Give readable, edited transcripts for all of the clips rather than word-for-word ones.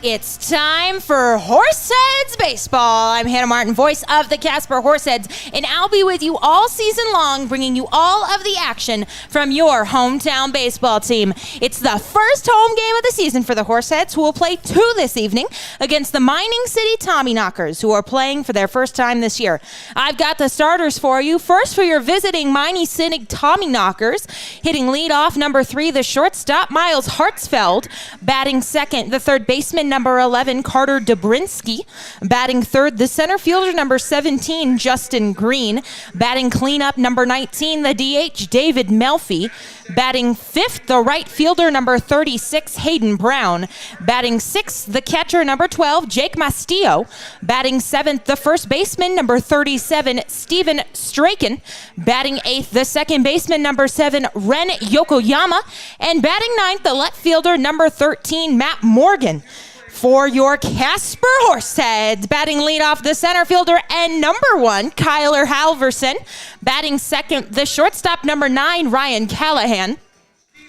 It's time for Horseheads Baseball. I'm Hannah Martin, voice of the Casper Horseheads, and I'll be with you all season long, bringing you all of the action from your hometown baseball team. It's the first home game of the season for the Horseheads, who will play two this evening against the Mining City Tommyknockers, who are playing for their first time this year. I've got the starters for you. First, for your visiting Mining City Tommyknockers, hitting leadoff, number 3, the shortstop, Miles Hartsfeld. Batting second, the third baseman, number 11, Carter Dobrinsky. Batting third, the center fielder, number 17, Justin Green. Batting cleanup, number 19, the DH, David Melfi. Batting fifth, the right fielder, number 36, Hayden Brown. Batting sixth, the catcher, number 12, Jake Mastillo. Batting seventh, the first baseman, number 37, Steven Straken. Batting eighth, the second baseman, number 7, Ren Yokoyama. And batting ninth, the left fielder, number 13, Matt Morgan. For your Casper Horseheads, batting leadoff, the center fielder and number 1, Kyler Halverson. Batting second, the shortstop, number 9, Ryan Callahan.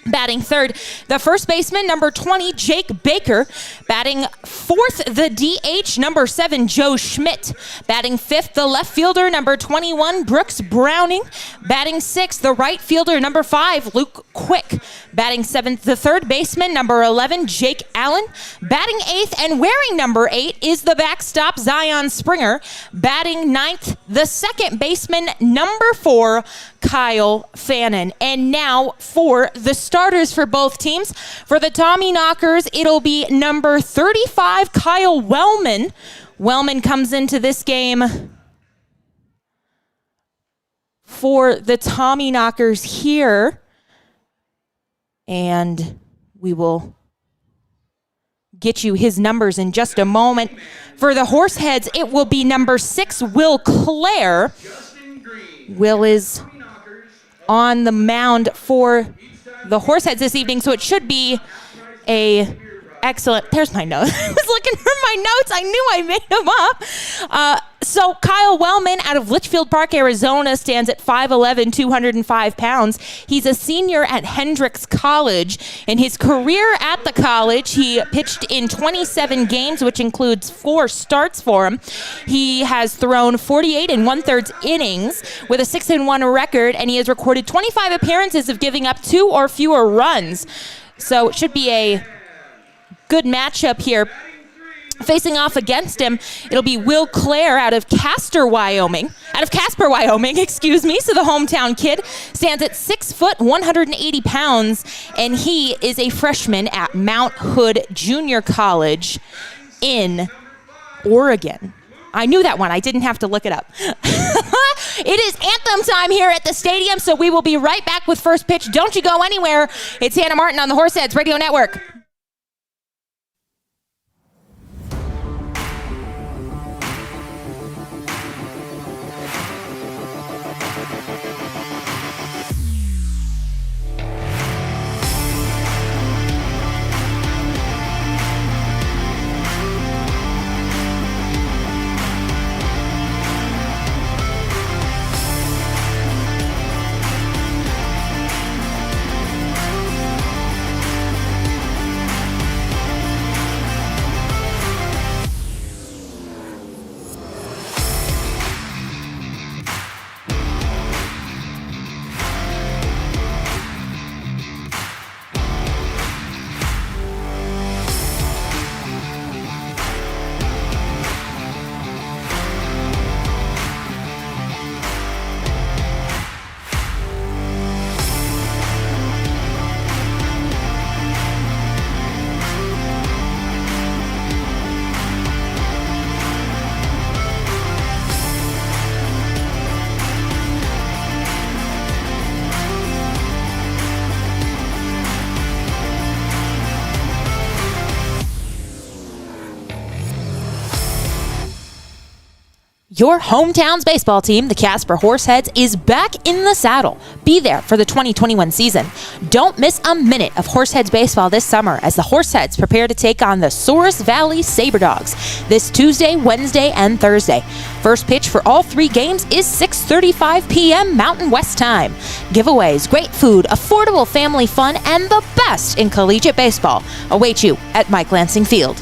Batting third, the first baseman, number 20, Jake Baker. Batting fourth, the DH, number 7, Joe Schmidt. Batting fifth, the left fielder, number 21, Brooks Browning. Batting sixth, the right fielder, number 5, Luke Quick. Batting seventh, the third baseman, number 11, Jake Allen. Batting eighth and wearing number 8 is the backstop, Zion Springer. Batting ninth, the second baseman, number 4, Kyle Fannin. And now for the starters for both teams. For the Tommyknockers, it'll be number 35, Kyle Wellman. Wellman comes into this game for the Tommyknockers here. And we will get you his numbers in just a moment. For the Horseheads, it will be number 6, Will Clare. Will is on the mound for the Horseheads this evening, so it should be a excellent. There's my notes. I was looking for my notes. I knew I made them up. So Kyle Wellman out of Litchfield Park, Arizona, stands at 5'11", 205 pounds. He's a senior at Hendrix College. In his career at the college, he pitched in 27 games, which includes 4 starts for him. He has thrown 48 1/3 innings with a 6-1 record, and he has recorded 25 appearances of giving up 2 or fewer runs. So it should be a good matchup here. Facing off against him, it'll be Will Clare out of Casper, Wyoming. So the hometown kid stands at 6 foot, 180 pounds, and he is a freshman at Mount Hood Junior College in Oregon. I knew that one. I didn't have to look it up. It is anthem time here at the stadium, so we will be right back with first pitch. Don't you go anywhere. It's Hannah Martin on the Horseheads Radio Network. Your hometown's baseball team, the Casper Horseheads, is back in the saddle. Be there for the 2021 season. Don't miss a minute of Horseheads baseball this summer as the Horseheads prepare to take on the Souris Valley Saberdogs this Tuesday, Wednesday, and Thursday. First pitch for all 3 games is 6:35 p.m. Mountain West time. Giveaways, great food, affordable family fun, and the best in collegiate baseball await you at Mike Lansing Field.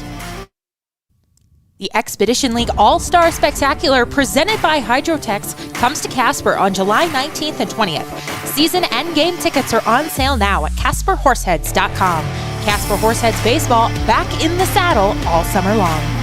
The Expedition League All-Star Spectacular presented by Hydrotex comes to Casper on July 19th and 20th. Season and game tickets are on sale now at CasperHorseheads.com. Casper Horseheads Baseball back in the saddle all summer long.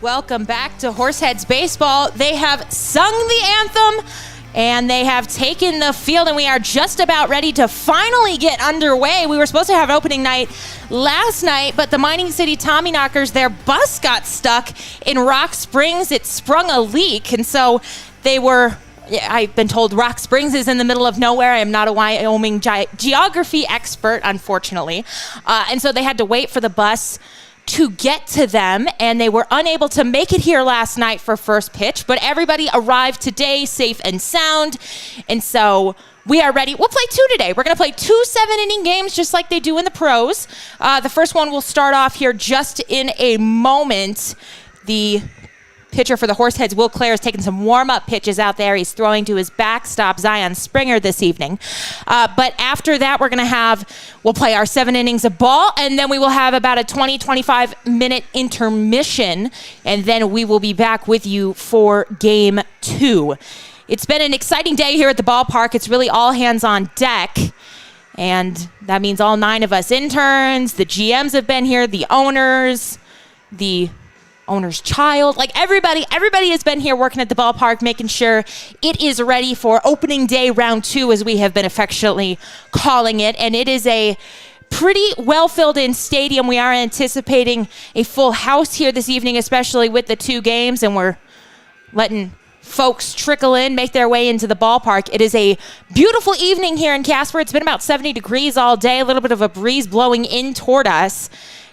Welcome back to Horseheads Baseball. They have sung the anthem and they have taken the field, and we are just about ready to finally get underway. We were supposed to have opening night last night, but the Mining City Tommyknockers, their bus got stuck in Rock Springs. It sprung a leak, and so I've been told Rock Springs is in the middle of nowhere. I am not a Wyoming geography expert, unfortunately. And so they had to wait for the bus to get to them, and they were unable to make it here last night for first pitch, but everybody arrived today safe and sound, and so we are ready. We'll play two today. We're going to play 2 7-inning games just like they do in the pros. The first one will start off here just in a moment. The pitcher for the Horseheads, Will Clare, is taking some warm-up pitches out there. He's throwing to his backstop, Zion Springer, this evening. But after that, we'll play our 7 innings of ball, and then we will have about a 20-25-minute intermission, and then we will be back with you for Game 2. It's been an exciting day here at the ballpark. It's really all hands on deck, and that means all 9 of us interns, the GMs have been here, the owners, the owner's child, like everybody has been here working at the ballpark, making sure it is ready for opening day round 2, as we have been affectionately calling it. And it is a pretty well filled in stadium. We are anticipating a full house here this evening, especially with the 2 games, and we're letting folks trickle in, make their way into the ballpark. It is a beautiful evening here in Casper. It's been about 70 degrees all day, a little bit of a breeze blowing in toward us.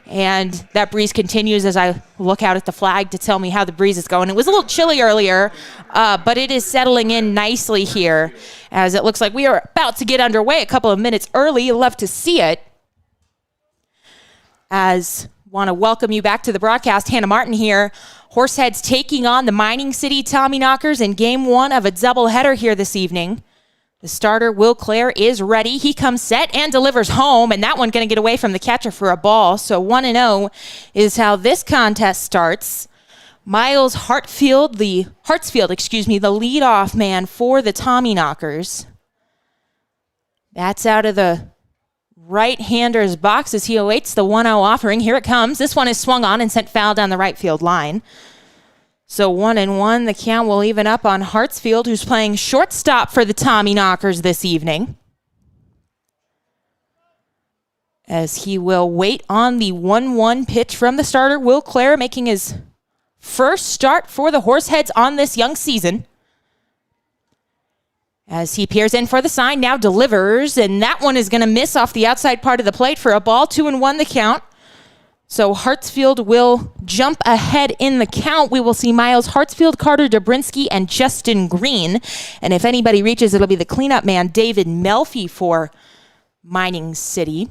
And that breeze continues as I look out at the flag to tell me how the breeze is going. It was a little chilly earlier, but it is settling in nicely here, as it looks like we are about to get underway a couple of minutes early. You'll love to see it. As want to welcome you back to the broadcast. Hannah Martin here. Horseheads taking on the Mining City Tommyknockers in Game 1 of a doubleheader here this evening. The starter, Will Clare, is ready. He comes set and delivers home, and that one going to get away from the catcher for a ball. So 1-0 is how this contest starts. Miles Hartsfield, the leadoff man for the Tommyknockers. That's out of the right-hander's box as he awaits the 1-0 offering. Here it comes. This one is swung on and sent foul down the right field line. So 1-1, the count will even up on Hartsfield, who's playing shortstop for the Tommyknockers this evening, as he will wait on the 1-1 pitch from the starter, Will Clare, making his first start for the Horseheads on this young season. As he peers in for the sign, now delivers, and that one is going to miss off the outside part of the plate for a ball. 2-1 the count. So Hartsfield will jump ahead in the count. We will see Miles Hartsfield, Carter Dobrinsky, and Justin Green. And if anybody reaches, it'll be the cleanup man, David Melfi, for Mining City.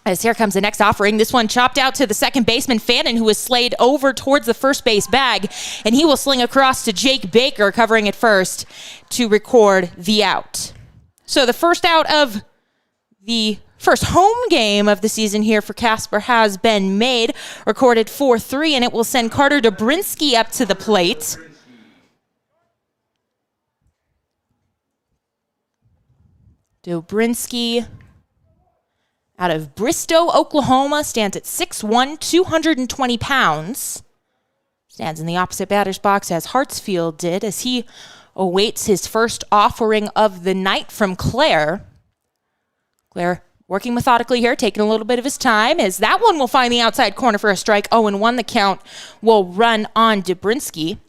As here comes the next offering. This one chopped out to the second baseman, Fannin, who is slayed over towards the first base bag. And he will sling across to Jake Baker, covering at first, to record the out. So the first out of the first home game of the season here for Casper has been made, recorded 4-3, and it will send Carter Dobrinsky up to the plate. Dobrinsky, out of Bristow, Oklahoma, stands at 6'1", 220 pounds. Stands in the opposite batter's box as Hartsfield did, as he awaits his first offering of the night from Claire. Claire working methodically here, taking a little bit of his time, as that one will find the outside corner for a strike. 0-1 the count will run on Dobrinsky.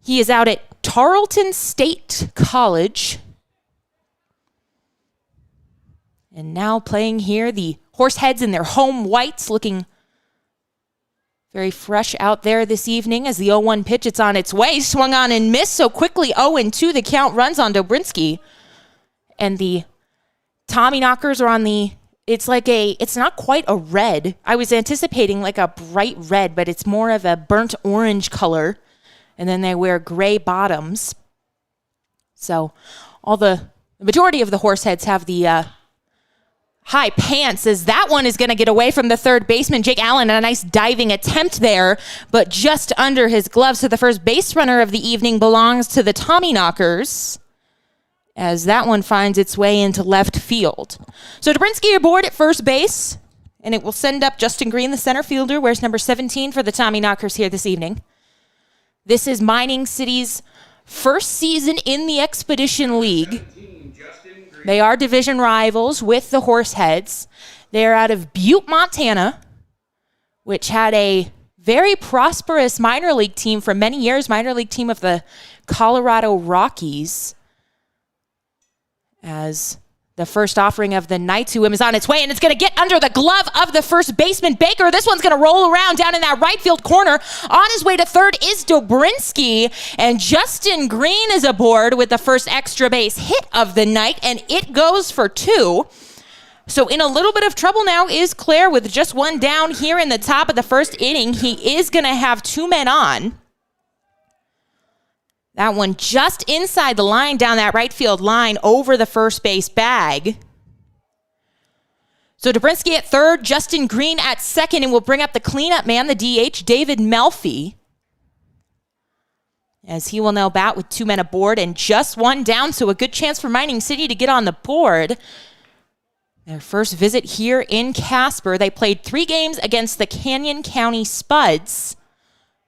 He is out at Tarleton State College. And now playing here, the Horseheads in their home whites, looking very fresh out there this evening as the 0-1 pitch, it's on its way. Swung on and missed, so quickly 0-2 the count runs on Dobrinsky. And the Tommyknockers are on the, it's not quite a red. I was anticipating like a bright red, but it's more of a burnt orange color. And then they wear gray bottoms. So the majority of the Horseheads have the high pants, as that one is going to get away from the third baseman, Jake Allen. A nice diving attempt there, but just under his glove. So the first base runner of the evening belongs to the Tommyknockers, as that one finds its way into left field. So Dobrinsky aboard at first base, and it will send up Justin Green, the center fielder, wears number 17 for the Tommyknockers here this evening. This is Mining City's first season in the Expedition League. They are division rivals with the Horseheads. They're out of Butte, Montana, which had a very prosperous minor league team for many years, minor league team of the Colorado Rockies. As the first offering of the night to him is on its way, and it's going to get under the glove of the first baseman, Baker. This one's going to roll around down in that right field corner. On his way to third is Dobrinsky, and Justin Green is aboard with the first extra base hit of the night, and it goes for 2. So in a little bit of trouble now is Claire with just one down here in the top of the first inning. He is going to have 2 men on. That one just inside the line, down that right field line, over the first base bag. So Dobrinsky at third, Justin Green at second, and we'll bring up the cleanup man, the DH, David Melfi, as he will now bat with 2 men aboard and just one down, so a good chance for Mining City to get on the board. Their first visit here in Casper. They played 3 games against the Canyon County Spuds,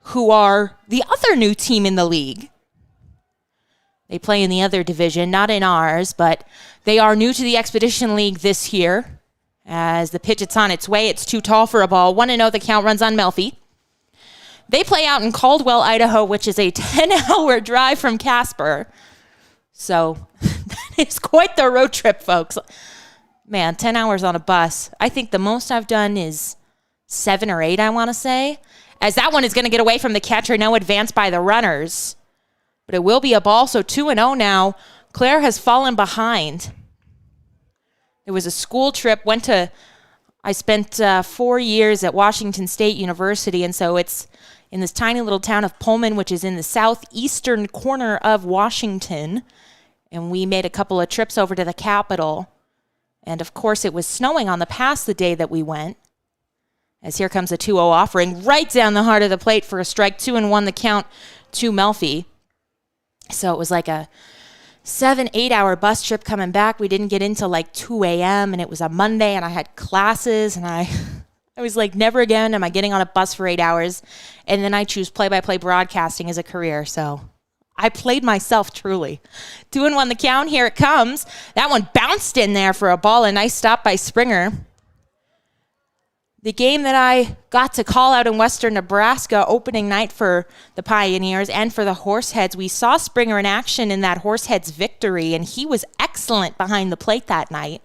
who are the other new team in the league. They play in the other division, not in ours, but they are new to the Expedition League this year. As the pitch, it's on its way. It's too tall for a ball. 1-0, the count runs on Melfi. They play out in Caldwell, Idaho, which is a 10-hour drive from Casper. So that is quite the road trip, folks. Man, 10 hours on a bus. I think the most I've done is 7 or 8, I want to say. As that one is going to get away from the catcher. No advance by the runners. But it will be a ball, so 2-0 now. Claire has fallen behind. It was a school trip. I spent 4 years at Washington State University, and so it's in this tiny little town of Pullman, which is in the southeastern corner of Washington. And we made a couple of trips over to the Capitol. And, of course, it was snowing on the pass the day that we went. As here comes a 2-0 offering right down the heart of the plate for a strike. 2-1 the count to Melfi. So it was like a 7-8 hour bus trip coming back. We didn't get into like 2 a.m. and it was a Monday and I had classes and I was like, never again am I getting on a bus for 8 hours. And then I choose play-by-play broadcasting as a career. So I played myself truly. 2-1 the count. Here it comes. That one bounced in there for a ball. A nice stop by Springer. The game that I got to call out in Western Nebraska opening night for the Pioneers and for the Horseheads, we saw Springer in action in that Horseheads victory, and he was excellent behind the plate that night.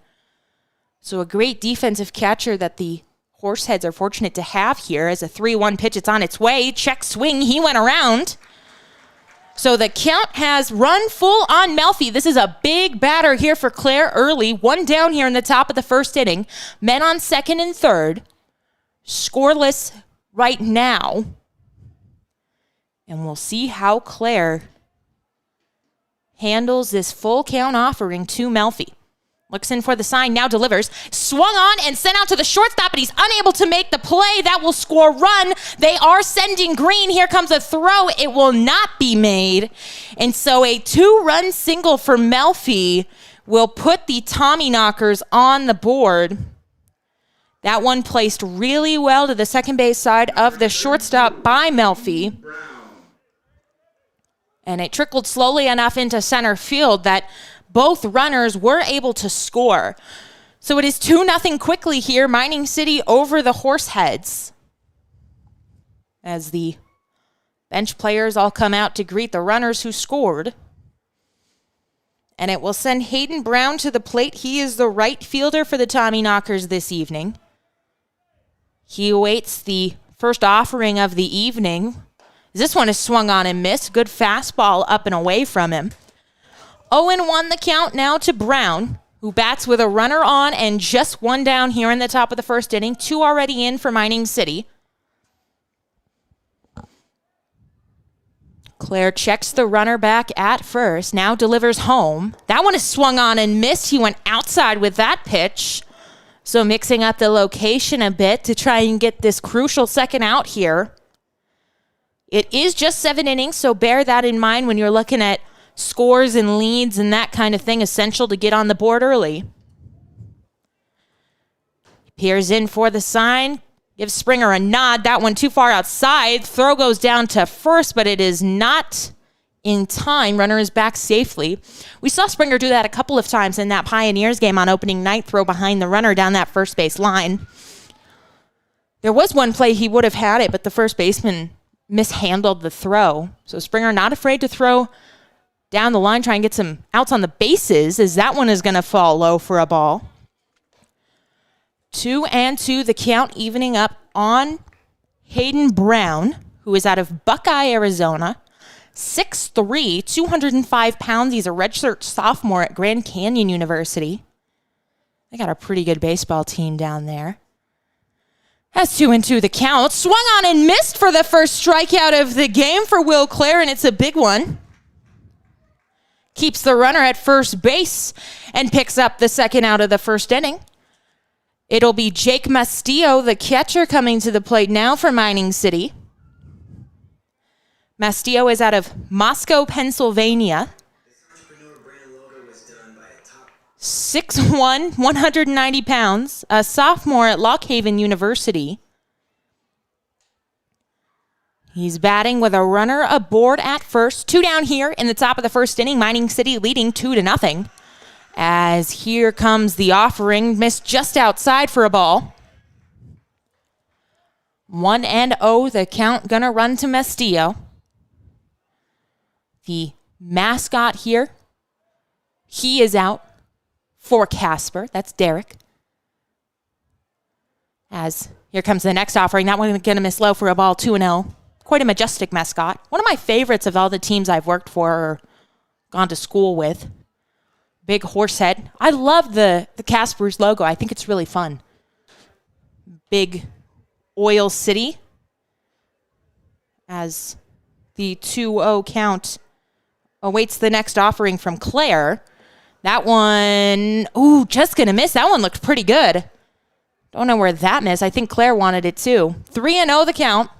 So a great defensive catcher that the Horseheads are fortunate to have here. As a 3-1 pitch, it's on its way. Check swing, he went around. So the count has run full on Melfi. This is a big batter here for Claire early. 1 down here in the top of the first inning. Men on second and third. Scoreless right now. And we'll see how Claire handles this full count offering to Melfi. Looks in for the sign, now delivers. Swung on and sent out to the shortstop, but he's unable to make the play. That will score run. They are sending Green. Here comes a throw. It will not be made. And so a 2-run single for Melfi will put the Tommyknockers on the board. That one placed really well to the second base side of the shortstop by Melfi. And it trickled slowly enough into center field that both runners were able to score. So it is 2-0 quickly here. Mining City over the Horseheads. As the bench players all come out to greet the runners who scored. And it will send Hayden Brown to the plate. He is the right fielder for the Tommyknockers this evening. He awaits the first offering of the evening. This one is swung on and missed. Good fastball up and away from him. 0-1 the count now to Brown, who bats with a runner on and just one down here in the top of the first inning. 2 already in for Mining City. Claire checks the runner back at first, now delivers home. That one is swung on and missed. He went outside with that pitch. So mixing up the location a bit to try and get this crucial second out here. It is just 7 innings, so bear that in mind when you're looking at scores and leads and that kind of thing. Essential to get on the board early. Peers in for the sign. Gives Springer a nod. That one too far outside. Throw goes down to first, but it is not in time. Runner is back safely. We saw Springer do that a couple of times in that Pioneers game on opening night. Throw behind the runner down that first base line. There was one play he would have had it, but the first baseman mishandled the throw. So Springer not afraid to throw down the line, try and get some outs on the bases, as that one is going to fall low for a ball. 2-2 the count, evening up on Hayden Brown, who is out of Buckeye, Arizona. 6'3", 205 pounds. He's a redshirt sophomore at Grand Canyon University. They got a pretty good baseball team down there. That's 2-2 the count. Swung on and missed for the first strikeout of the game for Will Clare, and it's a big one. Keeps the runner at first base and picks up the second out of the first inning. It'll be Jake Mastillo, the catcher, coming to the plate now for Mining City. Mastillo is out of Moscow, Pennsylvania. 6'1", 190 pounds, a sophomore at Lock Haven University. He's batting with a runner aboard at first. 2 down here in the top of the first inning. Mining City leading 2-0. As here comes the offering, missed just outside for a ball. 1-0, the count gonna run to Mastillo. The mascot here, he is out for Casper. That's Derek. As here comes the next offering. That one gonna miss low for a ball, 2-0. Quite a majestic mascot. One of my favorites of all the teams I've worked for or gone to school with. Big horse head. I love the Casper's logo. I think it's really fun. Big oil city. As the 2-0 count awaits the next offering from Claire. That one, just going to miss. That one looked pretty good. Don't know where that missed. I think Claire wanted it too. 3-0 the count.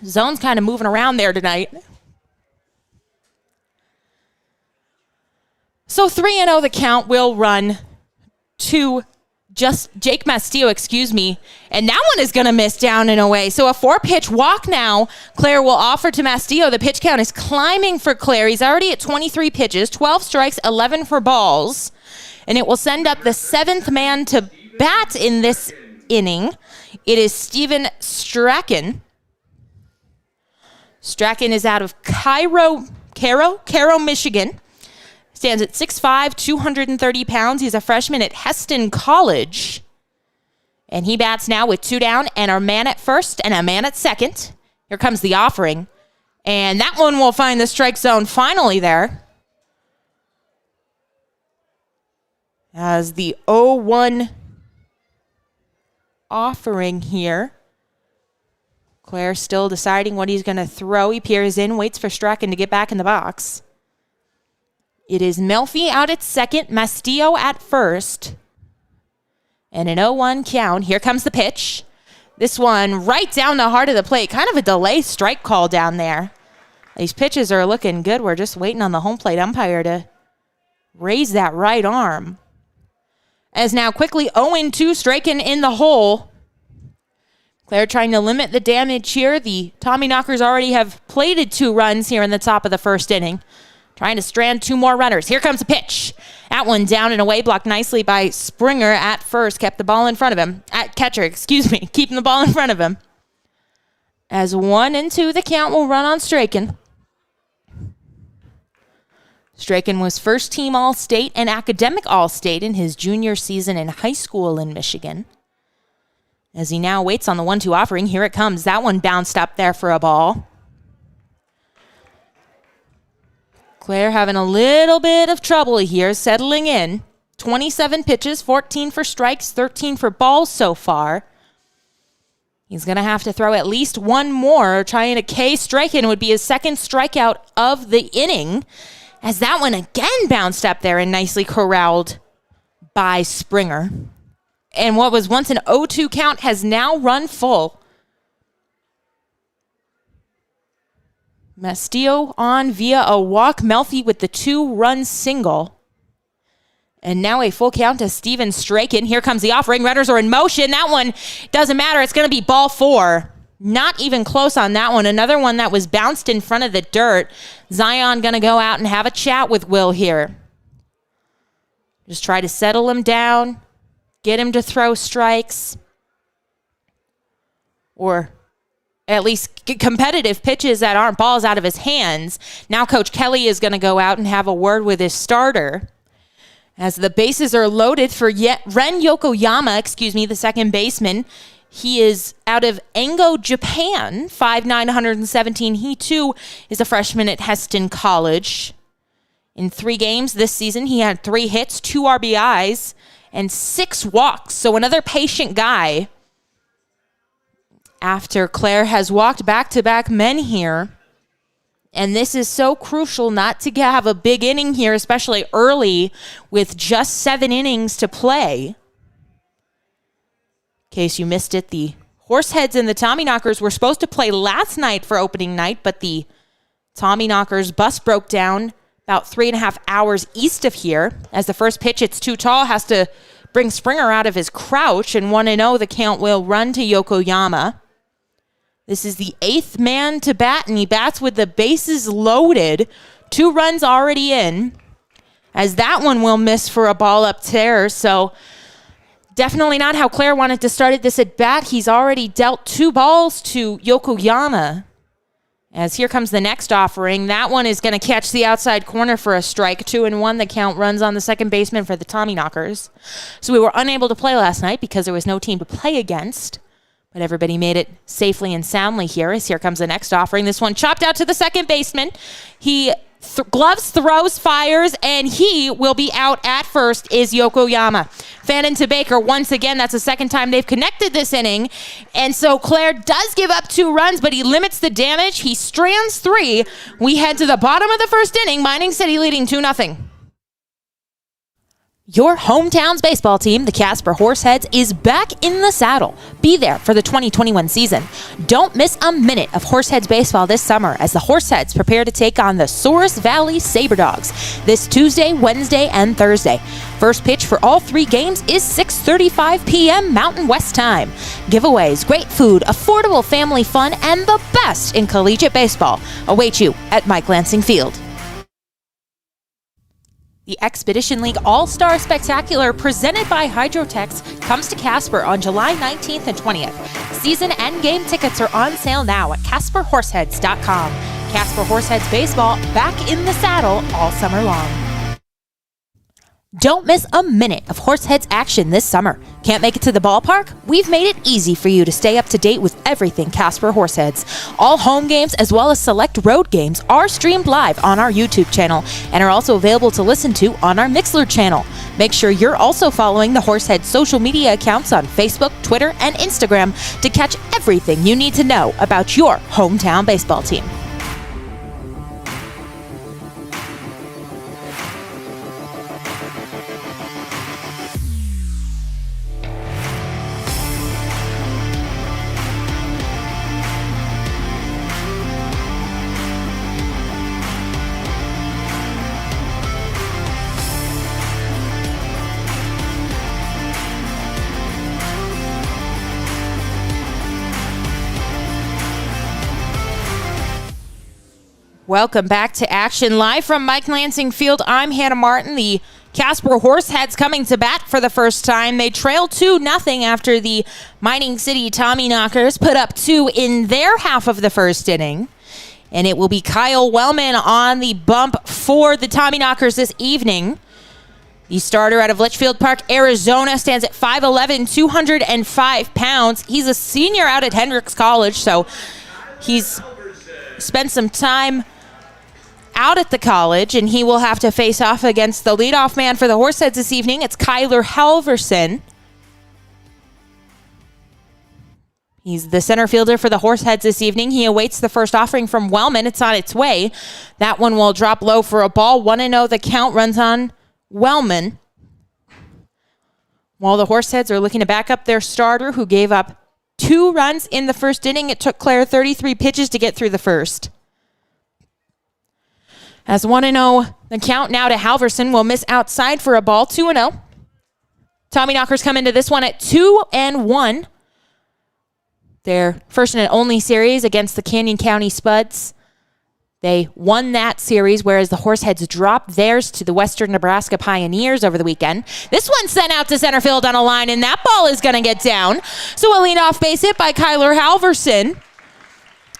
Zone's kind of moving around there tonight. So 3-0 the count will run to just Jake Mastillo, and that one is going to miss down and away. So a 4-pitch walk now. Claire will offer to Mastillo. The pitch count is climbing for Claire. He's already at 23 pitches, 12 strikes, 11 for balls, and it will send up the 7th man to bat in this inning. It is Steven Strachan. Strachan is out of Cairo, Michigan. Stands at 6'5", 230 pounds. He's a freshman at Heston College. And he bats now with 2 down and a man at first and a man at second. Here comes the offering. And that one will find the strike zone finally there. As the 0-1 offering here. Claire still deciding what he's going to throw. He peers in, waits for Strachan to get back in the box. It is Melfi out at second, Mastillo at first. And an 0-1 count. Here comes the pitch. This one right down the heart of the plate. Kind of a delay strike call down there. These pitches are looking good. We're just waiting on the home plate umpire to raise that right arm. As now quickly 0-2 striking in the hole. Claire trying to limit the damage here. The Tommyknockers already have plated 2 runs here in the top of the first inning. Trying to strand 2 more runners. Here comes a pitch. That one down and away, blocked nicely by Springer at first. Kept the ball in front of him. At catcher, keeping the ball in front of him. As 1-2, the count will run on Strachan. Strachan was first team All-State and academic All-State in his junior season in high school in Michigan. As he now waits on the 1-2 offering, here it comes. That one bounced up there for a ball. Claire having a little bit of trouble here, settling in. 27 pitches, 14 for strikes, 13 for balls so far. He's going to have to throw at least 1 more. Trying to K Strachan would be his second strikeout of the inning, as that one again bounced up there and nicely corralled by Springer. And what was once an 0-2 count has now run full. Mastillo on via a walk. Melfi with the 2-run single. And now a full count to Steven Strachan. Here comes the offering. Runners are in motion. That one doesn't matter. It's going to be ball 4. Not even close on that one. Another one that was bounced in front of the dirt. Zion going to go out and have a chat with Will here. Just try to settle him down. Get him to throw strikes. Or at least get competitive pitches that aren't balls out of his hands. Now Coach Kelly is going to go out and have a word with his starter. As the bases are loaded for Ren Yokoyama, the second baseman. He is out of Engo, Japan, 5'9", 117. He, too, is a freshman at Heston College. In 3 games this season, he had 3 hits, 2 RBIs, and 6 walks. So another patient guy. After Claire has walked back-to-back men here. And this is so crucial not to have a big inning here, especially early with just 7 innings to play. In case you missed it, the Horseheads and the Tommyknockers were supposed to play last night for opening night, but the Tommyknockers bus broke down about 3.5 hours east of here. As the first pitch, it's too tall, has to bring Springer out of his crouch, and 1-0, the count will run to Yokoyama. This is the 8th man to bat, and he bats with the bases loaded. 2 runs already in, as that one will miss for a ball up there. So definitely not how Claire wanted to start this at bat. He's already dealt 2 balls to Yokoyama. As here comes the next offering. That one is going to catch the outside corner for a strike. 2-1, the count runs on the second baseman for the Tommyknockers. So we were unable to play last night because there was no team to play against. But everybody made it safely and soundly here. As here comes the next offering. This one chopped out to the second baseman. He gloves, throws, fires, and he will be out at first is Yokoyama. Fannin to Baker once again. That's the second time they've connected this inning. And so Claire does give up 2 runs, but he limits the damage. He strands 3. We head to the bottom of the first inning. Mining City leading 2-0. Your hometown's baseball team, the Casper Horseheads, is back in the saddle. Be there for the 2021 season. Don't miss a minute of Horseheads baseball this summer as the Horseheads prepare to take on the Souris Valley Saberdogs this Tuesday, Wednesday, and Thursday. First pitch for all 3 games is 6:35 p.m. Mountain West time. Giveaways, great food, affordable family fun, and the best in collegiate baseball await you at Mike Lansing Field. The Expedition League All-Star Spectacular presented by Hydrotex comes to Casper on July 19th and 20th. Season and game tickets are on sale now at CasperHorseheads.com. Casper Horseheads Baseball back in the saddle all summer long. Don't miss a minute of Horseheads action this summer. Can't make it to the ballpark? We've made it easy for you to stay up to date with everything Casper Horseheads. All home games as well as select road games are streamed live on our YouTube channel and are also available to listen to on our Mixlr channel. Make sure you're also following the Horseheads social media accounts on Facebook, Twitter, and Instagram to catch everything you need to know about your hometown baseball team. Welcome back to action live from Mike Lansing Field. I'm Hannah Martin. The Casper Horseheads coming to bat for the first time. They trail 2-0 after the Mining City Tommyknockers put up 2 in their half of the first inning. And it will be Kyle Wellman on the bump for the Tommyknockers this evening. The starter out of Litchfield Park, Arizona, stands at 5'11", 205 pounds. He's a senior out at Hendrix College, so he's spent some time out at the college, and he will have to face off against the leadoff man for the Horseheads this evening. It's Kyler Halverson. He's the center fielder for the Horseheads this evening. He awaits the first offering from Wellman. It's on its way. That one will drop low for a ball. 1-0, the count runs on Wellman. While the Horseheads are looking to back up their starter, who gave up 2 runs in the first inning. It took Claire 33 pitches to get through the first. As 1-0, the count now to Halverson will miss outside for a ball. 2-0. Tommyknockers come into this one at 2-1. Their first and only series against the Canyon County Spuds. They won that series, whereas the Horseheads dropped theirs to the Western Nebraska Pioneers over the weekend. This one's sent out to center field on a line, and that ball is going to get down. So a leadoff base hit by Kyler Halverson.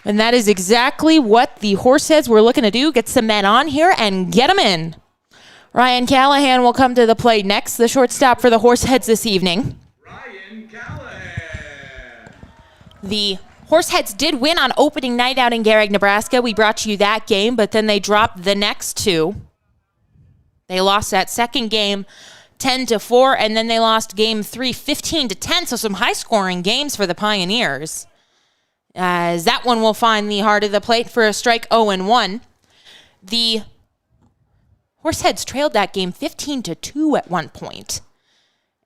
And that is exactly what the Horseheads were looking to do, get some men on here and get them in. Ryan Callahan will come to the plate next, the shortstop for the Horseheads this evening. Ryan Callahan. The Horseheads did win on opening night out in Garrick, Nebraska. We brought you that game, but then they dropped the next 2. They lost that second game 10-4, and then they lost game 3 15-10, so some high-scoring games for the Pioneers. As that one will find the heart of the plate for a strike 0-1. The Horseheads trailed that game 15-2 at one point.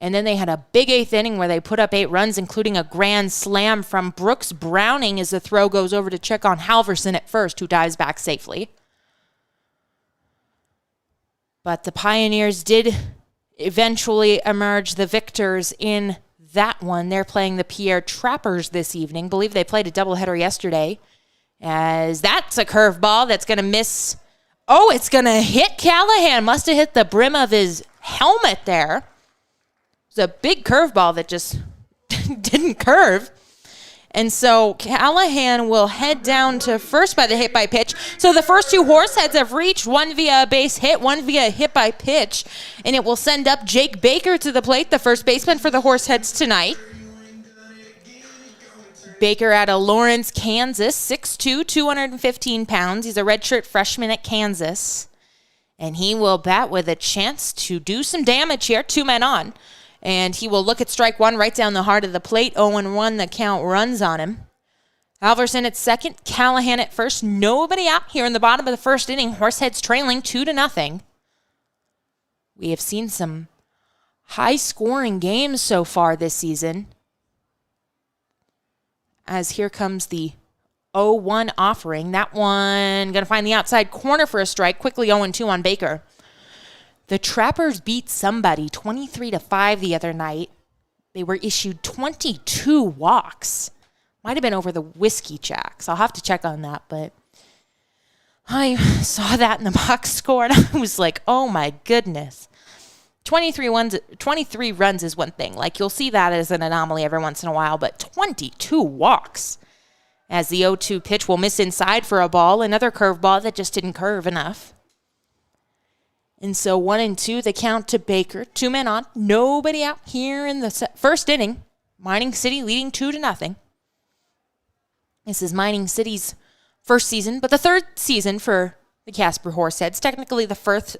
And then they had a big 8th inning where they put up 8 runs, including a grand slam from Brooks Browning as the throw goes over to check on Halverson at first, who dives back safely. But the Pioneers did eventually emerge the victors in that one. They're playing the Pierre Trappers this evening. Believe they played a doubleheader yesterday. As that's a curveball that's going to miss. Oh, it's going to hit Callahan. Must have hit the brim of his helmet there. It was a big curveball that just didn't curve. And so Callahan will head down to first by the hit by pitch. So the first 2 Horseheads have reached, one via a base hit, one via a hit by pitch. And it will send up Jake Baker to the plate, the first baseman for the Horseheads tonight. Baker out of Lawrence, Kansas, 6'2", 215 pounds. He's a redshirt freshman at Kansas. And he will bat with a chance to do some damage here, 2 men on. And he will look at strike 1 right down the heart of the plate. 0-1, the count runs on him. Halverson at second, Callahan at first. Nobody out here in the bottom of the first inning. Horseheads trailing 2-0. We have seen some high-scoring games so far this season. As here comes the 0-1 offering. That one going to find the outside corner for a strike. Quickly 0-2 on Baker. The Trappers beat somebody 23-5 the other night. They were issued 22 walks. Might have been over the Whiskey Jacks. I'll have to check on that, but I saw that in the box score, and I was like, oh my goodness. 23 runs is one thing. Like, you'll see that as an anomaly every once in a while, but 22 walks. As the 0-2 pitch will miss inside for a ball, another curveball that just didn't curve enough. And so 1-2, the count to Baker. 2 men on. Nobody out here in the first inning. Mining City leading 2-0. This is Mining City's first season, but the 3rd season for the Casper Horseheads. Technically the fourth,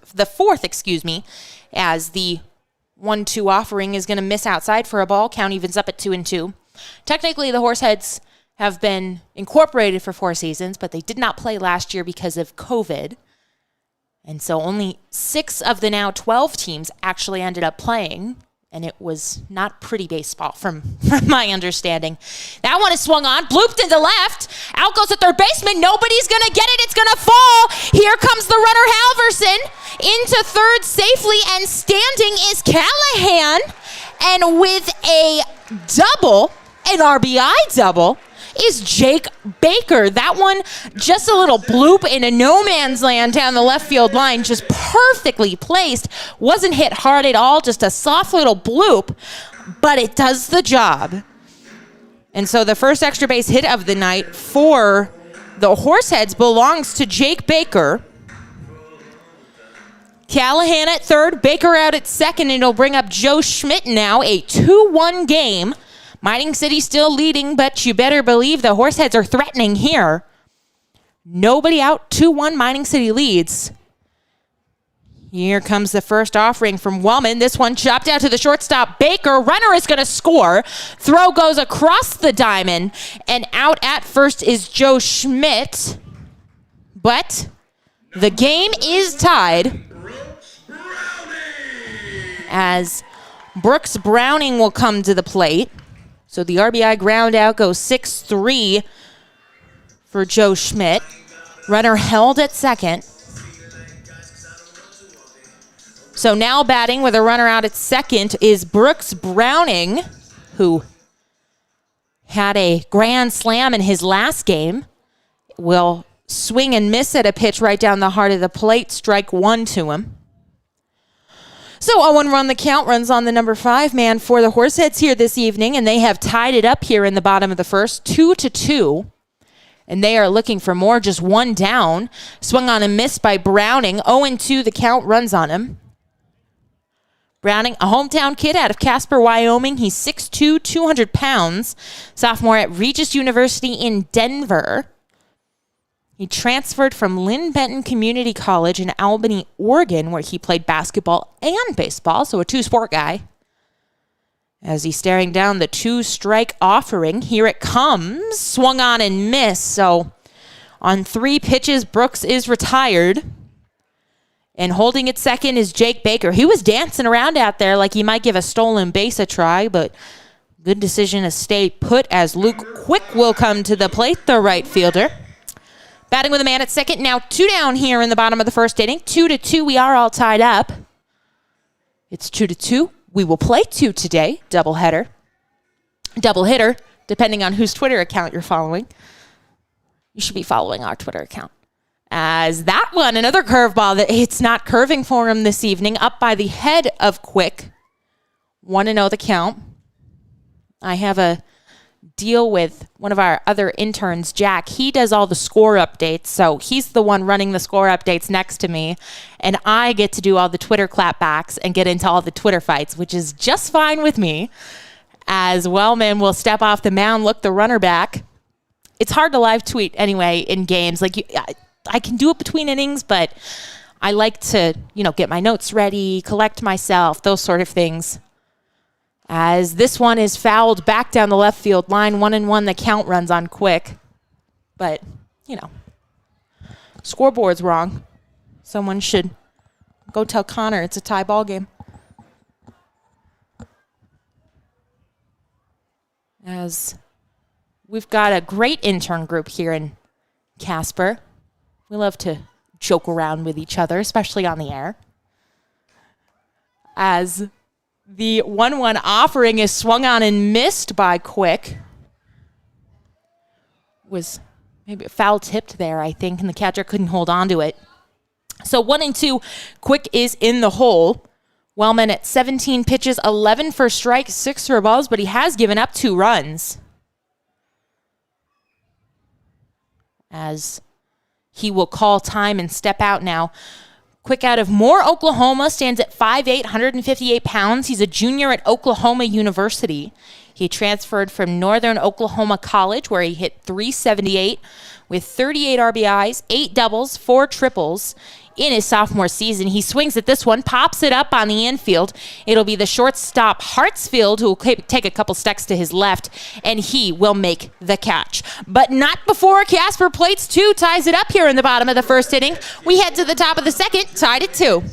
as the 1-2 offering is going to miss outside for a ball. Count evens up at 2-2. Technically the Horseheads have been incorporated for 4 seasons, but they did not play last year because of COVID. And so only 6 of the now 12 teams actually ended up playing, and it was not pretty baseball from my understanding. That one is swung on, blooped into left. Out goes the third baseman. Nobody's going to get it. It's going to fall. Here comes the runner, Halverson, into third safely, and standing is Callahan. And with a double an RBI double is Jake Baker. That one, just a little bloop in a no man's land down the left field line, just perfectly placed. Wasn't hit hard at all, just a soft little bloop, but it does the job. And so the first extra base hit of the night for the Horseheads belongs to Jake Baker. Callahan at third, Baker out at second, and it'll bring up Joe Schmidt now, a 2-1 game. Mining City still leading, but you better believe the Horseheads are threatening here. Nobody out, 2-1, Mining City leads. Here comes the first offering from Wellman. This one chopped out to the shortstop. Baker, runner is going to score. Throw goes across the diamond, and out at first is Joe Schmidt. But the game is tied as Brooks Browning will come to the plate. So the RBI ground out goes 6-3 for Joe Schmidt. Runner held at second. So now batting with a runner out at second is Brooks Browning, who had a grand slam in his last game. Will swing and miss at a pitch right down the heart of the plate. Strike one to him. So 0-1 run the count runs on the number 5 man for the Horseheads here this evening, and they have tied it up here in the bottom of the first, 2-2. And they are looking for more, just one down. Swung on and missed by Browning. 0-2 the count runs on him. Browning, a hometown kid out of Casper, Wyoming. He's 6'2", 200 pounds. Sophomore at Regis University in Denver. He transferred from Lynn Benton Community College in Albany, Oregon, where he played basketball and baseball, so a two-sport guy. As he's staring down the 2-strike offering, here it comes. Swung on and missed. So on 3 pitches, Brooks is retired. And holding at second is Jake Baker. He was dancing around out there like he might give a stolen base a try, but good decision to stay put as Luke Quick will come to the plate, the right fielder. Batting with a man at second, now 2 down here in the bottom of the first inning. 2-2, we are all tied up. It's 2-2. We will play 2 today, doubleheader. Double hitter, depending on whose Twitter account you're following. You should be following our Twitter account. As that one, another curveball that it's not curving for him this evening, up by the head of Quick. 1-0 the count. I have a deal with one of our other interns, Jack. He does all the score updates, so he's the one running the score updates next to me, and I get to do all the Twitter clapbacks and get into all the Twitter fights, which is just fine with me. As Wellman will step off the mound, look the runner back. It's hard to live tweet anyway in games. I can do it between innings, but I like to, get my notes ready, collect myself, those sort of things. As this one is fouled back down the left field line, 1-1, the count runs on Quick. But, scoreboard's wrong. Someone should go tell Connor it's a tie ball game. As we've got a great intern group here in Casper. We love to joke around with each other, especially on the air. As the 1-1 offering is swung on and missed by Quick. Was maybe foul tipped there, I think, and the catcher couldn't hold on to it. So 1-2, Quick is in the hole. Wellman at 17 pitches, 11 for strikes, 6 for balls, but he has given up 2 runs. As he will call time and step out now. Quick out of Moore, Oklahoma, stands at 5'8", 158 pounds. He's a junior at Oklahoma University. He transferred from Northern Oklahoma College, where he hit .378 with 38 RBIs, 8 doubles, 4 triples in his sophomore season. He swings at this one, pops it up on the infield. It'll be the shortstop Hartsfield who will take a couple steps to his left, and he will make the catch. But not before Casper Plates 2 ties it up here in the bottom of the first inning. We head to the top of the second, tied at 2.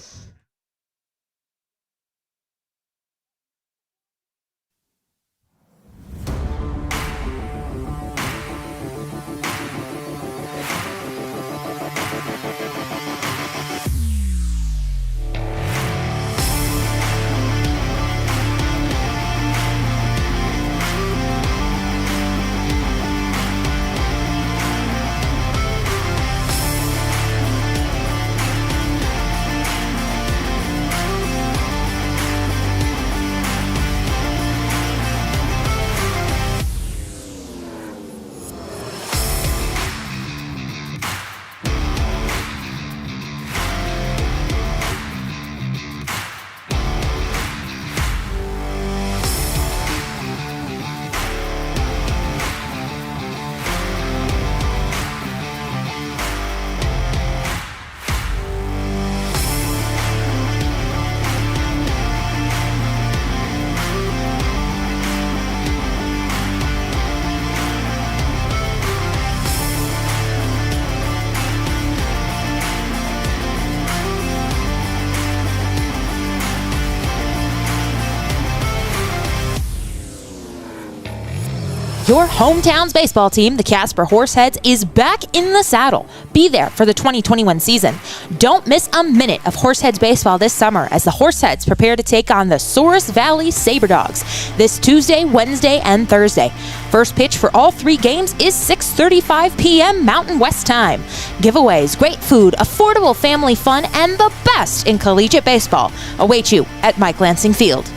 Your hometown's baseball team, the Casper Horseheads, is back in the saddle. Be there for the 2021 season. Don't miss a minute of Horseheads baseball this summer as the Horseheads prepare to take on the Souris Valley SaberDogs this Tuesday, Wednesday, and Thursday. First pitch for all 3 games is 6:35 p.m. Mountain West time. Giveaways, great food, affordable family fun, and the best in collegiate baseball await you at Mike Lansing Field.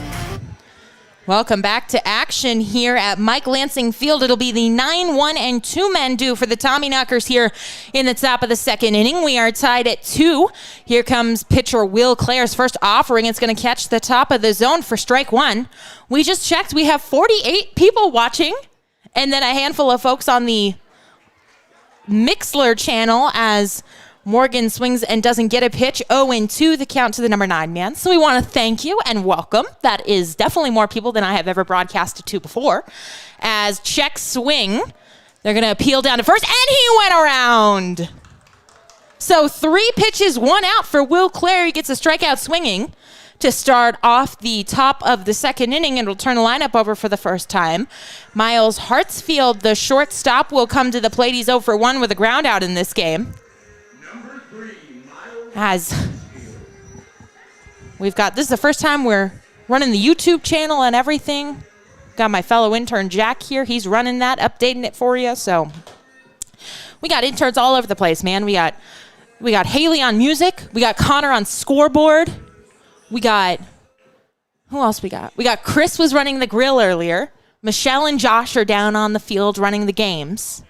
Welcome back to action here at Mike Lansing Field. It'll be the 9-1 and 2-men due for the Tommyknockers here in the top of the second inning. We are tied at 2. Here comes pitcher Will Clare's first offering. It's going to catch the top of the zone for strike 1. We just checked. We have 48 people watching, and then a handful of folks on the Mixler channel as Morgan swings and doesn't get a pitch. 0-2, the count to the number 9 man. So we want to thank you and welcome. That is definitely more people than I have ever broadcasted to before. As check swing, they're going to appeal down to first, and he went around. So 3 pitches, 1 out for Will Clare. He gets a strikeout swinging to start off the top of the second inning, and will turn the lineup over for the first time. Miles Hartsfield, the shortstop, will come to the plate. He's 0 for 1 with a ground out in this game. As we've got, this is the first time we're running the YouTube channel and everything. Got my fellow intern Jack here. He's running that, updating it for you. So we got interns all over the place, man. We got Haley on music. We got Connor on scoreboard. We got, who else we got? We got Chris was running the grill earlier. Michelle and Josh are down on the field running the games.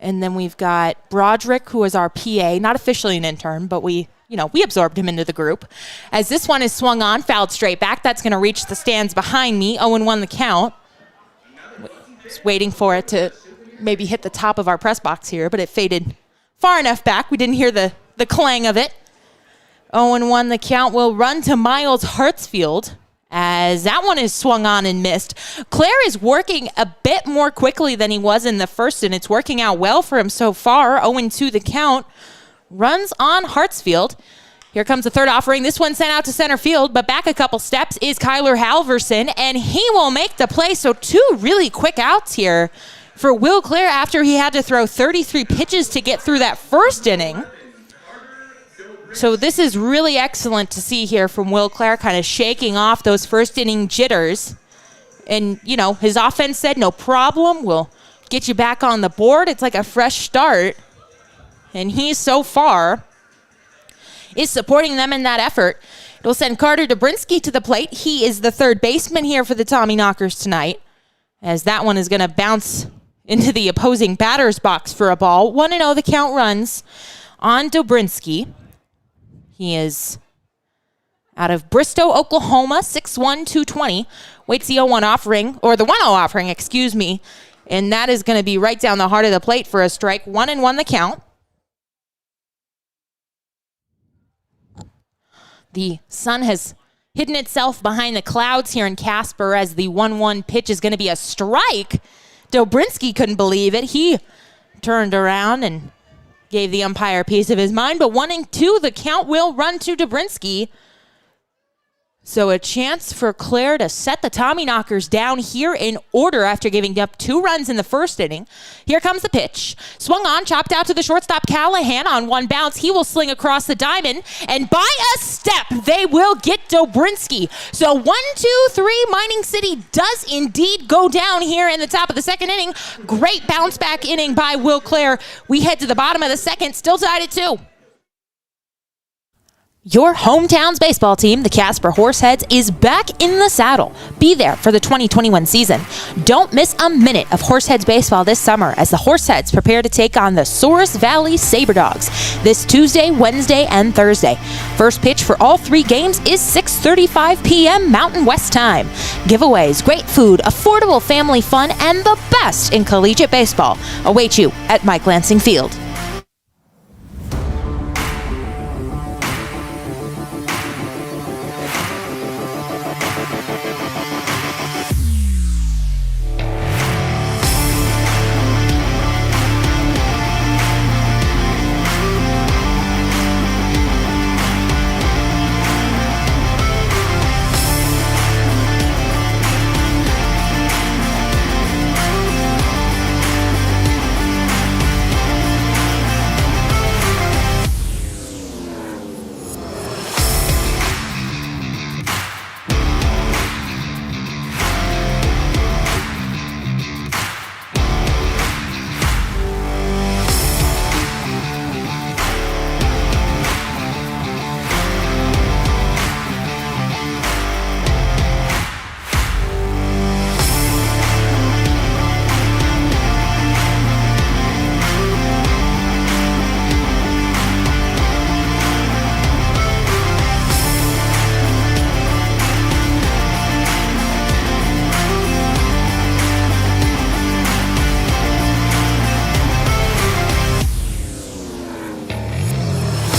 And then we've got Broderick, who is our PA, not officially an intern, but we absorbed him into the group. As this one is swung on, fouled straight back. That's going to reach the stands behind me. 0-1 the count. Just waiting for it to maybe hit the top of our press box here, but it faded far enough back. We didn't hear the clang of it. 0-1 the count will run to Miles Hartsfield, as that one is swung on and missed. Claire is working a bit more quickly than he was in the first, and it's working out well for him so far. 0-2 the count. Runs on Hartsfield. Here comes the third offering. This one sent out to center field, but back a couple steps is Kyler Halverson, and he will make the play. So 2 really quick outs here for Will Clare after he had to throw 33 pitches to get through that first inning. So this is really excellent to see here from Will Clare, kind of shaking off those first inning jitters. And, his offense said, no problem, we'll get you back on the board. It's like a fresh start. And he, so far, is supporting them in that effort. It'll send Carter Dobrinsky to the plate. He is the third baseman here for the Tommyknockers tonight, as that one is going to bounce into the opposing batter's box for a ball. 1-0 the count runs on Dobrinsky. He is out of Bristow, Oklahoma, 6'1", 220. Waits the 0-1 offering, or the 1-0 offering, excuse me. And that is going to be right down the heart of the plate for a strike. 1-1 the count. The sun has hidden itself behind the clouds here in Casper as the 1-1 pitch is going to be a strike. Dobrinsky couldn't believe it. He turned around and gave the umpire a piece of his mind, but 1-2, the count will run to Dobrinsky. So a chance for Claire to set the Tommyknockers down here in order after giving up 2 runs in the first inning. Here comes the pitch. Swung on, chopped out to the shortstop Callahan on 1 bounce. He will sling across the diamond, and by a step, they will get Dobrinsky. So 1, 2, 3, Mining City does indeed go down here in the top of the second inning. Great bounce back inning by Will Clare. We head to the bottom of the second, still tied at 2. Your hometown's baseball team, the Casper Horseheads, is back in the saddle. Be there for the 2021 season. Don't miss a minute of Horseheads baseball this summer as the Horseheads prepare to take on the Souris Valley SaberDogs this Tuesday, Wednesday, and Thursday. First pitch for all 3 games is 6:35 p.m. Mountain West time. Giveaways, great food, affordable family fun, and the best in collegiate baseball await you at Mike Lansing Field.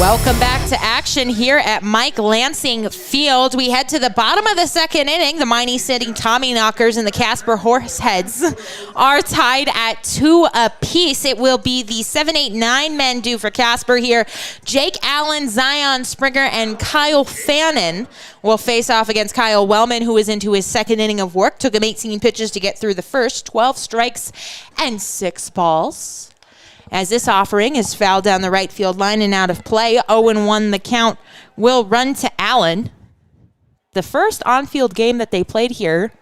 Welcome back to action here at Mike Lansing Field. We head to the bottom of the second inning. The Mining City Tommyknockers and the Casper Horseheads are tied at 2 apiece. It will be the 7, 8, 9 men due for Casper here. Jake Allen, Zion Springer, and Kyle Fannin will face off against Kyle Wellman, who is into his second inning of work. Took him 18 pitches to get through the first, 12 strikes and 6 balls. As this offering is fouled down the right field line and out of play, 0-1 the count will run to Allen. The first on-field game that they played here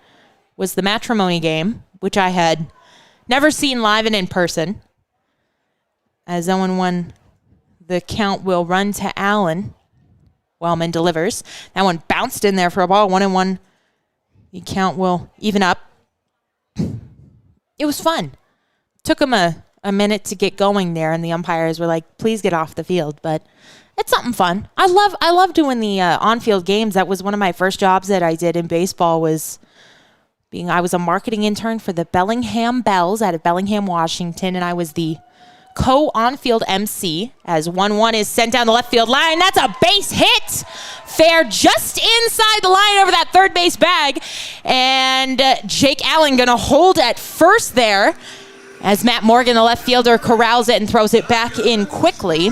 was the matrimony game, which I had never seen live and in person. As 0-1 the count will run to Allen. Wellman delivers. That one bounced in there for a ball. 1-1 the count will even up. It was fun. Took him a minute to get going there, and the umpires were like, please get off the field. But it's something fun. I love doing the on-field games. That was one of my first jobs that I did in baseball. I was a marketing intern for the Bellingham Bells out of Bellingham, Washington, and I was the co-on-field MC as 1-1 is sent down the left field line. That's a base hit. Fair just inside the line over that third base bag. And Jake Allen going to hold at first there, as Matt Morgan, the left fielder, corrals it and throws it back in quickly.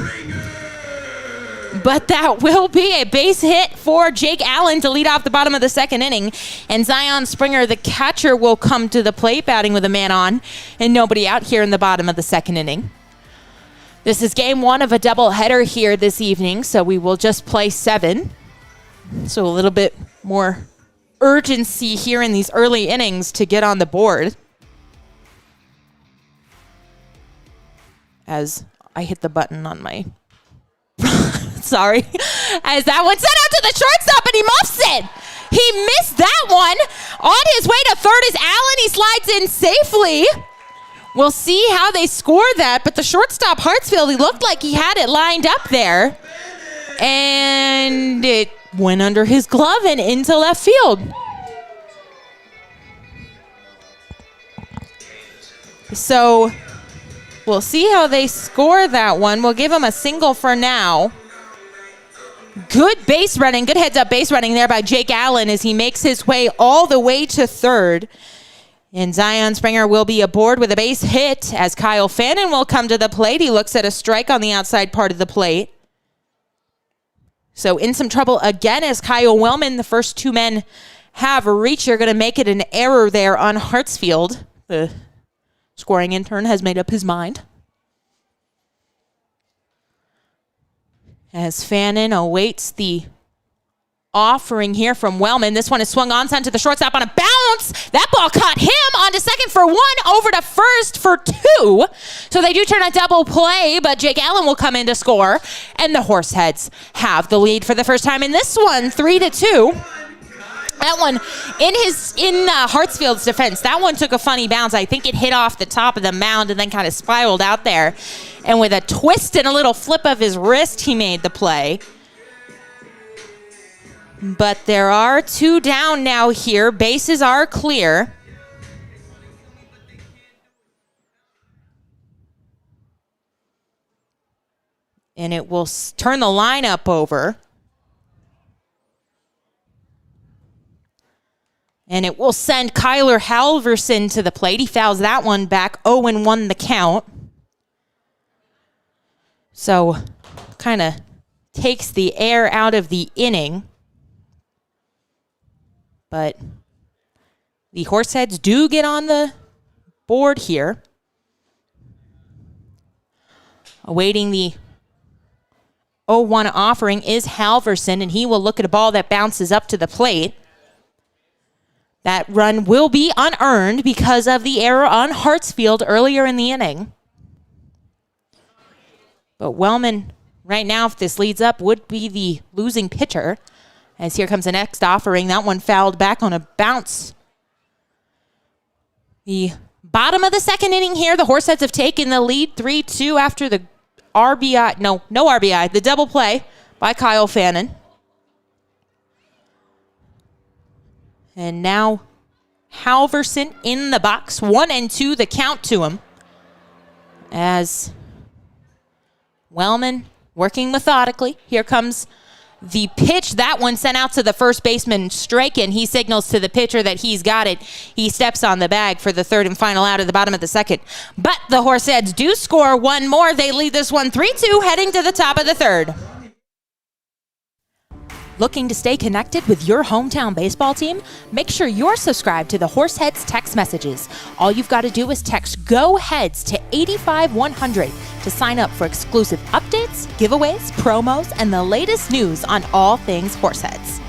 But that will be a base hit for Jake Allen to lead off the bottom of the second inning. And Zion Springer, the catcher, will come to the plate, batting with a man on and nobody out here in the bottom of the second inning. This is game 1 of a doubleheader here this evening, so we will just play 7. So a little bit more urgency here in these early innings to get on the board. As I hit the button on my... Sorry. As that one sent out to the shortstop, and he muffs it. He missed that one. On his way to third is Allen. He slides in safely. We'll see how they score that, but the shortstop, Hartsfield, he looked like he had it lined up there. And it went under his glove and into left field. So... we'll see how they score that one. We'll give him a single for now. Good base running, good heads-up base running there by Jake Allen as he makes his way all the way to third. And Zion Springer will be aboard with a base hit as Kyle Fannin will come to the plate. He looks at a strike on the outside part of the plate. So in some trouble again as Kyle Wellman, the first 2 men have reached. You're going to make it an error there on Hartsfield. The scoring intern has made up his mind. As Fannin awaits the offering here from Wellman. This one is swung on to the shortstop on a bounce. That ball caught him onto second for 1, over to first for 2. So they do turn a double play, but Jake Allen will come in to score. And the Horseheads have the lead for the first time in this one, 3-2. That one, in Hartsfield's defense, that one took a funny bounce. I think it hit off the top of the mound and then kind of spiraled out there. And with a twist and a little flip of his wrist, he made the play. But there are 2 down now here. Bases are clear. And it will turn the lineup over. And it will send Kyler Halverson to the plate. He fouls that one back. 0-1 the count. So kind of takes the air out of the inning. But the Horseheads do get on the board here. Awaiting the 0-1 offering is Halverson, and he will look at a ball that bounces up to the plate. That run will be unearned because of the error on Hartsfield earlier in the inning. But Wellman, right now, if this leads up, would be the losing pitcher. As here comes the next offering. That one fouled back on a bounce. The bottom of the second inning here, the Horseheads have taken the lead 3-2 after the RBI. No RBI. The double play by Kyle Fannin. And now Halverson in the box. 1-2 the count to him. As Wellman working methodically. Here comes the pitch. That one sent out to the first baseman, Strachan. He signals to the pitcher that he's got it. He steps on the bag for the third and final out at the bottom of the second. But the Horseheads do score one more. They lead this one 3-2 heading to the top of the third. Looking to stay connected with your hometown baseball team? Make sure you're subscribed to the Horseheads text messages. All you've got to do is text Go Heads to 85100 to sign up for exclusive updates, giveaways, promos, and the latest news on all things Horseheads.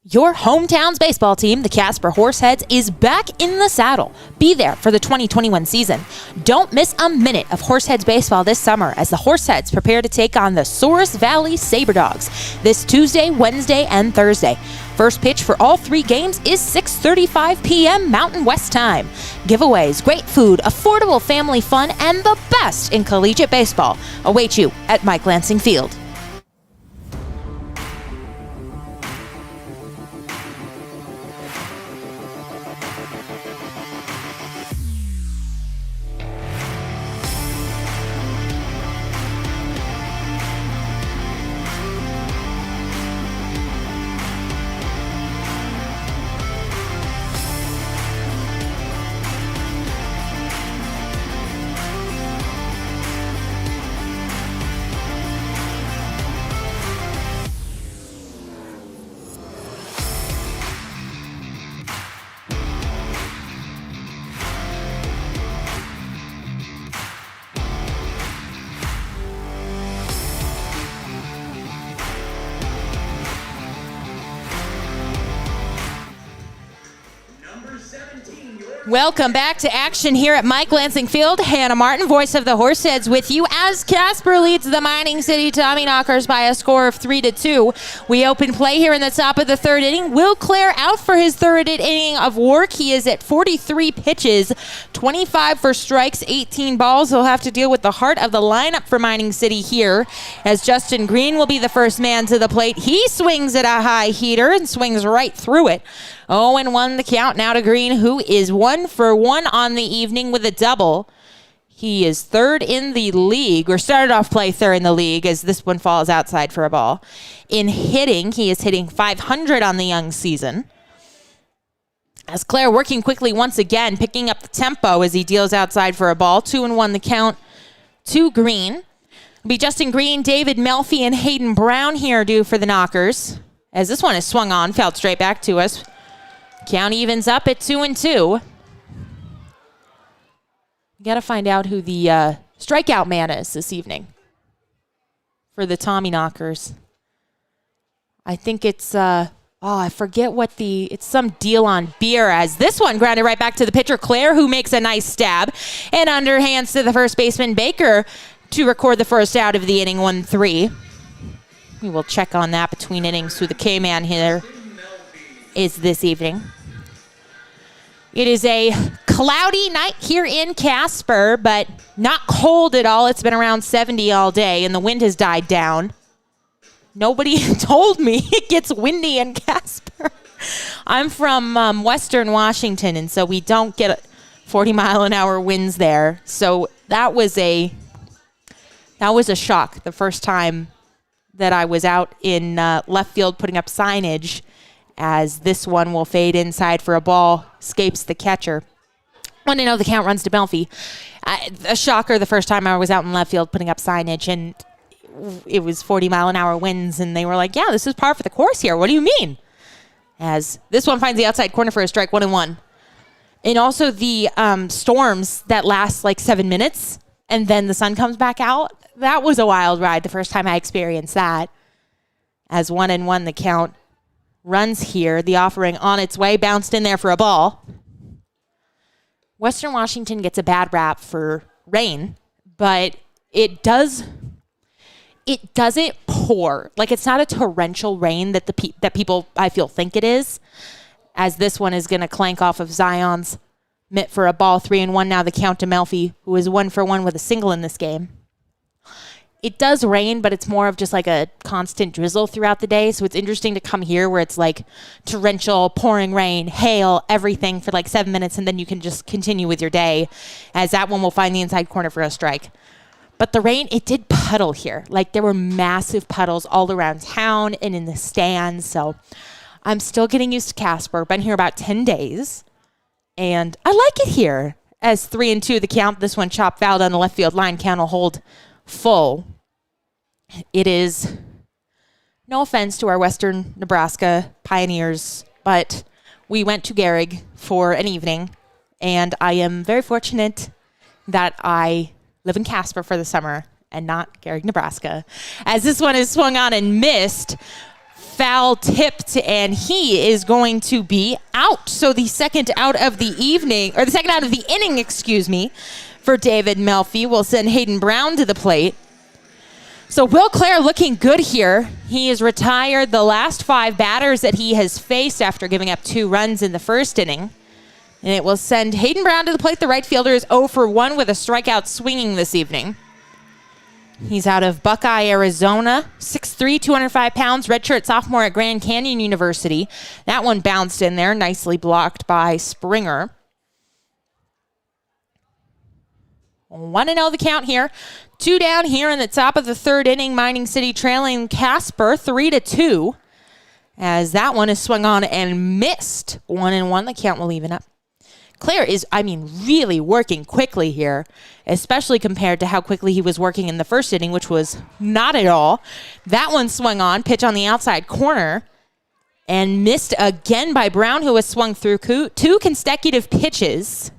Your hometown's baseball team, the Casper Horseheads, is back in the saddle. Be there for the 2021 season. Don't miss a minute of Horseheads baseball this summer as the Horseheads prepare to take on the Souris Valley Saberdogs this Tuesday, Wednesday, and Thursday. First pitch for all three games is 6:35 p.m. Mountain West time. Giveaways, great food, affordable family fun, and the best in collegiate baseball await you at Mike Lansing Field. Welcome back to action here at Mike Lansing Field. Hannah Martin, voice of the Horseheads, with you as Casper leads the Mining City Tommyknockers by a score of 3-2. We open play here in the top of the third inning. Will Clare out for his third inning of work. He is at 43 pitches, 25 for strikes, 18 balls. He'll have to deal with the heart of the lineup for Mining City here, as Justin Green will be the first man to the plate. He swings at a high heater and swings right through it. 0-1 the count now to Green, who is 1 for 1 on the evening with a double. He is third in the league, or started off play third in the league, as this one falls outside for a ball. In hitting, he is hitting .500 on the young season. As Clare working quickly once again, picking up the tempo as he deals outside for a ball. 2-1 the count to Green. It'll be Justin Green, David Melfi, and Hayden Brown here due for the Knockers, as this one is swung on, fouled straight back to us. Count evens up at 2-2. Got to find out who the strikeout man is this evening for the Tommyknockers. I think it's, I forget what it's some deal on beer, as this one grounded right back to the pitcher, Clare, who makes a nice stab. And underhands to the first baseman, Baker, to record the first out of the inning, 1-3. We will check on that between innings who the K-man here is this evening. It is a cloudy night here in Casper, but not cold at all. It's been around 70 all day, and the wind has died down. Nobody told me it gets windy in Casper. I'm from Western Washington, and so we don't get 40-mile-an-hour winds there. So that was a shock the first time that I was out in left field putting up signage, as this one will fade inside for a ball, escapes the catcher. 1-0, the count runs to Melfi. A shocker the first time I was out in left field putting up signage, and it was 40-mile-an-hour winds, and they were like, yeah, this is par for the course here. What do you mean? As this one finds the outside corner for a strike, 1-1. And also the storms that last like 7 minutes, and then the sun comes back out. That was a wild ride the first time I experienced that. As 1-1, the count runs here. The offering on its way, bounced in there for a ball. Western Washington gets a bad rap for rain, but it doesn't pour. Like, it's not a torrential rain that that people, I feel, think it is, as this one is going to clank off of Zion's mitt for a ball. 3-1 now, the count to Melfi, who is 1 for 1 with a single in this game. it does rain, but it's more of just like a constant drizzle throughout the day. So it's interesting to come here where it's like torrential, pouring rain, hail, everything for like 7 minutes, and then you can just continue with your day, as that one will find the inside corner for a strike. But the rain, it did puddle here. Like there were massive puddles all around town and in the stands. So I'm still getting used to Casper. Been here about 10 days, and I like it here. As 3-2 the count, this one chopped foul down the left field line. Count will hold full. It is, no offense to our Western Nebraska Pioneers, but we went to Gehrig for an evening, and I am very fortunate that I live in Casper for the summer and not Gehrig, Nebraska, as this one is swung on and missed. Foul tipped, and he is going to be out. So the second out of the evening, or the second out of the inning, excuse me, for David Melfi will send Hayden Brown to the plate. So Will Clare looking good here. He has retired the last 5 batters that he has faced after giving up 2 runs in the first inning. And it will send Hayden Brown to the plate. The right fielder is 0 for 1 with a strikeout swinging this evening. He's out of Buckeye, Arizona, 6'3", 205 pounds, redshirt sophomore at Grand Canyon University. That one bounced in there, nicely blocked by Springer. 1-0 the count here. 2 down here in the top of the third inning. Mining City trailing Casper 3-2. As that one is swung on and missed. 1-1. The count will even up. Clare is, really working quickly here, especially compared to how quickly he was working in the first inning, which was not at all. That one swung on, pitch on the outside corner, and missed again by Brown, who has swung through 2 consecutive pitches.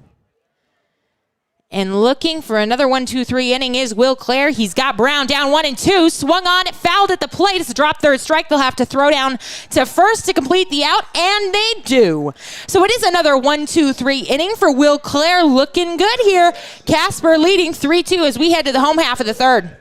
And looking for another 1-2-3 inning is Will Clare. He's got Brown down 1-2, swung on, fouled at the plate. It's a drop third strike. They'll have to throw down to first to complete the out, and they do. So it is another 1-2-3 inning for Will Clare. Looking good here. Casper leading 3-2 as we head to the home half of the third.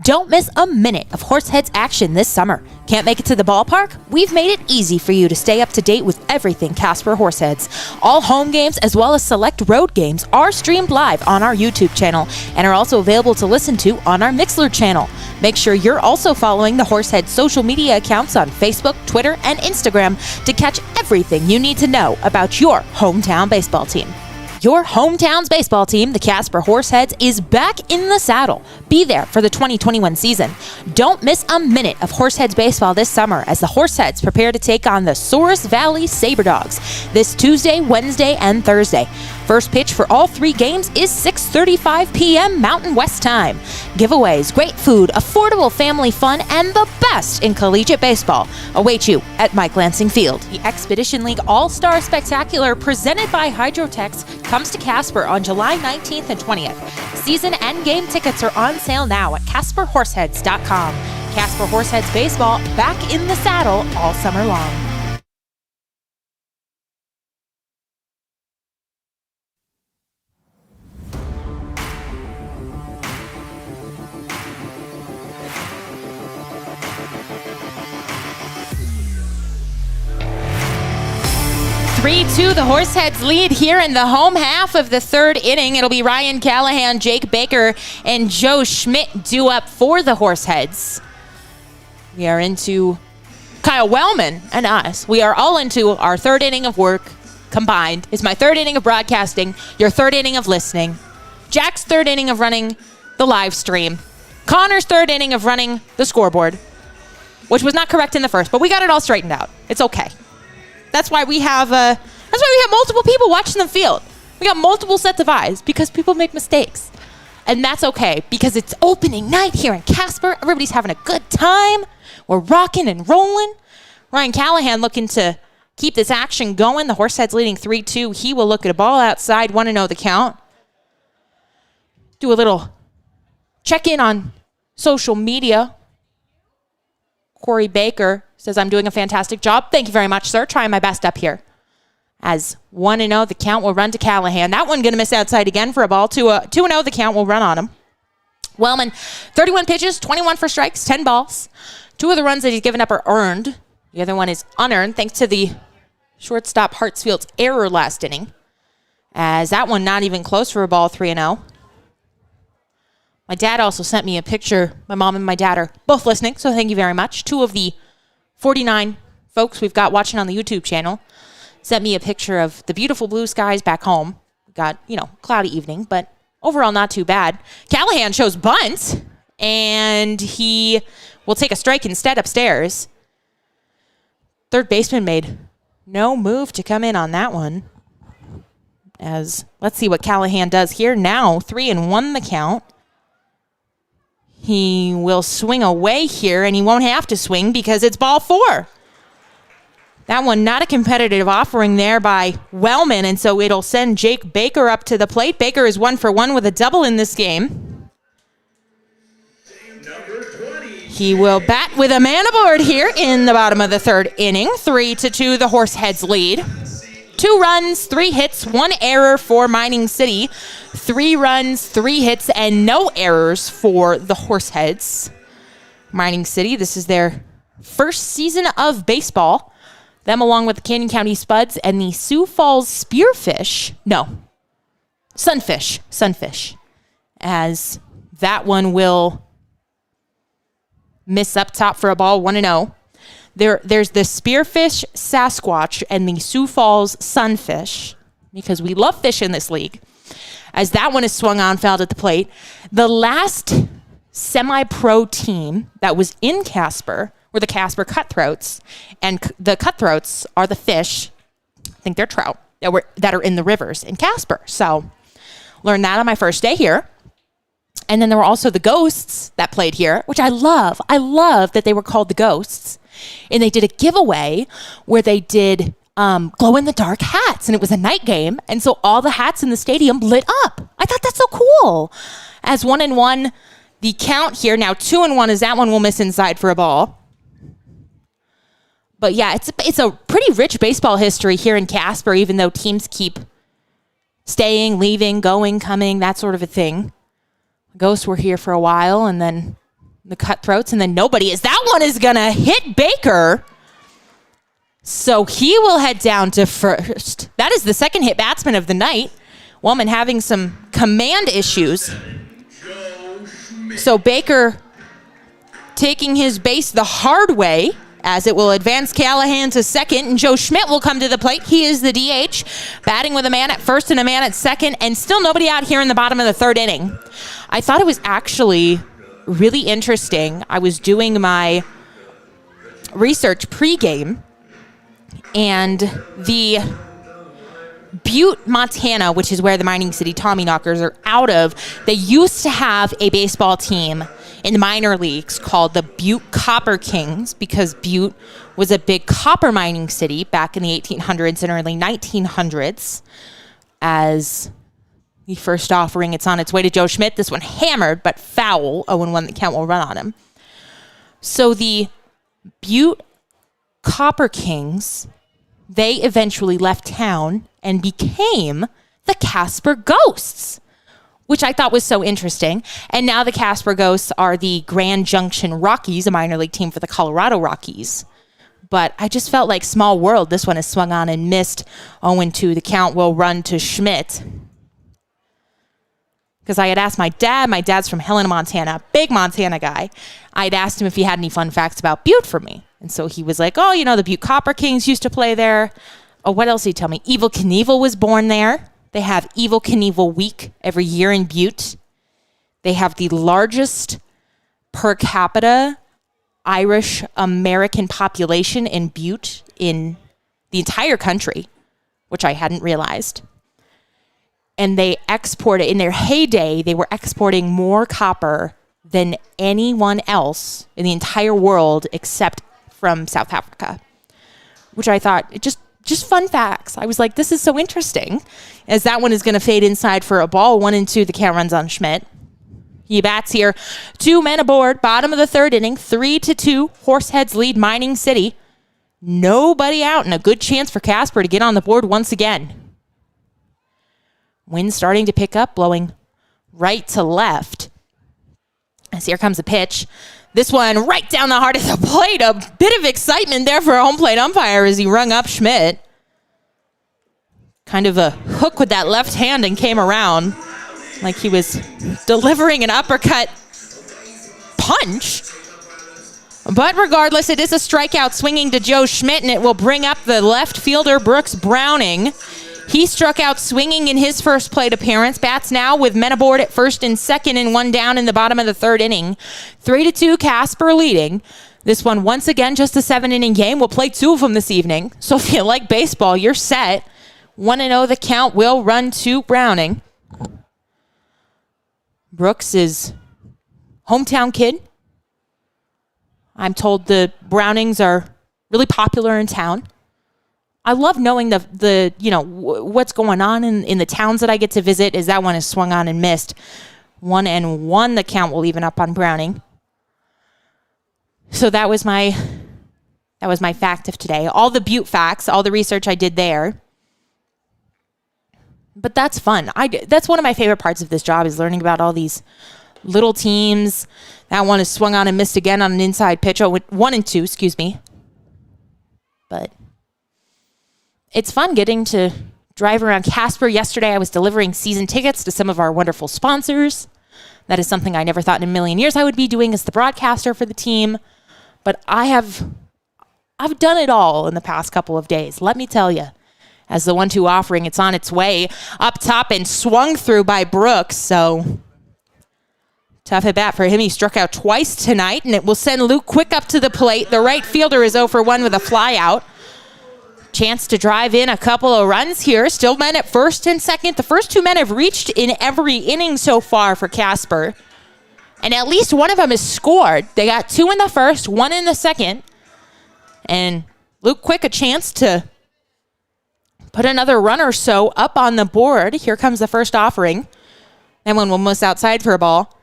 Don't miss a minute of Horseheads action this summer. Can't make it to the ballpark? We've made it easy for you to stay up to date with everything Casper Horseheads. All home games as well as select road games are streamed live on our YouTube channel and are also available to listen to on our Mixlr channel. Make sure you're also following the Horseheads social media accounts on Facebook, Twitter, and Instagram to catch everything you need to know about your hometown baseball team. Your hometown's baseball team, the Casper Horseheads, is back in the saddle. Be there for the 2021 season. Don't miss a minute of Horseheads baseball this summer as the Horseheads prepare to take on the Souris Valley SaberDogs this Tuesday, Wednesday, and Thursday. First pitch for all 3 games is 6:35 p.m. Mountain West time. Giveaways, great food, affordable family fun, and the best in collegiate baseball await you at Mike Lansing Field. The Expedition League All-Star Spectacular presented by Hydrotex comes to Casper on July 19th and 20th. Season and game tickets are on sale now at CasperHorseheads.com. Casper Horseheads Baseball back in the saddle all summer long. 3-2, the Horseheads lead here in the home half of the third inning. It'll be Ryan Callahan, Jake Baker, and Joe Schmidt due up for the Horseheads. We are into Kyle Wellman and us. We are all into our third inning of work combined. It's my third inning of broadcasting, your third inning of listening, Jack's third inning of running the live stream, Connor's third inning of running the scoreboard, which was not correct in the first, but we got it all straightened out. It's okay. That's why we have multiple people watching the field. We got multiple sets of eyes because people make mistakes. And that's okay because it's opening night here in Casper. Everybody's having a good time. We're rocking and rolling. Ryan Callahan looking to keep this action going. The Horseheads leading 3-2. He will look at a ball outside, 1-0 the count. Do a little check-in on social media. Corey Baker says, I'm doing a fantastic job. Thank you very much, sir. Trying my best up here. As 1-0, the count will run to Callahan. That one going to miss outside again for a ball. 2-0, the count will run on him. Wellman, 31 pitches, 21 for strikes, 10 balls. 2 of the runs that he's given up are earned. The other one is unearned thanks to the shortstop Hartsfield's error last inning. As that one not even close for a ball, 3-0. My dad also sent me a picture. My mom and my dad are both listening, so thank you very much. 2 of the 49 folks we've got watching on the YouTube channel sent me a picture of the beautiful blue skies back home. We got, cloudy evening, but overall not too bad. Callahan shows bunt, and he will take a strike instead upstairs. Third baseman made no move to come in on that one. Let's see what Callahan does here. Now 3-1 the count. He will swing away here, and he won't have to swing because it's ball 4. That one, not a competitive offering there by Wellman, and so it'll send Jake Baker up to the plate. Baker is 1 for 1 with a double in this game. He will bat with a man aboard here in the bottom of the 3rd inning. 3-2, the Horseheads lead. 2 runs, 3 hits, 1 error for Mining City. 3 runs, 3 hits, and no errors for the Horseheads. Mining City, this is their first season of baseball. Them along with the Canyon County Spuds and the Sioux Falls Sunfish. As that one will miss up top for a ball, 1-0. There's the Spearfish Sasquatch and the Sioux Falls Sunfish, because we love fish in this league. As that one is swung on, fouled at the plate. The last semi-pro team that was in Casper were the Casper Cutthroats, and the Cutthroats are the fish, I think they're trout, that are in the rivers in Casper. So learned that on my first day here. And then there were also the Ghosts that played here, which I love. I love that they were called the Ghosts. And they did a giveaway where they did glow-in-the-dark hats, and it was a night game, and so all the hats in the stadium lit up. I thought that's so cool. As 1-1, the count here, now 2-1 is that one will miss inside for a ball. But yeah, it's a pretty rich baseball history here in Casper, even though teams keep staying, leaving, going, coming, that sort of a thing. The Ghosts were here for a while, and then the Cutthroats, and then nobody is. That one is going to hit Baker. So he will head down to first. That is the second hit batsman of the night. Wellman having some command issues. So Baker taking his base the hard way, as it will advance Callahan to second, and Joe Schmidt will come to the plate. He is the DH, batting with a man at first and a man at second, and still nobody out here in the bottom of the 3rd inning. I thought it was actually really interesting. I was doing my research pregame, and the Butte, Montana, which is where the Mining City Tommyknockers are out of, they used to have a baseball team in the minor leagues called the Butte Copper Kings, because Butte was a big copper mining city back in the 1800s and early 1900s. As the first offering, it's on its way to Joe Schmidt. This one hammered, but foul. 0-1, the count will run on him. So the Butte Copper Kings, they eventually left town and became the Casper Ghosts, which I thought was so interesting. And now the Casper Ghosts are the Grand Junction Rockies, a minor league team for the Colorado Rockies. But I just felt like small world. This one is swung on and missed. 0-2, the count will run to Schmidt. Because I had asked my dad's from Helena, Montana, big Montana guy. I'd asked him if he had any fun facts about Butte for me. And so he was like, the Butte Copper Kings used to play there. Oh, what else did he tell me? Evel Knievel was born there. They have Evel Knievel Week every year in Butte. They have the largest per capita Irish American population in Butte in the entire country, which I hadn't realized. And they exported, in their heyday, they were exporting more copper than anyone else in the entire world except from South Africa, which I thought, just fun facts. I was like, this is so interesting. As that one is going to fade inside for a ball, 1-2, the count runs on Schmidt. He bats here. 2 men aboard, bottom of the 3rd inning, 3-2. Horseheads lead Mining City. Nobody out, and a good chance for Casper to get on the board once again. Wind starting to pick up, blowing right to left. As here comes a pitch. This one right down the heart of the plate. A bit of excitement there for a home plate umpire as he rung up Schmidt. Kind of a hook with that left hand and came around. like he was delivering an uppercut punch. But regardless, it is a strikeout swinging to Joe Schmidt, and it will bring up the left fielder, Brooks Browning. He struck out swinging in his first plate appearance. Bats now with men aboard at first and second and one down in the bottom of the third inning. 3-2, Casper leading. This one, once again, just a 7-inning game. We'll play 2 of them this evening. So if you like baseball, you're set. 1-0 the count will run to Browning. Brooks is hometown kid. I'm told the Brownings are really popular in town. I love knowing the what's going on in the towns that I get to visit, as that one is swung on and missed. 1-1 the count will even up on Browning. So that was my fact of today. All the Butte facts, all the research I did there. But that's fun. That's one of my favorite parts of this job, is learning about all these little teams. That one is swung on and missed again on an inside pitch. 1-2, excuse me. But it's fun getting to drive around Casper. Yesterday, I was delivering season tickets to some of our wonderful sponsors. That is something I never thought in a million years I would be doing as the broadcaster for the team. But I've done it all in the past couple of days. Let me tell you. As the 1-2 offering, it's on its way up top and swung through by Brooks. So tough at bat for him. He struck out twice tonight, and it will send Luke Quick up to the plate. The right fielder is 0 for 1 with a fly out. Chance to drive in a couple of runs here. Still men at first and second. The first 2 men have reached in every inning so far for Casper. And at least one of them has scored. They got 2 in the first, 1 in the second. And Luke Quick a chance to put another run or so up on the board. Here comes the first offering. That one will miss outside for a ball.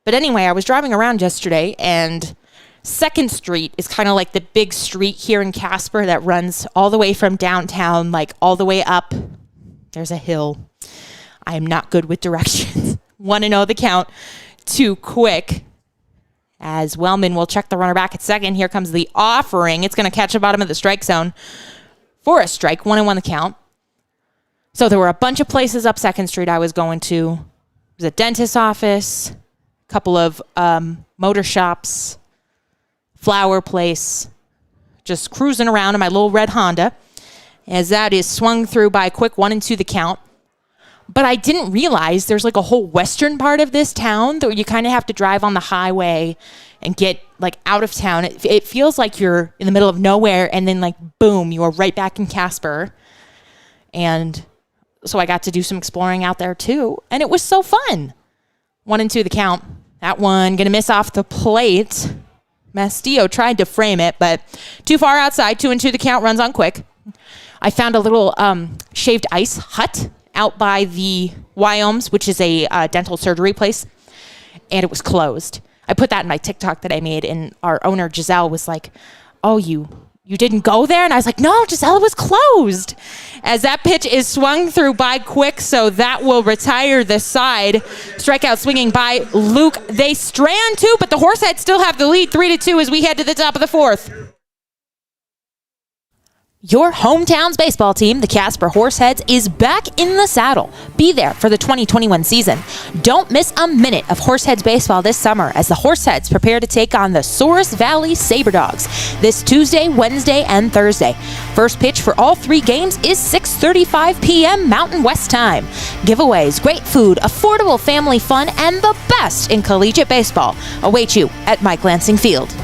But anyway, I was driving around yesterday, and 2nd Street is kind of like the big street here in Casper that runs all the way from downtown, like all the way up. There's a hill. I am not good with directions. 1-0 the count to Quick. As Wellman will check the runner back at second. Here comes the offering. It's going to catch the bottom of the strike zone for a strike. 1-1 the count. So there were a bunch of places up 2nd Street I was going to. There's a dentist's office, a couple of motor shops, flower place, just cruising around in my little red Honda, as that is swung through by Quick. 1-2 the count. But I didn't realize there's like a whole western part of this town that you kind of have to drive on the highway and get like out of town. It feels like you're in the middle of nowhere, and then like boom, you are right back in Casper. And so I got to do some exploring out there too, and it was so fun. 1-2 the count. That one gonna miss off the plate. Mastillo tried to frame it, but too far outside. 2-2 the count. Runs on Quick. I found a little shaved ice hut out by the Wyoms, which is a dental surgery place, and it was closed. I put that in my TikTok that I made, and our owner, Giselle, was like, oh, you didn't go there? And I was like, no, Giselle, it was closed. As that pitch is swung through by Quick, so that will retire the side. Strikeout swinging by Luke. They strand too, but the Horseheads still have the lead, 3-2 as we head to the top of the 4th. Your hometown's baseball team, the Casper Horseheads, is back in the saddle. Be there for the 2021 season. Don't miss a minute of Horseheads baseball this summer as the Horseheads prepare to take on the Souris Valley Saberdogs this Tuesday, Wednesday, and Thursday. First pitch for all 3 games is 6:35 p.m. Mountain West time. Giveaways, great food, affordable family fun, and the best in collegiate baseball await you at Mike Lansing Field.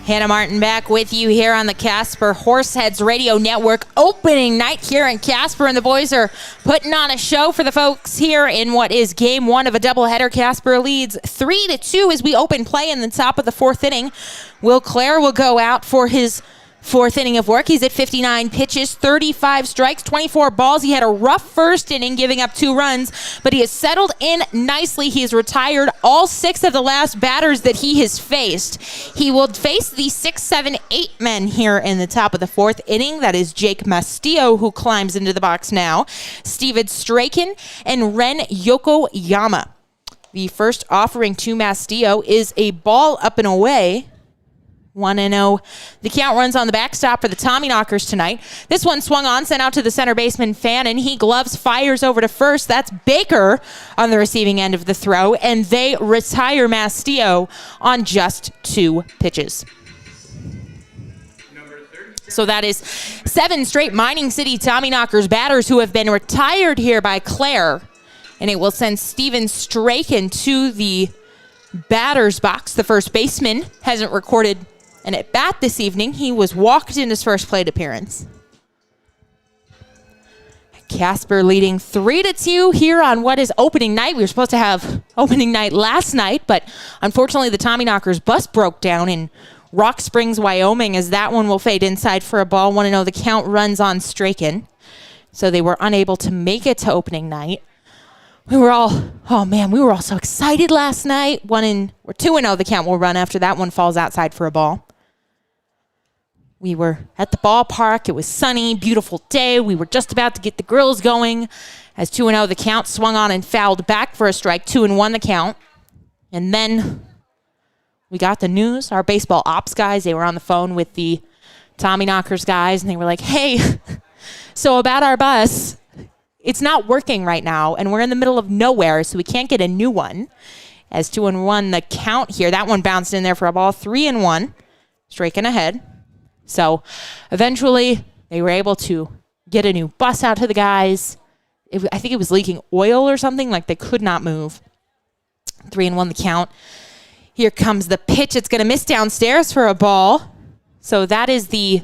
Hannah Martin back with you here on the Casper Horseheads Radio Network. Opening night here in Casper, and the boys are putting on a show for the folks here in what is game one of a doubleheader. Casper leads 3-2 as we open play in the top of the fourth inning. Will Clare will go out for his fourth inning of work. He's at 59 pitches, 35 strikes, 24 balls. He had a rough first inning, giving up 2 runs, but he has settled in nicely. He has retired all 6 of the last batters that he has faced. He will face the 6, 7, 8 men here in the top of the fourth inning. That is Jake Mastillo, who climbs into the box now, Steven Strachan, and Ren Yokoyama. The first offering to Mastillo is a ball up and away. 1-0. The count runs on the backstop for the Tommyknockers tonight. This one swung on, sent out to the center baseman Fannin. He gloves, fires over to first. That's Baker on the receiving end of the throw, and they retire Mastillo on just 2 pitches. So that is 7 straight Mining City Tommyknockers batters who have been retired here by Clare, and it will send Steven Strachan to the batter's box. The first baseman hasn't recorded an at-bat this evening. He was walked in his first plate appearance. Casper leading 3-2 here on what is opening night. We were supposed to have opening night last night, but unfortunately the Tommyknockers bus broke down in Rock Springs, Wyoming, as that one will fade inside for a ball. 1-0. The count runs on Strachan. So they were unable to make it to opening night. We were all so excited last night. 2-0 the count will run after that one falls outside for a ball. We were at the ballpark. It was sunny, beautiful day. We were just about to get the grills going as 2-0 the count swung on and fouled back for a strike. 2-1 the count. And then we got the news. Our baseball ops guys, they were on the phone with the Tommyknockers guys, and they were like, hey, so about our bus, it's not working right now, and we're in the middle of nowhere, so we can't get a new one. As 2-1 the count here. That one bounced in there for a ball. 3-1. Strachan ahead. So eventually, they were able to get a new bus out to the guys. I think it was leaking oil or something, like they could not move. 3-1 the count. Here comes the pitch. It's going to miss downstairs for a ball. So that is the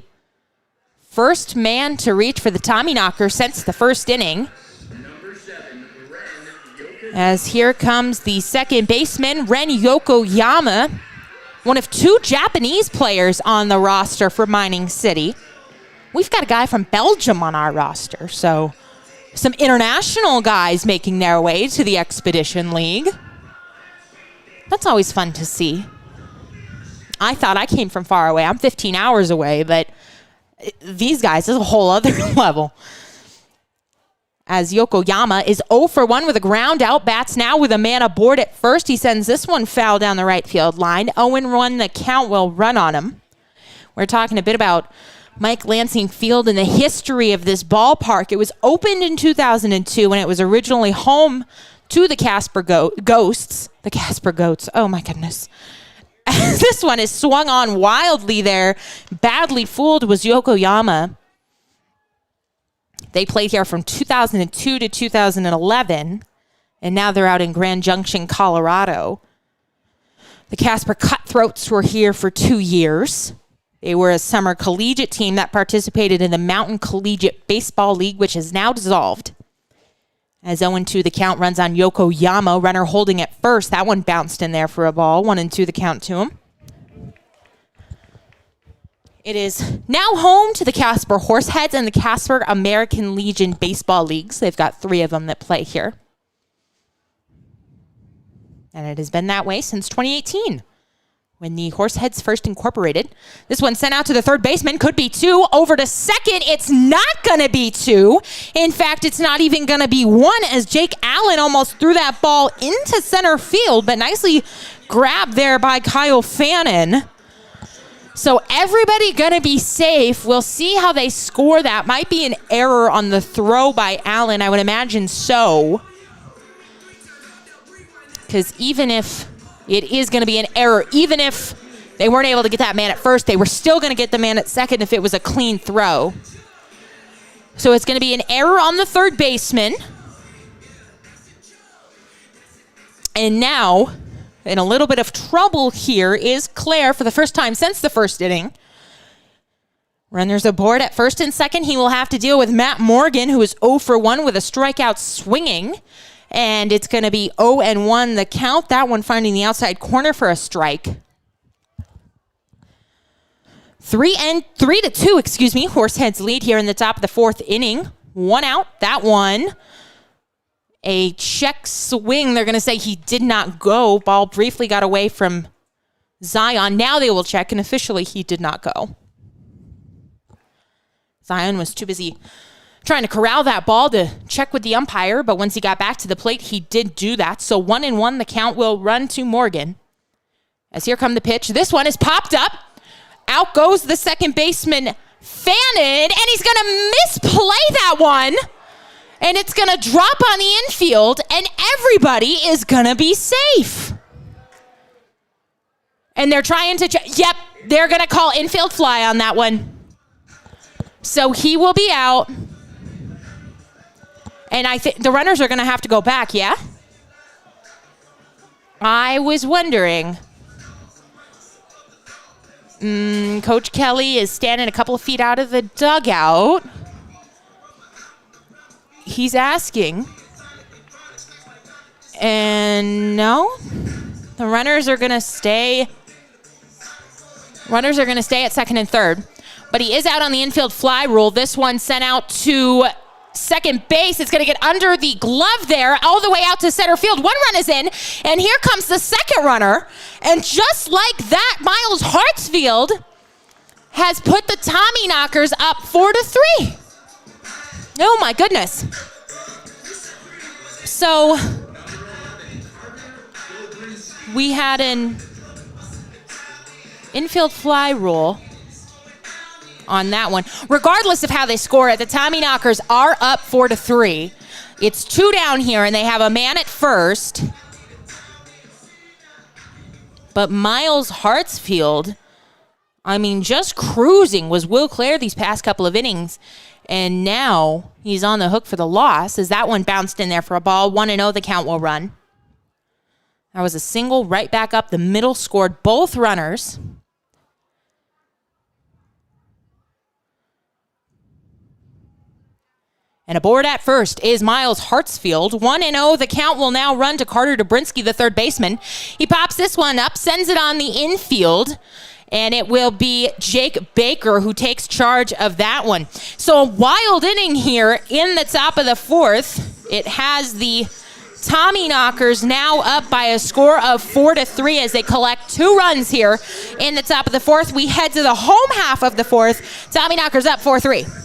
first man to reach for the Tommyknockers since the first inning. As here comes the second baseman, Ren Yokoyama. One of 2 Japanese players on the roster for Mining City. We've got a guy from Belgium on our roster, so some international guys making their way to the Expedition League. That's always fun to see. I thought I came from far away. I'm 15 hours away, but these guys is a whole other level. As Yokoyama is 0 for 1 with a ground out, bats now with a man aboard at first. He sends this one foul down the right field line. 0-1, the count will run on him. We're talking a bit about Mike Lansing Field and the history of this ballpark. It was opened in 2002 when it was originally home to the Casper Ghosts. The Casper Goats. Oh, my goodness. This one is swung on wildly there. Badly fooled was Yokoyama. They played here from 2002 to 2011, and now they're out in Grand Junction, Colorado. The Casper Cutthroats were here for 2 years. They were a summer collegiate team that participated in the Mountain Collegiate Baseball League, which is now dissolved. As 0-2, the count runs on Yokoyama, runner holding at first. That one bounced in there for a ball. 1-2, the count to him. It is now home to the Casper Horseheads and the Casper American Legion Baseball Leagues. They've got 3 of them that play here. And it has been that way since 2018, when the Horseheads first incorporated. This one sent out to the third baseman. Could be 2. Over to second. It's not going to be 2. In fact, it's not even going to be 1, as Jake Allen almost threw that ball into center field, but nicely grabbed there by Kyle Fannin. So everybody going to be safe. We'll see how they score that. Might be an error on the throw by Allen. I would imagine so. Because even if it is going to be an error, even if they weren't able to get that man at first, they were still going to get the man at second if it was a clean throw. So it's going to be an error on the third baseman. And now In a little bit of trouble here is Claire for the first time since the first inning. Runners aboard at first and second. He will have to deal with Matt Morgan, who is 0 for 1 with a strikeout swinging. And it's going to be 0-1 the count. That one finding the outside corner for a strike. 3-2, Horseheads lead here in the top of the fourth inning. 1 out, that one. A check swing. They're going to say he did not go. Ball briefly got away from Zion. Now they will check, and officially he did not go. Zion was too busy trying to corral that ball to check with the umpire, but once he got back to the plate, he did do that. So 1-1, the count will run to Morgan. As here come the pitch. This one is popped up. Out goes the second baseman, Fannin, and he's going to misplay that one. And it's going to drop on the infield, and everybody is going to be safe. And they're trying to check. Yep, they're going to call infield fly on that one. So he will be out. And I think the runners are going to have to go back, yeah? I was wondering. Coach Kelly is standing a couple of feet out of the dugout. He's asking. And no, the runners are going to stay. Runners are going to stay at second and third. But he is out on the infield fly rule. This one sent out to second base. It's going to get under the glove there, all the way out to center field. One run is in, and here comes the second runner. And just like that, Miles Hartsfield has put the Tommyknockers up 4-3. Oh my goodness. So we had an infield fly rule on that one. Regardless of how they score it, the Tommyknockers are up 4-3. It's 2 down here, and they have a man at first. But Miles Hartsfield, I mean, just cruising was Will Clare these past couple of innings. And now he's on the hook for the loss as that one bounced in there for a ball. 1-0, the count will run. That was a single right back up the middle, scored both runners. And aboard at first is Miles Hartsfield. 1-0, the count will now run to Carter Dobrinsky, the third baseman. He pops this one up, sends it on the infield. And it will be Jake Baker who takes charge of that one. So a wild inning here in the top of the fourth. It has the Tommyknockers now up by a score of 4-3 as they collect 2 runs here in the top of the fourth. We head to the home half of the fourth. Tommyknockers up 4-3.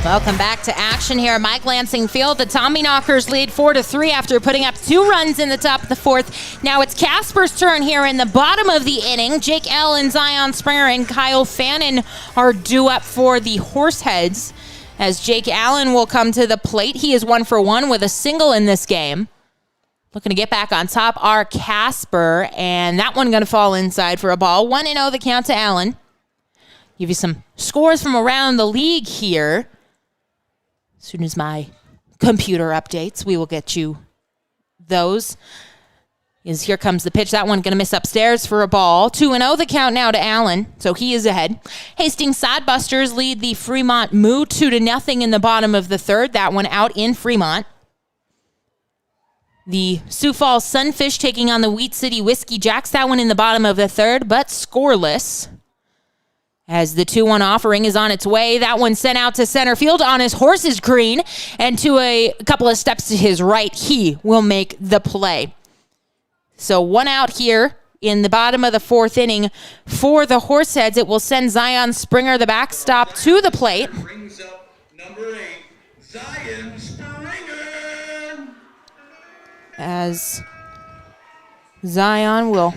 Welcome back to action here at Mike Lansing Field. The Tommyknockers lead 4-3 after putting up 2 runs in the top of the fourth. Now it's Casper's turn here in the bottom of the inning. Jake L. and Zion Springer and Kyle Fannin are due up for the Horseheads. as Jake Allen will come to the plate. He is 1 for 1 with a single in this game. Looking to get back on top are Casper, and that one going to fall inside for a ball. 1-0 the count to Allen. Give you some scores from around the league here. As soon as my computer updates, we will get you those. Here comes the pitch. That one going to miss upstairs for a ball. 2-0 the count now to Allen, so he is ahead. Hastings Sodbusters lead the Fremont Moo 2-0 in the bottom of the third. That one out in Fremont. The Sioux Falls Sunfish taking on the Wheat City Whiskey Jacks. That one in the bottom of the third, but scoreless. As the 2-1 offering is on its way. That one sent out to center field on his horse's green. And to a couple of steps to his right, he will make the play. So 1 out here in the bottom of the fourth inning for the Horseheads. It will send Zion Springer, the backstop, to the plate. Brings up number 8, Zion Springer. As Zion will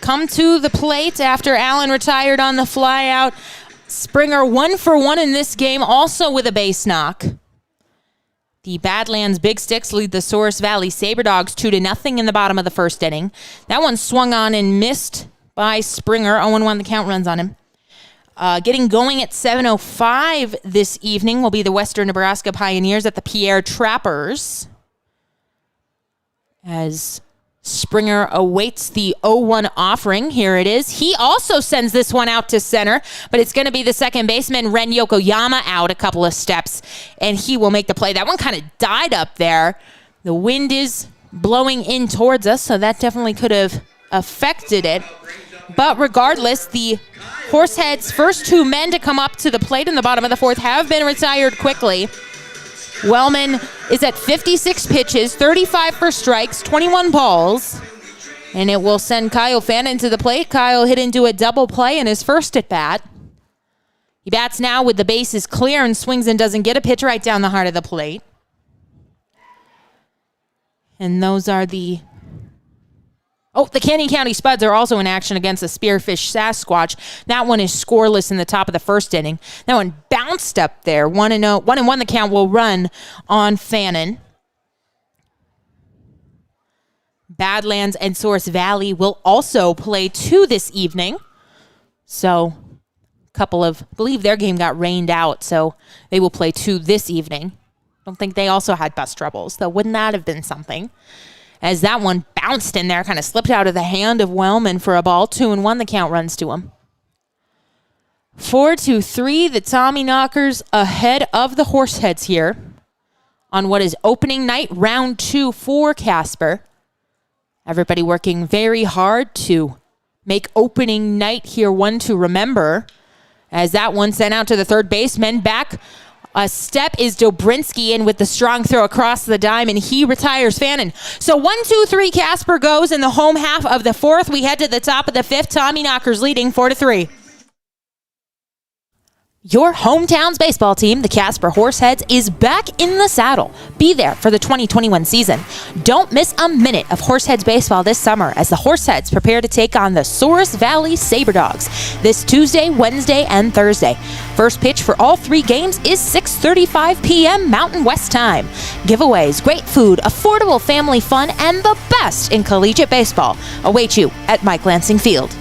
come to the plate after Allen retired on the fly out. Springer 1 for 1 in this game, also with a base knock. The Badlands Big Sticks lead the Source Valley Saberdogs 2-0 in the bottom of the first inning. That one swung on and missed by Springer. 0-1 the count, runs on him. Getting going at 7:05 this evening will be the Western Nebraska Pioneers at the Pierre Trappers. As Springer awaits the 0-1 offering. Here it is. He also sends this one out to center, but it's going to be the second baseman, Ren Yokoyama, out a couple of steps, and he will make the play. That one kind of died up there. The wind is blowing in towards us, so that definitely could have affected it. But regardless, the Horseheads' first 2 men to come up to the plate in the bottom of the fourth have been retired quickly. Wellman is at 56 pitches, 35 for strikes, 21 balls. And it will send Kyle Fannin to the plate. Kyle hit into a double play in his first at bat. He bats now with the bases clear and swings and doesn't get a pitch right down the heart of the plate. And those are the... Oh, the Canyon County Spuds are also in action against the Spearfish Sasquatch. That one is scoreless in the top of the first inning. That one bounced up there. 1-0. 1-1 the count will run on Fannin. Badlands and Source Valley will also play 2 this evening. So, I believe their game got rained out, so they will play 2 this evening. Don't think they also had bus troubles, though wouldn't that have been something? As that one bounced in there, kind of slipped out of the hand of Wellman for a ball. 2-1 the count, runs to him. 4-3, the Tommyknockers ahead of the Horseheads here on what is opening night, round 2 for Casper. Everybody working very hard to make opening night here one to remember. As that one sent out to the third baseman. Back a step is Dobrinski in with the strong throw across the dime, and he retires Fannin. So 1-2-3, Casper goes in the home half of the fourth. We head to the top of the fifth. Tommyknockers leading 4-3. Your hometown's baseball team, the Casper Horseheads, is back in the saddle. Be there for the 2021 season. Don't miss a minute of Horseheads baseball this summer as the Horseheads prepare to take on the Source Valley Saberdogs this Tuesday, Wednesday, and Thursday. First pitch for all 3 games is 6:35 p.m. Mountain West time. Giveaways, great food, affordable family fun, and the best in collegiate baseball await you at Mike Lansing Field.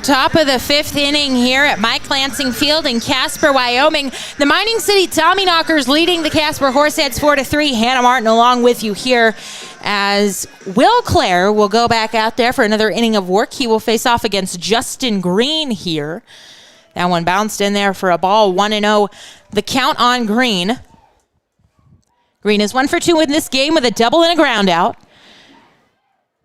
Top of the fifth inning here at Mike Lansing Field in Casper, Wyoming. The Mining City Tommyknockers leading the Casper Horseheads 4-3. Hannah Martin along with you here as Will Clare will go back out there for another inning of work. He will face off against Justin Green here. That one bounced in there for a ball, 1-0. The count on Green. Green is 1 for 2 in this game with a double and a ground out.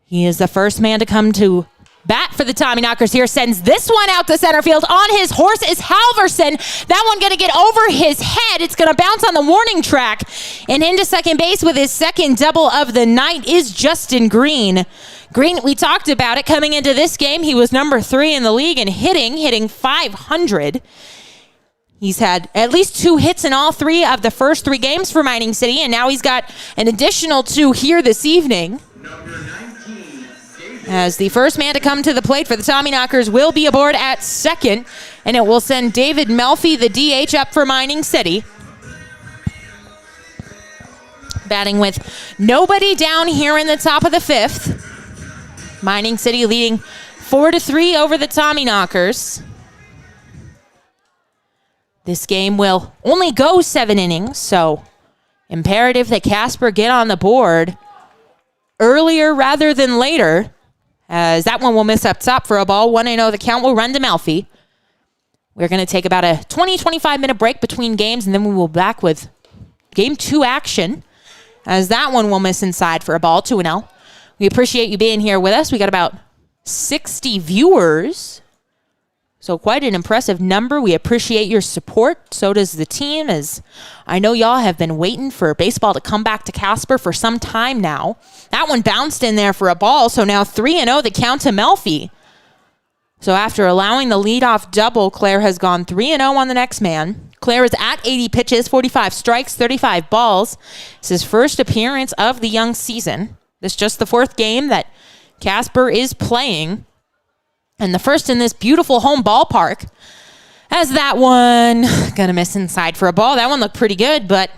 He is the first man to come to bat for the Tommyknockers here. Sends this one out to center field. On his horse is Halverson. That one going to get over his head. It's going to bounce on the warning track. And into second base with his second double of the night is Justin Green. Green, we talked about it coming into this game. He was number 3 in the league in hitting 500. He's had at least 2 hits in all 3 of the first 3 games for Mining City, and now he's got an additional 2 here this evening. As the first man to come to the plate for the Tommyknockers will be aboard at second, and it will send David Melfi, the DH, up for Mining City. Batting with nobody down here in the top of the fifth. Mining City leading 4-3 over the Tommyknockers. This game will only go 7 innings, so imperative that Casper get on the board earlier rather than later, as that one will miss up top for a ball. 1-0, the count will run to Melfi. We're going to take about a 20-25 minute break between games, and then we will be back with game 2 action, as that one will miss inside for a ball, 2-0. We appreciate you being here with us. We got about 60 viewers, so quite an impressive number. We appreciate your support. So does the team, as I know y'all have been waiting for baseball to come back to Casper for some time now. That one bounced in there for a ball, so now 3-0, the count to Melfi. So after allowing the leadoff double, Claire has gone 3-0 on the next man. Claire is at 80 pitches, 45 strikes, 35 balls. It's his first appearance of the young season. This is just the 4th game that Casper is playing, and the first in this beautiful home ballpark. As that one gonna miss inside for a ball. That one looked pretty good, but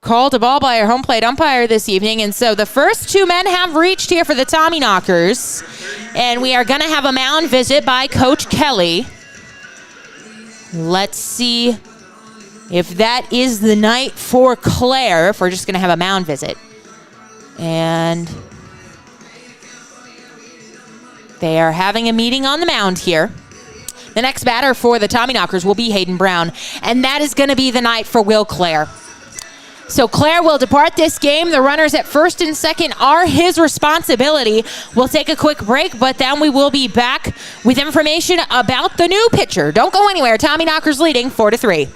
called a ball by our home plate umpire this evening. And so the first 2 men have reached here for the Tommyknockers, and we are gonna have a mound visit by Coach Kelly. Let's see if that is the night for Claire, if we're just gonna have a mound visit. And they are having a meeting on the mound here. The next batter for the Tommyknockers will be Hayden Brown, and that is going to be the night for Will Clare. So Clare will depart this game. The runners at first and second are his responsibility. We'll take a quick break, but then we will be back with information about the new pitcher. Don't go anywhere. Tommyknockers leading 4-3.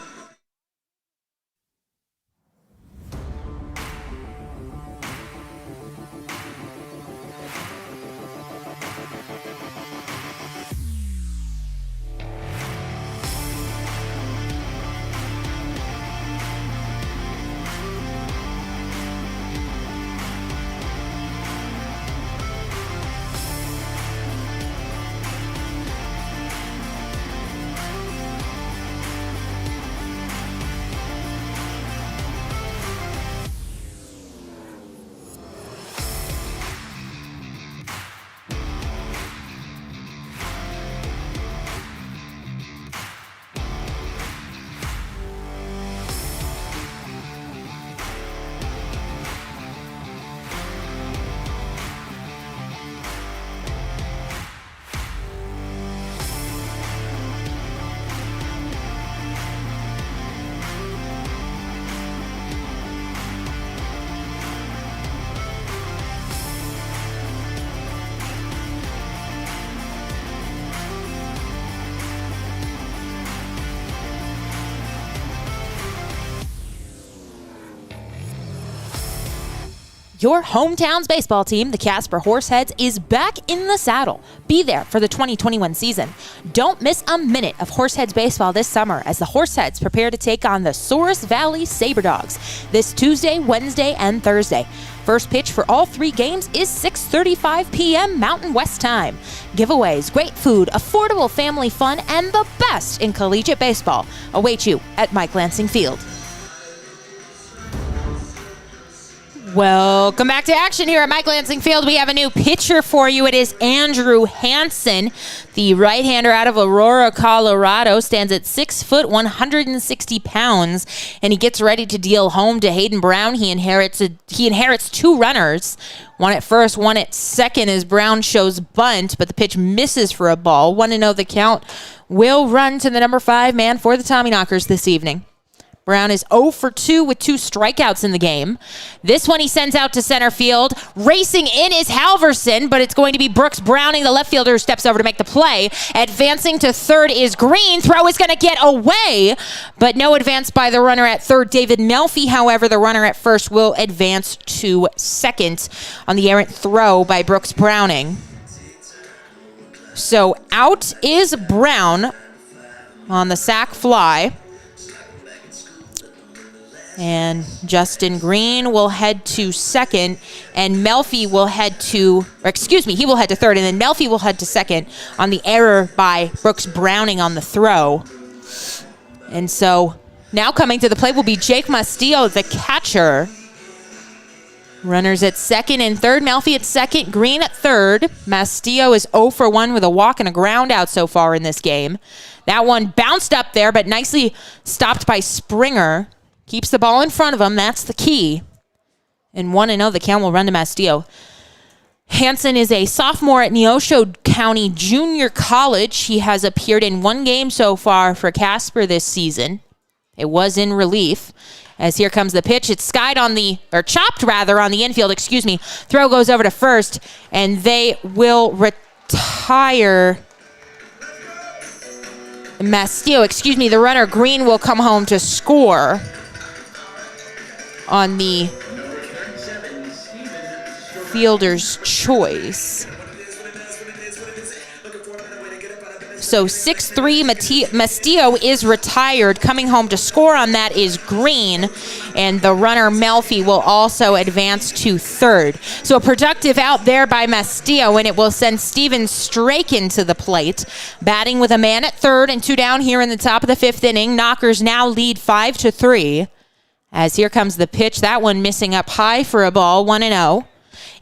Your hometown's baseball team, the Casper Horseheads, is back in the saddle. Be there for the 2021 season. Don't miss a minute of Horseheads baseball this summer as the Horseheads prepare to take on the Souris Valley Saberdogs this Tuesday, Wednesday, and Thursday. First pitch for all 3 games is 6:35 p.m. Mountain West time. Giveaways, great food, affordable family fun, and the best in collegiate baseball await you at Mike Lansing Field. Welcome back to action here at Mike Lansing Field. We have a new pitcher for you. It is Andrew Hansen, the right-hander out of Aurora, Colorado. Stands at 6 foot, 160 pounds, and he gets ready to deal home to Hayden Brown. He inherits 2 runners, one at first, one at second, as Brown shows bunt, but the pitch misses for a ball. 1-0 the count. Will run to the number 5 man for the Tommyknockers this evening. Brown is 0 for 2 with 2 strikeouts in the game. This one he sends out to center field. Racing in is Halverson, but it's going to be Brooks Browning, the left fielder, who steps over to make the play. Advancing to third is Green. Throw is going to get away, but no advance by the runner at third, David Melfi. However, the runner at first will advance to second on the errant throw by Brooks Browning. So out is Brown on the sac fly. And Justin Green will head to second, and Melfi will head to, he will head to third, and then Melfi will head to second on the error by Brooks Browning on the throw. And so now coming to the plate will be Jake Mastillo, the catcher. Runners at second and third. Melfi at second, Green at third. Mastillo is 0 for 1 with a walk and a ground out so far in this game. That one bounced up there, but nicely stopped by Springer. Keeps the ball in front of him. That's the key. And 1-0, the count will run to Mastillo. Hansen is a sophomore at Neosho County Junior College. He has appeared in 1 game so far for Casper this season. It was in relief. As here comes the pitch. It's chopped on the infield, Throw goes over to first, and they will retire Mastillo. The runner Green will come home to score on the fielder's choice. So 6-3, Mastillo is retired. Coming home to score on that is Green, and the runner Melfi will also advance to third. So a productive out there by Mastillo, and it will send Steven Strachan to the plate. Batting with a man at third and 2 down here in the top of the 5th inning. Knockers now lead 5-3. As here comes the pitch. That one missing up high for a ball, 1-0.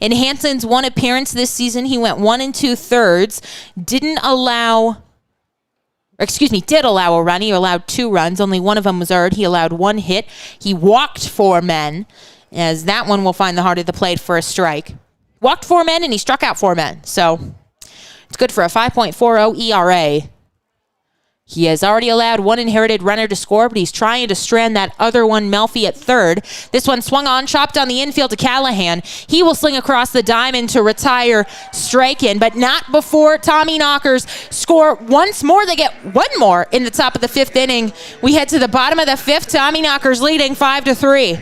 In Hansen's 1 appearance this season, he went 1 2/3. Did allow a run. He allowed 2 runs. Only one of them was earned. He allowed 1 hit. He walked 4 men, as that one will find the heart of the plate for a strike. Walked 4 men, and he struck out 4 men. So it's good for a 5.40 ERA. He has already allowed 1 inherited runner to score, but he's trying to strand that other one, Melfi, at third. This one swung on, chopped on the infield to Callahan. He will sling across the diamond to retire Strachan, but not before Tommyknockers score once more. They get 1 more in the top of the 5th inning. We head to the bottom of the 5th. Tommyknockers leading 5-3.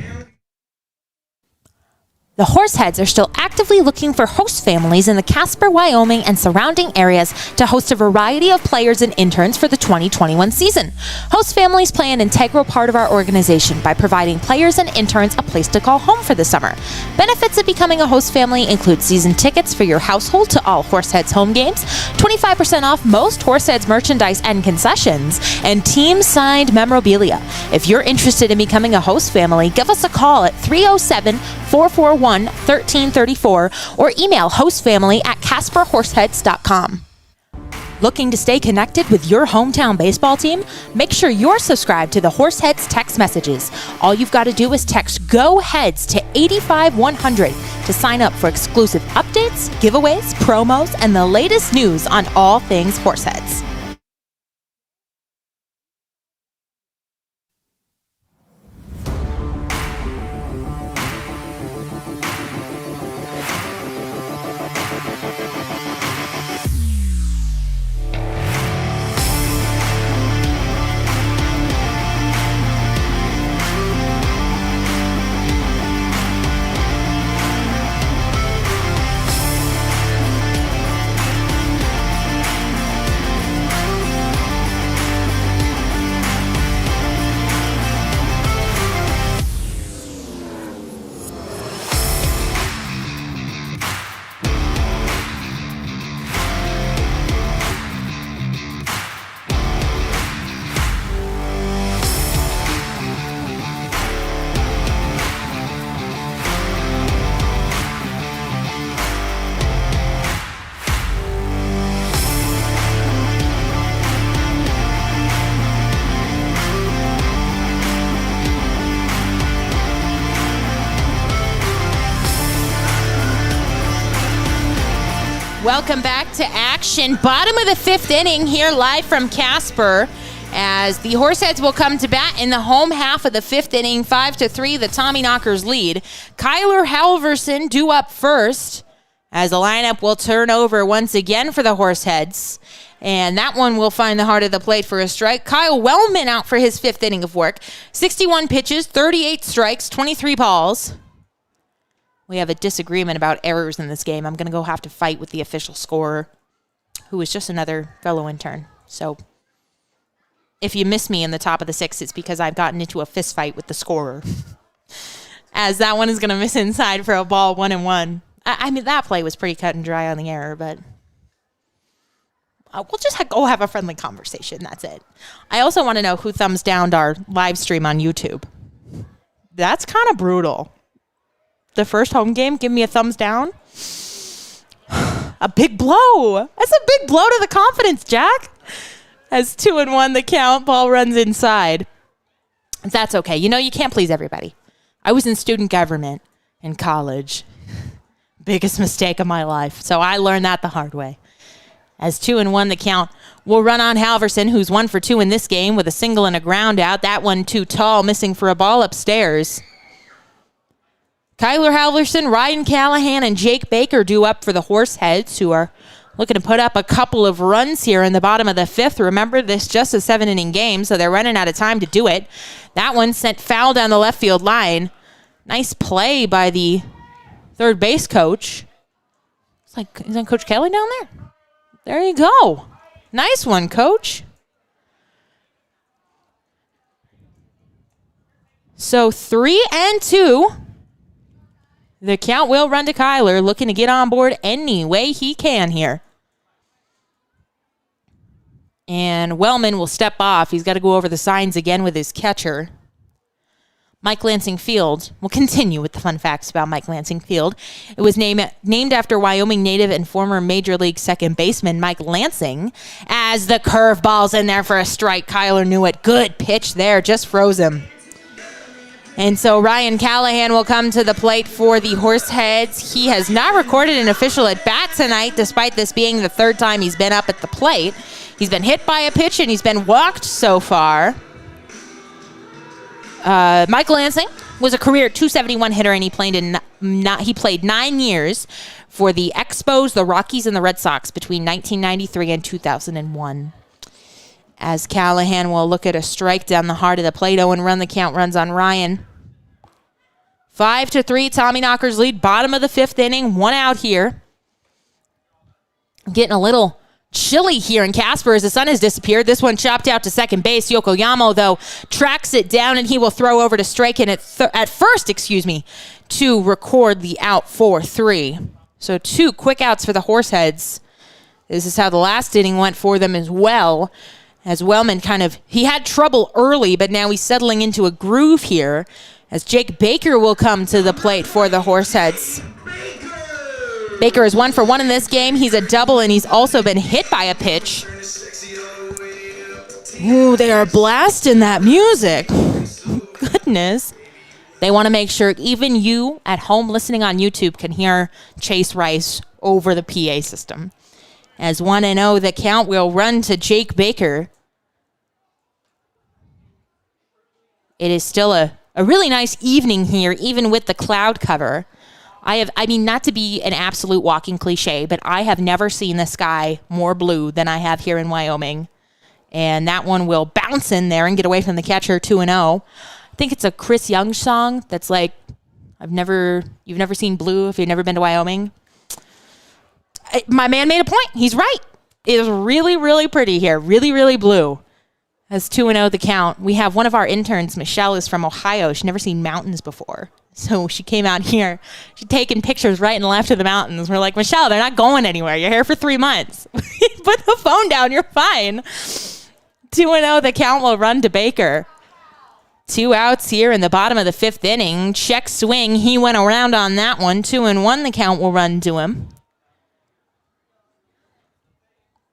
The Horseheads are still actively looking for host families in the Casper, Wyoming, and surrounding areas to host a variety of players and interns for the 2021 season. Host families play an integral part of our organization by providing players and interns a place to call home for the summer. Benefits of becoming a host family include season tickets for your household to all Horseheads home games, 25% off most Horseheads merchandise and concessions, and team-signed memorabilia. If you're interested in becoming a host family, give us a call at 307-441-1334 or email hostfamily@casperhorseheads.com. Looking to stay connected with your hometown baseball team? Make sure you're subscribed to the Horseheads text messages. All you've got to do is text GO HEADS to 85100 to sign up for exclusive updates, giveaways, promos, and the latest news on all things Horseheads. Welcome back to action. Bottom of the fifth inning here live from Casper as the Horseheads will come to bat in the home half of the fifth inning. 5-3, the Tommyknockers lead. Kyler Halverson due up first as the lineup will turn over once again for the Horseheads. And that one will find the heart of the plate for a strike. Kyle Wellman out for his fifth inning of work. 61 pitches, 38 strikes, 23 balls. We have a disagreement about errors in this game. I'm going to go have to fight with the official scorer, who is just another fellow intern. So if you miss me in the top of the sixth, it's because I've gotten into a fist fight with the scorer. As that one is going to miss inside for a ball, 1-1. I mean, that play was pretty cut and dry on the error, but we'll just go have a friendly conversation. That's it. I also want to know who thumbs downed our live stream on YouTube. That's kind of brutal. The first home game, give me a thumbs down. A big blow. That's a big blow to the confidence, Jack. As 2-1 the count, ball runs inside. That's okay. You know, you can't please everybody. I was in student government in college. Biggest mistake of my life. So I learned that the hard way. As 2-1 the count, we'll run on Halverson, who's 1 for 2 in this game with a single and a ground out. That one too tall, missing for a ball upstairs. Kyler Halverson, Ryan Callahan, and Jake Baker due up for the Horseheads, who are looking to put up a couple of runs here in the bottom of the fifth. Remember, this is just a 7-inning game, so they're running out of time to do it. That one sent foul down the left field line. Nice play by the third base coach. It's like, is that Coach Kelly down there? There you go. Nice one, Coach. So 3-2. The count will run to Kyler, looking to get on board any way he can here. And Wellman will step off. He's got to go over the signs again with his catcher. Mike Lansing Field. We'll continue with the fun facts about Mike Lansing Field. It was named after Wyoming native and former Major League second baseman Mike Lansing. As the curveball's in there for a strike, Kyler knew it. Good pitch there, just froze him. And so Ryan Callahan will come to the plate for the Horseheads. He has not recorded an official at bat tonight, despite this being the third time he's been up at the plate. He's been hit by a pitch and he's been walked so far. Mike Lansing was a career .271 hitter, and he played 9 years for the Expos, the Rockies, and the Red Sox between 1993 and 2001. As Callahan will look at a strike down the heart of the plate. 0-1 the count runs on Ryan. 5-3, Tommyknockers lead. Bottom of the fifth inning. 1 out here. Getting a little chilly here in Casper as the sun has disappeared. This one chopped out to second base. Yokoyama, though, tracks it down, and he will throw over to strike in at first, to record the out 4-3. So 2 quick outs for the Horseheads. This is how the last inning went for them as well. As Wellman he had trouble early, but now he's settling into a groove here. As Jake Baker will come to the plate for the Horseheads. Baker is 1 for 1 in this game. He's a double, and he's also been hit by a pitch. Ooh, they are blasting that music. Goodness. They want to make sure even you at home listening on YouTube can hear Chase Rice over the PA system. As 1-0, the count will run to Jake Baker. It is still a really nice evening here, even with the cloud cover. Not to be an absolute walking cliche, but I have never seen the sky more blue than I have here in Wyoming. And that one will bounce in there and get away from the catcher, 2-0. I think it's a Chris Young song that's like, you've never seen blue if you've never been to Wyoming. My man made a point. He's right. It is really, really pretty here. Really, really blue. As 2-0 the count. We have one of our interns, Michelle, is from Ohio. She's never seen mountains before. So she came out here. She's taking pictures right and left of the mountains. We're like, Michelle, they're not going anywhere. You're here for 3 months. Put the phone down. You're fine. 2-0 the count will run to Baker. 2 outs here in the bottom of the fifth inning. Check swing. He went around on that one. 2-1 the count will run to him.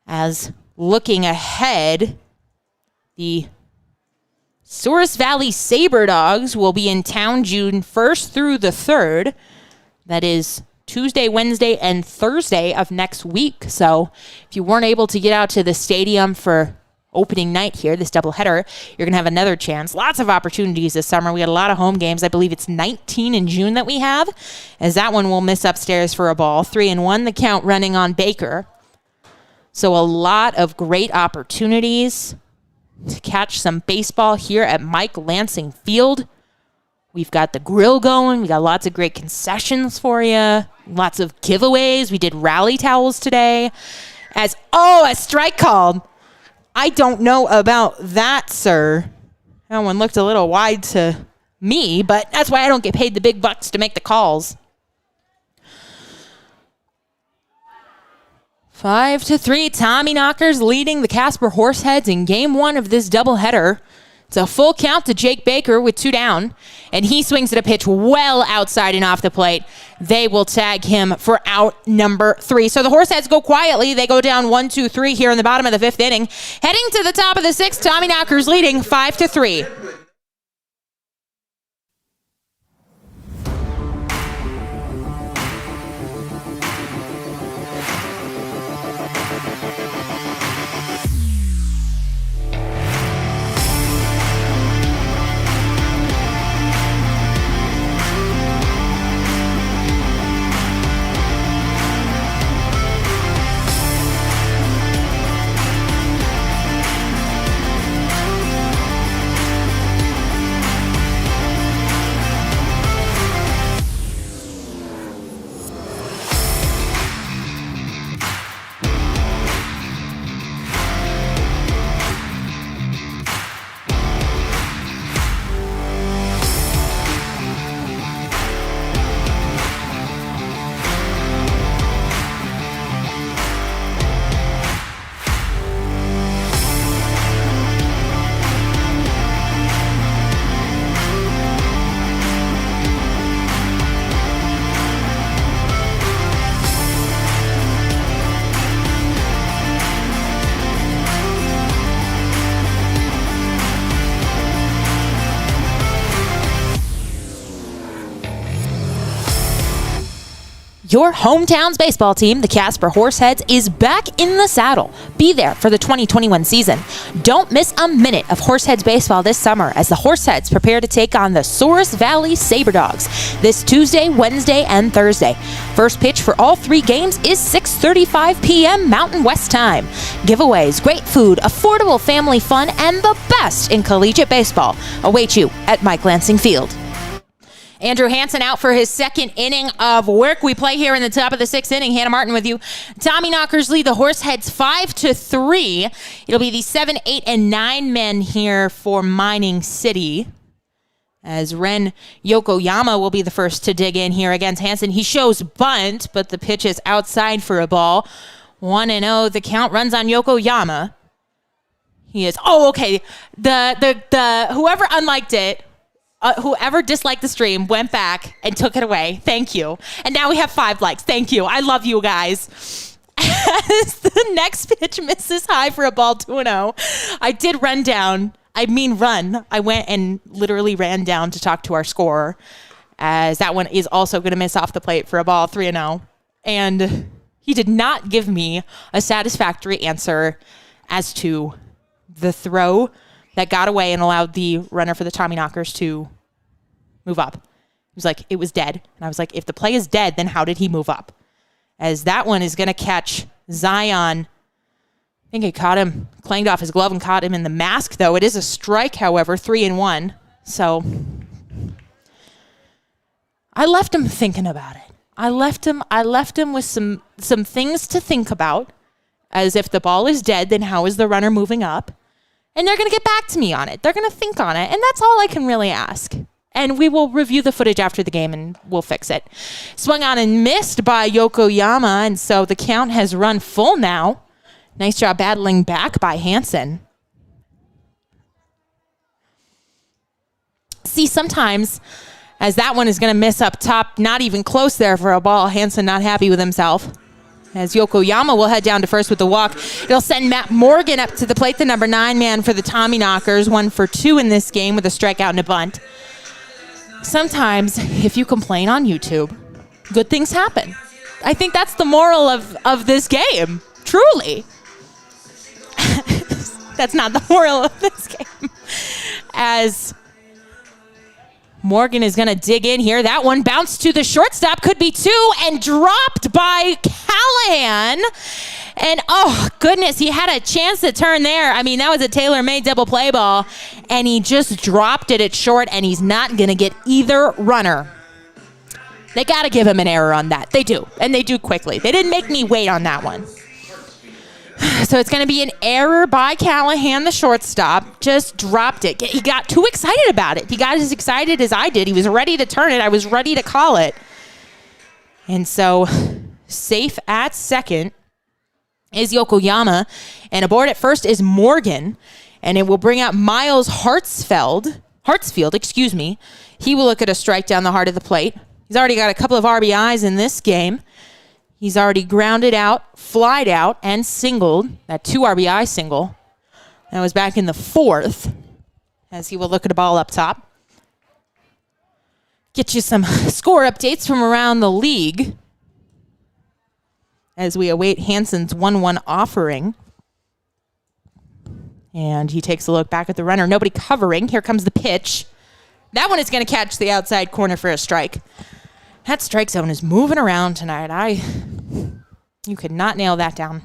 As looking ahead, the Souris Valley Saber Dogs will be in town June 1st through the 3rd. That is Tuesday, Wednesday, and Thursday of next week. So if you weren't able to get out to the stadium for opening night here, this doubleheader, you're going to have another chance. Lots of opportunities this summer. We had a lot of home games. I believe it's 19 in June that we have, as that one will miss upstairs for a ball. 3-1, the count running on Baker. So a lot of great opportunities to catch some baseball here at Mike Lansing Field. We've got the grill going. We got lots of great concessions for you. Lots of giveaways. We did rally towels today. A strike called. I don't know about that, sir. That one looked a little wide to me, but that's why I don't get paid the big bucks to make the calls. 5-3, Tommyknockers leading the Casper Horseheads in game 1 of this doubleheader. It's a full count to Jake Baker with 2 down, and he swings at a pitch well outside and off the plate. They will tag him for out number 3. So the Horseheads go quietly. They go down 1-2-3 here in the bottom of the 5th inning. Heading to the top of the 6th, Tommyknockers leading 5-3. Your hometown's baseball team, the Casper Horseheads, is back in the saddle. Be there for the 2021 season. Don't miss a minute of Horseheads baseball this summer as the Horseheads prepare to take on the Souris Valley SaberDogs this Tuesday, Wednesday, and Thursday. First pitch for all 3 games is 6:35 p.m. Mountain West time. Giveaways, great food, affordable family fun, and the best in collegiate baseball await you at Mike Lansing Field. Andrew Hansen out for his 2nd inning of work. We play here in the top of the 6th inning. Hannah Martin with you. Tommyknockers lead the Horseheads 5-3. It'll be the 7, 8, and 9 men here for Mining City, as Ren Yokoyama will be the first to dig in here against Hansen. He shows bunt, but the pitch is outside for a ball. 1-0. The count runs on Yokoyama. He is. Okay. The whoever unliked it. Whoever disliked the stream went back and took it away. Thank you. And now we have 5 likes. Thank you. I love you guys. As the next pitch misses high for a ball, 2-0. I did run. I went and literally ran down to talk to our scorer, as that one is also going to miss off the plate for a ball, 3-0. And he did not give me a satisfactory answer as to the throw that got away and allowed the runner for the Tommyknockers to move up. He was like, it was dead. And I was like, if the play is dead, then how did he move up? As that one is going to catch Zion. I think it caught him, clanged off his glove and caught him in the mask, though. It is a strike, however, 3-1. So I left him thinking about it. I left him with some things to think about, as if the ball is dead, then how is the runner moving up? And they're going to get back to me on it. They're going to think on it. And that's all I can really ask. And we will review the footage after the game and we'll fix it. Swung on and missed by Yokoyama. And so the count has run full now. Nice job battling back by Hansen. See, sometimes, as that one is going to miss up top, not even close there for a ball. Hansen not happy with himself. As Yokoyama will head down to first with the walk. It'll send Matt Morgan up to the plate, the number 9 man for the Tommyknockers. 1 for 2 in this game with a strikeout and a bunt. Sometimes, if you complain on YouTube good things happen. I think that's the moral of this game, truly. That's not the moral of this game. As Morgan is going to dig in here. That one bounced to the shortstop, could be two, and dropped by Callahan. And, oh, goodness, he had a chance to turn there. I mean, that was a tailor-made double play ball, and he just dropped it at short, and he's not going to get either runner. They got to give him an error on that. They do, and they do quickly. They didn't make me wait on that one. So it's going to be an error by Callahan, the shortstop. Just dropped it. He got too excited about it. He got as excited as I did. He was ready to turn it. I was ready to call it. And so safe at second is Yokoyama. And aboard at first is Morgan. And it will bring out Miles Hartsfield. He will look at a strike down the heart of the plate. He's already got a couple of RBIs in this game. He's already grounded out, flied out, and singled. That 2 RBI single. That was back in the 4th, as he will look at a ball up top. Get you some score updates from around the league as we await Hansen's 1-1 offering. And he takes a look back at the runner. Nobody covering. Here comes the pitch. That one is going to catch the outside corner for a strike. That strike zone is moving around tonight. You could not nail that down.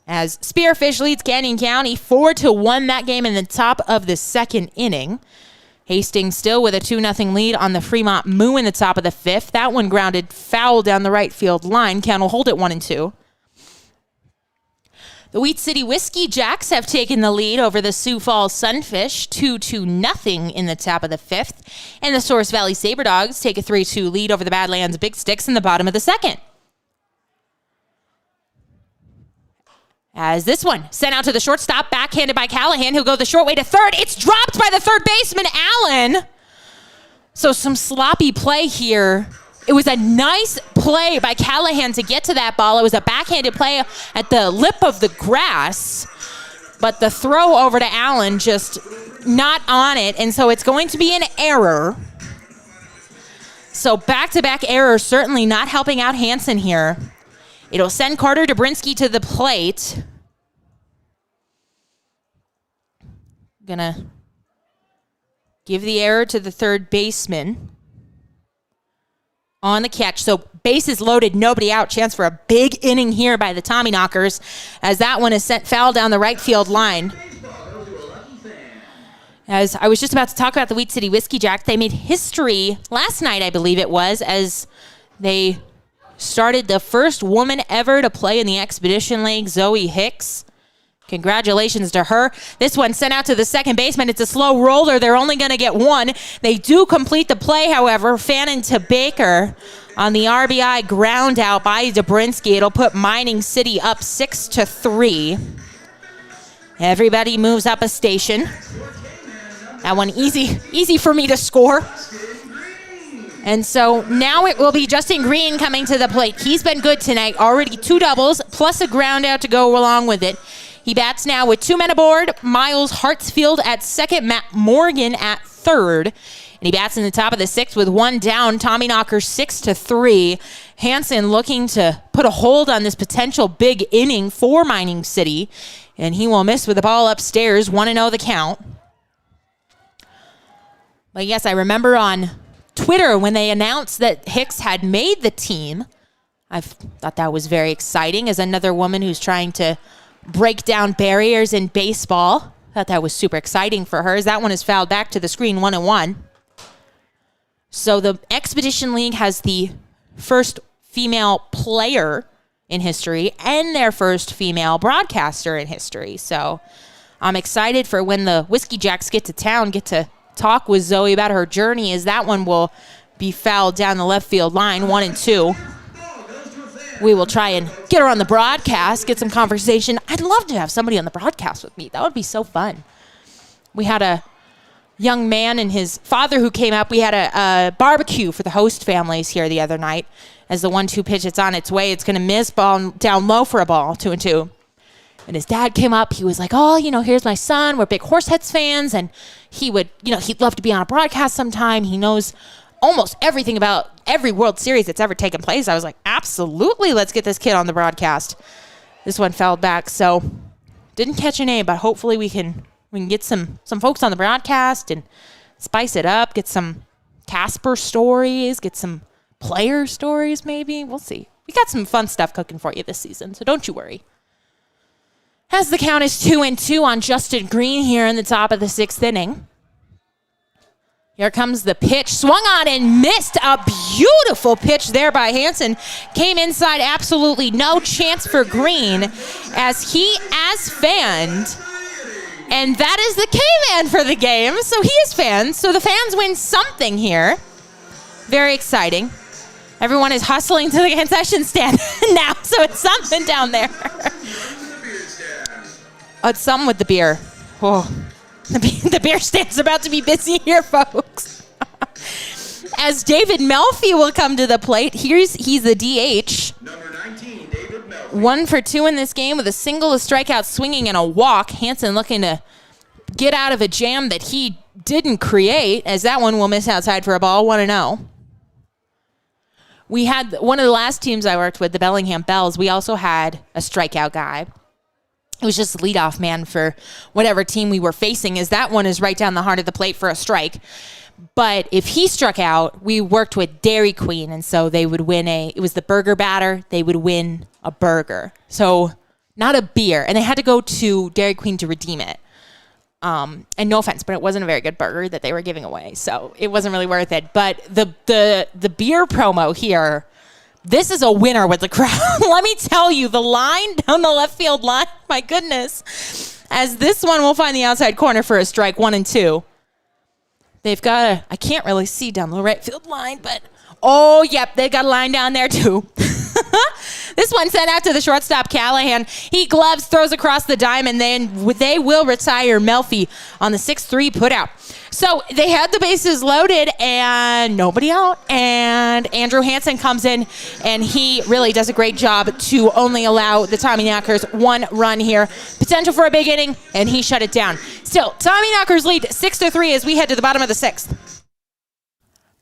As Spearfish leads Canyon County 4-1 that game in the top of the second inning. Hastings still with a 2-0 lead on the Fremont Moo in the top of the 5th. That one grounded foul down the right field line. Count will hold it 1-2. The Wheat City Whiskey Jacks have taken the lead over the Sioux Falls Sunfish, 2-0 in the top of the 5th. And the Source Valley Sabre Dogs take a 3-2 lead over the Badlands Big Sticks in the bottom of the 2nd. As this one sent out to the shortstop, backhanded by Callahan. He'll go the short way to third. It's dropped by the third baseman, Allen. So some sloppy play here. It was a nice play by Callahan to get to that ball. It was a backhanded play at the lip of the grass, but the throw over to Allen just not on it, and so it's going to be an error. So back-to-back errors certainly not helping out Hansen here. It'll send Carter Dobrinsky to the plate. Gonna give the error to the third baseman. On the catch. So bases loaded, nobody out. Chance for a big inning here by the Tommyknockers as that one is sent foul down the right field line. As I was just about to talk about the Wheat City Whiskey Jack, they made history last night, I believe it was, as they started the first woman ever to play in the Expedition League, Zoe Hicks. Congratulations to her. This one sent out to the second baseman. It's a slow roller. They're only going to get one. They do complete the play, however. Fannin to Baker on the RBI ground out by Dobrinsky. It'll put Mining City up 6-3. Everybody moves up a station. That one easy for me to score. And so now it will be Justin Green coming to the plate. He's been good tonight. Already 2 doubles plus a ground out to go along with it. He bats now with 2 men aboard. Miles Hartsfield at second, Matt Morgan at third. And he bats in the top of the 6th with 1 down. Tommyknockers 6-3. Hansen looking to put a hold on this potential big inning for Mining City. And he will miss with the ball upstairs. 1-0 the count. But yes, I remember on Twitter when they announced that Hicks had made the team. I thought that was very exciting as another woman who's trying to break down barriers in baseball. Thought that was super exciting for her as that one is fouled back to the screen 1-1. So the Expedition League has the first female player in history and their first female broadcaster in history. So I'm excited for when the Whiskey Jacks get to town, get to talk with Zoe about her journey as that one will be fouled down the left field line 1-2. We will try and get her on the broadcast, get some conversation. I'd love to have somebody on the broadcast with me. That would be so fun. We had a young man and his father who came up. We had a barbecue for the host families here the other night. As the 1-2 pitch, it's on its way. It's going to miss, ball down low for a ball, 2-2. And his dad came up. He was like, oh, here's my son. We're big Horseheads fans. And he would, he'd love to be on a broadcast sometime. He knows almost everything about every World Series that's ever taken place. I was like, absolutely, let's get this kid on the broadcast. This one fell back, so didn't catch a name, but hopefully we can get some folks on the broadcast and spice it up, get some Casper stories, get some player stories maybe. We'll see. We got some fun stuff cooking for you this season, so don't you worry. As the count is 2-2 on Justin Green here in the top of the 6th inning. Here comes the pitch. Swung on and missed. A beautiful pitch there by Hansen. Came inside. Absolutely no chance for Green as he has fanned. And that is the K-Man for the game. So he is fanned. So the fans win something here. Very exciting. Everyone is hustling to the concession stand now. So it's something down there. Oh, it's something with the beer. Oh. The beer stand's about to be busy here, folks. As David Melfi will come to the plate. He's the DH. Number 19, David Melfi. 1 for 2 in this game with a single, a strikeout, swinging, and a walk. Hansen looking to get out of a jam that he didn't create, as that one will miss outside for a ball, 1-0. We had one of the last teams I worked with, the Bellingham Bells. We also had a strikeout guy. It was just leadoff man for whatever team we were facing, as that one is right down the heart of the plate for a strike. But if he struck out, we worked with Dairy Queen, and so they would win it was the burger batter. They would win a burger. So not a beer. And they had to go to Dairy Queen to redeem it. And no offense, but it wasn't a very good burger that they were giving away. So it wasn't really worth it. But the beer promo here, this is a winner with the crowd. Let me tell you, the line down the left field line, my goodness. As this one will find the outside corner for a strike, 1-2. They've got I can't really see down the right field line, but, oh, yep, they got a line down there too. This one sent out to the shortstop, Callahan. He gloves, throws across the diamond, then they will retire Melfi on the 6-3 putout. So they had the bases loaded and nobody out. And Andrew Hansen comes in, and he really does a great job to only allow the Tommyknockers 1 run here. Potential for a big inning, and he shut it down. Still, Tommyknockers lead 6-3 as we head to the bottom of the 6th.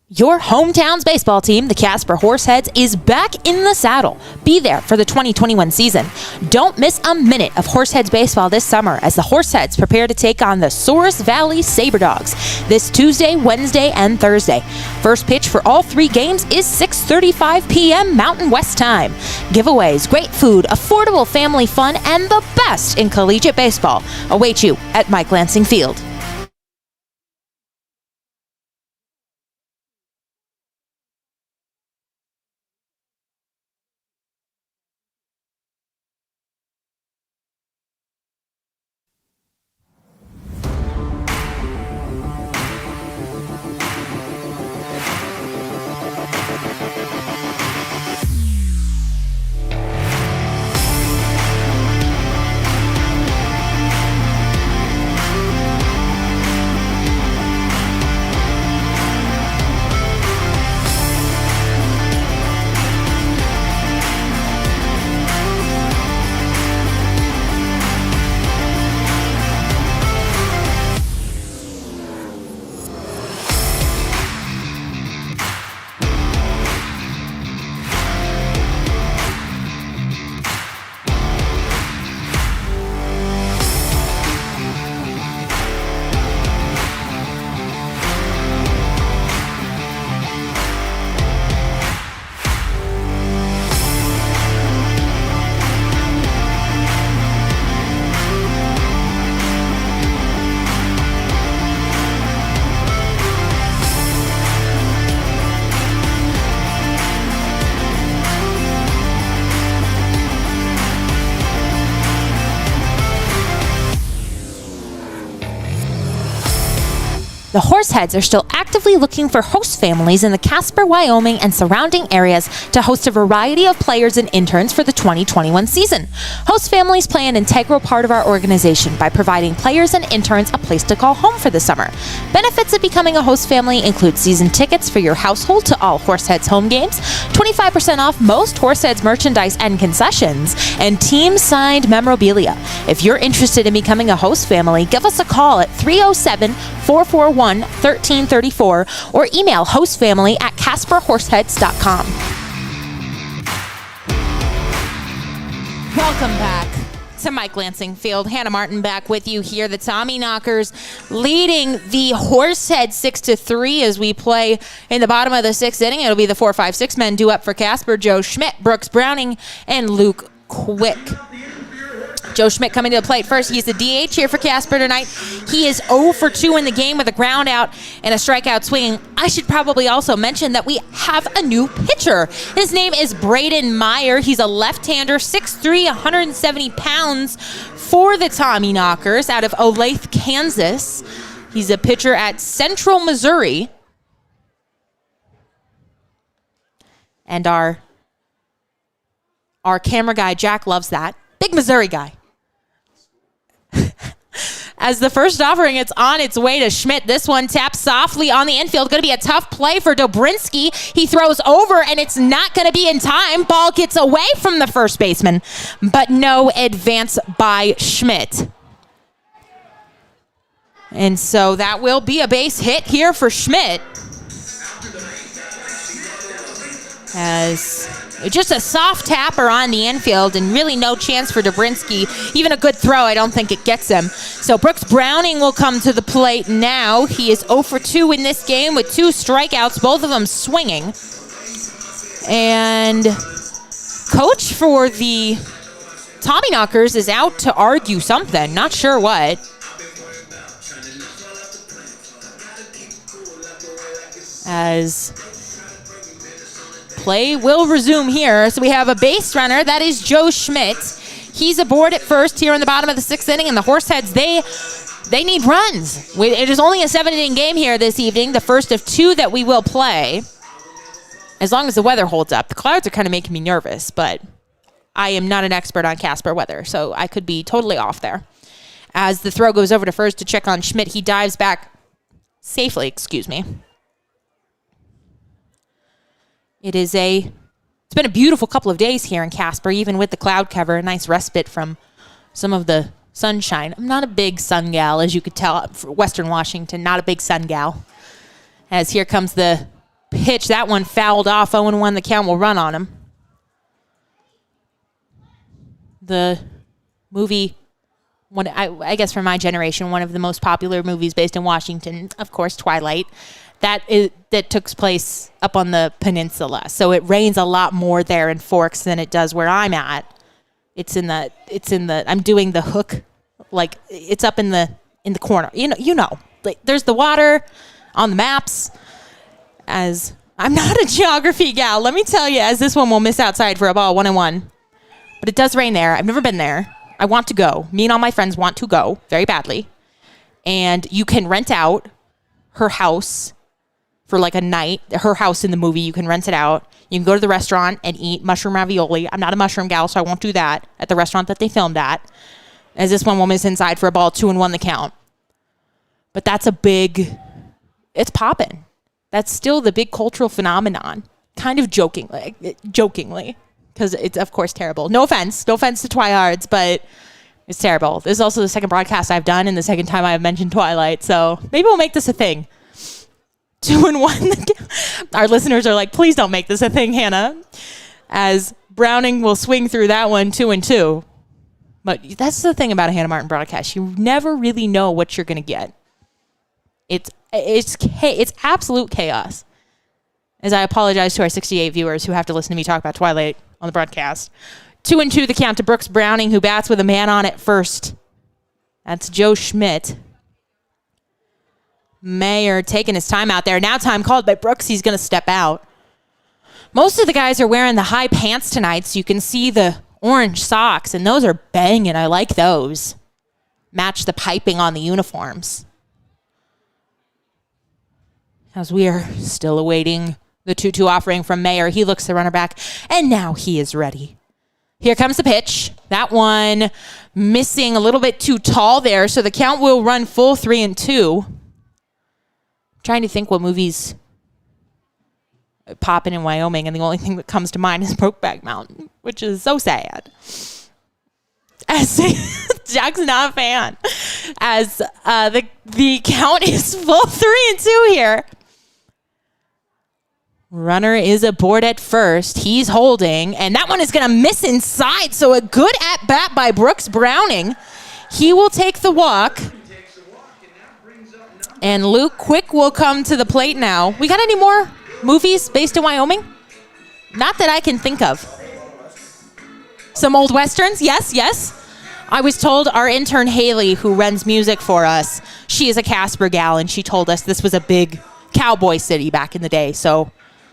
Your hometown's baseball team, the Casper Horseheads, is back in the saddle. Be there for the 2021 season. Don't miss a minute of Horseheads baseball this summer as the Horseheads prepare to take on the Souris Valley SaberDogs this Tuesday, Wednesday, and Thursday. First pitch for all 3 games is 6:35 p.m. Mountain West time. Giveaways, great food, affordable family fun, and the best in collegiate baseball await you at Mike Lansing Field. The Horseheads are still actively looking for host families in the Casper, Wyoming, and surrounding areas to host a variety of players and interns for the 2021 season. Host families play an integral part of our organization by providing players and interns a place to call home for the summer. Benefits of becoming a host family include season tickets for your household to all Horseheads home games, 25% off most Horseheads merchandise and concessions, and team-signed memorabilia. If you're interested in becoming a host family, give us a call at 307-441 631-1334 or email hostfamily@casperhorseheads.com. Welcome back to Mike Lansing Field. Hannah Martin back with you here. The Tommyknockers leading the Horseheads 6-3 as we play in the bottom of the sixth inning. It'll be the 4-5-6 men due up for Casper: Joe Schmidt, Brooks Browning, and Luke Quick. Joe Schmidt coming to the plate first. He's the DH here for Casper tonight. He is 0 for 2 in the game with a ground out and a strikeout swinging. I should probably also mention that we have a new pitcher. His name is Braden Meyer. He's a left-hander, 6'3", 170 pounds for the Tommyknockers out of Olathe, Kansas. He's a pitcher at Central Missouri. And our camera guy, Jack, loves that. Big Missouri guy. As the first offering, it's on its way to Schmidt. This one taps softly on the infield. Going to be a tough play for Dobrinsky. He throws over, and it's not going to be in time. Ball gets away from the first baseman, but no advance by Schmidt. And so that will be a base hit here for Schmidt. As just a soft tapper on the infield and really no chance for Dobrinsky. Even a good throw, I don't think it gets him. So Brooks Browning will come to the plate now. He is 0 for 2 in this game with 2 strikeouts, both of them swinging. And coach for the Tommyknockers is out to argue something. Not sure what. As play will resume here. So we have a base runner. That is Joe Schmidt. He's aboard at first here in the bottom of the sixth inning. And the Horseheads, they need runs. It is only a 7-inning game here this evening, the first of 2 that we will play, as long as the weather holds up. The clouds are kind of making me nervous, but I am not an expert on Casper weather, so I could be totally off there. As the throw goes over to first to check on Schmidt, he dives back safely, It's been a beautiful couple of days here in Casper, even with the cloud cover, a nice respite from some of the sunshine. I'm not a big sun gal, as you could tell, for Western Washington, not a big sun gal. As here comes the pitch, that one fouled off, 0-1, the count will run on him. The movie, I guess for my generation, one of the most popular movies based in Washington, of course, Twilight. That took place up on the peninsula, so it rains a lot more there in Forks than it does where I'm at. I'm doing the hook, like it's up in the corner. You know, like there's the water on the maps. As I'm not a geography gal, let me tell you, as this one will miss outside for a ball, 1-1. But it does rain there. I've never been there. I want to go. Me and all my friends want to go very badly, and you can rent out her house for like a night. Her house in the movie, you can rent it out. You can go to the restaurant and eat mushroom ravioli. I'm not a mushroom gal, so I won't do that at the restaurant that they filmed at. As this one will miss inside for a ball, 2-1 the count. But that's it's popping. That's still the big cultural phenomenon. Kind of jokingly, because it's of course terrible. No offense to Twihards, but it's terrible. This is also the second broadcast I've done and the second time I've mentioned Twilight, so maybe we'll make this a thing. 2-1. Our listeners are like, please don't make this a thing, Hannah. As Browning will swing through that one, 2-2. But that's the thing about a Hannah Martin broadcast. You never really know what you're going to get. It's absolute chaos. As I apologize to our 68 viewers who have to listen to me talk about Twilight on the broadcast. 2-2 the count to Brooks Browning, who bats with a man on at first. That's Joe Schmidt. Mayer taking his time out there. Now time called by Brooks. He's going to step out. Most of the guys are wearing the high pants tonight, so you can see the orange socks, and those are banging. I like those. Match the piping on the uniforms. As we are still awaiting the 2-2 offering from Mayer, he looks the runner back, and now he is ready. Here comes the pitch. That one missing a little bit too tall there, so the count will run full 3-2. Trying to think what movies popping in Wyoming, and the only thing that comes to mind is Brokeback Mountain, which is so sad. As Jack's not a fan. as the count is full 3-2 here. Runner is aboard at first. He's holding, and that one is going to miss inside, so a good at-bat by Brooks Browning. He will take the walk. And Luke Quick will come to the plate now. We got any more movies based in Wyoming? Not that I can think of. Some old Westerns? Yes, yes. I was told our intern Haley, who runs music for us, she is a Casper gal, and she told us this was a big cowboy city back in the day. So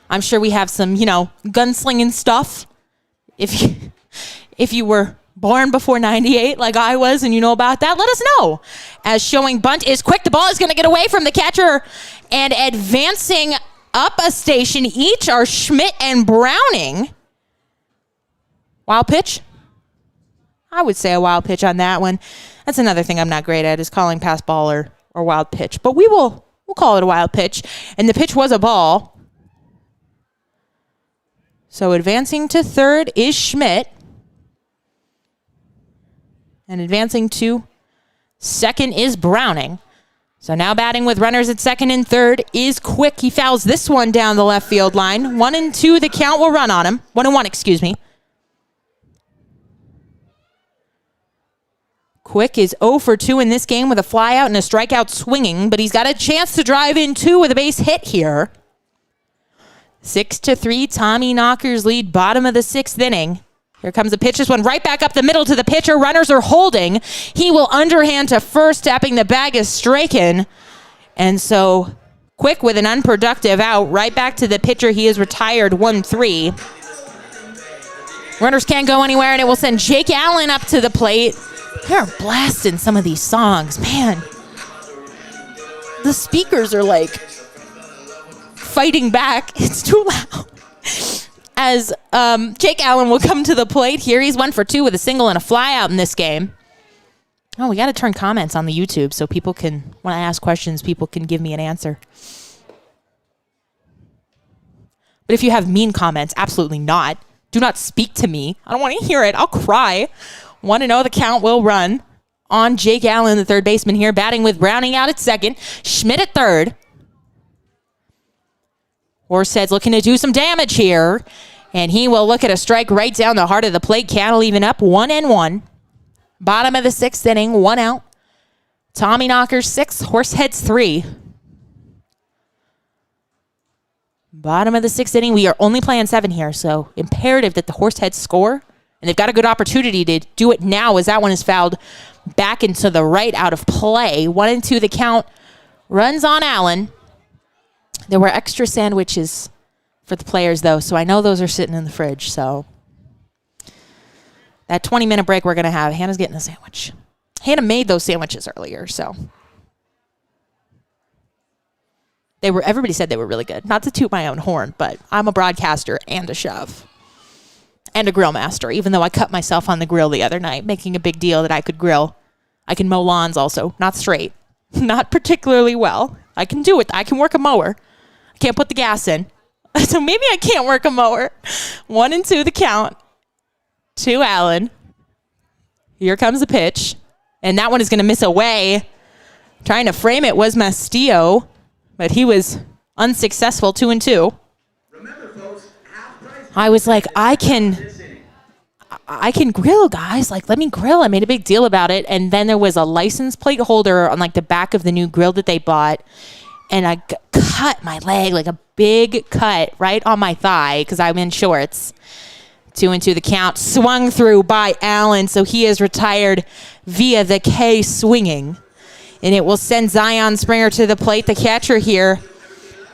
I'm sure we have some, gunslinging stuff. If you were born before 98 like I was and you know about that, let us know. As showing bunt is quick, the ball is going to get away from the catcher, and advancing up a station each are Schmidt and Browning. Wild pitch? I would say a wild pitch on that one. That's another thing I'm not great at, is calling pass ball or wild pitch. But we'll call it a wild pitch. And the pitch was a ball. So advancing to third is Schmidt. And advancing to second is Browning. So now batting with runners at second and third is Quick. He fouls this one down the left field line. 1-2, the count will run on him. 1-1, excuse me. Quick is 0 for 2 in this game with a flyout and a strikeout swinging, but he's got a chance to drive in 2 with a base hit here. 6-3, Tommyknockers lead bottom of the 6th inning. Here comes a pitch. This one right back up the middle to the pitcher. Runners are holding. He will underhand to first, tapping the bag is Straken. And so Quick with an unproductive out. Right back to the pitcher. He is retired 1-3. Runners can't go anywhere, and it will send Jake Allen up to the plate. They're blasting some of these songs. Man, the speakers are like fighting back. It's too loud. As Jake Allen will come to the plate here. He's 1 for 2 with a single and a flyout in this game. Oh, we got to turn comments on the YouTube so people can, when I ask questions, people can give me an answer. But if you have mean comments, absolutely not. Do not speak to me. I don't want to hear it. I'll cry. 1-0, the count will run on Jake Allen, the third baseman here, batting with Browning out at second. Schmidt at third. Horseheads looking to do some damage here, and he will look at a strike right down the heart of the plate. Cattle even up 1-1. Bottom of the 6th inning, 1 out. Tommyknockers 6, Horseheads 3. Bottom of the 6th inning, we are only playing 7 here, so imperative that the Horseheads score. And they've got a good opportunity to do it now, as that one is fouled back into the right, out of play. 1-2, the count runs on Allen. There were extra sandwiches for the players, though, so I know those are sitting in the fridge. So that 20-minute break we're going to have, Hannah's getting a sandwich. Hannah made those sandwiches earlier, so everybody said they were really good. Not to toot my own horn, but I'm a broadcaster and a chef. And a grill master, even though I cut myself on the grill the other night, making a big deal that I could grill. I can mow lawns also, not straight, not particularly well. I can do it. I can work a mower. I can't put the gas in. So maybe I can't work a mower. 1-2, the count. To Allen. Here comes the pitch. And that one is going to miss away. Trying to frame it was Mastillo, but he was unsuccessful. 2-2. I was like, I can grill, guys. Like, let me grill. I made a big deal about it. And then there was a license plate holder on like the back of the new grill that they bought. And I cut my leg, like a big cut right on my thigh because I'm in shorts. 2-2, the count. Swung through by Allen. So he is retired via the K swinging. And it will send Zion Springer to the plate, the catcher here,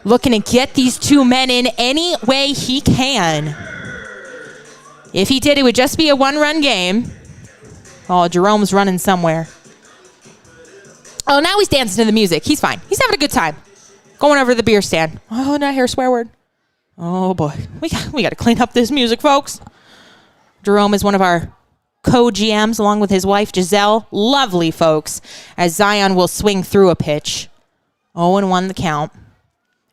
looking to get these two men in any way he can. If he did, it would just be a 1-run game. Oh, Jerome's running somewhere. Oh, now he's dancing to the music. He's fine. He's having a good time. Going over to the beer stand. Oh, now I hear a swear word. Oh, boy. We got to clean up this music, folks. Jerome is one of our co-GMs along with his wife, Giselle. Lovely folks. As Zion will swing through a pitch. 0-1 the count.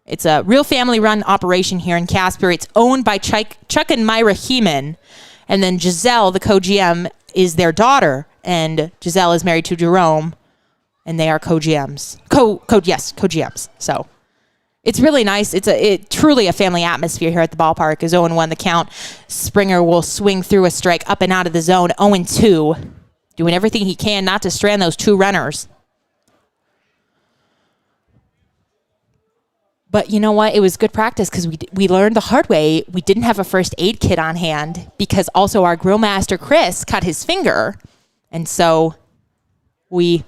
It's a real family-run operation here in Casper. It's owned by Chuck and Myra Heeman. And then Giselle, the co-GM, is their daughter. And Giselle is married to Jerome. and they are co-GMs. Co-GMs. So it's really nice. It's truly a family atmosphere here at the ballpark. Is 0-1 the count. Springer will swing through a strike up and out of the zone. 0-2, doing everything he can not to strand those two runners. But you know what? It was good practice because we learned the hard way. We didn't have a first aid kit on hand because also our grill master, Chris, cut his finger. And so we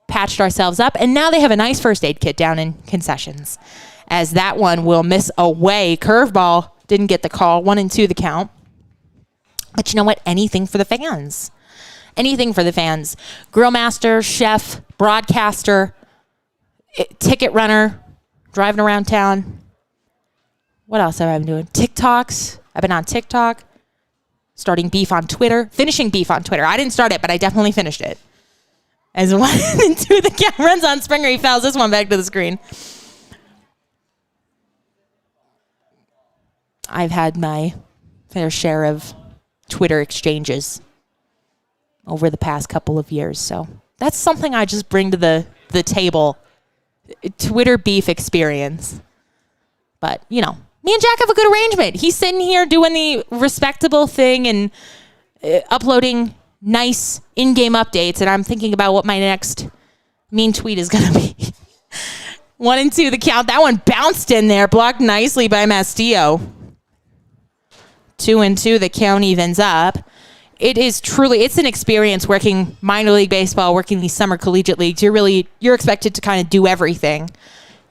patched ourselves up. And now they have a nice first aid kit down in concessions. As that one will miss away. Curveball didn't get the call. 1-2 the count. But you know what? Anything for the fans. Anything for the fans. Grill master, chef, broadcaster, ticket runner, driving around town. What else have I been doing? TikToks. I've been on TikTok. Starting beef on Twitter. Finishing beef on Twitter. I didn't start it, but I definitely finished it. As 1-2 the count runs on Springer. He fouls this one back to the screen. I've had my fair share of Twitter exchanges over the past couple of years. So that's something I just bring to the table. Twitter beef experience. But, you know, me and Jack have a good arrangement. He's sitting here doing the respectable thing and uploading nice in-game updates, and I'm thinking about what my next mean tweet is going to be. 1-2 the count. That one bounced in there, blocked nicely by Mastillo. 2-2 the count evens up. It is truly, it's an experience working minor league baseball, working these summer collegiate leagues. You're expected to kind of do everything.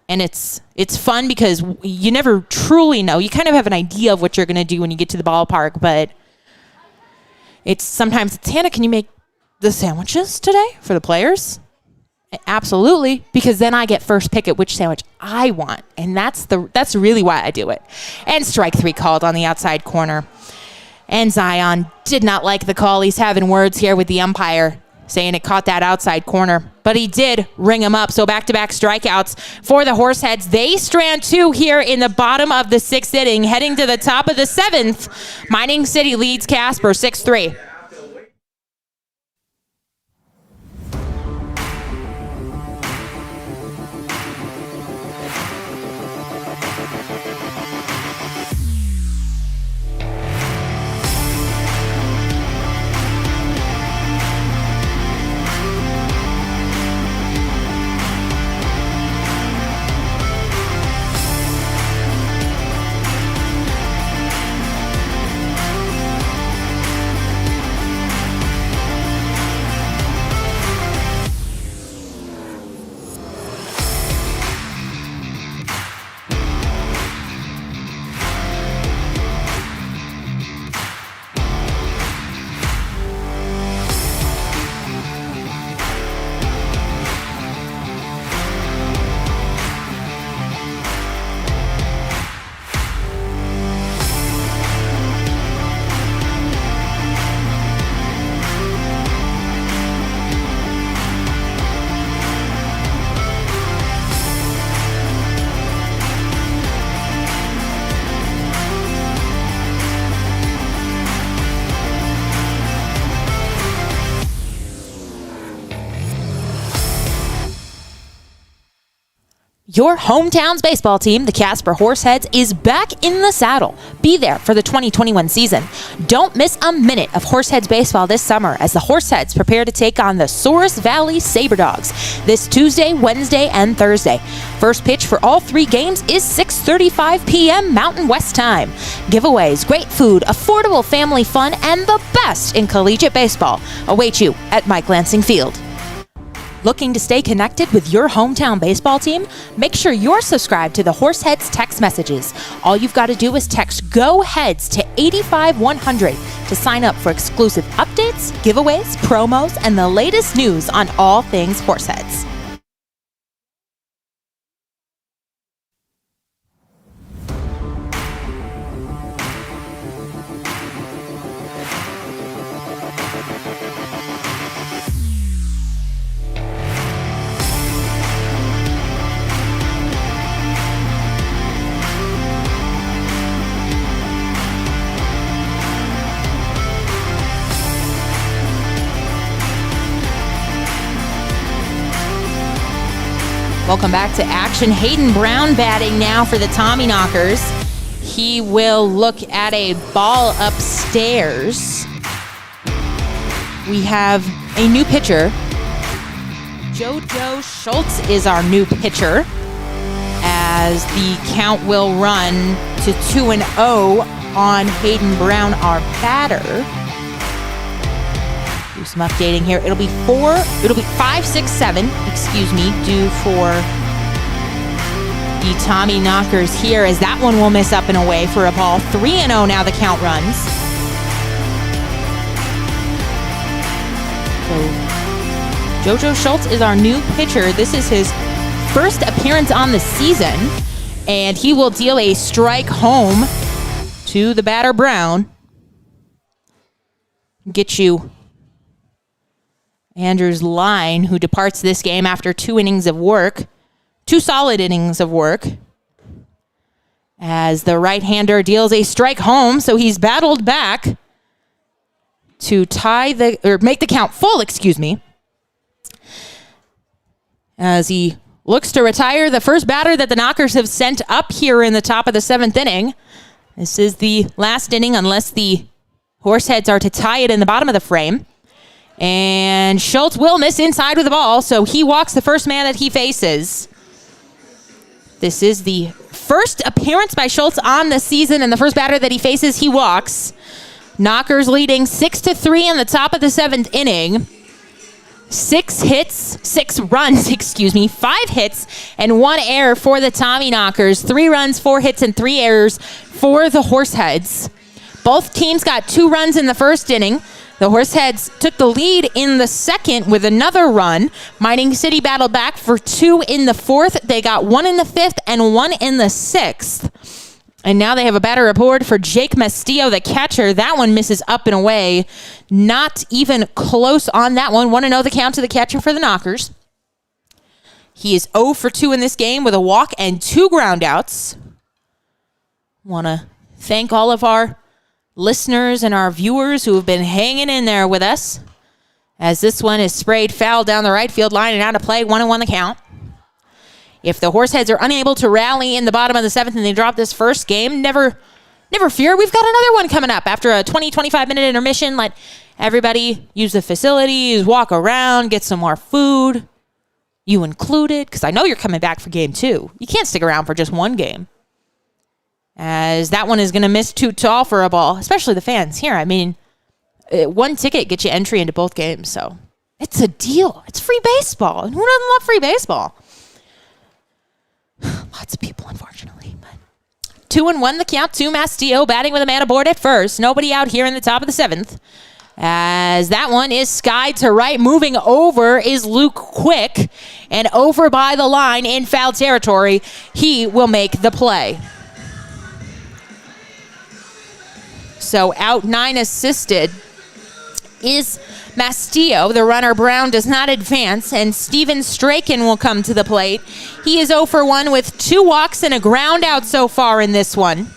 And it's fun because you never truly know. You kind of have an idea of what you're going to do when you get to the ballpark, but sometimes it's, Hannah, can you make the sandwiches today for the players? Absolutely, because then I get first pick at which sandwich I want. And that's really why I do it. And strike 3 called on the outside corner. And Zion did not like the call. He's having words here with the umpire, saying it caught that outside corner. But he did ring him up. So back-to-back strikeouts for the Horseheads. They strand 2 here in the bottom of the 6th inning. Heading to the top of the 7th. Mining City leads Casper 6-3. Your hometown's baseball team, the Casper Horseheads, is back in the saddle. Be there for the 2021 season. Don't miss a minute of Horseheads baseball this summer as the Horseheads prepare to take on the Souris Valley SaberDogs this Tuesday, Wednesday, and Thursday. First pitch for all 3 games is 6:35 p.m. Mountain West time. Giveaways, great food, affordable family fun, and the best in collegiate baseball await you at Mike Lansing Field. Looking to stay connected with your hometown baseball team? Make sure you're subscribed to the Horseheads text messages. All you've got to do is text GO HEADS to 85100 to sign up for exclusive updates, giveaways, promos, and the latest news on all things Horseheads. Welcome back to action. Hayden Brown batting now for the Tommyknockers. He will look at a ball upstairs. We have a new pitcher. JoJo Schultz is our new pitcher, as the count will run to 2-0 on Hayden Brown, our batter. Do some updating here. It'll be 5, 6, 7, due for the Tommyknockers here, as that one will miss up and away for a ball. 3-0 now the count runs. So JoJo Schultz is our new pitcher. This is his first appearance on the season, and he will deal a strike home to the batter Brown. Get you Andrews Line, who departs this game after 2 solid innings of work, as the right-hander deals a strike home, so he's battled back to make the count full, as he looks to retire the first batter that the Knockers have sent up here in the top of the 7th inning. This is the last inning unless the Horseheads are to tie it in the bottom of the frame. And Schultz will miss inside with the ball, so he walks the first man that he faces. This is the first appearance by Schultz on the season, and the first batter that he faces, he walks. Knockers leading 6-3 in the top of the 7th inning. 5 hits, and 1 error for the Tommyknockers. 3 runs, 4 hits, and 3 errors for the Horseheads. Both teams got 2 runs in the first inning. The Horseheads took the lead in the second with another run. Mining City battled back for 2 in the fourth. They got 1 in the fifth and 1 in the sixth. And now they have a batter aboard for Jake Mastillo, the catcher. That one misses up and away. Not even close on that one. 1-0 the count to the catcher for the Knockers. He is 0 for 2 in this game with a walk and 2 groundouts. Want to thank all of our listeners and our viewers who have been hanging in there with us, as this one is sprayed foul down the right field line and out of play. 1-1 the count. If the Horseheads are unable to rally in the bottom of the 7th and they drop this first game, never fear. We've got another one coming up after a 20-25 minute intermission. Let everybody use the facilities, walk around, get some more food. You included, because I know you're coming back for game 2. You can't stick around for just one game, as that one is going to miss too tall for a ball, especially the fans here. I mean, 1 ticket gets you entry into both games, so it's a deal. It's free baseball, and who doesn't love free baseball? Lots of people, unfortunately. But 2-1 the count to Mastillo, batting with a man aboard at first. Nobody out here in the top of the 7th. As that one is skied to right. Moving over is Luke Quick. And over by the line in foul territory, he will make the play. So out 9 assisted is Mastillo. The runner Brown does not advance, and Steven Straken will come to the plate. He is 0 for 1 with 2 walks and a ground out so far in this one.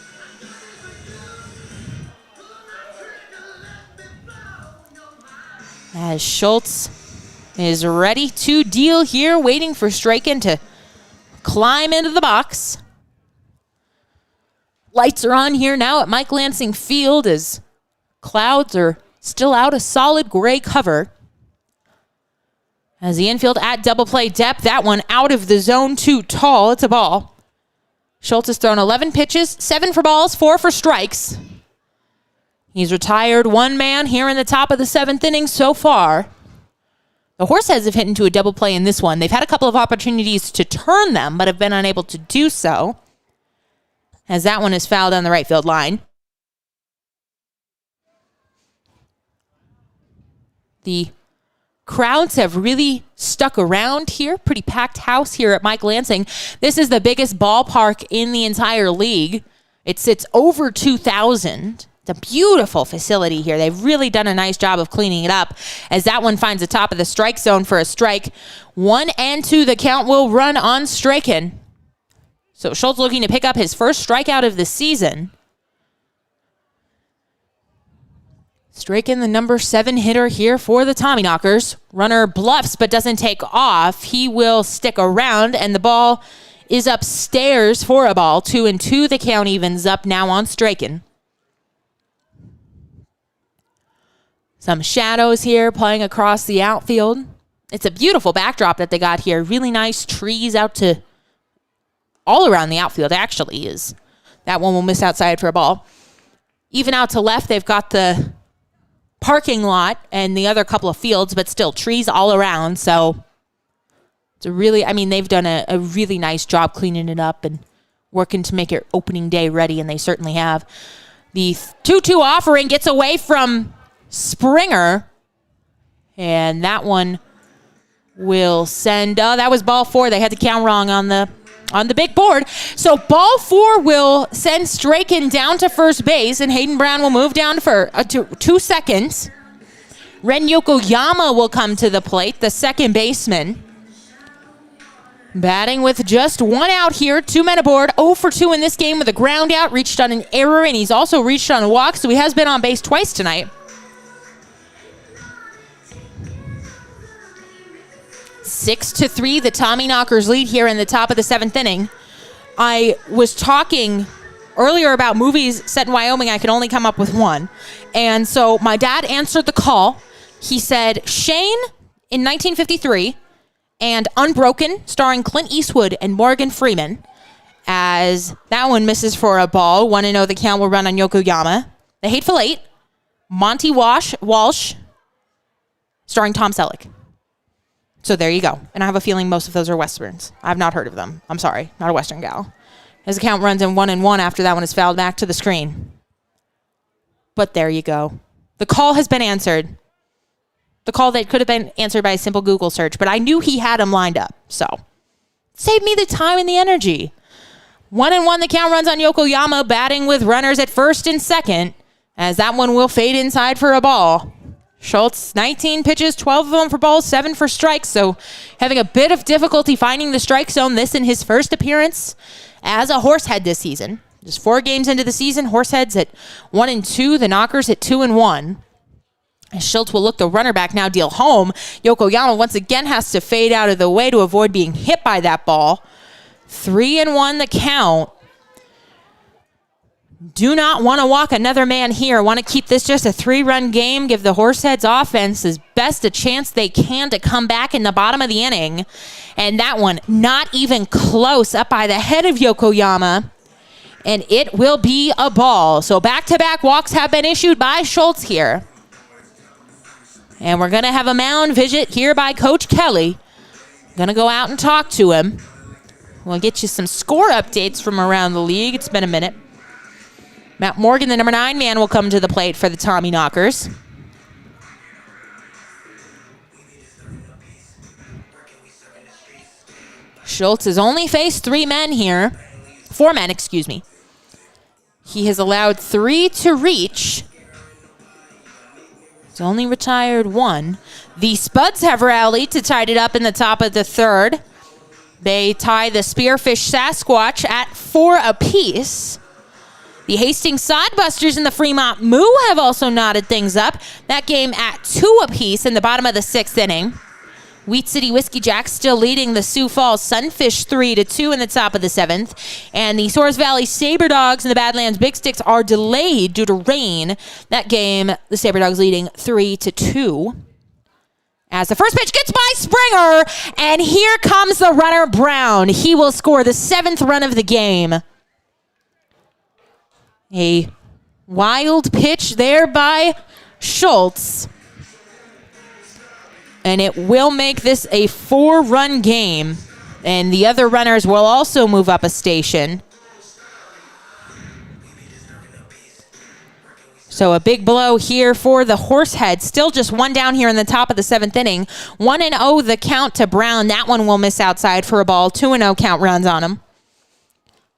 As Schultz is ready to deal here, waiting for Straken to climb into the box. Lights are on here now at Mike Lansing Field, as clouds are still out, a solid gray cover. As the infield at double play depth, that one out of the zone, too tall. It's a ball. Schultz has thrown 11 pitches, 7 for balls, 4 for strikes. He's retired 1 man here in the top of the 7th inning so far. The Horseheads have hit into a double play in this one. They've had a couple of opportunities to turn them, but have been unable to do so, as that one is fouled on the right field line. The crowds have really stuck around here. Pretty packed house here at Mike Lansing. This is the biggest ballpark in the entire league. It sits over 2,000. It's a beautiful facility here. They've really done a nice job of cleaning it up, as that one finds the top of the strike zone for a strike. 1-2, the count will run on Straken. So Schultz looking to pick up his first strikeout of the season. Strachan, the number 7 hitter here for the Tommyknockers. Runner bluffs but doesn't take off. He will stick around, and the ball is upstairs for a ball. 2-2. The count evens up now on Strachan. Some shadows here playing across the outfield. It's a beautiful backdrop that they got here. Really nice trees out to all around the outfield, actually. That one will miss outside for a ball. Even out to left, they've got the parking lot and the other couple of fields, but still trees all around. So it's they've done a really nice job cleaning it up and working to make it opening day ready, and they certainly have. The 2-2 offering gets away from Springer, and that one will send, that was ball 4. They had the count wrong on the big board. So ball 4 will send Strachan down to first base, and Hayden Brown will move down for 2 seconds. Ren Yokoyama will come to the plate, the second baseman. Batting with just 1 out here, 2 men aboard, 0 for 2 in this game with a ground out, reached on an error, and he's also reached on a walk, so he has been on base twice tonight. 6-3, the Tommyknockers lead here in the top of the 7th inning. I was talking earlier about movies set in Wyoming. I could only come up with one. And so my dad answered the call. He said Shane in 1953 and Unbroken, starring Clint Eastwood and Morgan Freeman, as that one misses for a ball. 1-0, the count will run on Yokoyama. The Hateful Eight, Monty Walsh, starring Tom Selleck. So there you go. And I have a feeling most of those are Westerns. I've not heard of them. I'm sorry. Not a Western gal. His account runs in 1-1 after that one is fouled back to the screen. But there you go. The call has been answered. The call that could have been answered by a simple Google search, but I knew he had him lined up. So save me the time and the energy. 1-1, the count runs on Yokoyama, batting with runners at first and second, as that one will fade inside for a ball. Schultz, 19 pitches, 12 of them for balls, 7 for strikes. So having a bit of difficulty finding the strike zone. This in his first appearance as a Horsehead this season. Just 4 games into the season, Horseheads at 1-2, the Knockers at 2-1. As Schultz will look the runner back now, deal home. Yokoyama once again has to fade out of the way to avoid being hit by that ball. 3-1 the count. Do not want to walk another man here. Want to keep this just a 3-run game. Give the Horseheads offense as best a chance they can to come back in the bottom of the inning. And that one not even close, up by the head of Yokoyama. And it will be a ball. So back-to-back walks have been issued by Schultz here. And we're going to have a mound visit here by Coach Kelly. Going to go out and talk to him. We'll get you some score updates from around the league. It's been a minute. Matt Morgan, the number 9 man, will come to the plate for the Tommyknockers. Schultz has only faced 4 men, excuse me. He has allowed 3 to reach. He's only retired 1. The Spuds have rallied to tie it up in the top of the 3rd. They tie the Spearfish Sasquatch at 4 apiece. The Hastings Sodbusters and the Fremont Moo have also knotted things up. That game at 2 apiece in the bottom of the 6th inning. Wheat City Whiskey Jacks still leading the Sioux Falls Sunfish 3-2 in the top of the 7th. And the Soares Valley Saber Dogs and the Badlands Big Sticks are delayed due to rain. That game, the Saber Dogs leading 3-2. As the first pitch gets by Springer, and here comes the runner Brown. He will score the 7th run of the game. A wild pitch there by Schultz. And it will make this a 4-run game. And the other runners will also move up a station. So a big blow here for the Horseheads. Still just 1 down here in the top of the 7th inning. 1-0 the count to Brown. That one will miss outside for a ball. 2-0 count runs on him.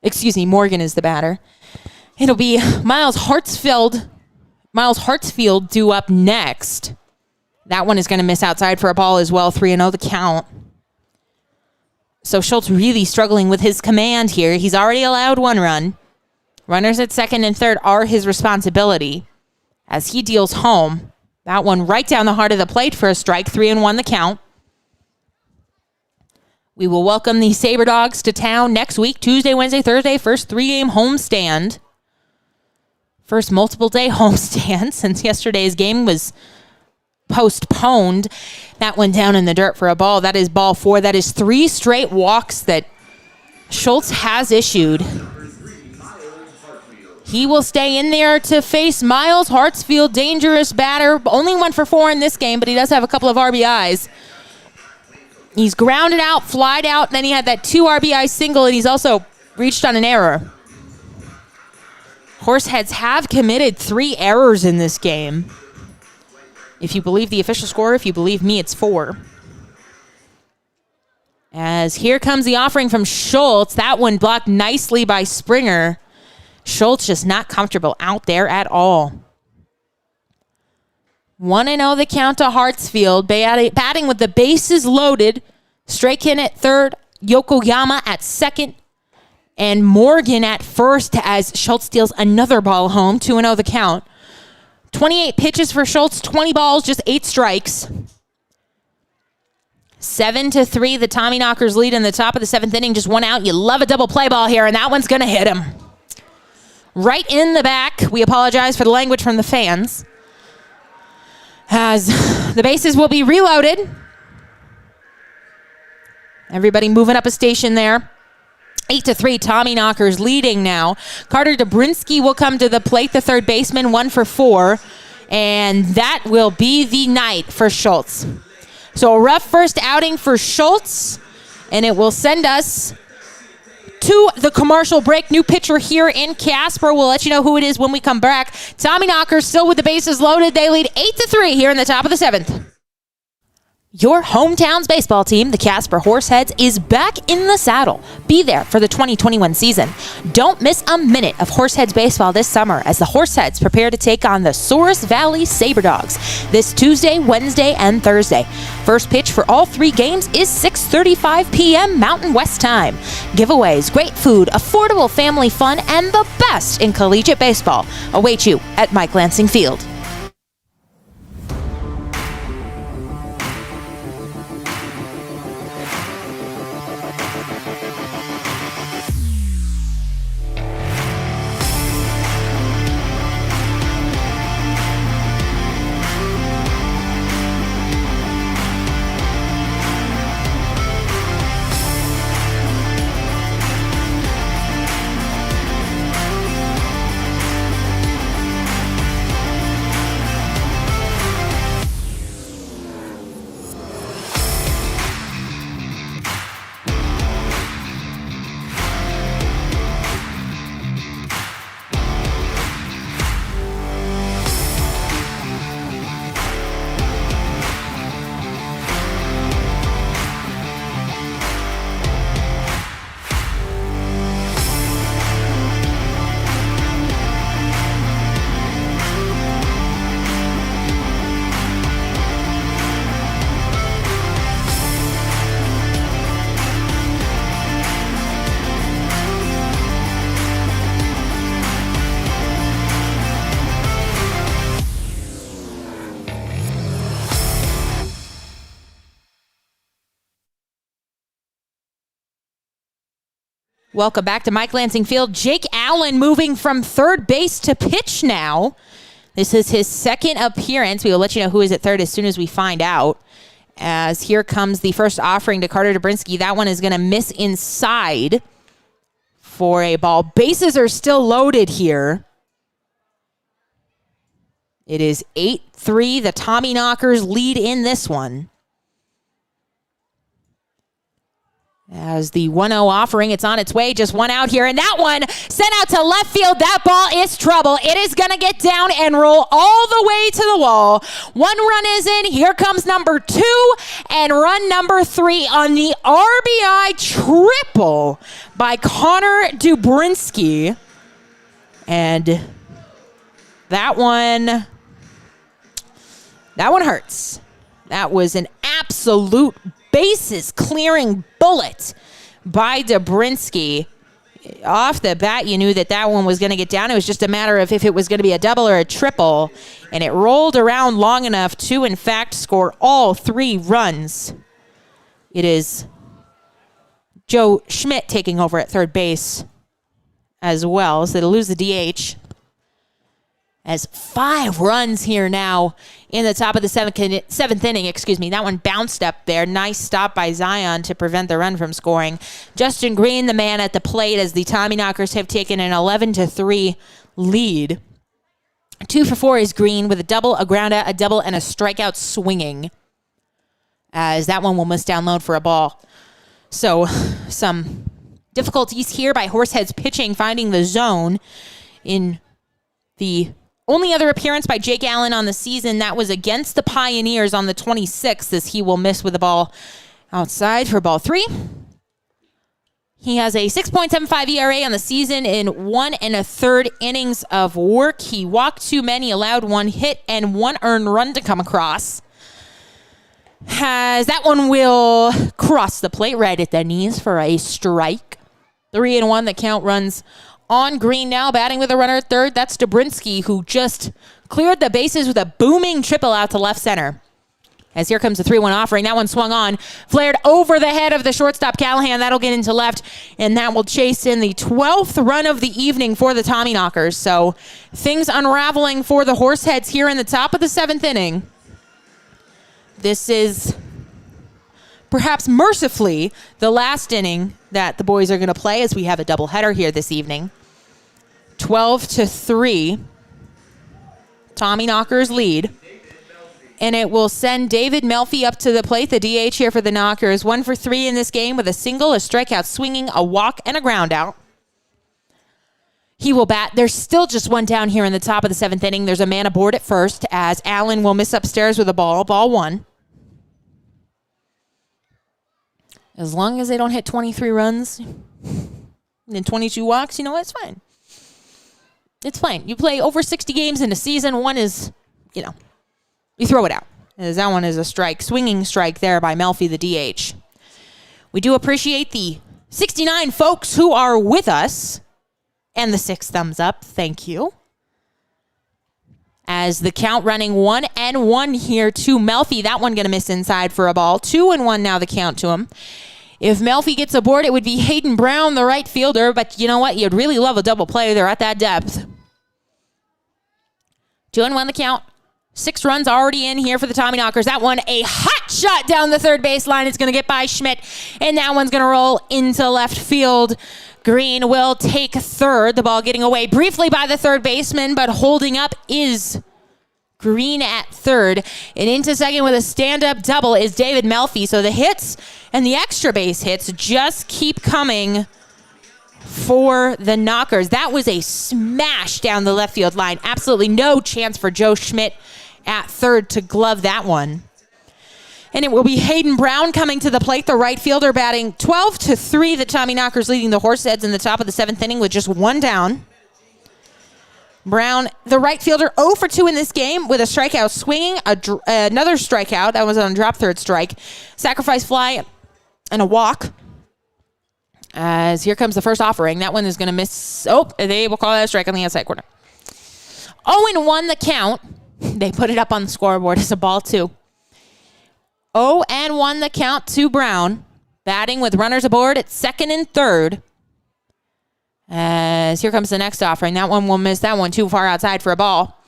Excuse me, Morgan is the batter. It'll be Miles Hartsfield due up next. That one is going to miss outside for a ball as well. 3-0 the count. So Schultz really struggling with his command here. He's already allowed 1 run. Runners at 2nd and 3rd are his responsibility. as he deals home. That one right down the heart of the plate for a strike, 3-1 the count. We will welcome the Sabre Dogs to town next week, Tuesday, Wednesday, Thursday, first 3-game homestand. First multiple day homestand since yesterday's game was postponed. That went down in the dirt for a ball. That is ball 4. That is 3 straight walks that Schultz has issued. He will stay in there to face Miles Hartsfield, dangerous batter. Only 1 for 4 in this game, but he does have a couple of RBIs. He's grounded out, flied out, then he had that 2 RBI single, and he's also reached on an error. Horseheads have committed 3 errors in this game. If you believe the official score, if you believe me, it's 4. As here comes the offering from Schultz. That one blocked nicely by Springer. Schultz just not comfortable out there at all. 1-0 the count to Hartsfield. Batting with the bases loaded. Straykin at third. Yokoyama at second. And Morgan at first as Schultz steals another ball home. 2-0 the count. 28 pitches for Schultz. 20 balls, just 8 strikes. 7-3, the Tommyknockers lead in the top of the 7th inning. Just 1 out. You love a double play ball here, and that one's going to hit him. Right in the back. We apologize for the language from the fans. As the bases will be reloaded. Everybody moving up a station there. 8-3, Tommyknockers leading now. Carter Dobrinsky will come to the plate, the third baseman, 1 for 4. And that will be the night for Schultz. So a rough first outing for Schultz, and it will send us to the commercial break. New pitcher here in Casper. We'll let you know who it is when we come back. Tommyknockers still with the bases loaded. They lead 8-3 here in the top of the 7th. Your hometown's baseball team, the Casper Horseheads, is back in the saddle. Be there for the 2021 season. Don't miss a minute of Horseheads baseball this summer as the Horseheads prepare to take on the Souris Valley Sabre Dogs this Tuesday, Wednesday, and Thursday. First pitch for all 3 games is 6:35 p.m. Mountain West time. Giveaways, great food, affordable family fun, and the best in collegiate baseball await you at Mike Lansing Field. Welcome back to Mike Lansing Field. Jake Allen moving from third base to pitch now. This is his second appearance. We will let you know who is at third as soon as we find out. As here comes the first offering to Carter Dobrinsky. That one is going to miss inside for a ball. Bases are still loaded here. It is 8-3. The Tommyknockers lead in this one. As the 1-0 offering, it's on its way. Just 1 out here. And that one sent out to left field. That ball is trouble. It is going to get down and roll all the way to the wall. 1 run is in. Here comes number 2 and run number 3 on the RBI triple by Connor Dobrinsky. And that one hurts. That was an absolute bases clearing bullet by Dobrinsky. off the bat, you knew that one was going to get down. It was just a matter of if it was going to be a double or a triple. And it rolled around long enough to, in fact, score all 3 runs. It is Joe Schmidt taking over at third base as well. So they'll lose the DH. As 5 runs here now in the top of the seventh inning. That one bounced up there. Nice stop by Zion to prevent the run from scoring. Justin Green, the man at the plate, as the Tommyknockers have taken an 11-3 lead. 2 for 4 is Green with a double, a ground out, a double, and a strikeout swinging. As that one will miss down low for a ball. So some difficulties here by Horseheads pitching, finding the zone in the only other appearance by Jake Allen on the season. That was against the Pioneers on the 26th, as he will miss with the ball outside for ball 3. He has a 6.75 ERA on the season in 1 1/3 innings of work. He walked 2 men, he allowed 1 hit and 1 earned run to come across. As that one will cross the plate right at the knees for a strike. 3-1, the count runs on Green now, batting with a runner at third. That's Dobrinsky, who just cleared the bases with a booming triple out to left center. As here comes the 3-1 offering. That one swung on, flared over the head of the shortstop Callahan. That'll get into left, and that will chase in the 12th run of the evening for the Tommyknockers. So things unraveling for the Horseheads here in the top of the 7th inning. This is perhaps mercifully the last inning that the boys are going to play, as we have a doubleheader here this evening. 12-3. Tommyknockers lead. And it will send David Melfi up to the plate, the DH here for the Knockers. 1 for 3 in this game with a single, a strikeout swinging, a walk, and a ground out. He will bat. There's still just 1 down here in the top of the 7th inning. There's a man aboard at first, as Allen will miss upstairs with a ball. Ball 1. As long as they don't hit 23 runs and 22 walks, it's fine. It's fine. You play over 60 games in a season. One is, you throw it out. As that one is a strike, swinging strike there by Melfi, the DH. We do appreciate the 69 folks who are with us and the 6 thumbs up. Thank you. As the count running 1-1 here to Melfi. That one going to miss inside for a ball. 2-1 now the count to him. If Melfi gets aboard, it would be Hayden Brown, the right fielder. But you know what? You'd really love a double play. They're at that depth. 2-1 the count. 6 runs already in here for the Tommyknockers. That one, a hot shot down the third baseline. It's going to get by Schmidt. And that one's going to roll into left field. Green will take third. The ball getting away briefly by the third baseman, but holding up is Green at third. And into second with a stand-up double is David Melfi. So the hits and the extra base hits just keep coming for the Knockers. That was a smash down the left field line. Absolutely no chance for Joe Schmidt at third to glove that one. And it will be Hayden Brown coming to the plate, the right fielder, batting 12-3. The Tommyknockers leading the Horseheads in the top of the 7th inning with just 1 down. Brown, the right fielder, 0 for 2 in this game with a strikeout swinging, another strikeout. That was on a drop third strike. Sacrifice fly and a walk. As here comes the first offering. That one is going to miss. Oh, they will call that a strike on the outside corner. 0-1 the count. They put it up on the scoreboard as a ball 2. 0-1 the count to Brown. Batting with runners aboard at second and third. As here comes the next offering. That one will miss. That one too far outside for a ball.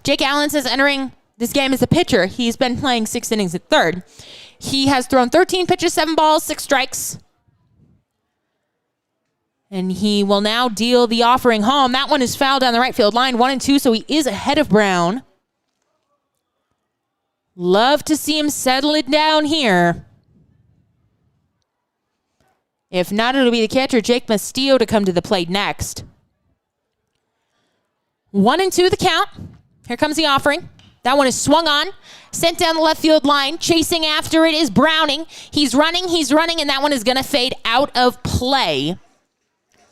Jake Allen is entering this game as a pitcher. He's been playing 6 innings at third. He has thrown 13 pitches, 7 balls, 6 strikes. And he will now deal the offering home. That one is fouled down the right field line. 1-2, so he is ahead of Brown. Love to see him settle it down here. If not, it'll be the catcher, Jake Mastillo, to come to the plate next. 1-2 the count. Here comes the offering. That one is swung on, sent down the left field line. Chasing after it is Browning. He's running, and that one is going to fade out of play.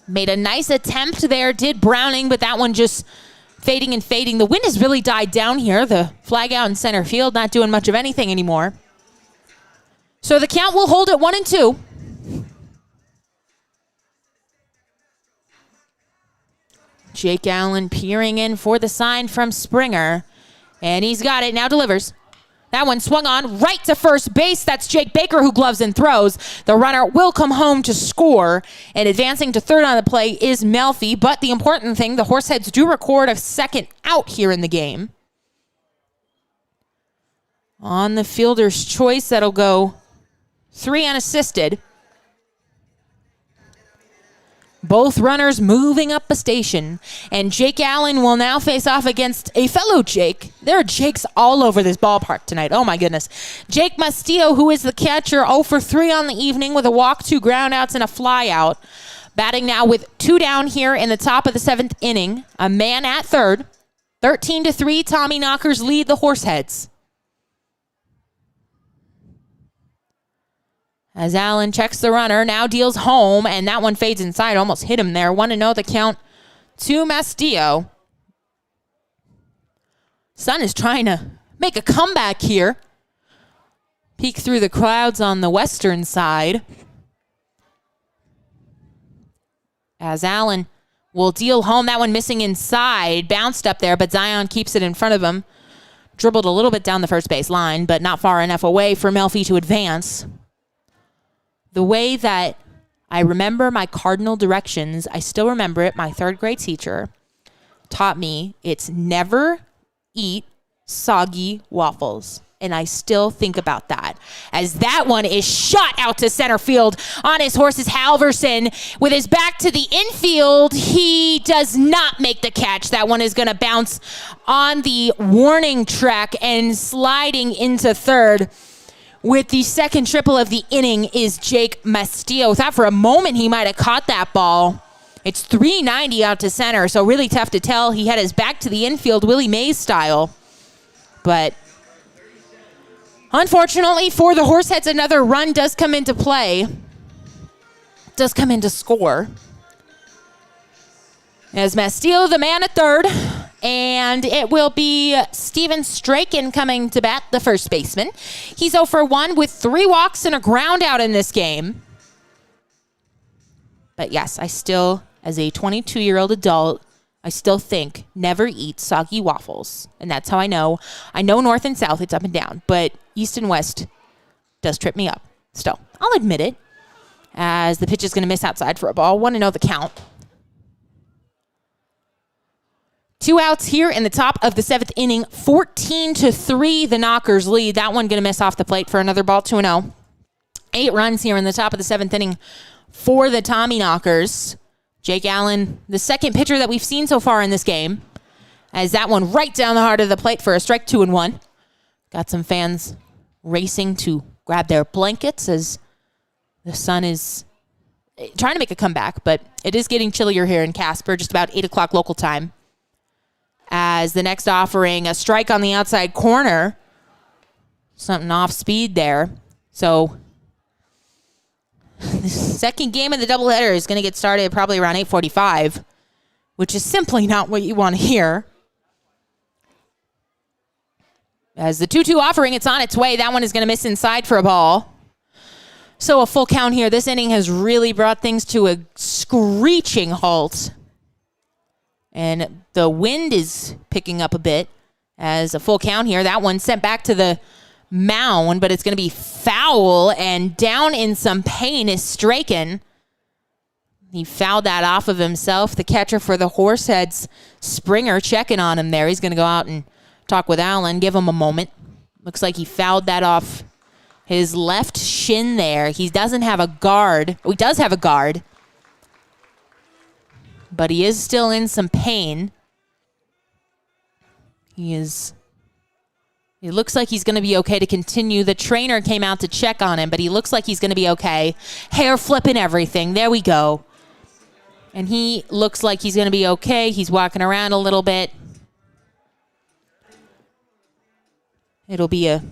Made a nice attempt there, did Browning, but that one just fading and fading. The wind has really died down here. The flag out in center field, not doing much of anything anymore. So the count will hold at 1-2. Jake Allen peering in for the sign from Springer. And he's got it. Now delivers. That one swung on right to first base. That's Jake Baker who gloves and throws. The runner will come home to score. And advancing to third on the play is Melfi. But the important thing, the Horseheads do record a second out here in the game. On the fielder's choice, that'll go 3 unassisted. Both runners moving up a station. And Jake Allen will now face off against a fellow Jake. There are Jakes all over this ballpark tonight. Oh, my goodness. Jake Mastillo, who is the catcher, 0 for 3 on the evening with a walk, 2 groundouts, and a flyout. Batting now with 2 down here in the top of the 7th inning. A man at third. 13-3, Tommyknockers lead the Horseheads. As Allen checks the runner, now deals home, and that one fades inside. Almost hit him there. 1-0 the count to Mastillo. Sun is trying to make a comeback here. Peek through the clouds on the western side. As Allen will deal home. That one missing inside. Bounced up there, but Zion keeps it in front of him. Dribbled a little bit down the first base line, but not far enough away for Melfi to advance. The way that I remember my cardinal directions, I still remember it. My 3rd grade teacher taught me it's never eat soggy waffles. And I still think about that. As that one is shot out to center field on his horse's Halverson. With his back to the infield, he does not make the catch. That one is going to bounce on the warning track and sliding into third. With the second triple of the inning is Jake Mastillo. Thought for a moment he might have caught that ball. It's 390 out to center, so really tough to tell. He had his back to the infield, Willie Mays style. But unfortunately for the Horseheads, another run does come into play. Does come into score. As Mastillo, the man at third. And it will be Steven Straken coming to bat, the first baseman. He's 0 for 1 with 3 walks and a ground out in this game. But yes, I still, as a 22-year-old adult, I still think never eat soggy waffles. And that's how I know. I know north and south, it's up and down. But east and west does trip me up. Still, I'll admit it. As the pitch is going to miss outside for a ball. 1-0 the count. 2 outs here in the top of the 7th inning. 14-3, the Knockers lead. That one going to miss off the plate for another ball, 2-0. 8 runs here in the top of the 7th inning for the Tommyknockers. Jake Allen, the second pitcher that we've seen so far in this game, as that one right down the heart of the plate for a strike, 2-1. Got some fans racing to grab their blankets as the sun is trying to make a comeback, but it is getting chillier here in Casper, just about 8 o'clock local time. As the next offering, a strike on the outside corner. Something off speed there. So the second game of the doubleheader is going to get started probably around 8:45, which is simply not what you want to hear. As the 2-2 offering, it's on its way. That one is going to miss inside for a ball. So a full count here. This inning has really brought things to a screeching halt. And the wind is picking up a bit as a full count here. That one sent back to the mound, but it's going to be foul. And down in some pain is Straken. He fouled that off of himself. The catcher for the Horseheads, Springer, checking on him there. He's going to go out and talk with Allen, give him a moment. Looks like he fouled that off his left shin there. He doesn't have a guard. Oh, he does have a guard. But he is still in some pain. He looks like he's going to be okay to continue. The trainer came out to check on him, but he looks like he's going to be okay. Hair flipping everything. There we go. And he looks like he's going to be okay. He's walking around a little bit. It'll be a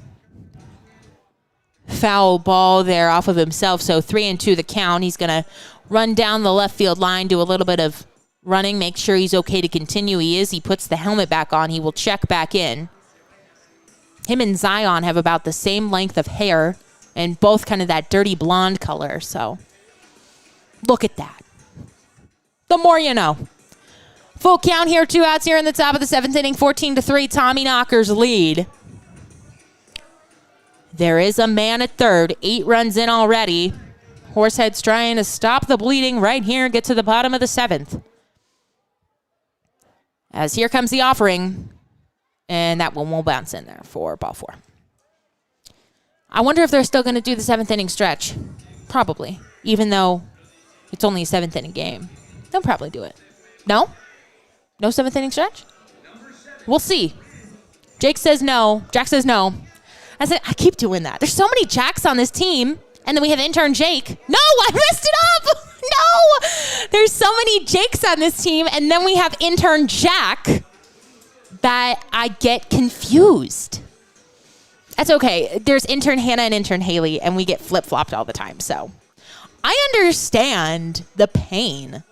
foul ball there off of himself. So 3-2 the count. He's going to run down the left field line, do a little bit of running, make sure he's okay to continue. He is. He puts the helmet back on. He will check back in. Him and Zion have about the same length of hair and both kind of that dirty blonde color. So look at that. The more you know. Full count here, 2 outs here in the top of the 7th inning, 14-3, Tommyknockers lead. There is a man at third, 8 runs in already. Horseheads trying to stop the bleeding right here, get to the bottom of the 7th. As here comes the offering, and that one will bounce in there for ball 4. I wonder if they're still going to do the 7th inning stretch. Probably, even though it's only a 7th inning game. They'll probably do it. No? No 7th inning stretch? We'll see. Jake says no. Jack says no. I keep doing that. There's so many Jacks on this team. And then we have intern Jake. No, I messed it up. No. There's so many Jakes on this team. And then we have intern Jack that I get confused. That's okay. There's intern Hannah and intern Haley, and we get flip-flopped all the time. So I understand the pain.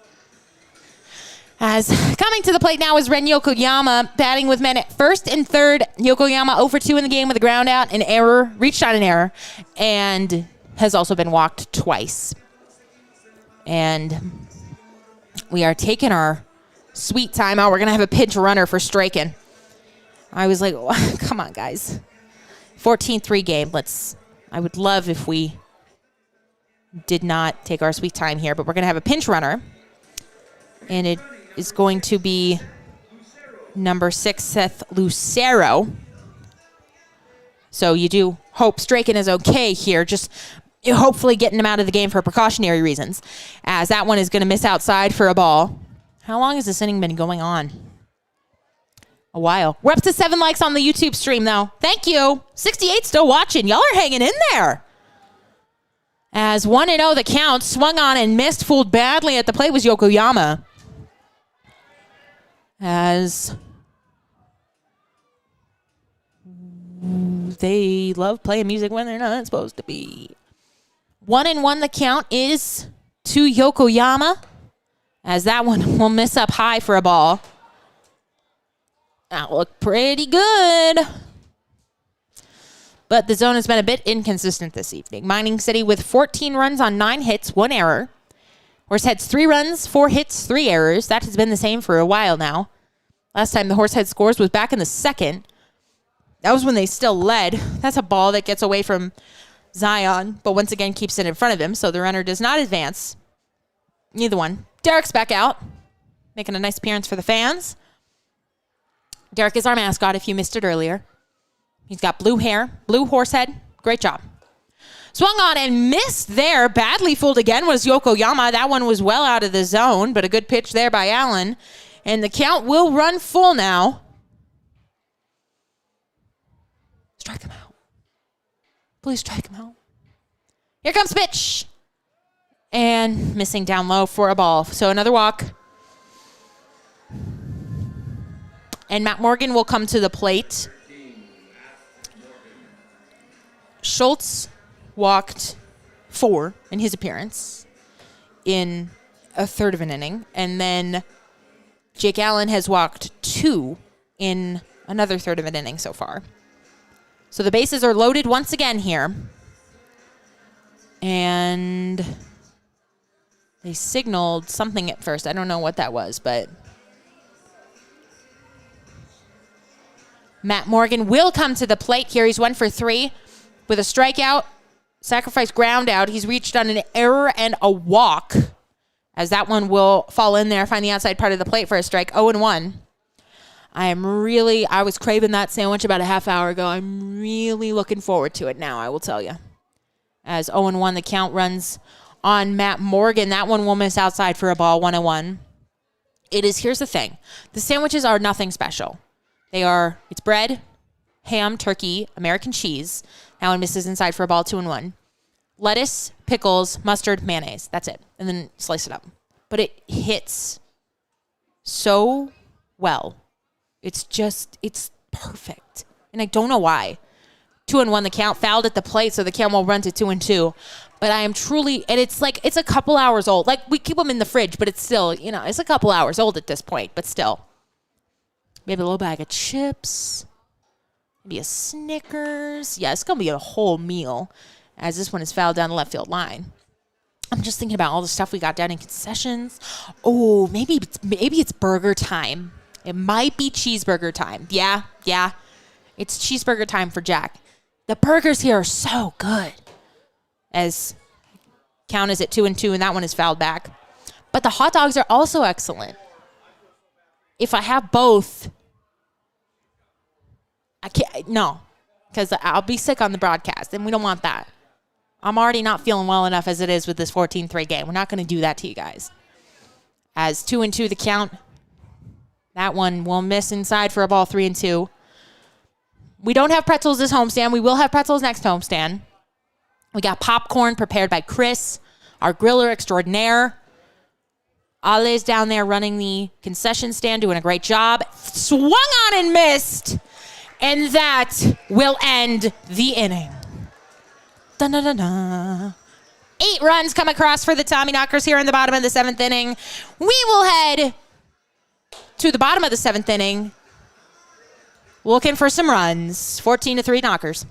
As coming to the plate now is Ren Yokoyama, batting with men at first and third. Yokoyama 0 for 2 in the game with a ground out, an error, reached on an error, and has also been walked twice. And we are taking our sweet time out. We're going to have a pinch runner for striking. I was like, oh, come on, guys. 14-3 game. I would love if we did not take our sweet time here, but we're going to have a pinch runner. And it is going to be number 6, Seth Lucero. So you do hope Straken is okay here, just hopefully getting him out of the game for precautionary reasons, as that one is going to miss outside for a ball. How long has this inning been going on? A while. We're up to 7 likes on the YouTube stream, though. Thank you. 68 still watching. Y'all are hanging in there. As 1-0 the count, swung on and missed, fooled badly at the plate was Yokoyama. As they love playing music when they're not supposed to be. 1-1 the count is to Yokoyama, as that one will miss up high for a ball. That looked pretty good. But the zone has been a bit inconsistent this evening. Mining City with 14 runs on 9 hits, 1 error. Horseheads 3 runs, 4 hits, 3 errors. That has been the same for a while now. Last time the Horsehead scores was back in the 2nd. That was when they still led. That's a ball that gets away from Zion, but once again keeps it in front of him, so the runner does not advance. Neither one. Derek's back out, making a nice appearance for the fans. Derek is our mascot, if you missed it earlier. He's got blue hair, blue horsehead. Great job. Swung on and missed there. Badly fooled again was Yokoyama. That one was well out of the zone, but a good pitch there by Allen. And the count will run full now. Strike him out. Please strike him out. Here comes pitch. And missing down low for a ball. So another walk. And Matt Morgan will come to the plate. Schultz walked 4 in his appearance in a third of an inning. And then Jake Allen has walked 2 in another third of an inning so far. So the bases are loaded once again here. And they signaled something at first. I don't know what that was, but Matt Morgan will come to the plate here. He's 1 for 3 with a strikeout, sacrifice ground out. He's reached on an error and a walk, as that one will fall in there, find the outside part of the plate for a strike. 0-1. I was craving that sandwich about a half hour ago. I'm really looking forward to it now, I will tell you. As 0-1, the count runs on Matt Morgan. That one will miss outside for a ball, 1-1. Here's the thing. The sandwiches are nothing special. It's bread, ham, turkey, American cheese. That one misses inside for a ball, 2-1. Lettuce, pickles, mustard, mayonnaise. That's it. And then slice it up. But it hits so well. It's perfect. And I don't know why. 2-1 the count, fouled at the plate, so the count will run to 2-2. But I am truly, and it's a couple hours old. Like, we keep them in the fridge, but it's still, it's a couple hours old at this point, but still. Maybe a little bag of chips. Maybe a Snickers. Yeah, it's going to be a whole meal, as this one is fouled down the left field line. I'm just thinking about all the stuff we got down in concessions. Oh, maybe it's burger time. It might be cheeseburger time. Yeah. It's cheeseburger time for Jack. The burgers here are so good. As count is at 2-2, and that one is fouled back. But the hot dogs are also excellent. If I have both, I can't. No, because I'll be sick on the broadcast, and we don't want that. I'm already not feeling well enough as it is with this 14-3 game. We're not going to do that to you guys. As 2-2 the count. That one will miss inside for a ball, 3-2. We don't have pretzels this homestand. We will have pretzels next homestand. We got popcorn prepared by Chris, our griller extraordinaire. Ale's down there running the concession stand, doing a great job. Swung on and missed. And that will end the inning. Da-da-da-da. 8 runs come across for the Tommyknockers here in the bottom of the 7th inning. We will head to the bottom of the 7th inning, looking for some runs. 14-3 Knockers.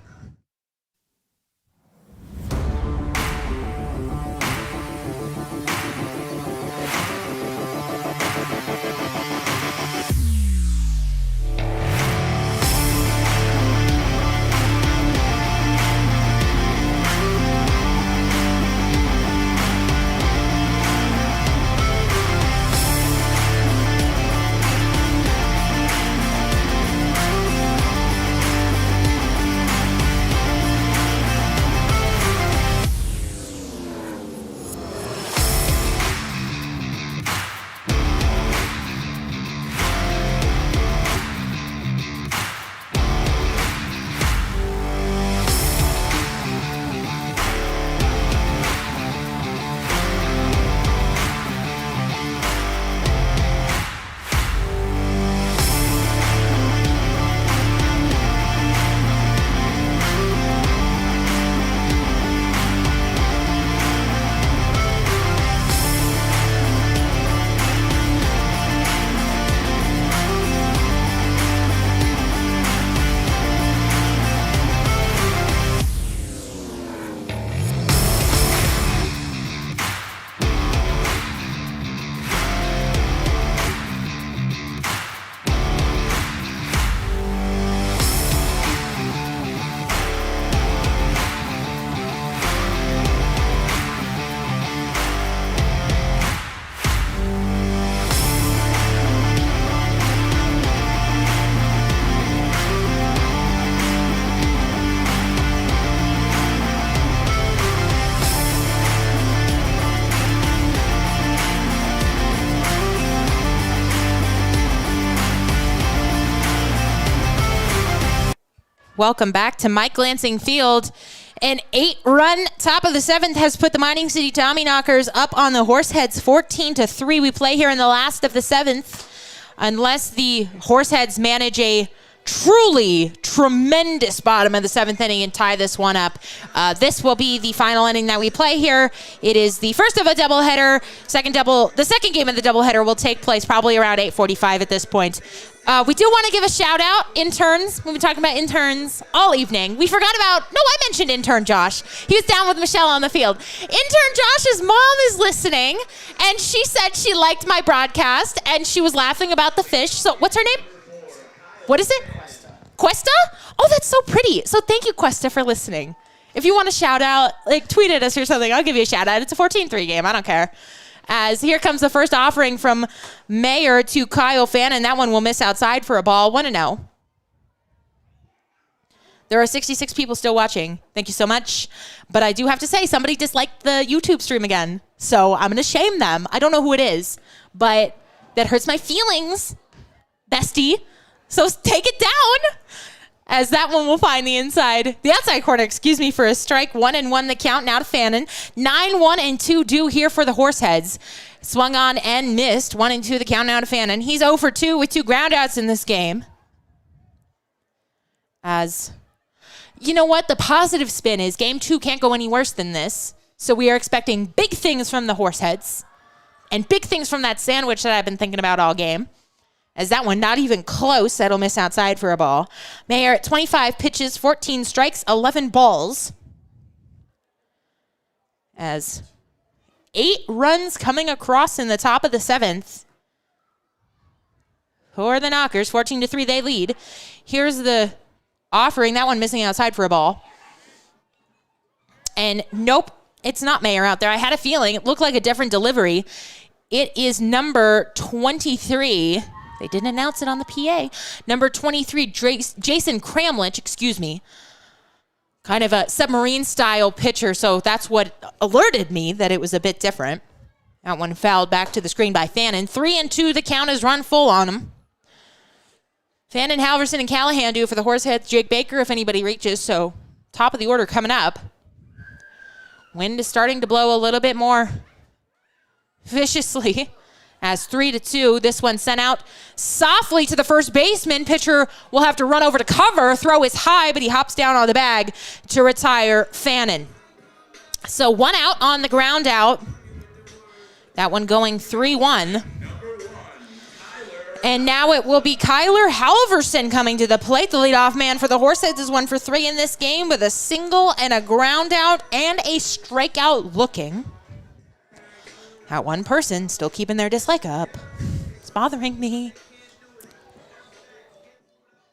Welcome back to Mike Lansing Field. An 8-run top of the 7th has put the Mining City Tommyknockers up on the Horseheads 14-3. We play here in the last of the 7th. Unless the Horseheads manage a truly tremendous bottom of the 7th inning and tie this one up. This will be the final inning that we play here. It is the first of a doubleheader. The second game of the doubleheader will take place probably around 8:45 at this point. We do want to give a shout out, interns. We've been talking about interns all evening. We forgot about, I mentioned intern Josh. He was down with Michelle on the field. Intern Josh's mom is listening, and she said she liked my broadcast, and she was laughing about the fish. So what's her name? What is it? Cuesta? Oh, that's so pretty. So thank you, Cuesta, for listening. If you want a shout out, tweet at us or something, I'll give you a shout out. It's a 14-3 game. I don't care. As here comes the first offering from Mayer to Kyle Fannin. That one will miss outside for a ball. 1-0. There are 66 people still watching. Thank you so much. But I do have to say, somebody disliked the YouTube stream again. So I'm going to shame them. I don't know who it is, but that hurts my feelings, bestie. So take it down. As that one will find the outside corner, for a strike. 1-1 the count now to Fannin. 9-1-2 due here for the Horseheads. Swung on and missed. 1-2 the count now to Fannin. He's 0 for 2 with 2 groundouts in this game. As, you know what? The positive spin is game 2 can't go any worse than this. So we are expecting big things from the Horseheads. And big things from that sandwich that I've been thinking about all game. As that one not even close. That'll miss outside for a ball. Mayer at 25 pitches, 14 strikes, 11 balls. As 8 runs coming across in the top of the 7th. For the Knockers, 14-3, they lead. Here's the offering. That one missing outside for a ball. And nope, it's not Mayer out there. I had a feeling. It looked like a different delivery. It is number 23. They didn't announce it on the PA. Number 23, Jason Kramlich, kind of a submarine-style pitcher, so that's what alerted me that it was a bit different. That one fouled back to the screen by Fannin. 3-2, the count is run full on him. Fannin, Halverson, and Callahan do for the Horseheads. Jake Baker, if anybody reaches, so top of the order coming up. Wind is starting to blow a little bit more viciously. As 3-2, this one sent out softly to the first baseman. Pitcher will have to run over to cover. Throw is high, but he hops down on the bag to retire Fannin. So 1 out on the ground out. That one going 3-1. And now it will be Kyler Halverson coming to the plate. The leadoff man for the Horseheads is 1 for 3 in this game with a single and a ground out and a strikeout looking. That one person still keeping their dislike up. It's bothering me.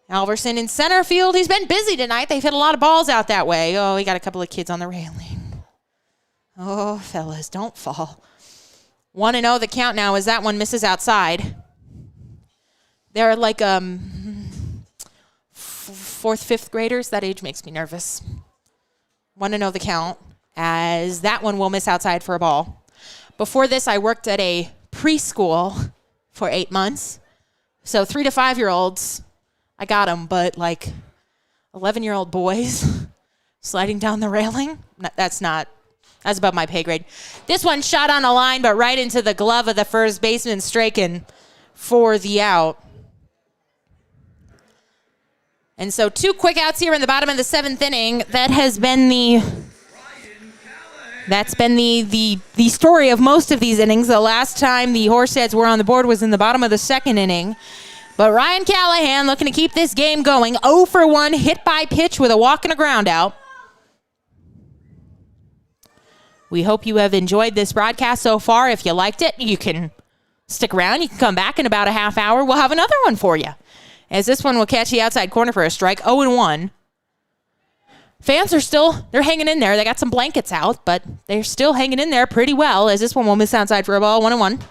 Halverson in center field. He's been busy tonight. They've hit a lot of balls out that way. Oh, he got a couple of kids on the railing. Oh, fellas, don't fall. 1-0 the count now as that one misses outside. They're like 4th, 5th graders. That age makes me nervous. 1-0 the count as that one will miss outside for a ball. Before this, I worked at a preschool for 8 months. So 3 to 5-year-olds, I got them, but like 11-year-old boys sliding down the railing, that's above my pay grade. This one shot on a line, but right into the glove of the first baseman, Straken, for the out. And so 2 quick outs here in the bottom of the 7th inning. That's been the story of most of these innings. The last time the Horseheads were on the board was in the bottom of the 2nd inning. But Ryan Callahan looking to keep this game going. 0 for 1, hit by pitch with a walk and a ground out. We hope you have enjoyed this broadcast so far. If you liked it, you can stick around. You can come back in about a half hour. We'll have another one for you, as this one will catch the outside corner for a strike. 0-1. Fans are they're hanging in there. They got some blankets out, but they're still hanging in there pretty well, as this one will miss outside for a ball. 1-1.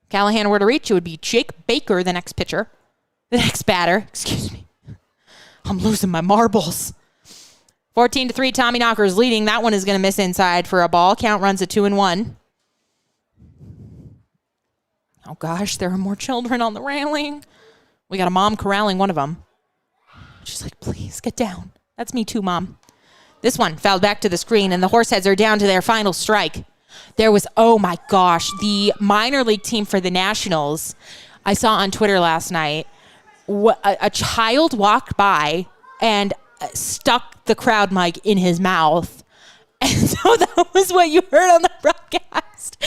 Callahan were to reach, it would be Jake Baker, the next pitcher. The next batter. Excuse me. I'm losing my marbles. 14-3, Tommyknockers leading. That one is going to miss inside for a ball. Count runs at 2-1. Oh, gosh, there are more children on the railing. We got a mom corralling one of them. She's like, please, get down. That's me too, Mom. This one fouled back to the screen, and the Horseheads are down to their final strike. There was, oh, my gosh, the minor league team for the Nationals, I saw on Twitter last night, a child walked by and stuck the crowd mic in his mouth. And so that was what you heard on the broadcast.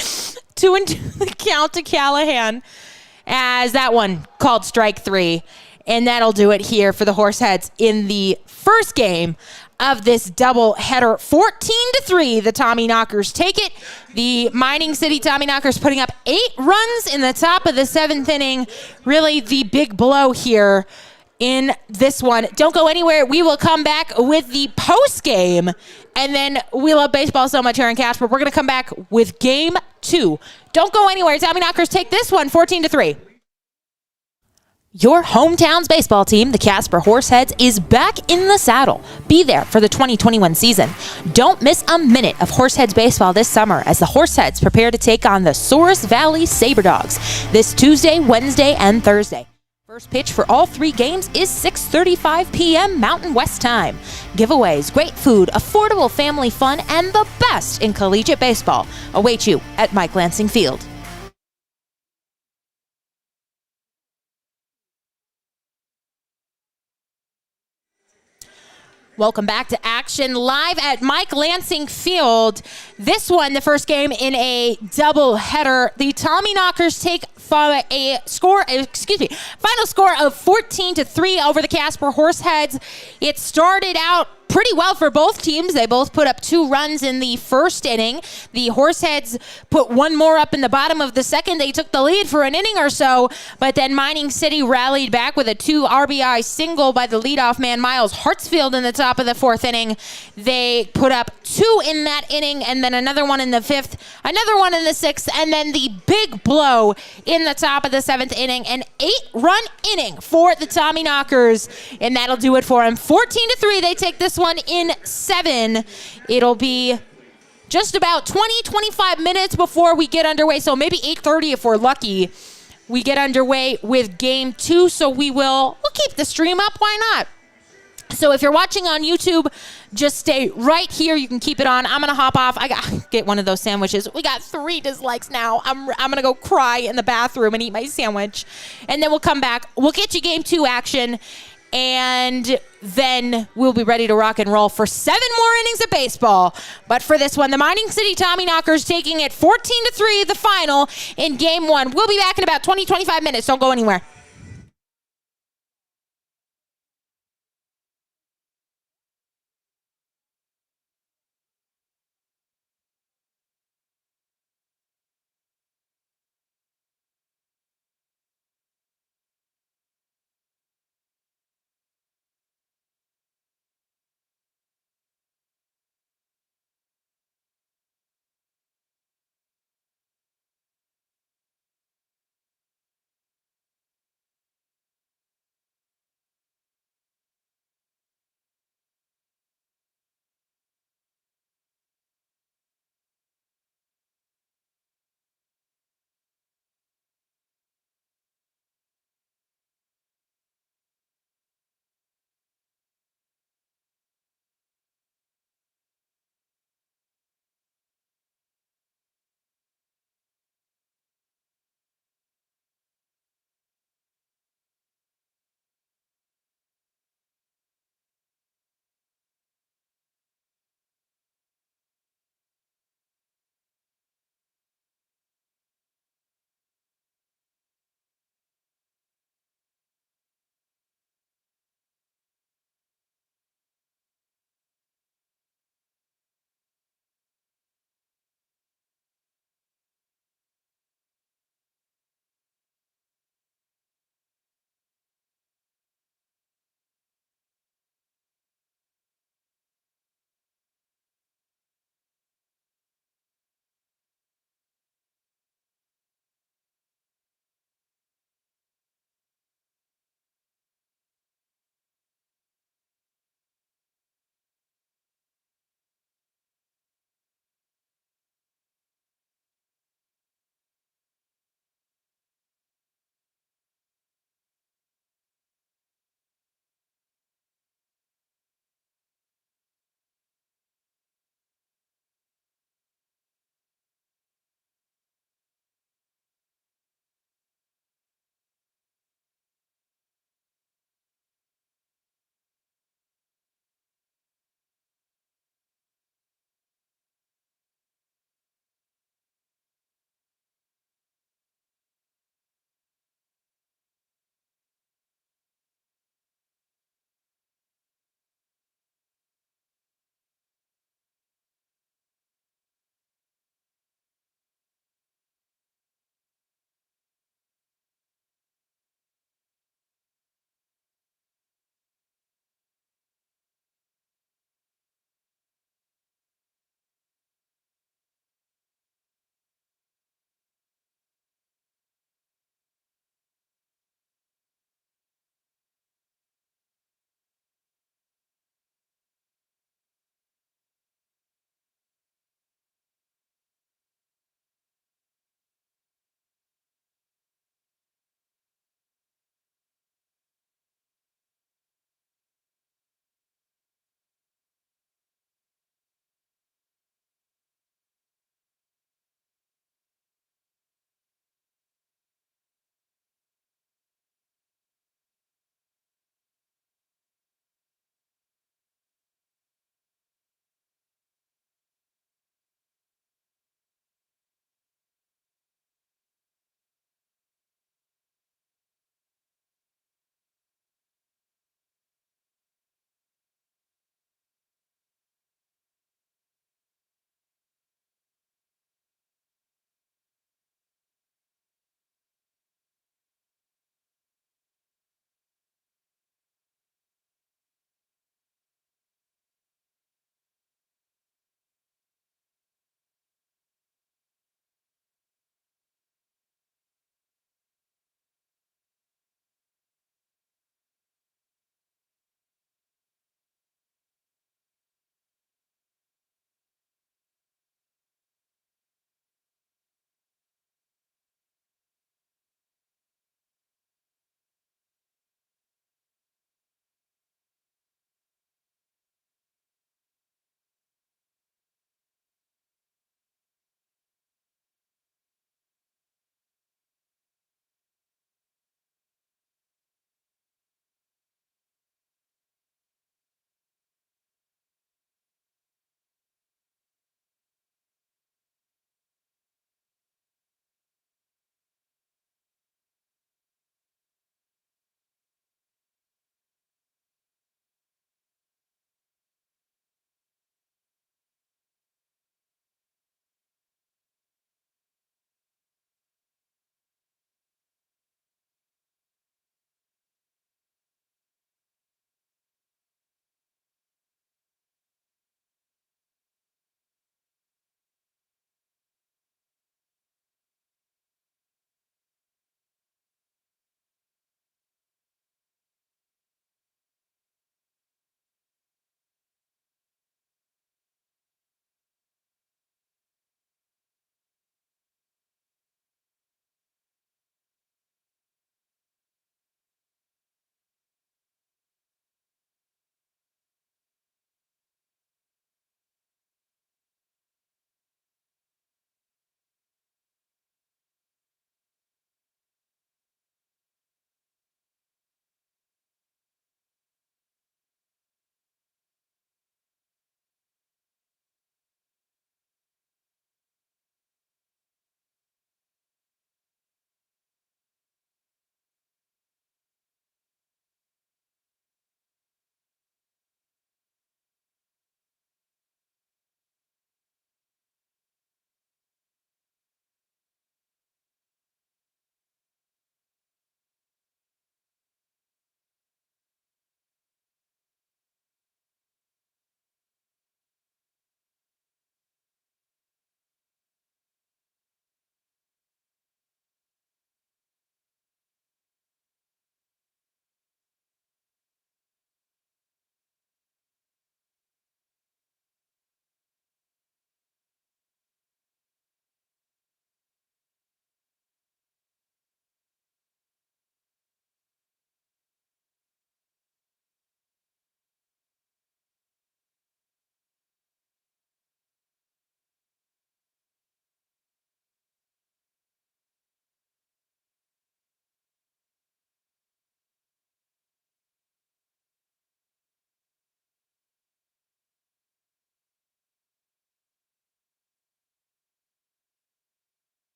2-2 the count to Callahan as that one called strike 3. And that'll do it here for the Horseheads in the first game of this doubleheader. 14-3, the Tommyknockers take it. The Mining City Tommyknockers putting up 8 runs in the top of the 7th inning. Really the big blow here in this one. Don't go anywhere. We will come back with the post game, and then we love baseball so much here in Casper. We're going to come back with game 2. Don't go anywhere. Tommyknockers take this one 14-3. Your hometown's baseball team, the Casper Horseheads, is back in the saddle. Be there for the 2021 season. Don't miss a minute of Horseheads baseball this summer as the Horseheads prepare to take on the Souris Valley Saberdogs this Tuesday, Wednesday, and Thursday. First pitch for all 3 games is 6:35 p.m. Mountain West Time. Giveaways, great food, affordable family fun, and the best in collegiate baseball await you at Mike Lansing Field. Welcome back to action live at Mike Lansing Field. This one, the first game in a doubleheader. The Tommyknockers take final score of 14-3 over the Casper Horseheads. It started out pretty well for both teams. They both put up 2 runs in the first inning. The Horseheads put 1 more up in the bottom of the second. They took the lead for an inning or so, but then Mining City rallied back with a 2 RBI single by the leadoff man, Miles Hartsfield, in the top of the 4th inning. They put up 2 in that inning, and then another one in the 5th, another one in the 6th, and then the big blow in the top of the 7th inning. An 8-run inning for the Tommyknockers, and that'll do it for them. 14-3, they take this one in 7. It'll be just about 20-25 minutes before we get underway, so maybe 8:30 if we're lucky. We get underway with game 2, so we'll keep the stream up. Why not? So if you're watching on YouTube, just stay right here. You can keep it on. I'm going to hop off. I got get one of those sandwiches. We got 3 dislikes now. I'm going to go cry in the bathroom and eat my sandwich. And then we'll come back. We'll get you game 2 action. And then we'll be ready to rock and roll for 7 more innings of baseball. But for this one, the Mining City Tommyknockers taking it 14-3, the final in game 1. We'll be back in about 20-25 minutes. Don't go anywhere.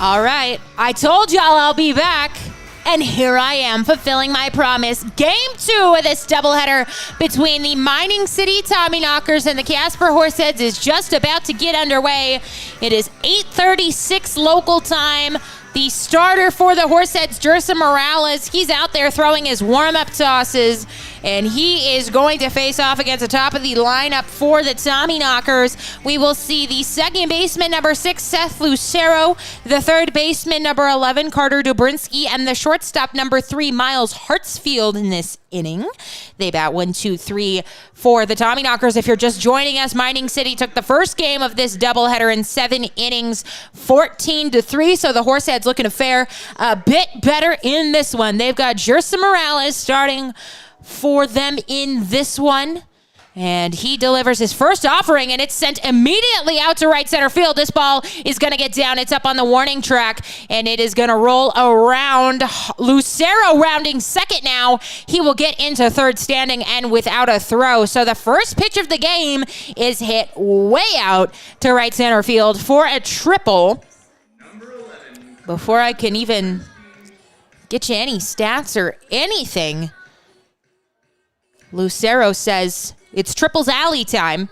All right, I told y'all I'll be back. And here I am, fulfilling my promise. Game 2 of this doubleheader between the Mining City Tommyknockers and the Casper Horseheads is just about to get underway. It is 8:36 local time. The starter for the Horseheads, Jersa Morales, he's out there throwing his warm-up tosses, and he is going to face off against the top of the lineup for the Tommyknockers. We will see the second baseman, number 6, Seth Lucero, the third baseman, number 11, Carter Dubrinsky, and the shortstop, number 3, Miles Hartsfield in this inning. They bat 1, 2, 3 for the Tommyknockers. If you're just joining us, Mining City took the first game of this doubleheader in 7 innings, 14-3, so the Horseheads looking to fare a bit better in this one. They've got Jersa Morales starting for them in this one. And he delivers his first offering, and it's sent immediately out to right center field. This ball is going to get down. It's up on the warning track, and it is going to roll around. Lucero rounding second now. He will get into third standing and without a throw. So the first pitch of the game is hit way out to right center field for a triple. Before I can even get you any stats or anything, Lucero says it's triples alley time.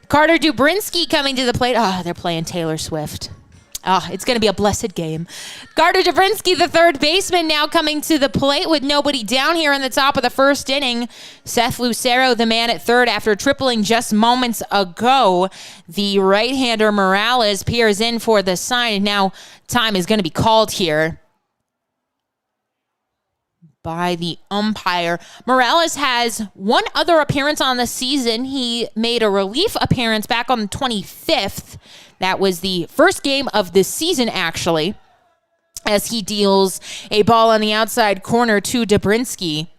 Carter Dubrinsky coming to the plate. Oh, they're playing Taylor Swift. Oh, it's going to be a blessed game. Carter Dubrinsky, the third baseman, now coming to the plate with nobody down here in the top of the first inning. Seth Lucero, the man at third, after tripling just moments ago. The right-hander Morales peers in for the sign, and now time is going to be called here by the umpire. Morales has one other appearance on the season. He made a relief appearance back on the 25th. That was the first game of the season, actually, as he deals a ball on the outside corner to Dubrinsky.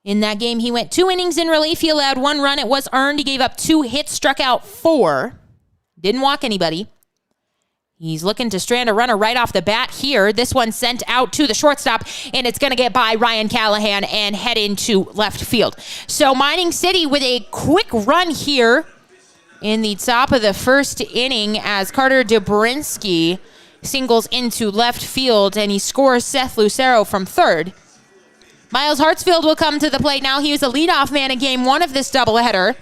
In that game, he went 2 innings in relief. He allowed 1 run. It was earned. He gave up 2 hits, struck out 4. Didn't walk anybody. He's looking to strand a runner right off the bat here. This one sent out to the shortstop, and it's going to get by Ryan Callahan and head into left field. So Mining City with a quick run here in the top of the first inning as Carter Dubrinsky singles into left field, and he scores Seth Lucero from third. Miles Hartsfield will come to the plate now. He was the leadoff man in game 1 of this doubleheader.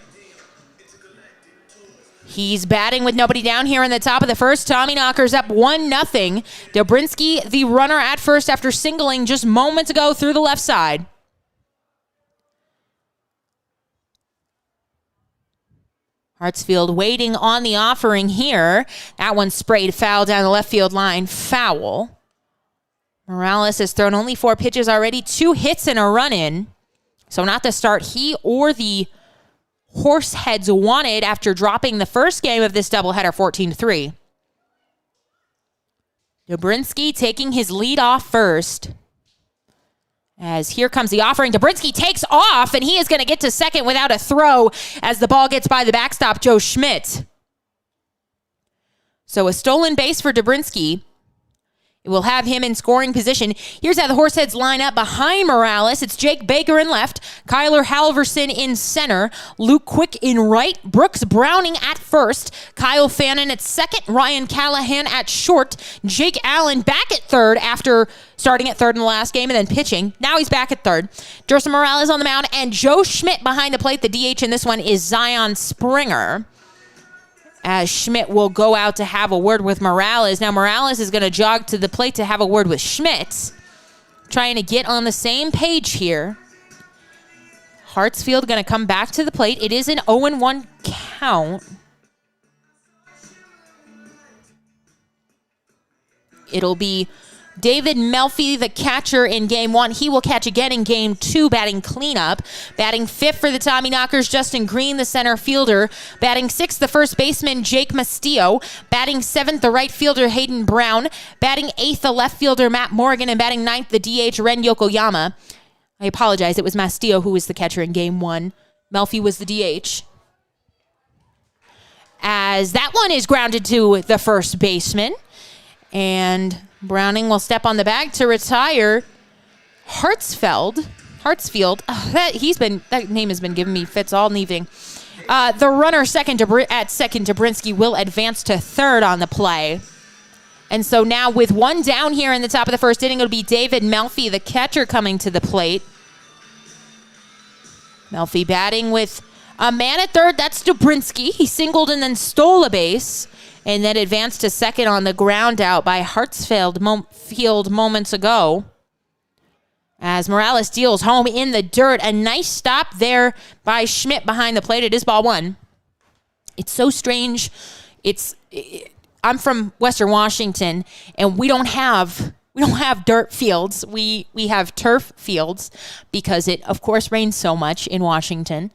He's batting with nobody down here in the top of the first. Tommyknockers up 1-0. Dubrinsky, the runner at first after singling just moments ago through the left side. Hartsfield waiting on the offering here. That one sprayed foul down the left field line. Foul. Morales has thrown only 4 pitches already, 2 hits and a run in. So not the start he or the Horseheads wanted after dropping the first game of this doubleheader 14-3. Dubrinsky taking his lead off first. As here comes the offering. Dubrinsky takes off, and he is going to get to second without a throw as the ball gets by the backstop, Joe Schmidt. So a stolen base for Dubrinsky. It will have him in scoring position. Here's how the Horseheads line up behind Morales. It's Jake Baker in left, Kyler Halverson in center, Luke Quick in right, Brooks Browning at first, Kyle Fannin at second, Ryan Callahan at short, Jake Allen back at third after starting at third in the last game and then pitching. Now he's back at third. Jersa Morales on the mound, and Joe Schmidt behind the plate. The DH in this one is Zion Springer, as Schmidt will go out to have a word with Morales. Now Morales is going to jog to the plate to have a word with Schmidt, trying to get on the same page here. Hartsfield going to come back to the plate. It is an 0-1 count. It'll be David Melfi, the catcher, in game 1. He will catch again in game 2, batting cleanup. Batting 5th for the Tommyknockers, Justin Green, the center fielder. Batting 6th, the first baseman, Jake Mastillo. Batting 7th, the right fielder, Hayden Brown. Batting 8th, the left fielder, Matt Morgan. And batting 9th, the DH, Ren Yokoyama. I apologize. It was Mastillo who was the catcher in game 1. Melfi was the DH. As that one is grounded to the first baseman. And Browning will step on the bag to retire Hartsfield. Oh, that name has been giving me fits all evening. The runner at second, Dubrinsky, will advance to third on the play. And so now with one down here in the top of the first inning, it'll be David Melfi, the catcher, coming to the plate. Melfi batting with a man at third. That's Dobrinsky. He singled and then stole a base and then advanced to second on the ground out by Hartsfield moments ago. As Morales deals home in the dirt. A nice stop there by Schmidt behind the plate. It is ball one. It's so strange. I'm from Western Washington, and we don't have dirt fields. We have turf fields because it, of course, rains so much in Washington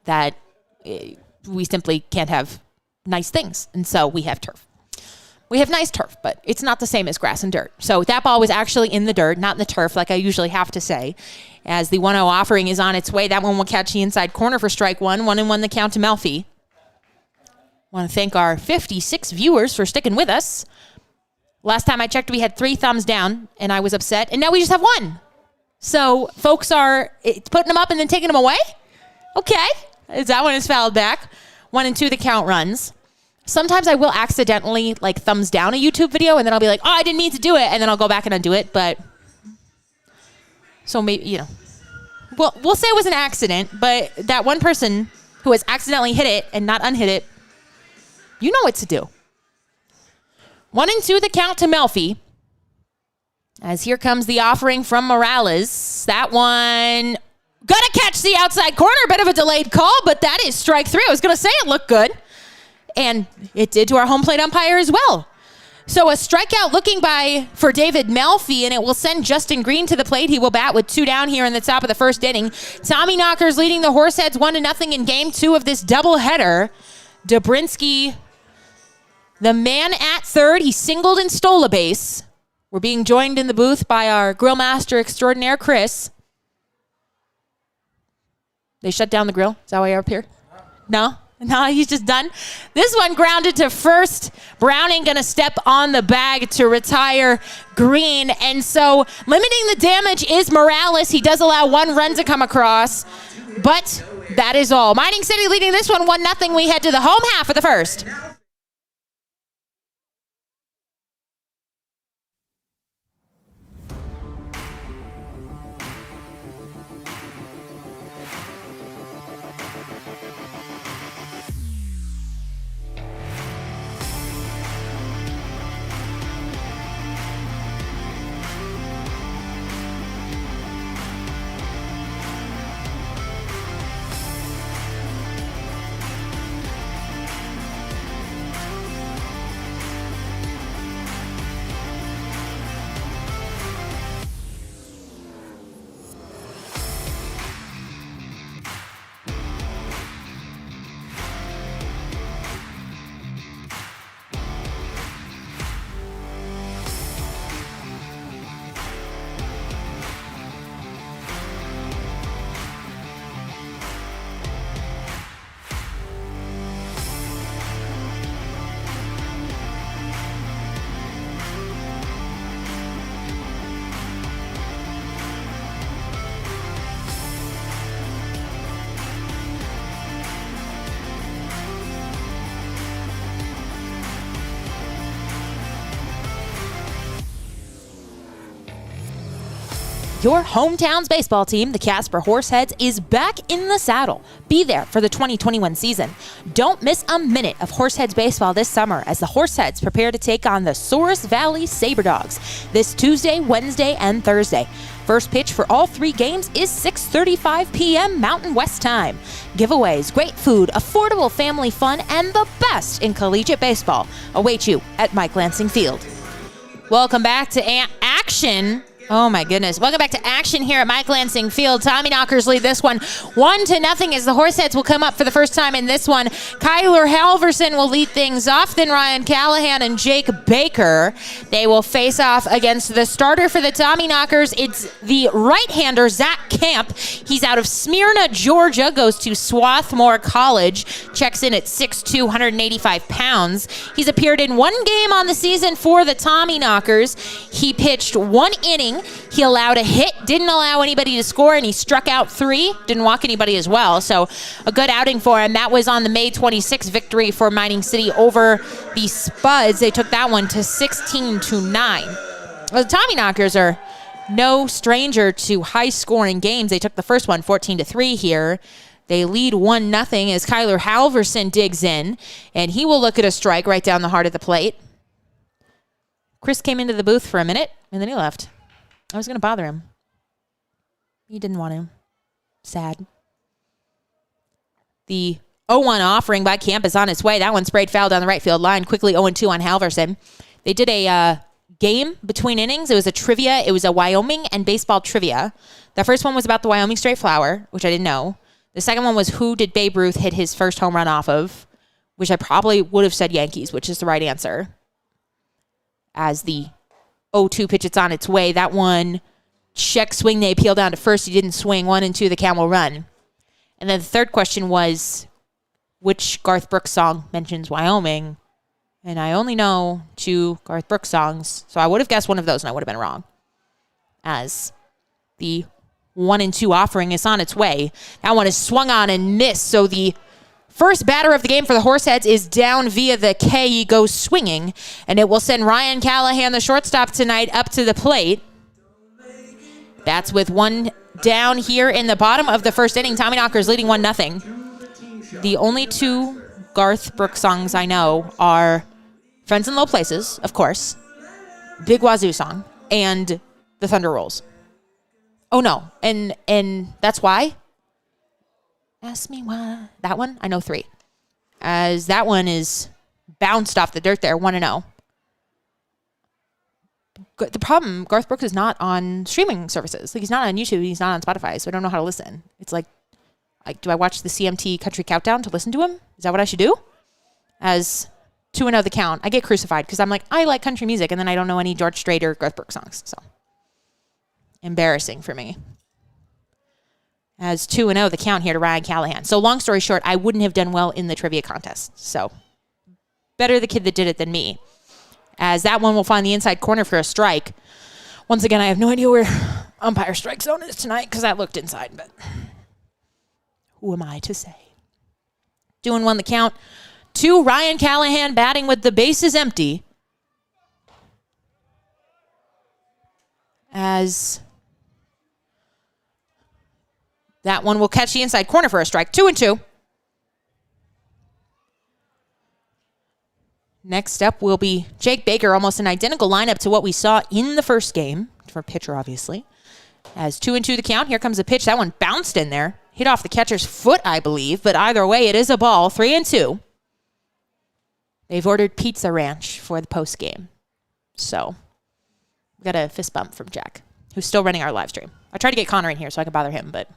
that we simply can't have nice things. And so we have turf. We have nice turf, but it's not the same as grass and dirt. So that ball was actually in the dirt, not in the turf, like I usually have to say. As the 1-0 offering is on its way, that one will catch the inside corner for strike one. 1-1 the count to Melfi. Want to thank our 56 viewers for sticking with us. Last time I checked, we had 3 thumbs down, and I was upset. And now we just have 1. So folks are putting them up and then taking them away? Okay. That one is fouled back. 1 and 2, the count runs. Sometimes I will accidentally, thumbs down a YouTube video, and then I'll be like, oh, I didn't mean to do it, and then I'll go back and undo it. But, so maybe, we'll say it was an accident, but that one person who has accidentally hit it and not unhit it, you know what to do. 1 and 2, the count to Melfi. As here comes the offering from Morales. That one gonna catch the outside corner. Bit of a delayed call, but that is strike 3. I was gonna say it looked good. And it did to our home plate umpire as well. So a strikeout looking for David Melfi, and it will send Justin Green to the plate. He will bat with 2 down here in the top of the first inning. Tommyknockers leading the Horseheads 1-0 in game 2 of this doubleheader. Dobrinsky, the man at third, he singled and stole a base. We're being joined in the booth by our grill master extraordinaire, Chris. They shut down the grill? Is that why you're up here? No? No, he's just done. This one grounded to first. Browning going to step on the bag to retire Green. And so limiting the damage is Morales. He does allow 1 run to come across. But that is all. Mining City leading this one 1-0. We head to the home half of the first. Your hometown's baseball team, the Casper Horseheads, is back in the saddle. Be there for the 2021 season. Don't miss a minute of Horseheads baseball this summer as the Horseheads prepare to take on the Souris Valley SaberDogs this Tuesday, Wednesday, and Thursday. First pitch for all 3 games is 6:35 p.m. Mountain West time. Giveaways, great food, affordable family fun, and the best in collegiate baseball await you at Mike Lansing Field. Welcome back to action. Oh my goodness. Welcome back to action here at Mike Lansing Field. Tommyknockers lead this one 1-0 as the Horseheads will come up for the first time in this one. Kyler Halverson will lead things off, then Ryan Callahan and Jake Baker. They will face off against the starter for the Tommyknockers. It's the right-hander, Zach camp. He's out of Smyrna, Georgia, goes to Swarthmore College, checks in at 6'2", 185 pounds. He's appeared in one game on the season for the Tommyknockers. He pitched one inning. He allowed a hit, didn't allow anybody to score, and he struck out 3, didn't walk anybody as well. So a good outing for him. That was on the May 26th victory for Mining City over the Spuds. They took that one to 16-9. Well, the Tommyknockers are no stranger to high-scoring games. They took the first one 14-3 here. They lead 1-0 as Kyler Halverson digs in, and he will look at a strike right down the heart of the plate. Chris came into the booth for a minute, and then he left. I was going to bother him. He didn't want to. Sad. The 0-1 offering by Camp is on its way. That one sprayed foul down the right field line. Quickly 0-2 on Halverson. They did a game between innings. It was a trivia. It was a Wyoming and baseball trivia. The first one was about the Wyoming straight flower, which I didn't know. The second one was who did Babe Ruth hit his first home run off of, which I probably would have said Yankees, which is the right answer. As the 0-2 pitch, it's on its way. That one, check swing. They appeal down to first. He didn't swing. 1-2, the count will run. And then the third question was, which Garth Brooks song mentions Wyoming? And I only know 2 Garth Brooks songs, so I would have guessed one of those, and I would have been wrong. As the 1-2 offering is on its way. That one is swung on and missed, so the first batter of the game for the Horseheads is down via the K. He goes swinging, and it will send Ryan Callahan, the shortstop tonight, up to the plate. That's with one down here in the bottom of the first inning. Tommyknockers leading 1-0. The only 2 Garth Brooks songs I know are Friends in Low Places, of course, Big Wazoo Song, and The Thunder Rolls. Oh, no. And That's Why? Ask me why. That one, I know 3. As that one is bounced off the dirt there, 1-0. The problem, Garth Brooks is not on streaming services. Like, he's not on YouTube. He's not on Spotify, so I don't know how to listen. It's like, do I watch the CMT Country Countdown to listen to him? Is that what I should do? As 2-0 the count. I get crucified because I'm like, I like country music, and then I don't know any George Strait or Garth Brooks songs. So embarrassing for me. As 2-0 the count here to Ryan Callahan. So long story short, I wouldn't have done well in the trivia contest. So better the kid that did it than me. As that one will find the inside corner for a strike. Once again, I have no idea where umpire strike zone is tonight because that looked inside, but who am I to say? 2-1 the count. 2, Ryan Callahan batting with the bases empty. As that one will catch the inside corner for a strike. 2-2. Next up will be Jake Baker, almost an identical lineup to what we saw in the first game, for pitcher, obviously. As 2-2 the count, here comes a pitch. That one bounced in there. Hit off the catcher's foot, I believe, but either way, it is a ball. 3-2. They've ordered Pizza Ranch for the post game. So, we got a fist bump from Jack, who's still running our live stream. I tried to get Connor in here so I could bother him, but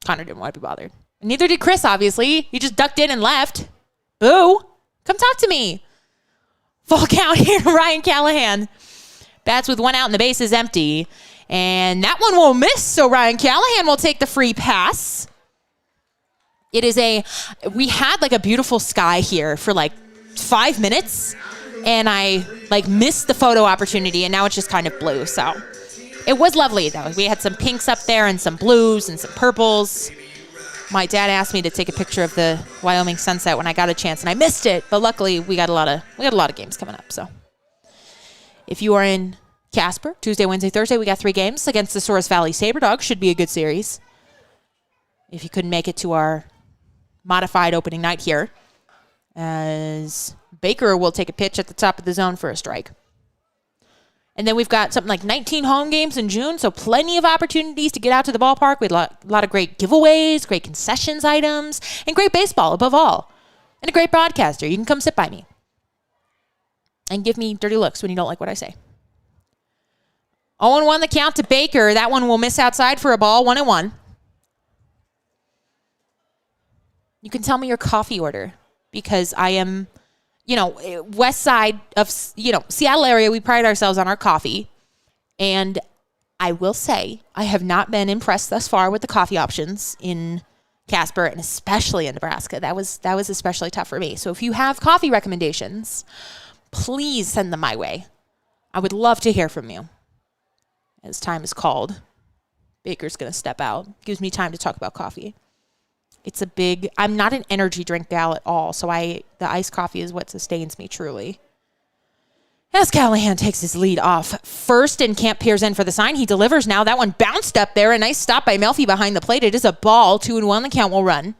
Connor didn't want to be bothered. And neither did Chris, obviously. He just ducked in and left. Boo! Come talk to me. Full count here to Ryan Callahan. Bats with 1 out and the base is empty. And that one will miss, so Ryan Callahan will take the free pass. It is we had like a beautiful sky here for like 5 minutes, and I like missed the photo opportunity, and now it's just kind of blue. So it was lovely though. We had some pinks up there and some blues and some purples. My dad asked me to take a picture of the Wyoming sunset when I got a chance, and I missed it. But luckily, we got a lot of games coming up. So if you are in Casper, Tuesday, Wednesday, Thursday, we got 3 games against the Soares Valley Saberdogs. Should be a good series. If you couldn't make it to our modified opening night here, as Baker will take a pitch at the top of the zone for a strike. And then we've got something like 19 home games in June, so plenty of opportunities to get out to the ballpark. We had a lot of great giveaways, great concessions items, and great baseball above all. And a great broadcaster. You can come sit by me and give me dirty looks when you don't like what I say. 0-1 the count to Baker. That one will miss outside for a ball, 1-1. You can tell me your coffee order because I am, west side of, Seattle area, we pride ourselves on our coffee. And I will say I have not been impressed thus far with the coffee options in Casper and especially in Nebraska. That was especially tough for me. So if you have coffee recommendations, please send them my way. I would love to hear from you. As time is called, Baker's going to step out. Gives me time to talk about coffee. I'm not an energy drink gal at all, so the iced coffee is what sustains me truly. As Callahan takes his lead off first and Camp peers in for the sign. He delivers now. That one bounced up there. A nice stop by Melfi behind the plate. It is a ball. 2-1. The count will run.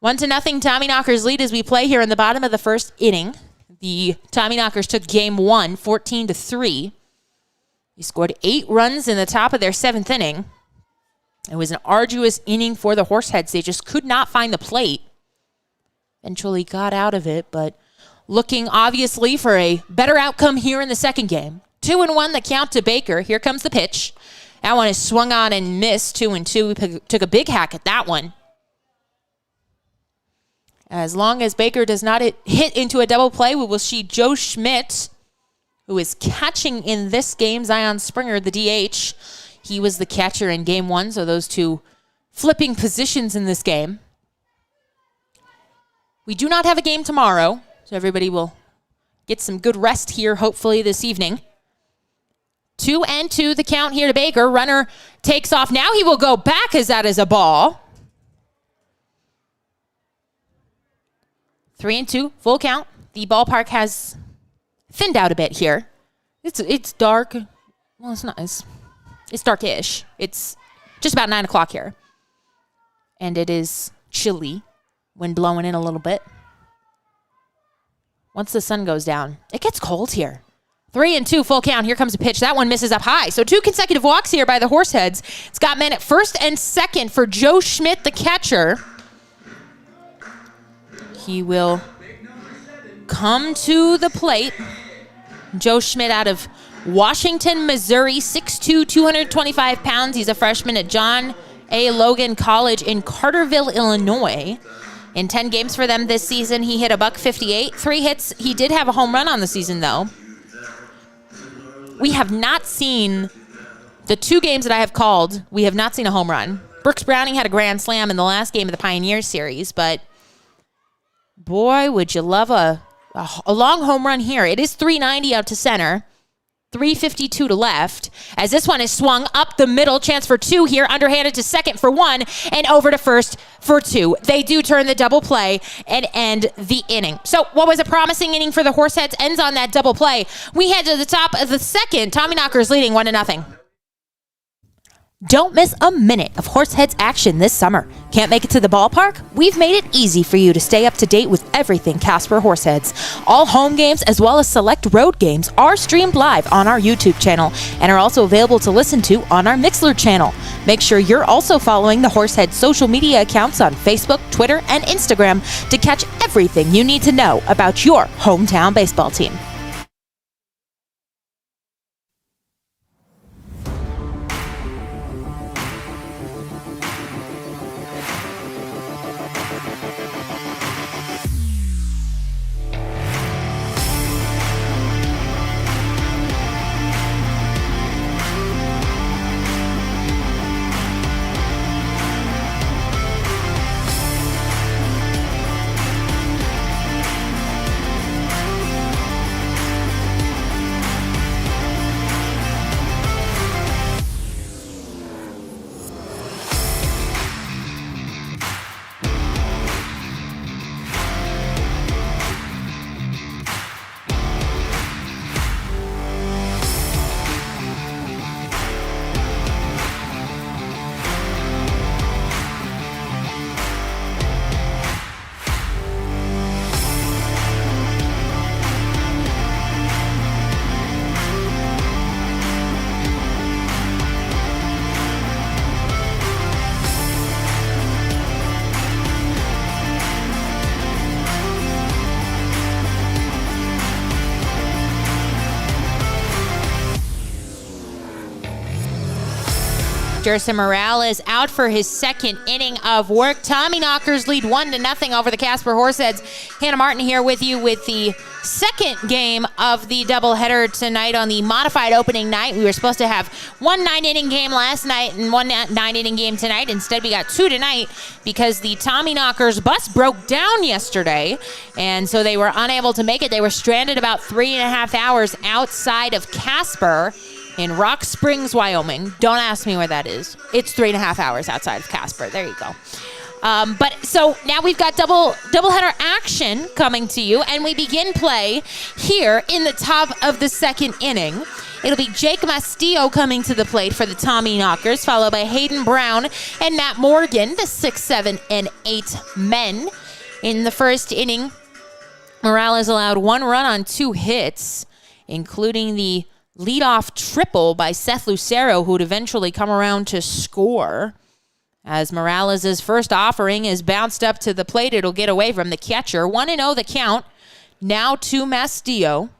1-0 Tommyknockers lead as we play here in the bottom of the first inning. The Tommyknockers took game 1, 14-3. They scored 8 runs in the top of their 7th inning. It was an arduous inning for the Horseheads. They just could not find the plate. Eventually got out of it, but looking obviously for a better outcome here in the second game. 2-1 the count to Baker. Here comes the pitch. That one is swung on and missed. 2-2. We took a big hack at that one. As long as Baker does not hit into a double play, we will see Joe Schmidt, who is catching in this game. Zion Springer, the DH. He was the catcher in game 1, so those two flipping positions in this game. We do not have a game tomorrow, so everybody will get some good rest here, hopefully, this evening. 2-2 the count here to Baker. Runner takes off. Now he will go back as that is a ball. 3-2, full count. The ballpark has thinned out a bit here. It's dark. Well, it's not. It's darkish. It's just about 9 o'clock here. And it is chilly. Wind blowing in a little bit. Once the sun goes down, it gets cold here. 3-2, full count. Here comes a pitch. That one misses up high. So 2 consecutive walks here by the Horseheads. It's got men at first and second for Joe Schmidt, the catcher. He will come to the plate. Joe Schmidt out of Washington, Missouri, 6'2", 225 pounds. He's a freshman at John A. Logan College in Carterville, Illinois. In 10 games for them this season, he hit a .158, 3 hits. He did have a home run on the season, though. We have not seen the 2 games that I have called. We have not seen a home run. Brooks Browning had a grand slam in the last game of the Pioneer Series, but boy, would you love a long home run here. It is 390 out to center. 352 to left, as this one is swung up the middle. Chance for 2 here, underhanded to second for 1, and over to first for 2. They do turn the double play and end the inning. So what was a promising inning for the Horseheads ends on that double play. We head to the top of the second. Tommyknockers leading 1-0. Don't miss a minute of Horseheads action this summer. Can't make it to the ballpark? We've made it easy for you to stay up to date with everything Casper Horseheads. All home games as well as select road games are streamed live on our YouTube channel and are also available to listen to on our Mixlr channel. Make sure you're also following the Horseheads social media accounts on Facebook, Twitter, and Instagram to catch everything you need to know about your hometown baseball team. Jerson Morales out for his second inning of work. Tommyknockers lead 1-0 over the Casper Horseheads. Hannah Martin here with you with the second game of the doubleheader tonight on the modified opening night. We were supposed to have one 9-inning game last night and one 9-inning game tonight. Instead, we got two tonight because the Tommyknockers bus broke down yesterday, and so they were unable to make it. They were stranded about 3.5 hours outside of Casper in Rock Springs, Wyoming. Don't ask me where that is. It's 3.5 hours outside of Casper. There you go. But so now we've got doubleheader action coming to you, and we begin play here in the top of the second inning. It'll be Jake Mastillo coming to the plate for the Tommyknockers, followed by Hayden Brown and Matt Morgan, the 6, 7, and 8 men. In the first inning, Morales allowed 1 run on 2 hits, including the leadoff triple by Seth Lucero, who would eventually come around to score. As Morales' first offering is bounced up to the plate, it'll get away from the catcher. 1-0 the count, now to Mastillo.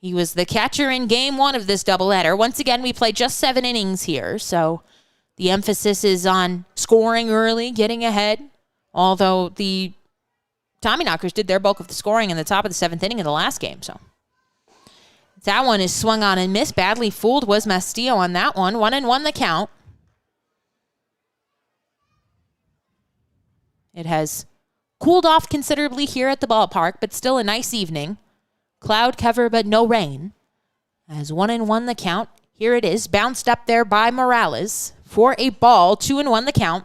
He was the catcher in game 1 of this doubleheader. Once again, we play just 7 innings here, so the emphasis is on scoring early, getting ahead, although the Tommyknockers did their bulk of the scoring in the top of the 7th inning of the last game. So that one is swung on and missed. Badly fooled was Mastillo on that one. 1-1 the count. It has cooled off considerably here at the ballpark, but still a nice evening. Cloud cover, but no rain. As 1-1 the count. Here it is, bounced up there by Morales for a ball. 2-1 the count.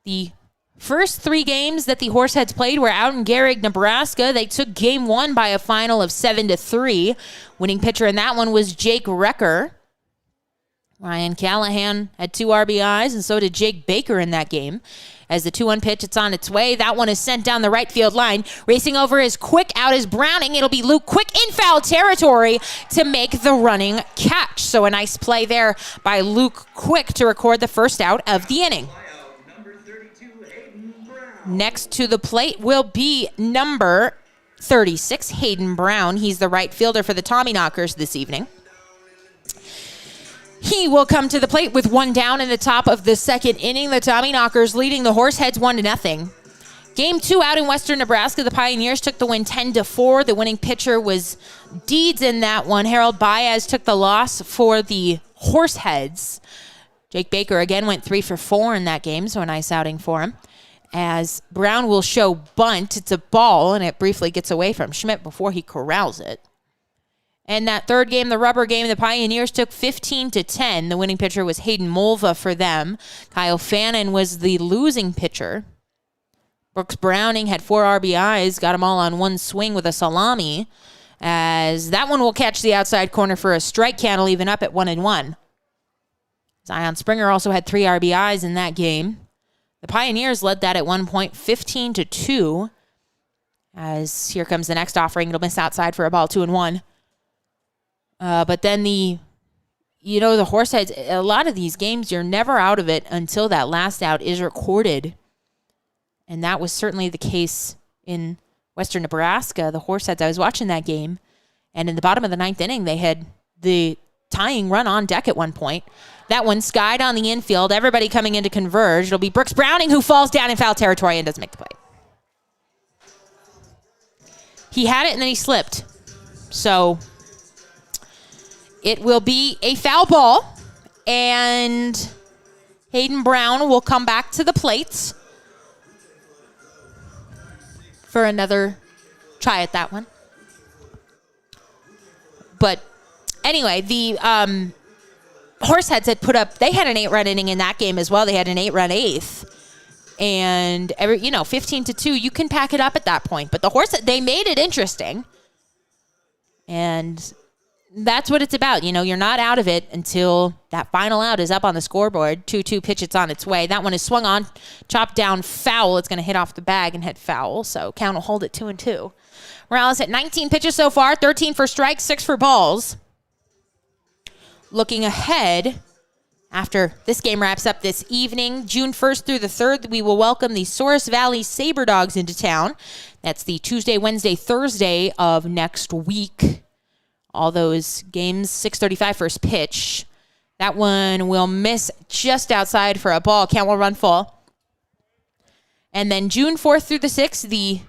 The first 3 games that the Horseheads played were out in Gehrig, Nebraska. They took game 1 by a final of 7-3. Winning pitcher in that one was Jake Recker. Ryan Callahan had 2 RBIs, and so did Jake Baker in that game. As the 2-1 pitch, it's on its way. That one is sent down the right field line. Racing over is Quick, out is Browning. It'll be Luke Quick in foul territory to make the running catch. So a nice play there by Luke Quick to record the first out of the inning. Next to the plate will be number 36, Hayden Brown. He's the right fielder for the Tommyknockers this evening. He will come to the plate with 1 down in the top of the second inning. The Tommyknockers leading the Horseheads 1-0. Game 2 out in western Nebraska, the Pioneers took the win 10-4. The winning pitcher was Deeds in that one. Harold Baez took the loss for the Horseheads. Jake Baker again went 3 for 4 in that game, so a nice outing for him. As Brown will show bunt, it's a ball, and it briefly gets away from Schmidt before he corrals it. And that third game, the rubber game, the Pioneers took 15-10. The winning pitcher was Hayden Mulva for them. Kyle Fannin was the losing pitcher. Brooks Browning had 4 RBIs, got them all on 1 swing with a salami, as that one will catch the outside corner for a strike count, even up at 1-1. Zion Springer also had 3 RBIs in that game. The Pioneers led that at one point, 15-2. As here comes the next offering. It'll miss outside for a ball, 2-1. But then the Horseheads, a lot of these games, you're never out of it until that last out is recorded. And that was certainly the case in western Nebraska. The Horseheads, I was watching that game, and in the bottom of the 9th inning, they had the tying run on deck at one point. That one skied on the infield, everybody coming in to converge. It'll be Brooks Browning who falls down in foul territory and doesn't make the play. He had it and then he slipped. So it will be a foul ball, and Hayden Brown will come back to the plate for another try at that one. But anyway, the Horseheads had they had an 8-run inning in that game as well. They had an 8-run 8th. And 15-2, you can pack it up at that point. But the Horseheads, they made it interesting. And that's what it's about. You're not out of it until that final out is up on the scoreboard. 2-2 pitch, it's on its way. That one is swung on, chopped down, foul. It's going to hit off the bag and hit foul. So count will hold it 2-2. Morales at 19 pitches so far, 13 for strikes, 6 for balls. Looking ahead, after this game wraps up this evening, June 1st through the 3rd, we will welcome the Source Valley Saber Dogs into town. That's the Tuesday, Wednesday, Thursday of next week. All those games, 6:35 first pitch. That one will miss just outside for a ball. Count will run full. And then June 4th through the 6th, the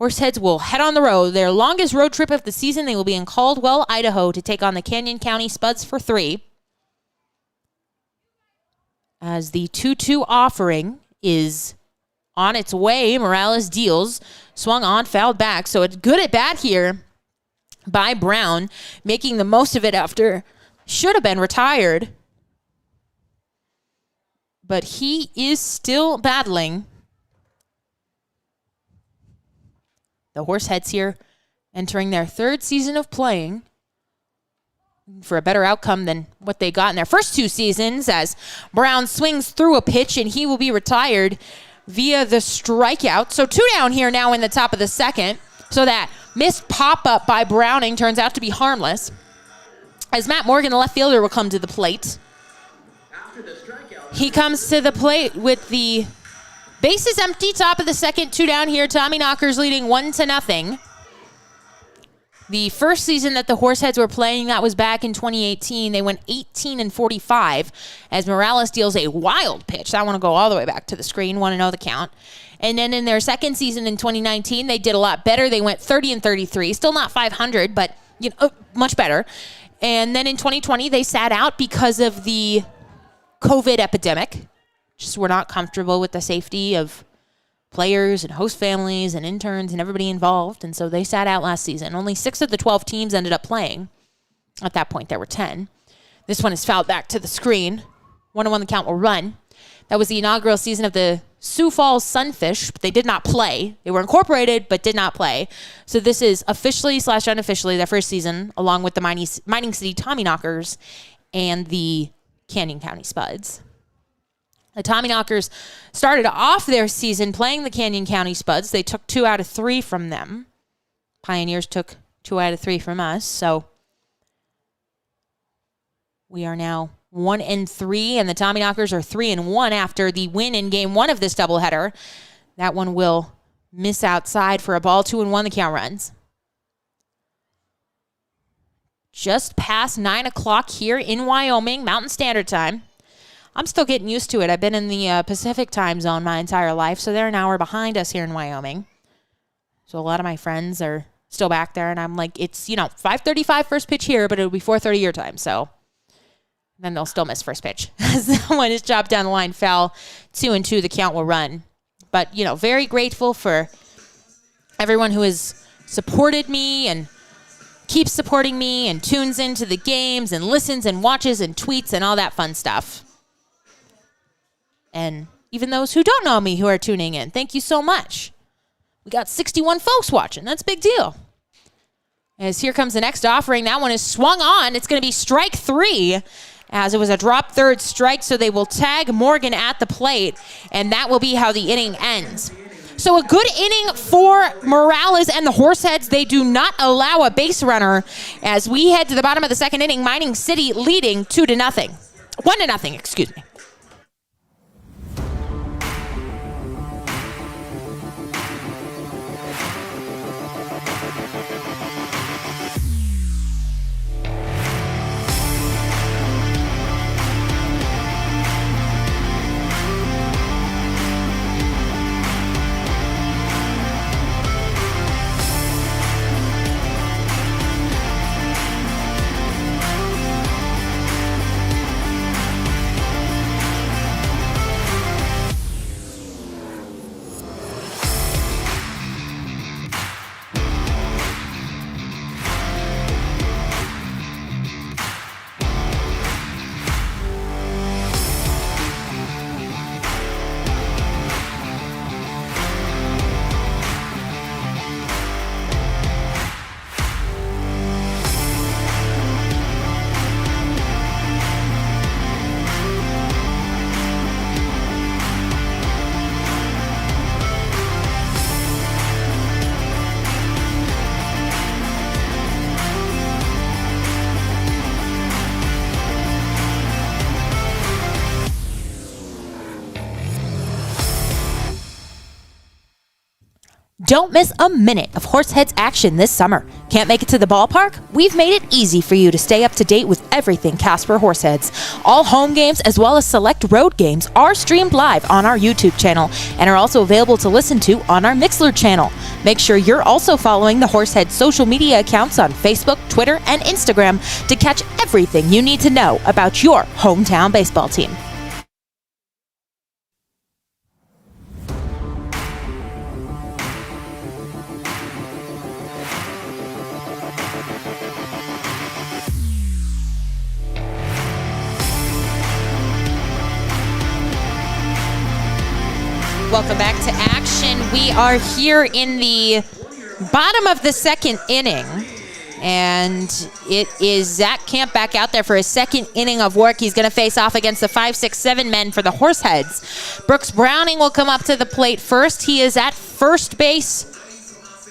Horseheads will head on the road. Their longest road trip of the season. They will be in Caldwell, Idaho to take on the Canyon County Spuds for 3. As the 2-2 offering is on its way, Morales deals. Swung on, fouled back. So it's good at bat here by Brown, making the most of it after should have been retired. But he is still battling. The Horseheads here entering their 3rd season of playing for a better outcome than what they got in their first 2 seasons, as Brown swings through a pitch and he will be retired via the strikeout. So 2 down here now in the top of the 2nd. So that missed pop-up by Browning turns out to be harmless, as Matt Morgan, the left fielder, will come to the plate. He comes to the plate with the bases empty, top of the 2nd, 2 down here. Tommyknockers leading 1-0. The first season that the Horseheads were playing, that was back in 2018. They went 18-45 as Morales deals a wild pitch. I want to go all the way back to the screen, want to know the count. And then in their second season in 2019, they did a lot better. They went 30-33, still not 500, but much better. And then in 2020, they sat out because of the COVID epidemic. Just were not comfortable with the safety of players and host families and interns and everybody involved. And so they sat out last season. Only 6 of the 12 teams ended up playing. At that point, there were 10. This one is fouled back to the screen. 1-1 the count will run. That was the inaugural season of the Sioux Falls Sunfish, but they did not play. They were incorporated, but did not play. So this is officially/unofficially their first season, along with the Mining City Tommyknockers and the Canyon County Spuds. The Tommyknockers started off their season playing the Canyon County Spuds. They took 2 out of 3 from them. Pioneers took 2 out of 3 from us. So we are now 1-3, and the Tommyknockers are 3-1 after the win in game 1 of this doubleheader. That one will miss outside for a ball. 2-1 the count runs. Just past 9 o'clock here in Wyoming, Mountain Standard Time. I'm still getting used to it. I've been in the Pacific time zone my entire life, so they're an hour behind us here in Wyoming. So a lot of my friends are still back there, and I'm like, it's, 5:35 first pitch here, but it'll be 4:30 your time, so then they'll still miss first pitch. Someone is chopped down the line, foul. 2-2, the count will run. But, very grateful for everyone who has supported me and keeps supporting me and tunes into the games and listens and watches and tweets and all that fun stuff. And even those who don't know me who are tuning in, thank you so much. We got 61 folks watching. That's a big deal. As here comes the next offering. That one is swung on. It's going to be strike 3, as it was a drop third strike, so they will tag Morgan at the plate, and that will be how the inning ends. So a good inning for Morales and the Horseheads. They do not allow a base runner as we head to the bottom of the 2nd inning. Mining City leading 2-0. 1-0, excuse me. Don't miss a minute of Horseheads action this summer. Can't make it to the ballpark? We've made it easy for you to stay up to date with everything Casper Horseheads. All home games as well as select road games are streamed live on our YouTube channel and are also available to listen to on our Mixlr channel. Make sure you're also following the Horseheads social media accounts on Facebook, Twitter, and Instagram to catch everything you need to know about your hometown baseball team. Welcome back to action. We are here in the bottom of the second inning, and it is Zach Camp back out there for his second inning of work. He's going to face off against the 5, 6, 7 men for the Horseheads. Brooks Browning will come up to the plate first. He is at first base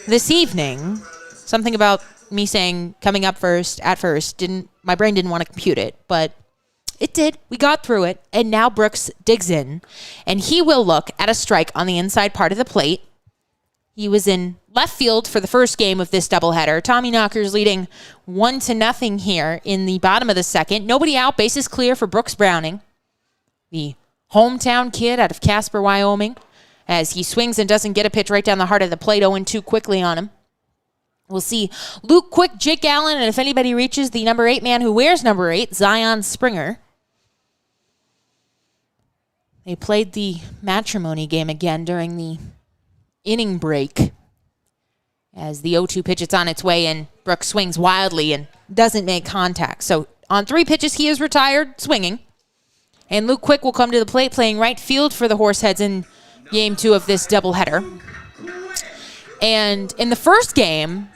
this evening. Something about me saying coming up first, at first, my brain didn't want to compute it, but it did. We got through it. And now Brooks digs in. And he will look at a strike on the inside part of the plate. He was in left field for the first game of this doubleheader. Tommyknockers leading 1-0 here in the bottom of the second. Nobody out. Bases clear for Brooks Browning, the hometown kid out of Casper, Wyoming, as he swings and doesn't get a pitch right down the heart of the plate. 0-2 quickly on him. We'll see Luke Quick, Jake Allen, and if anybody reaches the number 8 man who wears number 8, Zion Springer. They played the matrimony game again during the inning break. As the 0-2 pitch, it's on its way, and Brooks swings wildly and doesn't make contact. So on 3 pitches, he is retired, swinging. And Luke Quick will come to the plate, playing right field for the Horseheads in Game 2 of this doubleheader. And in the first game,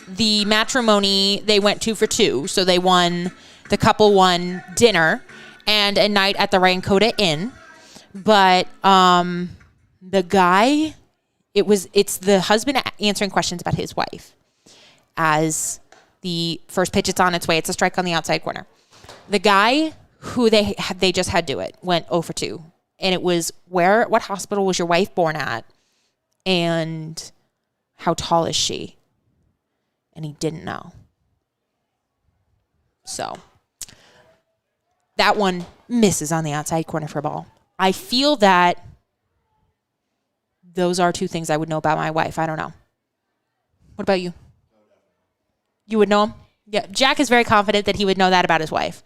the matrimony, they went 2 for 2. So the couple won dinner and a night at the Rancoda Inn. But the guy, it's the husband answering questions about his wife. As the first pitch, it's on its way. It's a strike on the outside corner. The guy who they just had do it went 0 for 2. And it was, what hospital was your wife born at? And how tall is she? And he didn't know. So that one misses on the outside corner for a ball. I feel that those are 2 things I would know about my wife. I don't know. What about you? You would know him? Yeah, Jack is very confident that he would know that about his wife.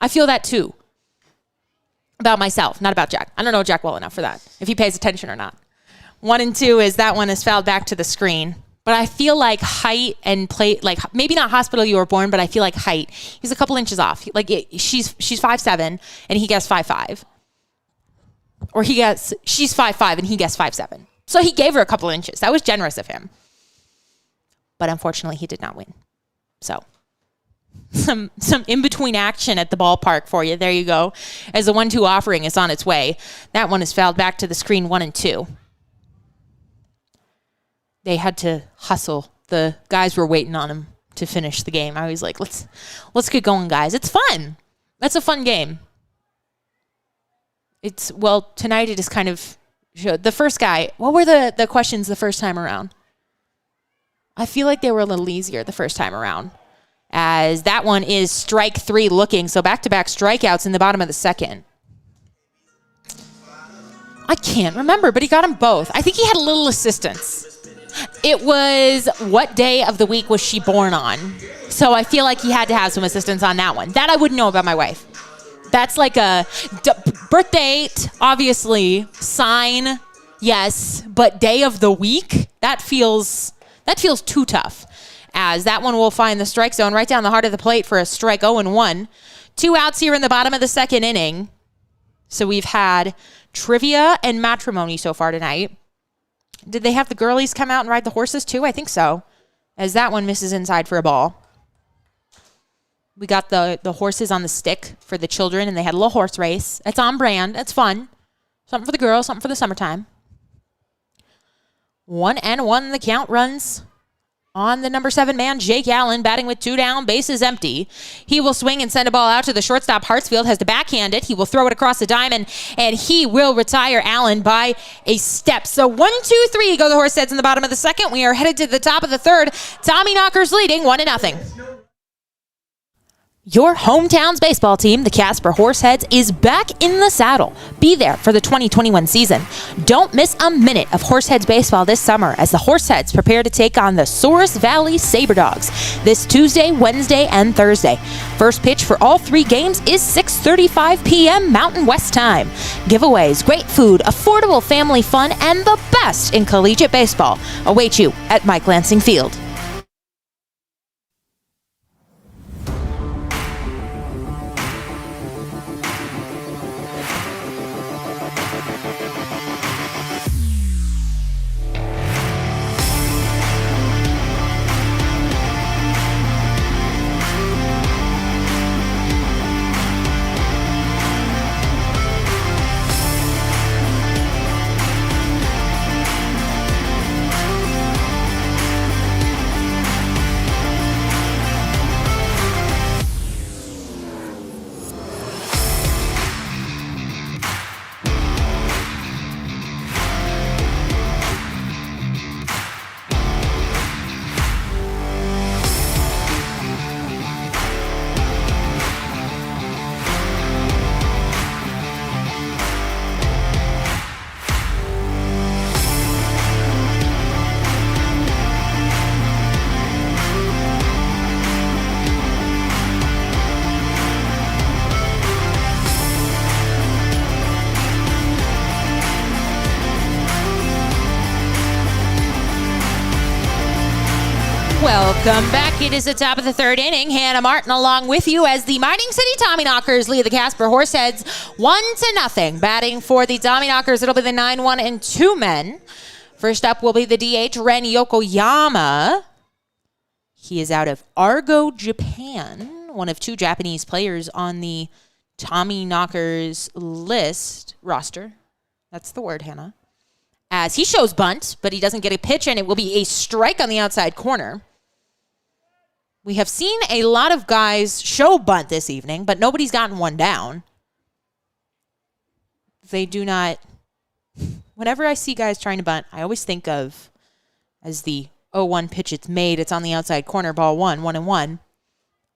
I feel that too. About myself, not about Jack. I don't know Jack well enough for that, if he pays attention or not. 1 and 2 is that one is fouled back to the screen. But I feel like height and play, like maybe not hospital you were born, but I feel like height. He's a couple inches off. She's 5'7", and he guessed 5'5". Or she's 5'5", and he guessed 5'7". So he gave her a couple inches. That was generous of him. But unfortunately, he did not win. So some in-between action at the ballpark for you. There you go. As the 1-2 offering is on its way. That one is fouled back to the screen, 1 and 2. They had to hustle. The guys were waiting on him to finish the game. I was like, let's get going, guys. It's fun. That's a fun game. Tonight it is kind of the first guy. What were the questions the first time around? I feel like they were a little easier the first time around, as that one is strike 3 looking. So back-to-back strikeouts in the bottom of the second. I can't remember, but he got them both. I think he had a little assistance. It was, what day of the week was she born on? So I feel like he had to have some assistance on that one. That I wouldn't know about my wife. That's like a birth date, obviously, sign, yes, but day of the week, that feels too tough. As that one will find the strike zone right down the heart of the plate for a strike, 0-1. 2 outs here in the bottom of the second inning. So we've had trivia and matrimony so far tonight. Did they have the girlies come out and ride the horses too? I think so. As that one misses inside for a ball. We got the horses on the stick for the children, and they had a little horse race. It's on brand. It's fun. Something for the girls, something for the summertime. 1-1, the count runs on the number 7 man, Jake Allen, batting with 2 down, bases empty. He will swing and send a ball out to the shortstop. Hartsfield has to backhand it. He will throw it across the diamond, and he will retire Allen by a step. So 1-2-3 go the Horseheads in the bottom of the second. We are headed to the top of the third. Tommyknockers leading 1-0. Your hometown's baseball team, the Casper Horseheads, is back in the saddle. Be there for the 2021 season. Don't miss a minute of Horseheads baseball this summer as the Horseheads prepare to take on the Souris Valley Saberdogs this Tuesday, Wednesday, and Thursday. First pitch for all 3 games is 6:35 p.m. Mountain West time. Giveaways, great food, affordable family fun, and the best in collegiate baseball await you at Mike Lansing Field. Welcome back. It is the top of the third inning. Hannah Martin along with you as the Mining City Tommyknockers lead the Casper Horseheads 1-0. Batting for the Tommyknockers, it'll be the 9-1 and 2 men. First up will be the DH, Ren Yokoyama. He is out of Argo, Japan. One of 2 Japanese players on the Tommyknockers roster. That's the word, Hannah. As he shows bunt, but he doesn't get a pitch, and it will be a strike on the outside corner. We have seen a lot of guys show bunt this evening, but nobody's gotten one down. They do not. Whenever I see guys trying to bunt, I always think of as the 0-1 pitch it's made. It's on the outside corner, ball 1-1.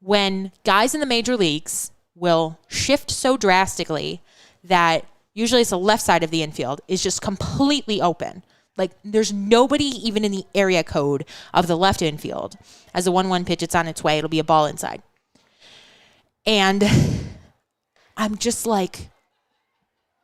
When guys in the major leagues will shift so drastically that usually it's the left side of the infield is just completely open. Like, there's nobody even in the area code of the left infield. As a 1-1 pitch, it's on its way. It'll be a ball inside. And I'm just like,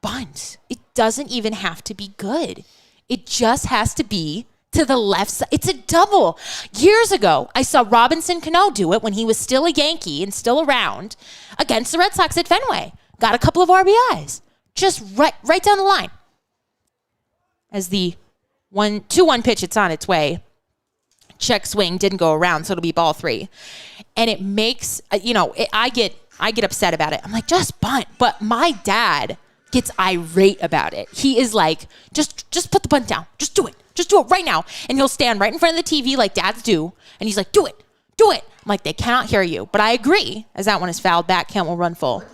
bunt. It doesn't even have to be good. It just has to be to the left side. It's a double. Years ago, I saw Robinson Cano do it when he was still a Yankee and still around against the Red Sox at Fenway. Got a couple of RBIs. Just right down the line. As the 2-1 pitch, it's on its way. Check swing, didn't go around, so it'll be ball 3. And it makes, I get upset about it. I'm like, just bunt. But my dad gets irate about it. He is like, just put the bunt down. Just do it. Just do it right now. And he'll stand right in front of the TV like dads do. And he's like, do it. Do it. I'm like, they cannot hear you. But I agree, as that one is fouled back. Kent will run full.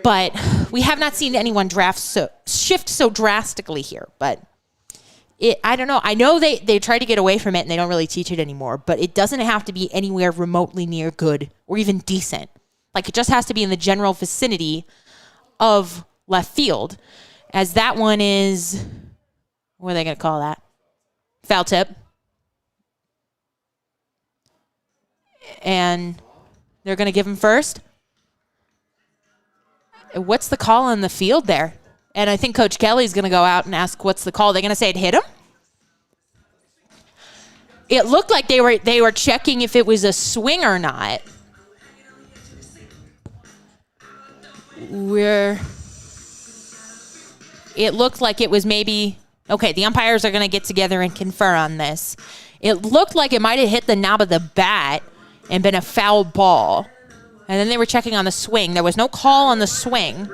But we have not seen anyone shift so drastically here. But I don't know. I know they try to get away from it and they don't really teach it anymore. But it doesn't have to be anywhere remotely near good or even decent. Like, it just has to be in the general vicinity of left field. As that one is, what are they going to call that? Foul tip. And they're going to give him first. What's the call on the field there? And I think Coach Kelly's going to go out and ask what's the call. They're going to say it hit him? It looked like they were checking if it was a swing or not. It looked like it was maybe... Okay, the umpires are going to get together and confer on this. It looked like it might have hit the knob of the bat and been a foul ball. And then they were checking on the swing. There was no call on the swing.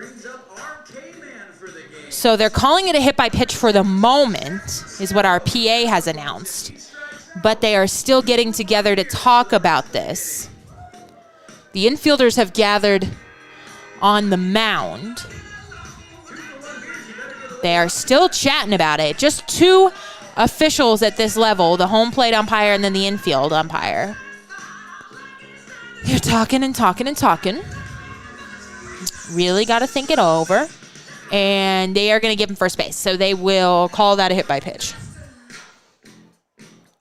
So they're calling it a hit by pitch for the moment, is what our PA has announced. but they are still getting together to talk about this. The infielders have gathered on the mound. They are still chatting about it. Just two officials at this level, the home plate umpire and then the infield umpire. They're talking and talking and talking. Really got to think it over. And they are going to give him first base. So they will call that a hit by pitch.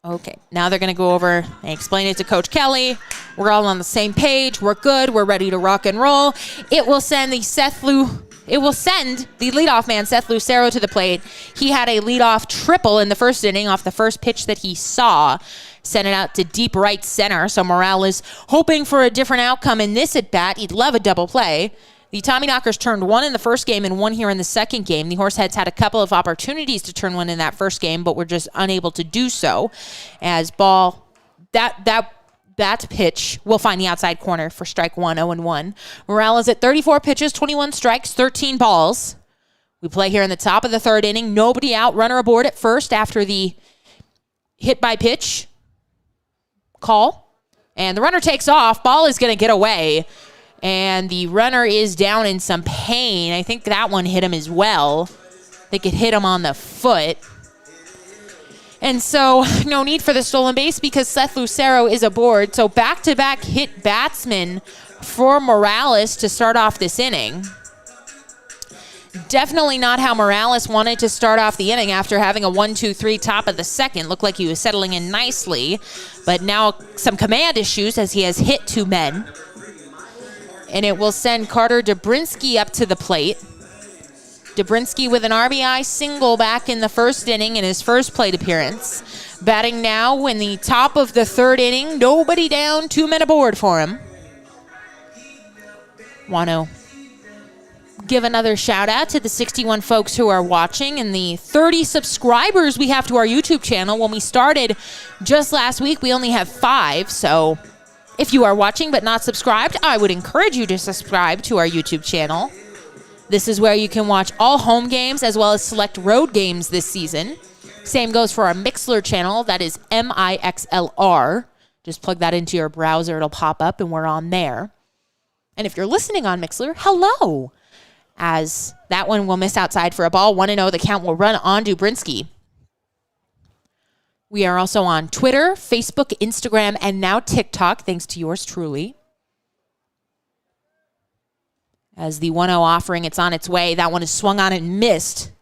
Okay, now they're going to go over and explain it to Coach Kelly. We're all on the same page. We're good. We're ready to rock and roll. It will send the leadoff man, Seth Lucero, to the plate. He had a leadoff triple in the first inning off the first pitch that he saw. Sent it out to deep right center. So Morales hoping for a different outcome in this at-bat. He'd love a double play. The Tommyknockers turned one in the first game and one here in the second game. The Horseheads had a couple of opportunities to turn one in that first game, but were just unable to do so. As that pitch will find the outside corner for strike 1, 0-1. Morales at 34 pitches, 21 strikes, 13 balls. We play here in the top of the third inning. Nobody out, runner aboard at first after the hit by pitch call. And the runner takes off. Ball is going to get away. And the runner is down in some pain. I think that one hit him as well. I think it hit him on the foot. And so no need for the stolen base because Seth Lucero is aboard. So back-to-back hit batsmen for Morales to start off this inning. Definitely not how Morales wanted to start off the inning after having a 1-2-3 top of the second. Looked like he was settling in nicely. But now some command issues as he has hit two men. And it will send Carter Dobrinsky up to the plate. Dobrinsky with an RBI single back in the first inning in his first plate appearance. Batting now in the top of the third inning. Nobody down, 2 men aboard for him. Want to give another shout out to the 61 folks who are watching and the 30 subscribers we have to our YouTube channel. When we started just last week, we only have 5, so if you are watching but not subscribed, I would encourage you to subscribe to our YouTube channel. This is where you can watch all home games as well as select road games this season. Same goes for our Mixlr channel. That is MIXLR. Just plug that into your browser. It'll pop up and we're on there. And if you're listening on Mixlr, hello. As that one will miss outside for a ball. 1-0, the count will run on Dobrinsky. We are also on Twitter, Facebook, Instagram, and now TikTok, thanks to yours truly. As the 1-0 offering, it's on its way. That one is swung on and missed.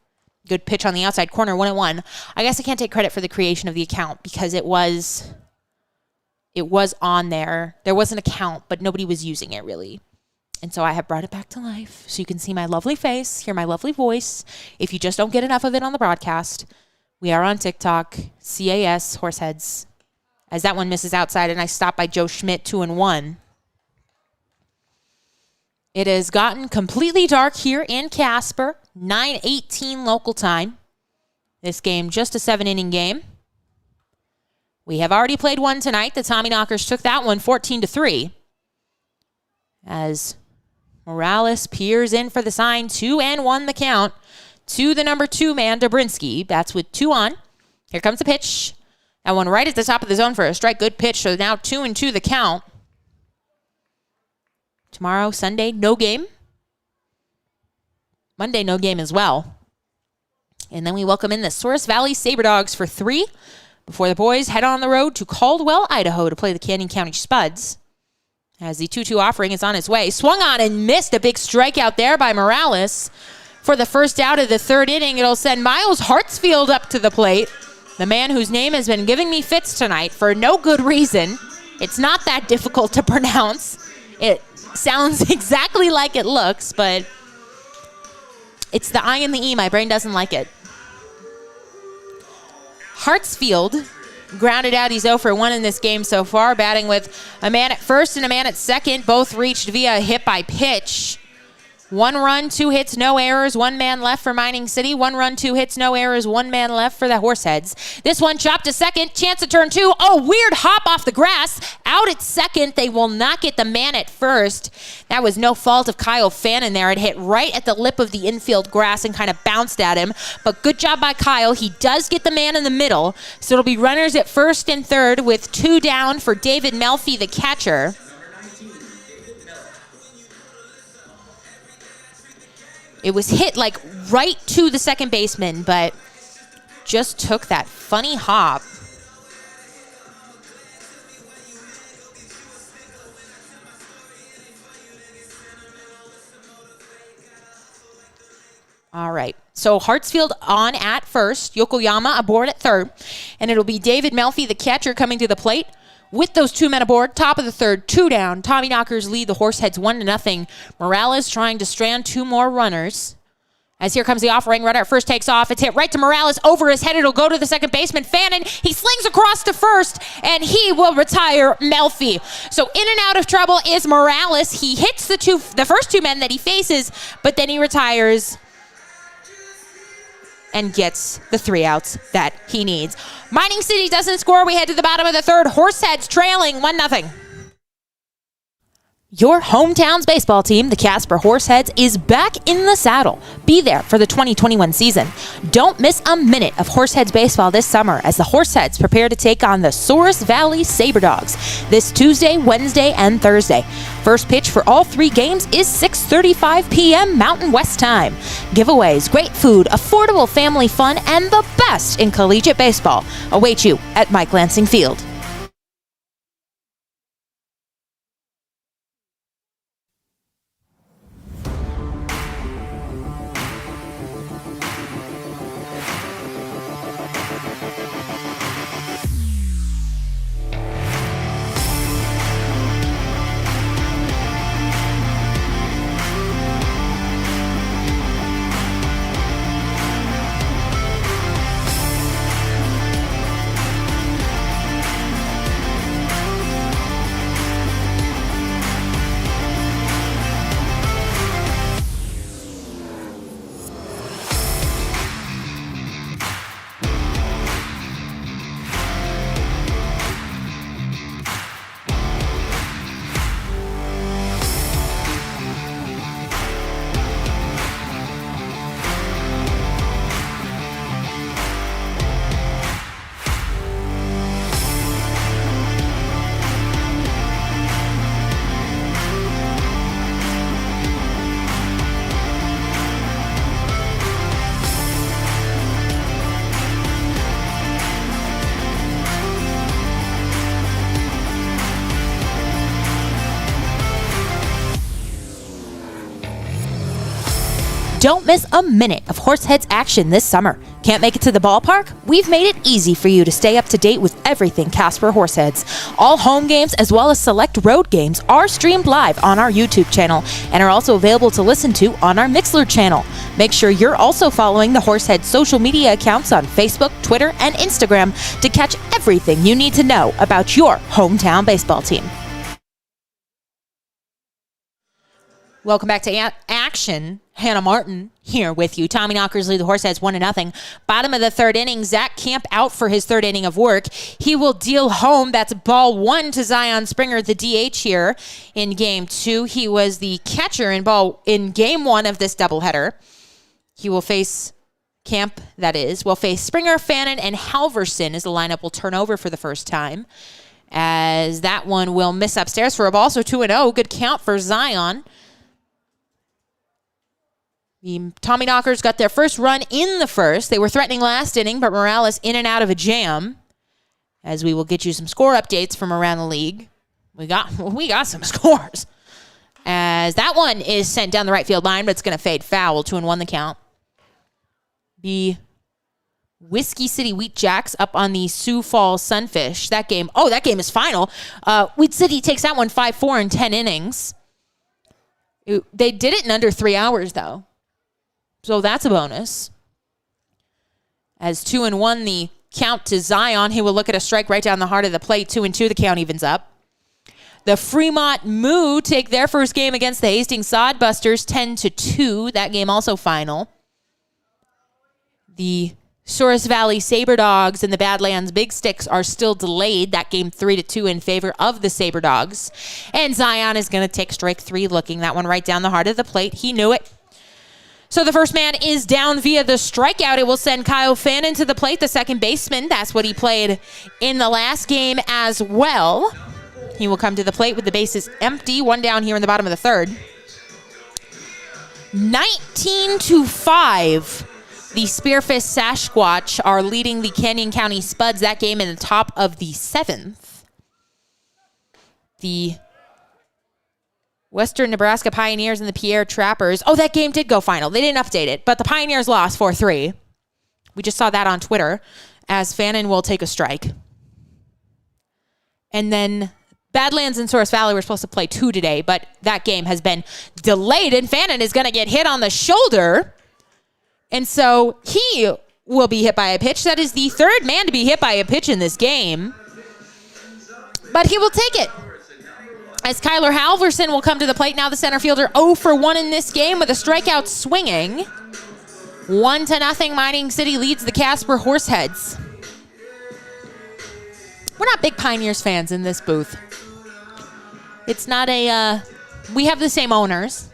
Good pitch on the outside corner, 1-1. I guess I can't take credit for the creation of the account because it was on there. There was an account, but nobody was using it really. And so I have brought it back to life so you can see my lovely face, hear my lovely voice. If you just don't get enough of it on the broadcast, we are on TikTok, CAS Horseheads. As that one misses outside and I stop by Joe Schmidt, 2-1. It has gotten completely dark here in Casper, 9:18 local time. This game just a 7-inning game. We have already played one tonight. The Tommyknockers took that one 14-3. As Morales peers in for the sign, 2-1 the count to the number 2 man, Dobrinsky. That's with 2 on. Here comes the pitch. That one right at the top of the zone for a strike. Good pitch. So now 2-2 the count. Tomorrow, Sunday, no game. Monday, no game as well. And then we welcome in the Source Valley Saberdogs for 3 before the boys head on the road to Caldwell, Idaho to play the Canyon County Spuds. As the 2-2 offering is on its way. Swung on and missed. A big strikeout there by Morales. For the first out of the third inning, it'll send Miles Hartsfield up to the plate. The man whose name has been giving me fits tonight for no good reason. It's not that difficult to pronounce. It sounds exactly like it looks, but it's the I and the E. My brain doesn't like it. Hartsfield grounded out. He's 0 for 1 in this game so far, batting with a man at first and a man at second. Both reached via a hit by pitch. 1 run, 2 hits, no errors, 1 man left for Mining City. 1 run, 2 hits, no errors, 1 man left for the Horseheads. This one chopped to second, chance of turn 2. Oh, weird hop off the grass. Out at second, they will not get the man at first. That was no fault of Kyle Fannin there. It hit right at the lip of the infield grass and kind of bounced at him. But good job by Kyle. He does get the man in the middle. So it'll be runners at first and third with 2 down for David Melfi, the catcher. It was hit like right to the second baseman, but just took that funny hop. All right, so Hartsfield on at first, Yokoyama aboard at third, and it'll be David Melfi, the catcher, coming to the plate. With those 2 men aboard, top of the third, 2 down. Tommyknockers lead the Horseheads 1-0. Morales trying to strand 2 more runners. As here comes the offering, runner at first takes off. It's hit right to Morales, over his head. It'll go to the second baseman, Fannin. He slings across to first, and he will retire Melfi. So in and out of trouble is Morales. He hits the first 2 men that he faces, but then he retires and gets the 3 outs that he needs. Mining City doesn't score. We head to the bottom of the third. Horseheads trailing 1-0. Your hometown's baseball team, the Casper Horseheads, is back in the saddle. Be there for the 2021 season. Don't miss a minute of Horseheads baseball this summer as the Horseheads prepare to take on the Souris Valley SaberDogs this Tuesday, Wednesday, and Thursday. First pitch for all 3 games is 6:35 p.m. Mountain West time. Giveaways, great food, affordable family fun, and the best in collegiate baseball await you at Mike Lansing Field. Don't miss a minute of Horseheads action this summer. Can't make it to the ballpark? We've made it easy for you to stay up to date with everything Casper Horseheads. All home games as well as select road games are streamed live on our YouTube channel and are also available to listen to on our Mixlr channel. Make sure you're also following the Horseheads social media accounts on Facebook, Twitter, and Instagram to catch everything you need to know about your hometown baseball team. Welcome back to action. Hannah Martin here with you. Tommyknockers lead the Horseheads 1-0. Bottom of the third inning, Zach Camp out for his third inning of work. He will deal home. That's ball 1 to Zion Springer, the DH here in game 2. He was the catcher in game 1 of this doubleheader. He will face Camp, will face Springer, Fannin, and Halverson as the lineup will turn over for the first time. As that one will miss upstairs for a ball, so 2-0. Good count for Zion. The Tommyknockers got their first run in the first. They were threatening last inning, but Morales in and out of a jam. As we will get you some score updates from around the league. We got some scores. As that one is sent down the right field line, but it's going to fade foul. 2-1 the count. The Whiskey City Wheat Jacks up on the Sioux Falls Sunfish. That game is final. Wheat City takes that one 5-4 in 10 innings. They did it in under 3 hours, though. So that's a bonus. As 2-1 the count to Zion. He will look at a strike right down the heart of the plate. 2-2 the count evens up. The Fremont Moo take their first game against the Hastings Sodbusters 10-2. That game also final. The Souris Valley Saber Dogs and the Badlands Big Sticks are still delayed. That game 3-2 in favor of the Saber Dogs. And Zion is going to take strike 3, looking that one right down the heart of the plate. He knew it. So the first man is down via the strikeout. It will send Kyle Fannin to the plate, the second baseman. That's what he played in the last game as well. He will come to the plate with the bases empty. One down here in the bottom of the third. 19-5. The Spearfist Sasquatch are leading the Canyon County Spuds. That game in the top of the 7th. The Western Nebraska Pioneers and the Pierre Trappers. Oh, that game did go final. They didn't update it, but the Pioneers lost 4-3. We just saw that on Twitter, as Fannin will take a strike. And then Badlands and Souris Valley were supposed to play 2 today, but that game has been delayed, and Fannin is going to get hit on the shoulder. And so he will be hit by a pitch. That is the third man to be hit by a pitch in this game. But he will take it. As Kyler Halverson will come to the plate. Now the center fielder 0 for 1 in this game with a strikeout swinging. 1-0. Mining City leads the Casper Horseheads. We're not big Pioneers fans in this booth. It's not a, we have the same owners.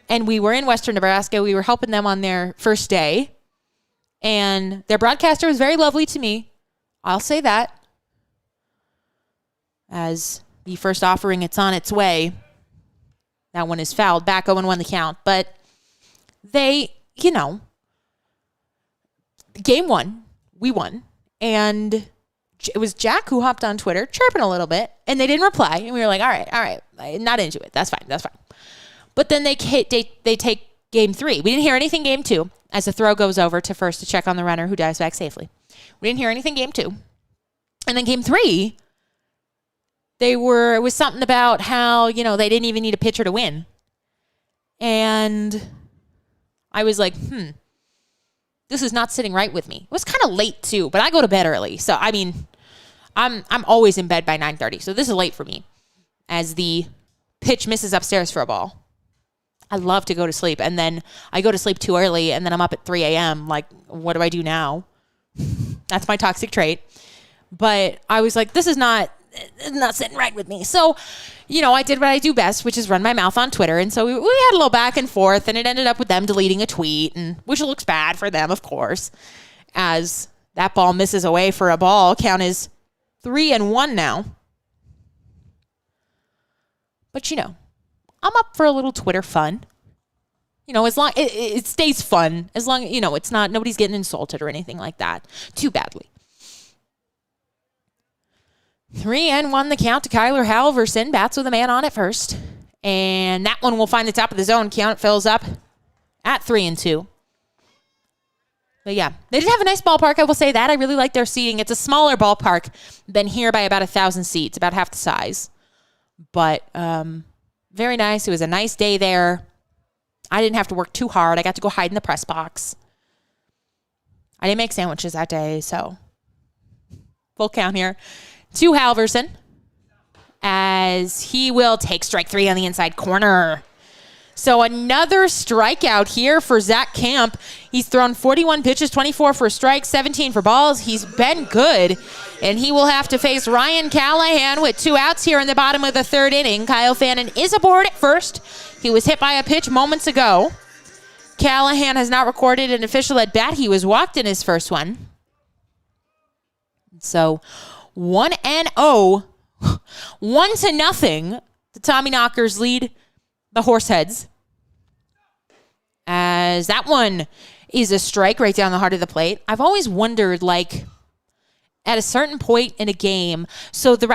And we were in Western Nebraska. We were helping them on their first day. And their broadcaster was very lovely to me. I'll say that. As the first offering, it's on its way. That one is fouled. Back 0-1 the count. But they, game 1, we won. And it was Jack who hopped on Twitter, chirping a little bit. And they didn't reply. And we were like, all right. Not into it. That's fine. But then they take game 3. We didn't hear anything game 2 as the throw goes over to first to check on the runner who dives back safely. We didn't hear anything game 2. And then game 3, it was something about how, they didn't even need a pitcher to win. And I was like, this is not sitting right with me. It was kind of late too, but I go to bed early. So, I'm always in bed by 9:30. So this is late for me as the pitch misses upstairs for a ball. I love to go to sleep, and then I go to sleep too early, and then I'm up at 3 a.m. Like, what do I do now? That's my toxic trait. But I was like, this is not sitting right with me. So, I did what I do best, which is run my mouth on Twitter. And so we had a little back and forth, and it ended up with them deleting a tweet, and which looks bad for them, of course, as that ball misses away for a ball. Count is 3-1 now. But, I'm up for a little Twitter fun. As long it stays fun, as long it's not, nobody's getting insulted or anything like that too badly. 3-1 the count to Kyler Halverson. Bats with a man on at first. And that one will find the top of the zone. Count fills up at 3-2. But yeah, they did have a nice ballpark, I will say that. I really like their seating. It's a smaller ballpark than here by about 1,000 seats, about half the size. But very nice. It was a nice day there. I didn't have to work too hard. I got to go hide in the press box. I didn't make sandwiches that day, so full count here to Halverson as he will take strike 3 on the inside corner. So another strikeout here for Zach Camp. He's thrown 41 pitches, 24 for strikes, 17 for balls. He's been good, and he will have to face Ryan Callahan with 2 outs here in the bottom of the 3rd inning. Kyle Fannin is aboard at first. He was hit by a pitch moments ago. Callahan has not recorded an official at bat. He was walked in his first one. So 1-0, 1-0. The Tommyknockers lead the Horseheads, as that one is a strike right down the heart of the plate. I've always wondered, at a certain point in a game,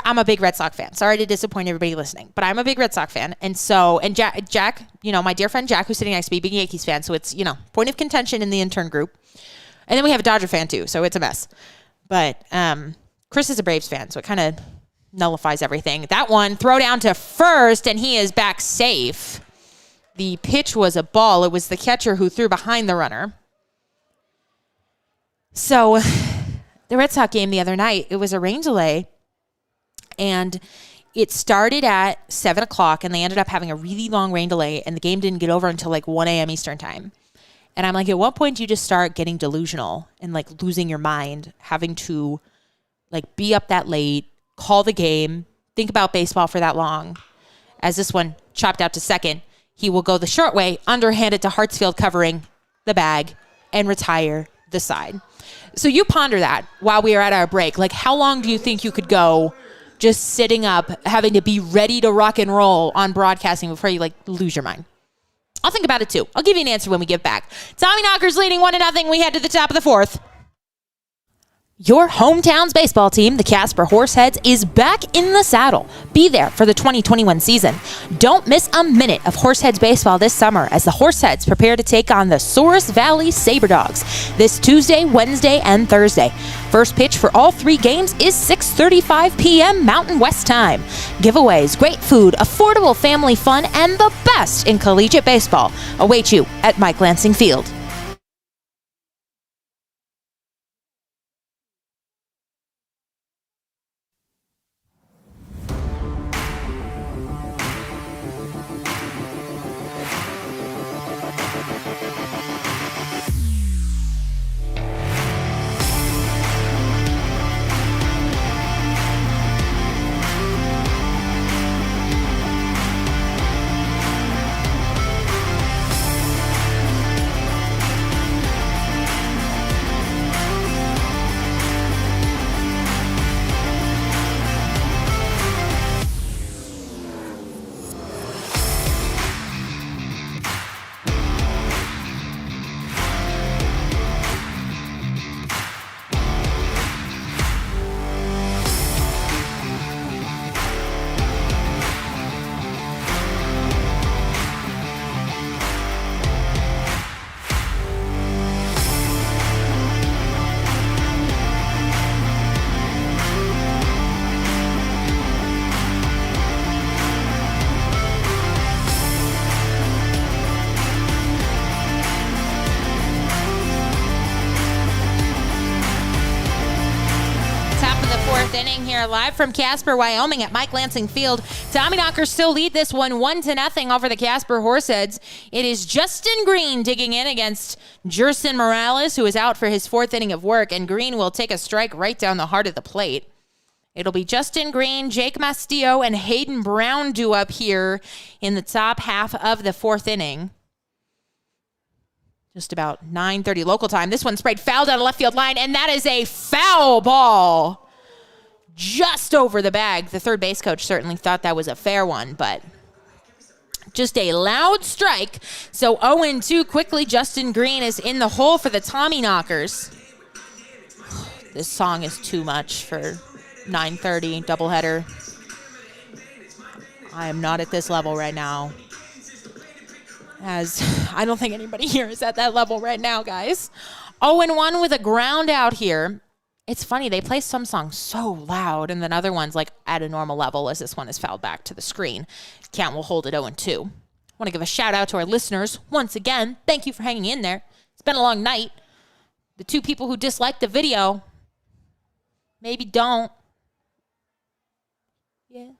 I'm a big Red Sox fan. Sorry to disappoint everybody listening, but I'm a big Red Sox fan. And Jack, my dear friend Jack, who's sitting next to me, big Yankees fan. So it's, point of contention in the intern group. And then we have a Dodger fan too, so it's a mess. But Chris is a Braves fan, so it kind of nullifies everything. That one, throw down to first, and he is back safe. The pitch was a ball. It was the catcher who threw behind the runner. So the Red Sox game the other night, it was a rain delay, and it started at 7 o'clock, and they ended up having a really long rain delay, and the game didn't get over until like 1 a.m. Eastern time. And I'm like, at what point do you just start getting delusional and like losing your mind, having to like be up that late, call the game, think about baseball for that long? As this one chopped out to second, he will go the short way, underhand it to Hartsfield, covering the bag, and retire the side. So you ponder that while we are at our break. Like, how long do you think you could go just sitting up, having to be ready to rock and roll on broadcasting before you like lose your mind? I'll think about it too. I'll give you an answer when we get back. Tommyknockers leading 1-0. We head to the top of the fourth. Your hometown's baseball team, the Casper Horseheads, is back in the saddle. Be there for the 2021 season. Don't miss a minute of Horseheads baseball this summer as the Horseheads prepare to take on the Souris Valley SaberDogs this Tuesday, Wednesday, and Thursday. First pitch for all 3 games is 6:35 p.m. Mountain West time. Giveaways, great food, affordable family fun, and the best in collegiate baseball await you at Mike Lansing Field. Inning here live from Casper, Wyoming at Mike Lansing Field. Tommyknockers still lead this one 1-0 over the Casper Horseheads. It is Justin Green digging in against Jerson Morales, who is out for his 4th inning of work, and Green will take a strike right down the heart of the plate. It'll be Justin Green, Jake Mastillo, and Hayden Brown due up here in the top half of the 4th inning. Just about 9:30 local time. This one sprayed foul down the left field line, and that is a foul ball. Just over the bag. The third base coach certainly thought that was a fair one, but just a loud strike. So 0-2 quickly. Justin Green is in the hole for the Tommyknockers. This song is too much for 9:30 doubleheader. I am not at this level right now, as I don't think anybody here is at that level right now, guys. 0-1 with a ground out here. It's funny, they play some songs so loud and then other ones like at a normal level, as this one is fouled back to the screen. Count will hold it 0-2. I want to give a shout out to our listeners once again. Thank you for hanging in there. It's been a long night. The 2 people who disliked the video, maybe don't. Yeah.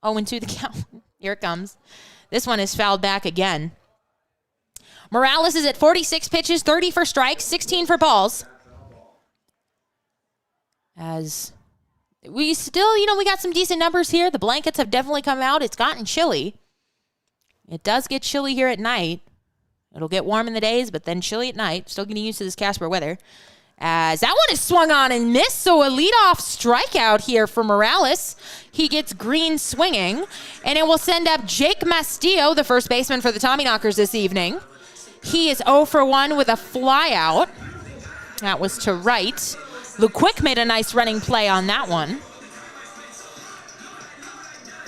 0-2 the count. Here it comes. This one is fouled back again. Morales is at 46 pitches, 30 for strikes, 16 for balls. As we still, we got some decent numbers here. The blankets have definitely come out. It's gotten chilly. It does get chilly here at night. It'll get warm in the days, but then chilly at night. Still getting used to this Casper weather. As that one is swung on and missed, so a leadoff strikeout here for Morales. He gets Green swinging, and it will send up Jake Mastillo, the first baseman for the Tommyknockers this evening. He is 0-for-1 with a flyout. That was to right. Luke Quick made a nice running play on that one.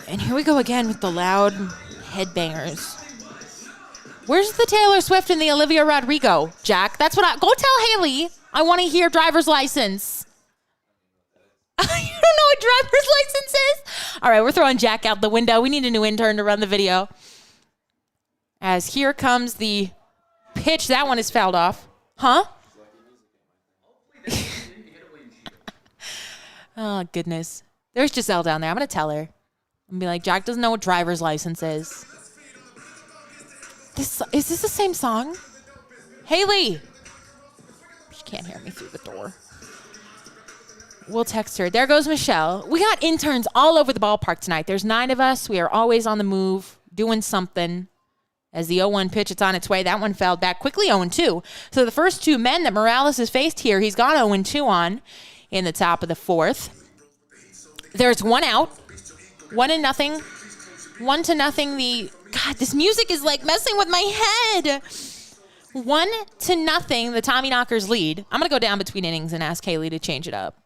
And here we go again with the loud headbangers. Where's the Taylor Swift and the Olivia Rodrigo, Jack? That's what go tell Haley. I want to hear driver's license. You don't know what driver's license is? All right, we're throwing Jack out the window. We need a new intern to run the video. As here comes the pitch. That one is fouled off. Huh? Oh, goodness. There's Giselle down there. I'm going to tell her. And be like, Jack doesn't know what driver's license is. Is this the same song? Haley! She can't hear me through the door. We'll text her. There goes Michelle. We got interns all over the ballpark tonight. There's 9 of us. We are always on the move, doing something. As the 0-1 pitch, it's on its way. That one fouled back quickly, 0-2. So the first 2 men that Morales has faced here, he's gone 0-2 on in the top of the 4th. There's 1 out. 1-0. 1-0. God, this music is like messing with my head. 1-0. The Tommyknockers lead. I'm going to go down between innings and ask Haley to change it up.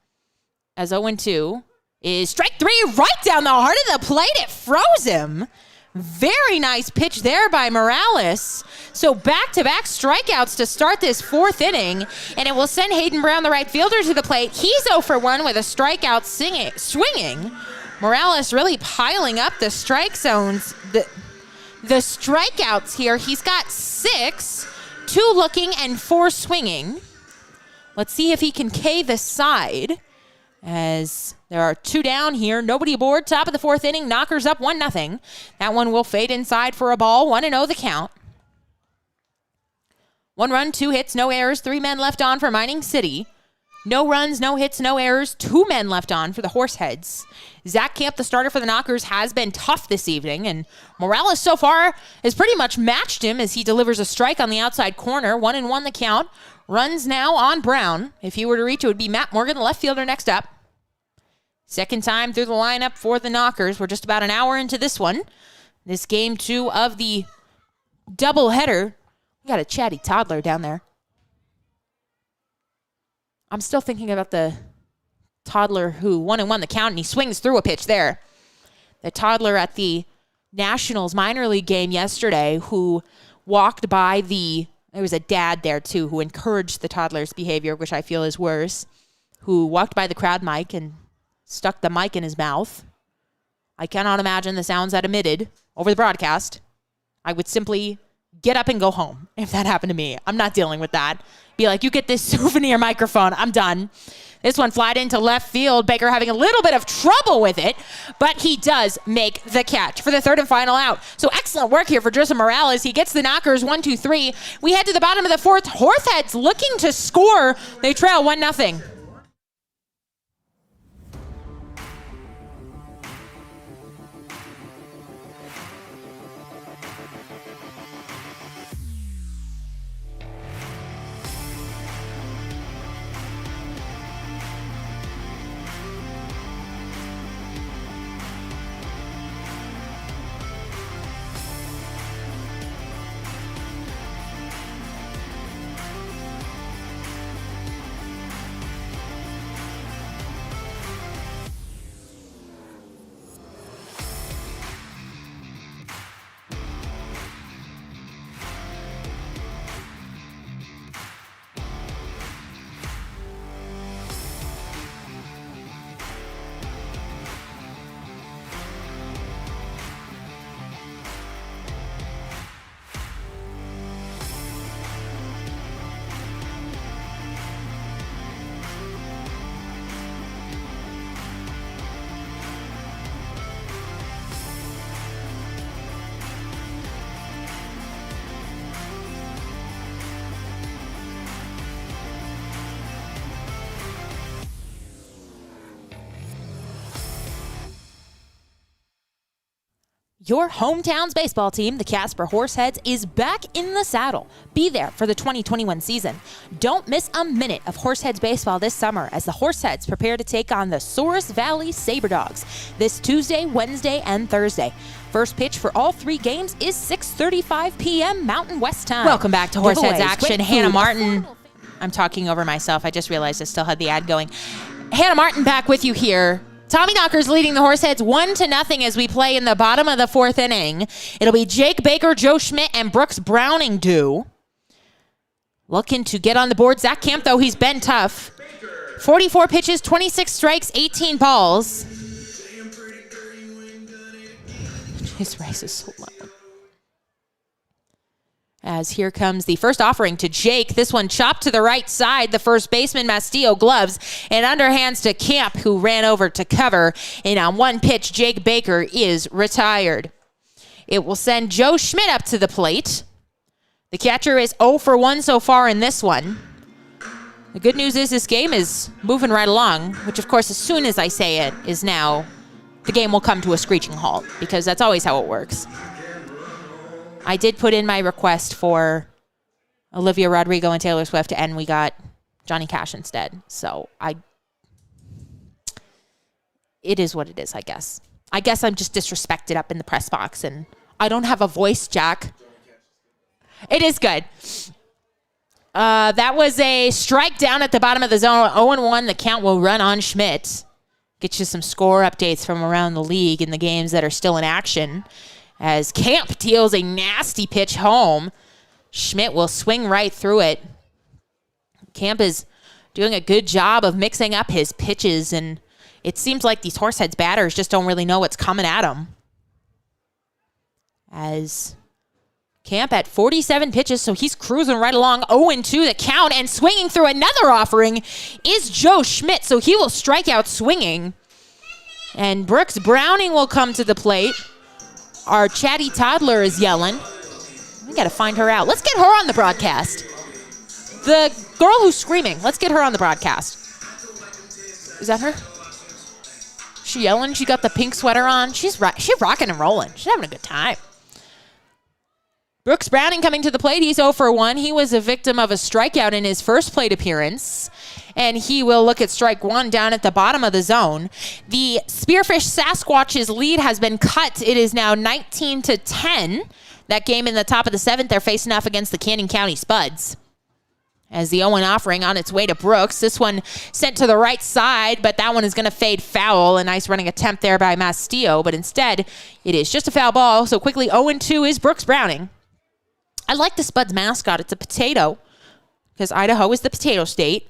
As 0-2 is strike 3 right down the heart of the plate. It froze him. Very nice pitch there by Morales. So back-to-back strikeouts to start this 4th inning, and it will send Hayden Brown, the right fielder, to the plate. He's 0-for-1 with a strikeout swinging. Morales really piling up the strike zones. The strikeouts here, he's got 6, 2 looking and 4 swinging. Let's see if he can K the side. As there are 2 down here, nobody aboard. Top of the 4th inning, Knockers up 1-0. That one will fade inside for a ball. 1-0 the count. 1 run, 2 hits, no errors. 3 men left on for Mining City. No runs, no hits, no errors. 2 men left on for the Horseheads. Zach Camp, the starter for the Knockers, has been tough this evening, and Morales so far has pretty much matched him as he delivers a strike on the outside corner. 1-1 the count. Runs now on Brown. If he were to reach, it would be Matt Morgan, the left fielder, next up. Second time through the lineup for the Knockers. We're just about an hour into this one. This game 2 of the doubleheader. We got a chatty toddler down there. I'm still thinking about the toddler who 1-1 the count, and he swings through a pitch there. The toddler at the Nationals minor league game yesterday who walked by there was a dad there too who encouraged the toddler's behavior, which I feel is worse, who walked by the crowd mic and stuck the mic in his mouth. I cannot imagine the sounds that emitted over the broadcast. I would simply get up and go home if that happened to me. I'm not dealing with that. Be like, you get this souvenir microphone. I'm done. This one flied into left field. Baker having a little bit of trouble with it, but he does make the catch for the 3rd and final out. So excellent work here for Joseph Morales. He gets the Knockers 1-2-3. We head to the bottom of the 4th. Horseheads looking to score. They trail 1-0. Your hometown's baseball team, the Casper Horseheads, is back in the saddle. Be there for the 2021 season. Don't miss a minute of Horseheads baseball this summer as the Horseheads prepare to take on the Souris Valley Saberdogs this Tuesday, Wednesday, and Thursday. First pitch for all 3 games is 6:35 p.m. Mountain West time. Welcome back to Horseheads action. Hannah Martin. I'm talking over myself. I just realized I still had the ad going. Hannah Martin back with you here. Tommyknockers leading the Horseheads 1-0 as we play in the bottom of the 4th inning. It'll be Jake Baker, Joe Schmidt, and Brooks Browning due. Looking to get on the board. Zach Camp, though, he's been tough. 44 pitches, 26 strikes, 18 balls. His race is so loud. As here comes the first offering to Jake. This one chopped to the right side. The first baseman, Mastillo, gloves and underhands to Camp, who ran over to cover. And on one pitch, Jake Baker is retired. It will send Joe Schmidt up to the plate. The catcher is 0 for 1 so far in this one. The good news is this game is moving right along, which, of course, as soon as I say it, is now the game will come to a screeching halt, because that's always how it works. I did put in my request for Olivia Rodrigo and Taylor Swift, and we got Johnny Cash instead. So it is what it is, I guess. I guess I'm just disrespected up in the press box, and I don't have a voice, Jack. It is good. That was a strike down at the bottom of the zone. 0-1, the count will run on Schmidt. Get you some score updates from around the league in the games that are still in action. As Camp deals a nasty pitch home, Schmidt will swing right through it. Camp is doing a good job of mixing up his pitches, and it seems like these Horseheads batters just don't really know what's coming at them. As Camp at 47 pitches, so he's cruising right along. 0-2 the count, and swinging through another offering is Joe Schmidt, so he will strike out swinging. And Brooks Browning will come to the plate. Our chatty toddler is yelling. We got to find her out. Let's get her on the broadcast. The girl who's screaming, let's get her on the broadcast. Is that her? She yelling? She got the pink sweater on. She's rocking and rolling. She's having a good time. Brooks Browning coming to the plate. He's 0 for 1. He was a victim of a strikeout in his first plate appearance. And he will look at strike one down at the bottom of the zone. The Spearfish Sasquatch's lead has been cut. It is now 19-10. That game in the top of the 7th, they're facing off against the Canyon County Spuds. As the 0-1 offering on its way to Brooks. This one sent to the right side, but that one is going to fade foul. A nice running attempt there by Mastillo, but instead it is just a foul ball. So quickly 0-2 is Brooks Browning. I like the Spuds mascot. It's a potato, because Idaho is the potato state.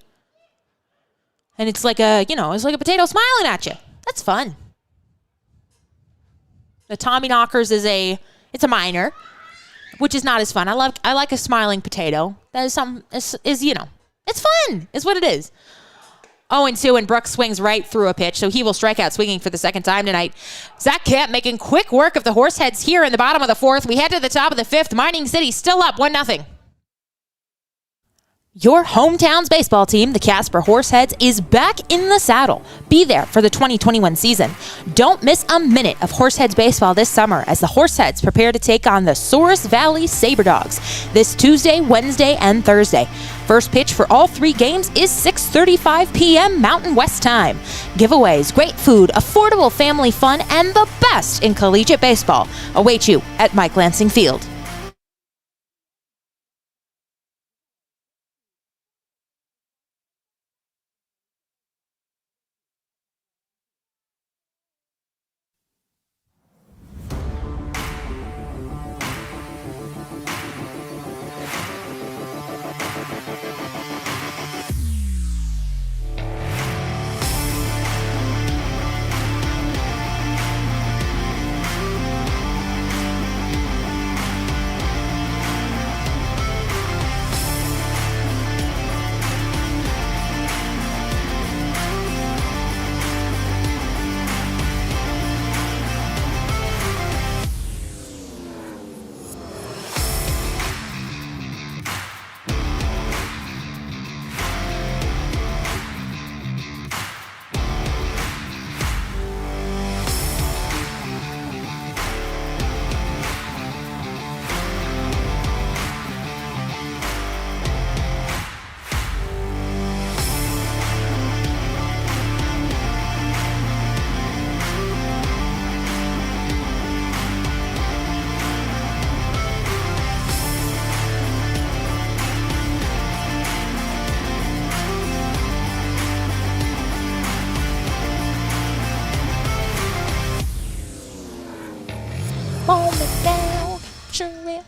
And it's like a potato smiling at you. That's fun. The Tommyknockers it's a minor, which is not as fun. I like a smiling potato. That is it's fun, is what it is. 0-2, and Brooks swings right through a pitch, so he will strike out swinging for the second time tonight. Zach Camp making quick work of the Horseheads here in the bottom of the 4th. We head to the top of the 5th. Mining City still up 1-0. Your hometown's baseball team, the Casper Horseheads, is back in the saddle. Be there for the 2021 season. Don't miss a minute of Horseheads baseball this summer as the Horseheads prepare to take on the Souris Valley SaberDogs this Tuesday, Wednesday, and Thursday. First pitch for all 3 games is 6:35 p.m. Mountain West time. Giveaways, great food, affordable family fun, and the best in collegiate baseball await you at Mike Lansing Field.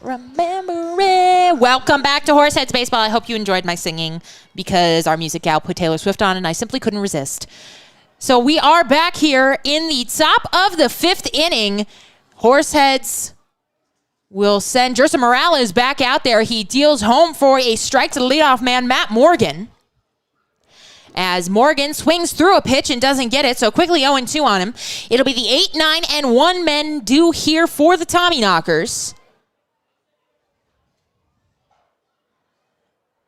Remember it. Welcome back to Horseheads Baseball. I hope you enjoyed my singing because our music gal put Taylor Swift on and I simply couldn't resist. So we are back here in the top of the 5th inning. Horseheads will send Jerson Morales back out there. He deals home for a strike to the leadoff man, Matt Morgan. As Morgan swings through a pitch and doesn't get it, so quickly 0-2 on him. It'll be the 8, 9, and 1 men due here for the Tommyknockers.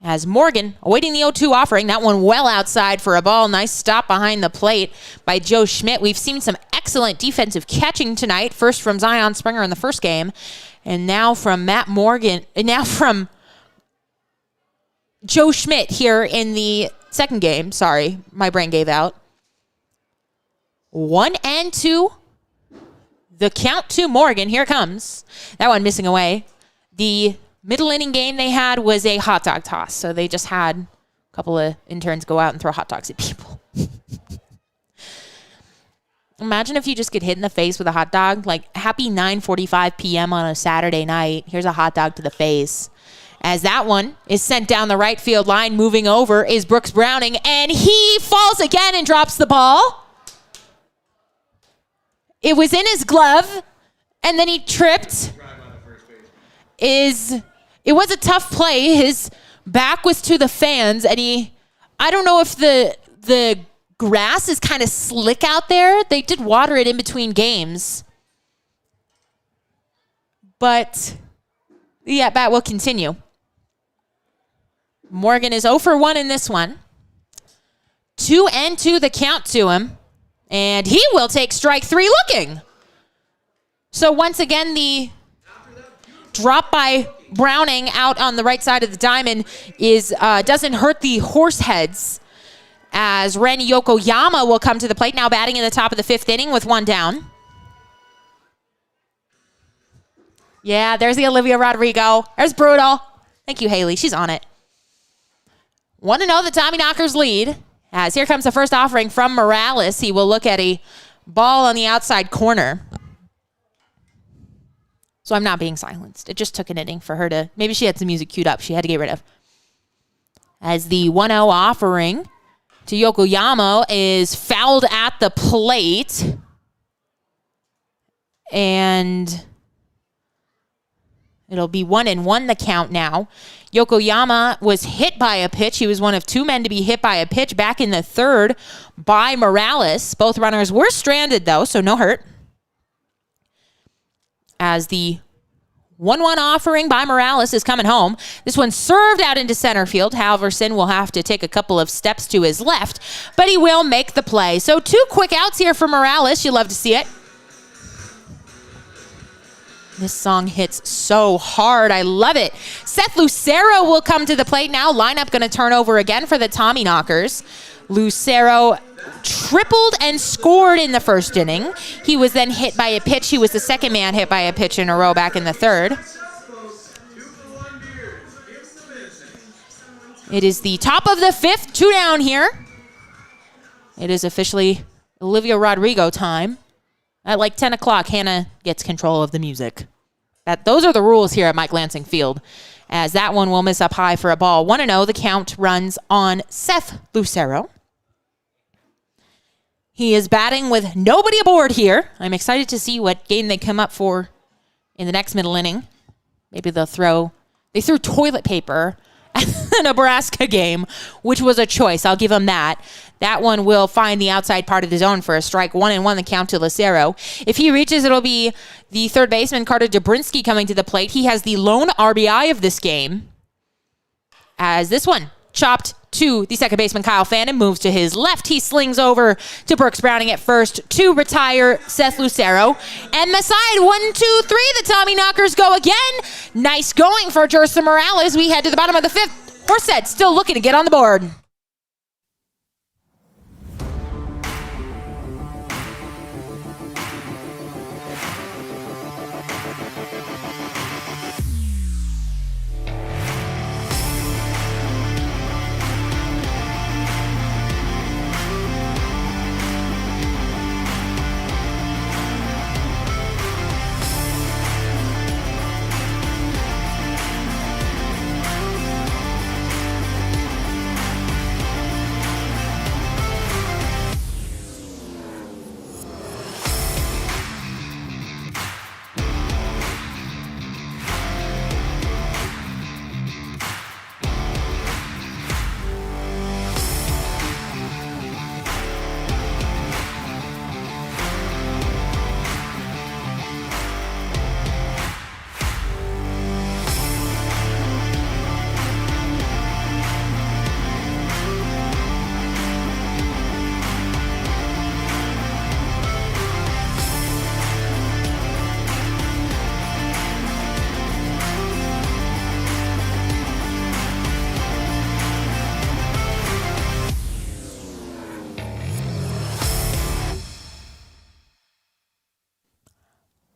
As Morgan awaiting the 0-2 offering. That one well outside for a ball. Nice stop behind the plate by Joe Schmidt. We've seen some excellent defensive catching tonight. First from Zion Springer in the first game. And now from Matt Morgan. And now from Joe Schmidt here in the second game. Sorry, my brain gave out. 1-2. The count to Morgan. Here it comes. That one missing away. The middle inning game they had was a hot dog toss. So they just had a couple of interns go out and throw hot dogs at people. Imagine if you just get hit in the face with a hot dog. Like, happy 9:45 p.m. on a Saturday night. Here's a hot dog to the face. As that one is sent down the right field line, moving over is Brooks Browning, and he falls again and drops the ball. It was in his glove, and then he tripped. It was a tough play. His back was to the fans, and I don't know if the grass is kind of slick out there. They did water it in between games. But the at-bat will continue. Morgan is 0 for 1 in this one. 2-2 the count to him. And he will take strike 3 looking. So once again, the drop by Browning out on the right side of the diamond doesn't hurt the Horseheads, as Ren Yokoyama will come to the plate, now batting in the top of the 5th inning with 1 down. Yeah, there's the Olivia Rodrigo. There's Brutal. Thank you, Haley. She's on it. 1-0 the Tommyknockers lead, as here comes the first offering from Morales. He will look at a ball on the outside corner. So I'm not being silenced. It just took an inning for her to, maybe she had some music queued up she had to get rid of. As the 1-0 offering to Yokoyama is fouled at the plate. And it'll be 1-1 the count now. Yokoyama was hit by a pitch. He was one of 2 men to be hit by a pitch back in the 3rd by Morales. Both runners were stranded, though, so no hurt. As the 1-1 offering by Morales is coming home. This one served out into center field. Halverson will have to take a couple of steps to his left, but he will make the play. So 2 quick outs here for Morales. You love to see it. This song hits so hard. I love it. Seth Lucero will come to the plate now. Lineup going to turn over again for the Tommyknockers. Lucero tripled and scored in the first inning. He was then hit by a pitch. He was the second man hit by a pitch in a row back in the 3rd. It is the top of the 5th, 2 down here. It is officially Olivia Rodrigo time. At like 10 o'clock, Hannah gets control of the music. Those are the rules here at Mike Lansing Field. As that one will miss up high for a ball. 1-0, the count runs on Seth Lucero. He is batting with nobody aboard here. I'm excited to see what game they come up for in the next middle inning. Maybe they threw toilet paper at the Nebraska game, which was a choice. I'll give them that. That one will find the outside part of the zone for a strike. 1-1 the count to Lucero. If he reaches, it'll be the third baseman, Carter Dobrinsky, coming to the plate. He has the lone RBI of this game. As this one chopped to the second baseman, Kyle Fannin, moves to his left. He slings over to Brooks Browning at first to retire Seth Lucero. And the side, 1, 2, 3, the Tommyknockers go again. Nice going for Jerson Morales. We head to the bottom of the 5th. Horseheads still looking to get on the board.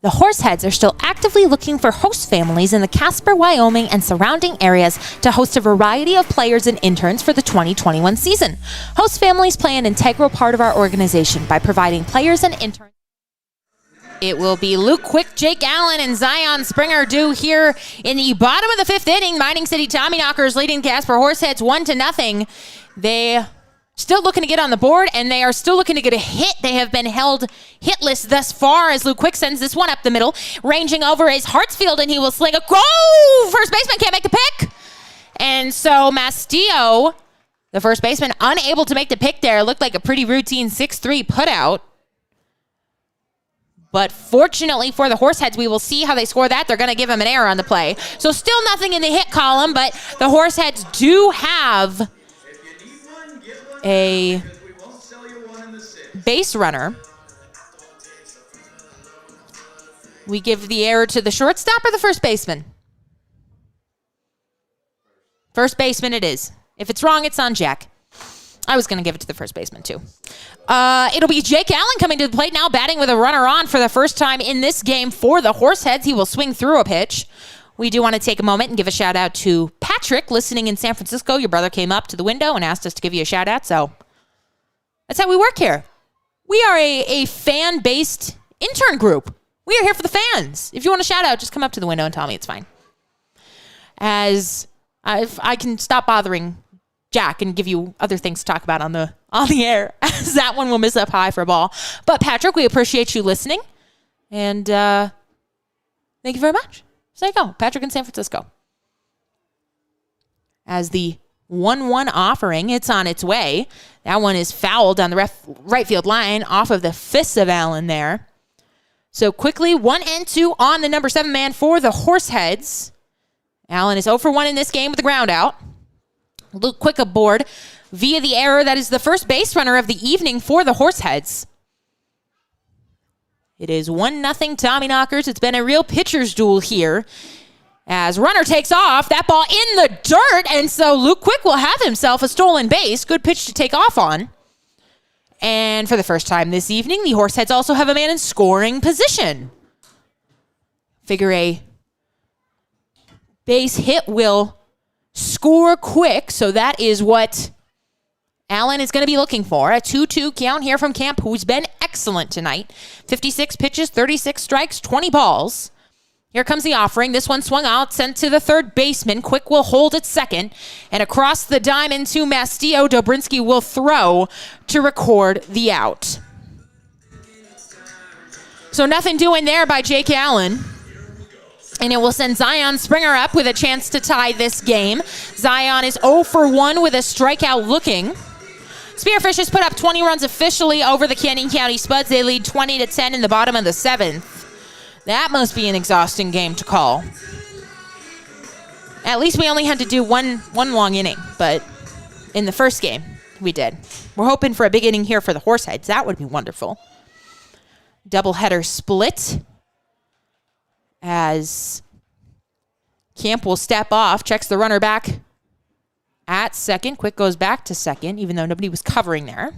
The Horseheads are still actively looking for host families in the Casper, Wyoming, and surrounding areas to host a variety of players and interns for the 2021 season. Host families play an integral part of our organization by providing players and interns. It will be Luke Quick, Jake Allen, and Zion Springer due here in the bottom of the fifth inning. Mining City Tommyknockers leading Casper Horseheads 1-0. They still looking to get on the board, and they are still looking to get a hit. They have been held hitless thus far as Luke Quick sends this one up the middle. Ranging over is Hartsfield, and he will sling a goal. First baseman can't make the pick. And so Mastillo, the first baseman, unable to make the pick there. Looked like a pretty routine 6-3 putout. But fortunately for the Horseheads, we will see how they score that. They're going to give him an error on the play. So still nothing in the hit column, but the Horseheads do have a base runner. We give the error to the shortstop or the first baseman? First baseman it is. If it's wrong, it's on Jack. I was going to give it to the first baseman too. It'll be Jake Allen coming to the plate now, batting with a runner on for the first time in this game for the Horseheads. He will swing through a pitch. We do want to take a moment and give a shout out to Patrick listening in San Francisco. Your brother came up to the window and asked us to give you a shout out. So that's how we work here. We are a fan-based intern group. We are here for the fans. If you want a shout out, just come up to the window and tell me it's fine. As I can stop bothering Jack and give you other things to talk about on the air, as that one will miss up high for a ball. But Patrick, we appreciate you listening. And thank you very much. So there you go, Patrick in San Francisco. As the 1-1 offering, it's on its way. That one is fouled down the right field line off of the fist of Allen there. So quickly, 1-2 on the number 7 man for the Horseheads. Allen is 0 for 1 in this game with the ground out. Luke Quick aboard via the error. That is the first base runner of the evening for the Horseheads. It is 1-0 Tommyknockers. It's been a real pitcher's duel here. As runner takes off, that ball in the dirt, and so Luke Quick will have himself a stolen base. Good pitch to take off on. And for the first time this evening, the Horseheads also have a man in scoring position. Figure a base hit will score quick, so that is what Allen is going to be looking for. A 2-2 count here from Camp, who's been excellent tonight. 56 pitches, 36 strikes, 20 balls. Here comes the offering. This one swung out, sent to the third baseman. Quick will hold at second. And across the dime into Mastillo, Dobrinski will throw to record the out. So nothing doing there by Jake Allen. And it will send Zion Springer up with a chance to tie this game. Zion is 0 for 1 with a strikeout looking. Spearfishers put up 20 runs officially over the Canyon County Spuds. They lead 20-10 in the bottom of the 7th. That must be an exhausting game to call. At least we only had to do one long inning, but in the first game, we did. We're hoping for a big inning here for the Horseheads. That would be wonderful. Doubleheader split as Camp will step off, checks the runner back at second. Quick goes back to second, even though nobody was covering there.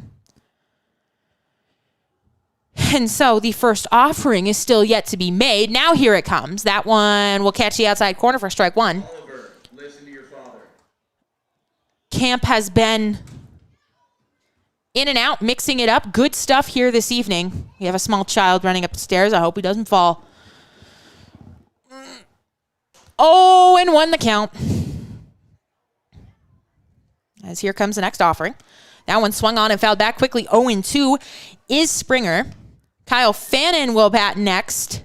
And so the first offering is still yet to be made. Now here it comes. That one will catch the outside corner for strike one. Oliver, listen to your father. Camp has been in and out, mixing it up. Good stuff here this evening. We have a small child running up the stairs. I hope he doesn't fall. 0-1 the count. As here comes the next offering. That one swung on and fouled back quickly. 0-2 is Springer. Kyle Fannin will bat next,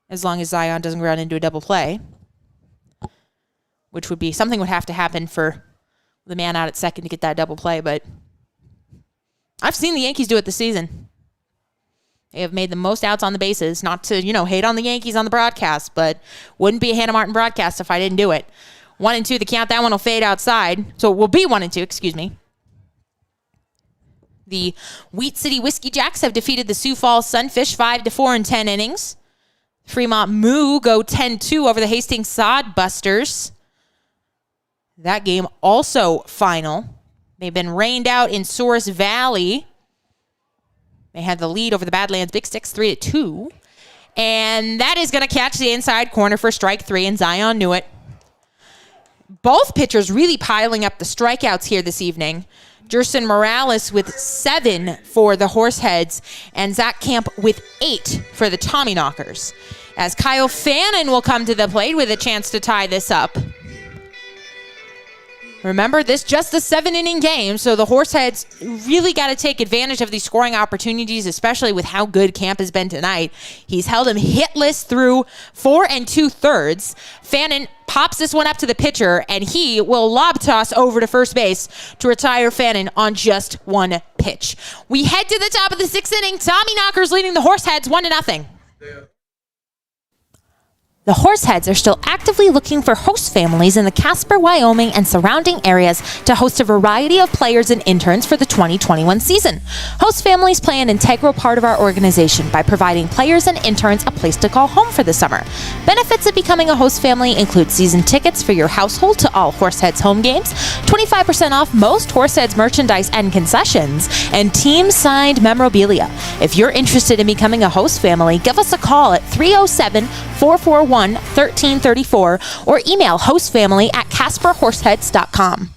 as long as Zion doesn't run into a double play, which would be something would have to happen for the man out at second to get that double play. But I've seen the Yankees do it this season. They have made the most outs on the bases. Not to, hate on the Yankees on the broadcast, but wouldn't be a Hannah Martin broadcast if I didn't do it. 1-2 the count. That one will fade outside. So it will be 1-2, excuse me. The Wheat City Whiskey Jacks have defeated the Sioux Falls Sunfish 5-4 in 10 innings. Fremont Moo go 10-2 over the Hastings Sodbusters. That game also final. They've been rained out in Source Valley. They had the lead over the Badlands Big Sticks 3-2. And that is going to catch the inside corner for strike 3, and Zion knew it. Both pitchers really piling up the strikeouts here this evening. Jerson Morales with 7 for the Horseheads, and Zach Camp with 8 for the Tommyknockers. As Kyle Fannin will come to the plate with a chance to tie this up. Remember, this just a 7-inning game, so the Horseheads really got to take advantage of these scoring opportunities, especially with how good Camp has been tonight. He's held him hitless through 4 2/3. Fannin pops this one up to the pitcher, and he will lob toss over to first base to retire Fannin on just one pitch. We head to the top of the 6th inning. Tommyknockers leading the Horseheads 1-0. The Horseheads are still actively looking for host families in the Casper, Wyoming, and surrounding areas to host a variety of players and interns for the 2021 season. Host families play an integral part of our organization by providing players and interns a place to call home for the summer. Benefits of becoming a host family include season tickets for your household to all Horseheads home games, 25% off most Horseheads merchandise and concessions, and team-signed memorabilia. If you're interested in becoming a host family, give us a call at 307-441-1334 or email hostfamily@casperhorseheads.com.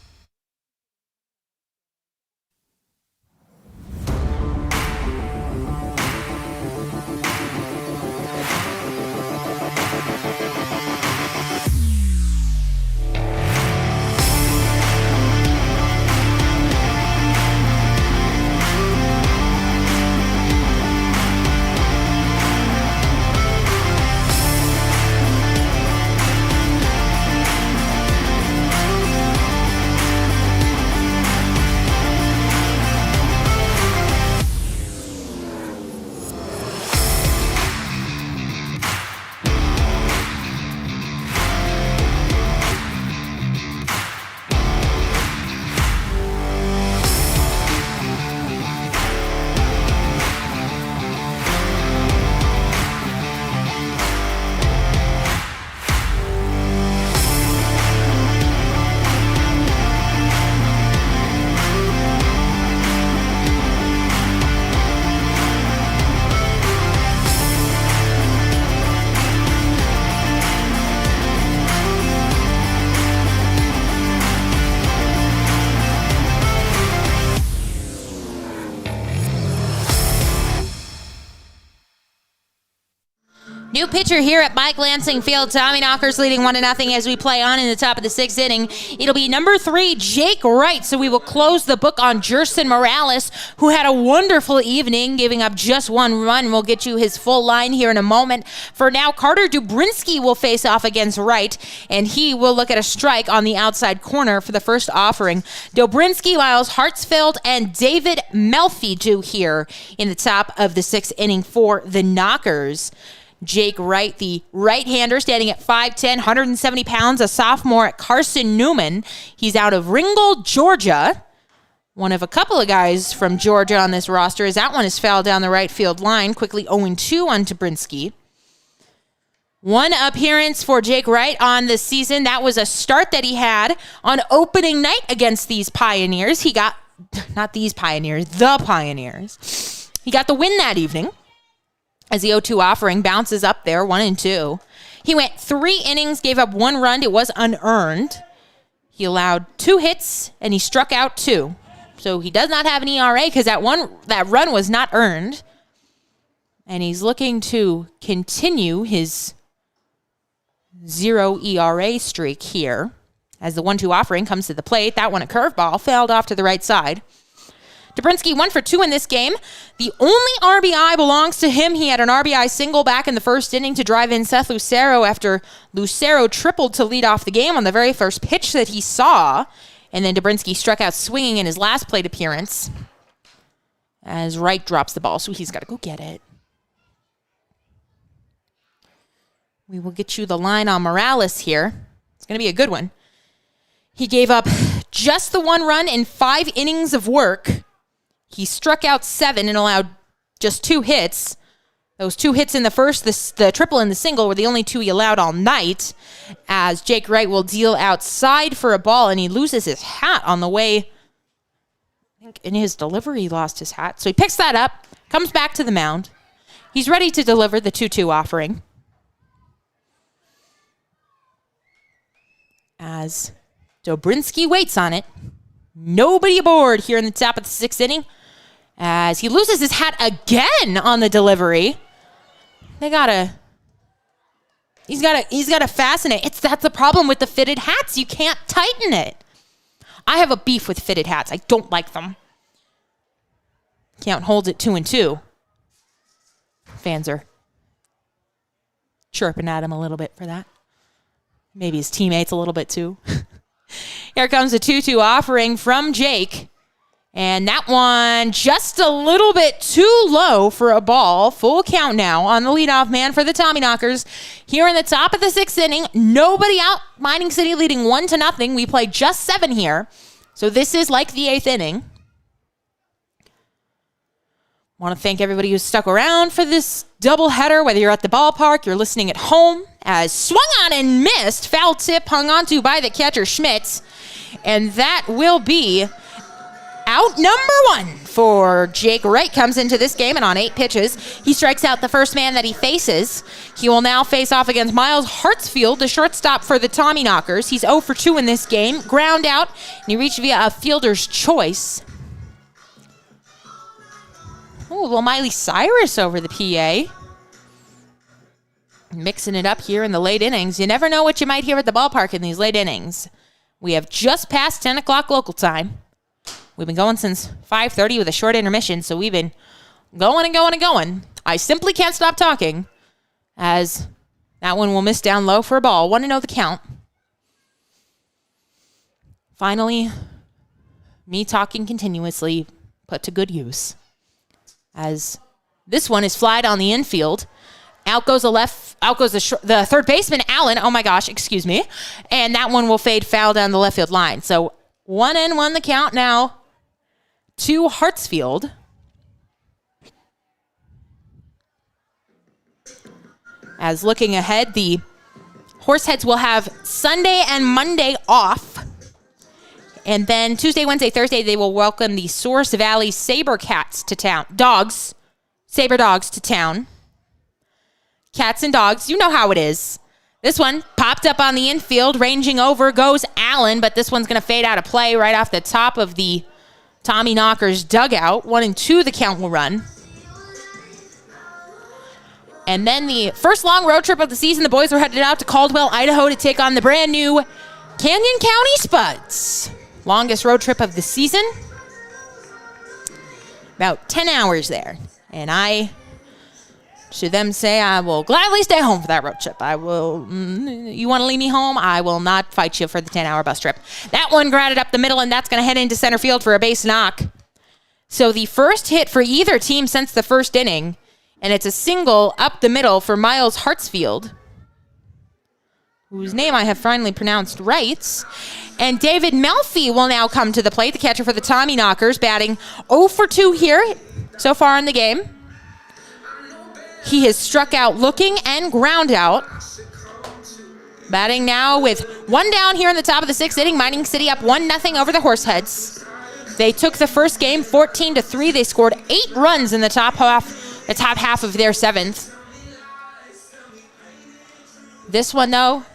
New pitcher here at Mike Lansing Field. Tommyknockers leading 1-0 as we play on in the top of the 6th inning. It'll be number 3, Jake Wright. So we will close the book on Jerson Morales, who had a wonderful evening, giving up just 1 run. We'll get you his full line here in a moment. For now, Carter Dubrinsky will face off against Wright, and he will look at a strike on the outside corner for the first offering. Dubrinsky, Miles Hartsfield, and David Melfi do here in the top of the 6th inning for the Knockers. Jake Wright, the right-hander, standing at 5'10", 170 pounds, a sophomore at Carson Newman. He's out of Ringgold, Georgia. One of a couple of guys from Georgia on this roster, as that one is fouled down the right field line. Quickly 0-2 on Dubrinsky. 1 appearance for Jake Wright on the season. That was a start that he had on opening night against these Pioneers. He got, not these Pioneers, the Pioneers. He got the win that evening, as the 0-2 offering bounces up there, 1-2. He went 3 innings, gave up 1 run. It was unearned. He allowed 2 hits, and he struck out 2. So he does not have an ERA because that run was not earned. And he's looking to continue his 0 ERA streak here as the 1-2 offering comes to the plate. That one a curveball, fouled off to the right side. Dubrinsky 1 for 2 in this game. The only RBI belongs to him. He had an RBI single back in the first inning to drive in Seth Lucero after Lucero tripled to lead off the game on the very first pitch that he saw. And then Dubrinsky struck out swinging in his last plate appearance as Wright drops the ball, so he's got to go get it. We will get you the line on Morales here. It's going to be a good one. He gave up just the 1 run in 5 innings of work. He struck out 7 and allowed just 2 hits. Those 2 hits in the first, the triple and the single, were the only 2 he allowed all night, as Jake Wright will deal outside for a ball, and he loses his hat on the way. I think in his delivery he lost his hat. So he picks that up, comes back to the mound. He's ready to deliver the 2-2 offering. As Dobrinski waits on it. Nobody aboard here in the top of the 6th inning. As he loses his hat again on the delivery. He's gotta fasten it. That's the problem with the fitted hats. You can't tighten it. I have a beef with fitted hats. I don't like them. Count holds it 2-2. Fans are chirping at him a little bit for that. Maybe his teammates a little bit too. Here comes a 2-2 offering from Jake. And that one just a little bit too low for a ball. Full count now on the leadoff man for the Tommyknockers. Here in the top of the 6th inning, nobody out. Mining City leading 1-0. We play just 7 here. So this is like the 8th inning. Want to thank everybody who's stuck around for this doubleheader, whether you're at the ballpark, you're listening at home, as swung on and missed. Foul tip hung onto by the catcher, Schmitz. And that will be out number 1 for Jake Wright. Comes into this game, and on 8 pitches, he strikes out the first man that he faces. He will now face off against Miles Hartsfield, the shortstop for the Tommyknockers. He's 0 for 2 in this game. Ground out, and he reached via a fielder's choice. Oh, a little Miley Cyrus over the PA. Mixing it up here in the late innings. You never know what you might hear at the ballpark in these late innings. We have just passed 10 o'clock local time. We've been going since 5:30 with a short intermission, so we've been going and going and going. I simply can't stop talking, as that one will miss down low for a ball. 1-0 the count. Finally, me talking continuously put to good use, as this one is flied on the infield. Out goes the third baseman, Allen. Oh my gosh, excuse me. And that one will fade foul down the left field line. So 1-1 the count now to Hartsfield. As looking ahead, the Horseheads will have Sunday and Monday off. And then Tuesday, Wednesday, Thursday, they will welcome the Source Valley Saber Cats to town. Saber Dogs to town. Cats and dogs, you know how it is. This one popped up on the infield. Ranging over goes Allen, but this one's going to fade out of play right off the top of the Tommyknockers dugout. 1-2 the count will run. And then the first long road trip of the season, the boys are headed out to Caldwell, Idaho to take on the brand new Canyon County Spuds. Longest road trip of the season. About 10 hours there. And I should them say I will gladly stay home for that road trip. You want to leave me home? I will not fight you for the 10-hour bus trip. That one grounded up the middle, and that's going to head into center field for a base knock. So the first hit for either team since the first inning, and it's a single up the middle for Miles Hartsfield, whose name I have finally pronounced right. And David Melfi will now come to the plate, the catcher for the Tommyknockers, batting 0 for 2 here so far in the game. He has struck out looking and ground out. Batting now with 1 down here in the top of the 6th inning. Mining City up 1-0 over the Horseheads. They took the first game 14-3. They scored 8 runs in the top half of their 7th. This one, though,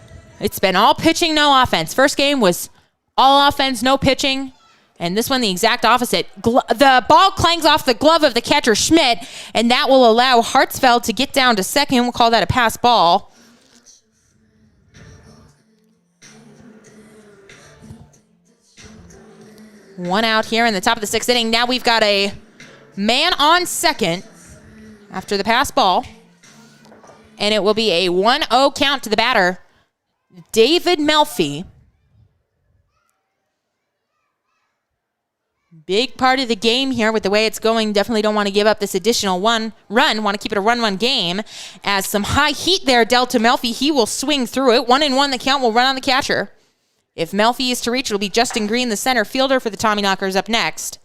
it's been all pitching, no offense. First game was all offense, no pitching. And this one, the exact opposite. The ball clangs off the glove of the catcher, Schmidt, and that will allow Hartsfeld to get down to second. We'll call that a pass ball. One out here in the top of the 6th inning. Now we've got a man on second after the pass ball. And it will be a 1-0 count to the batter, David Melfi. Big part of the game here with the way it's going. Definitely don't want to give up this additional run. Want to keep it a 1-1 game. As some high heat there dealt to Melfi, he will swing through it. 1-1 the count will run on the catcher. If Melfi is to reach, it'll be Justin Green, the center fielder for the Tommyknockers, up next.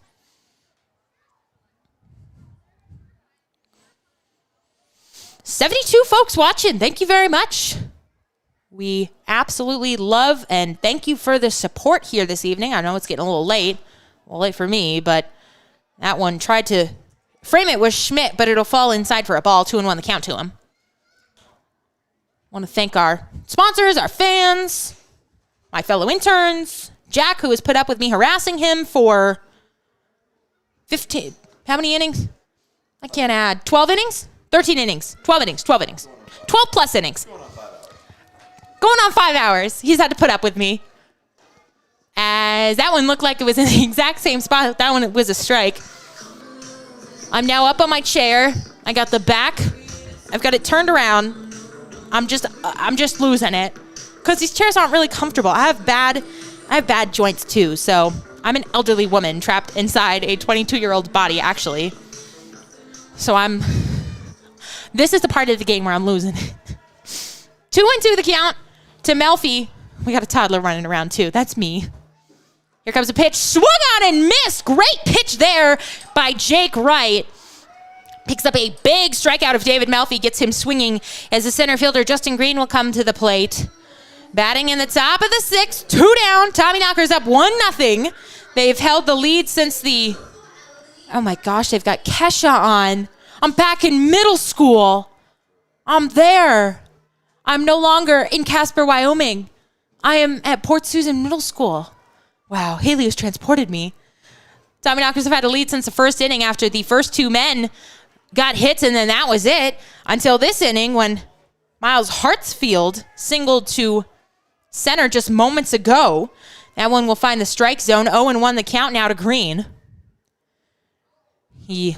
"72 folks watching. Thank you very much. We absolutely love and thank you for the support here this evening. I know it's getting a little late. Well, late for me, but that one tried to frame it with Schmidt, but it'll fall inside for a ball. 2-1 the count to him. Want to thank our sponsors, our fans, my fellow interns, Jack, who has put up with me harassing him for 15. How many innings? I can't add. 12 innings? 13 innings. 12 innings. 12 innings. 12 plus innings. Going on 5 hours. He's had to put up with me. As that one looked like it was in the exact same spot. That one was a strike. I'm now up on my chair. I got the back. I've got it turned around. I'm just losing it. Because these chairs aren't really comfortable. I have bad joints too. So I'm an elderly woman trapped inside a 22-year-old body, actually. So this is the part of the game where I'm losing it. 2-2 the count to Melfi. We got a toddler running around too. That's me. Here comes a pitch. Swung on and missed. Great pitch there by Jake Wright. Picks up a big strikeout of David Melfi. Gets him swinging as the center fielder Justin Green will come to the plate. Batting in the top of the 6th. 2 down. Tommyknockers up 1-0. They've held the lead since the... Oh my gosh, they've got Kesha on. I'm back in middle school. I'm there. I'm no longer in Casper, Wyoming. I am at Port Susan Middle School. Wow, Haley has transported me. Tommyknockers have had a lead since the first inning after the first 2 men got hits, and then that was it until this inning when Miles Hartsfield singled to center just moments ago. That one will find the strike zone. 0-1 the count now to Green. He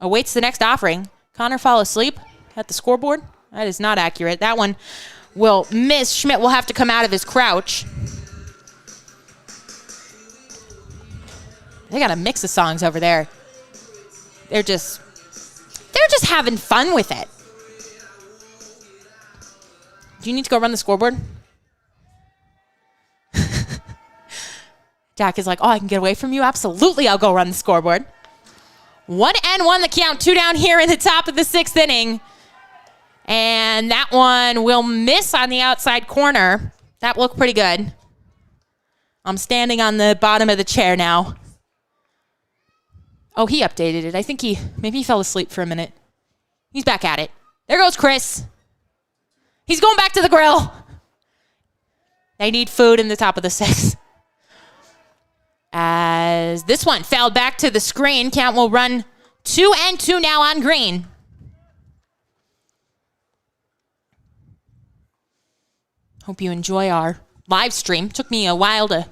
awaits the next offering. Connor fall asleep at the scoreboard. That is not accurate. That one will miss. Schmidt will have to come out of his crouch. They got a mix of songs over there. They're just having fun with it. Do you need to go run the scoreboard? Jack is like, oh, I can get away from you? Absolutely, I'll go run the scoreboard. 1-1 the count. 2 down here in the top of the 6th inning. And that one will miss on the outside corner. That looked pretty good. I'm standing on the bottom of the chair now. Oh, he updated it. I think maybe he fell asleep for a minute. He's back at it. There goes Chris. He's going back to the grill. They need food in the top of the 6th. As this one fell back to the screen. Count will run 2-2 now on Green. Hope you enjoy our live stream. Took me a while to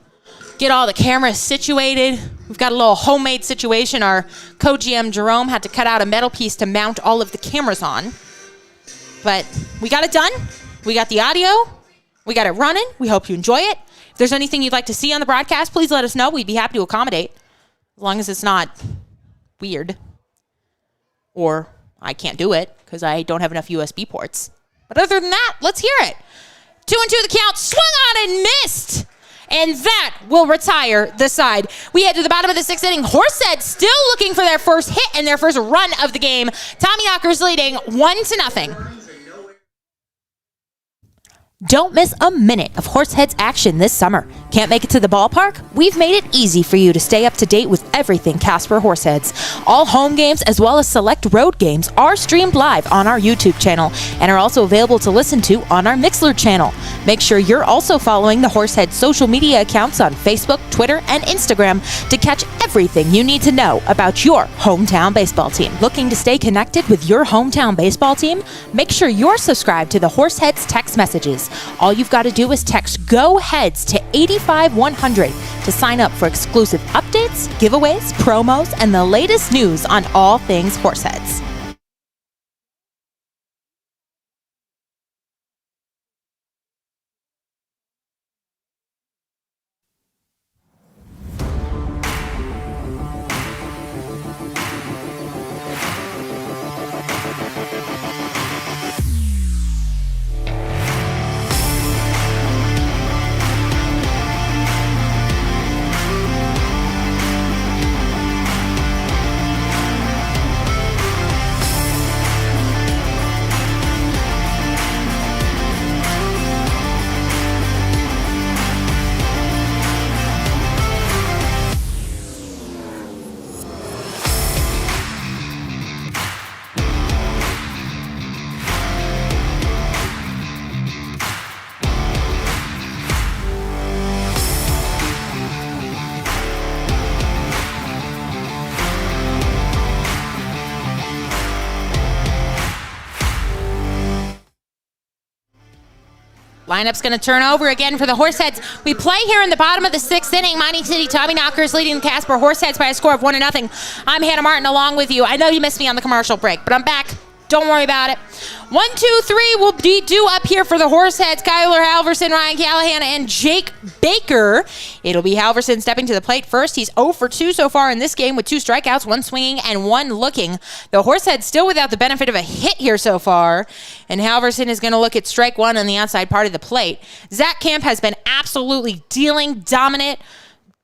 get all the cameras situated. We've got a little homemade situation. Our co-GM Jerome had to cut out a metal piece to mount all of the cameras on. But we got it done. We got the audio. We got it running. We hope you enjoy it. If there's anything you'd like to see on the broadcast, please let us know. We'd be happy to accommodate, as long as it's not weird. Or I can't do it because I don't have enough USB ports. But other than that, let's hear it. 2-2 the count. Swung on and missed. And that will retire the side. We head to the bottom of the 6th inning. Horseheads still looking for their first hit and their first run of the game. Tommyknockers leading 1-0. Don't miss a minute of Horseheads action this summer. Can't make it to the ballpark? We've made it easy for you to stay up to date with everything Casper Horseheads. All home games as well as select road games are streamed live on our YouTube channel and are also available to listen to on our Mixlr channel. Make sure you're also following the Horseheads social media accounts on Facebook, Twitter, and Instagram to catch everything you need to know about your hometown baseball team. Looking to stay connected with your hometown baseball team? Make sure you're subscribed to the Horseheads text messages. All you've got to do is text Go Heads to 85100 to sign up for exclusive updates, giveaways, promos, and the latest news on all things Horseheads. Lineup's going to turn over again for the Horseheads. We play here in the bottom of the 6th inning. Mining City Tommyknockers leading the Casper Horseheads by a score of 1-0. I'm Hannah Martin along with you. I know you missed me on the commercial break, but I'm back. Don't worry about it. 1, 2, 3 will be due up here for the Horseheads. Kyler Halverson, Ryan Callahan, and Jake Baker. It'll be Halverson stepping to the plate first. He's 0 for 2 so far in this game with 2 strikeouts, 1 swinging and 1 looking. The Horseheads still without the benefit of a hit here so far. And Halverson is going to look at strike 1 on the outside part of the plate. Zach Camp has been absolutely dealing, dominant,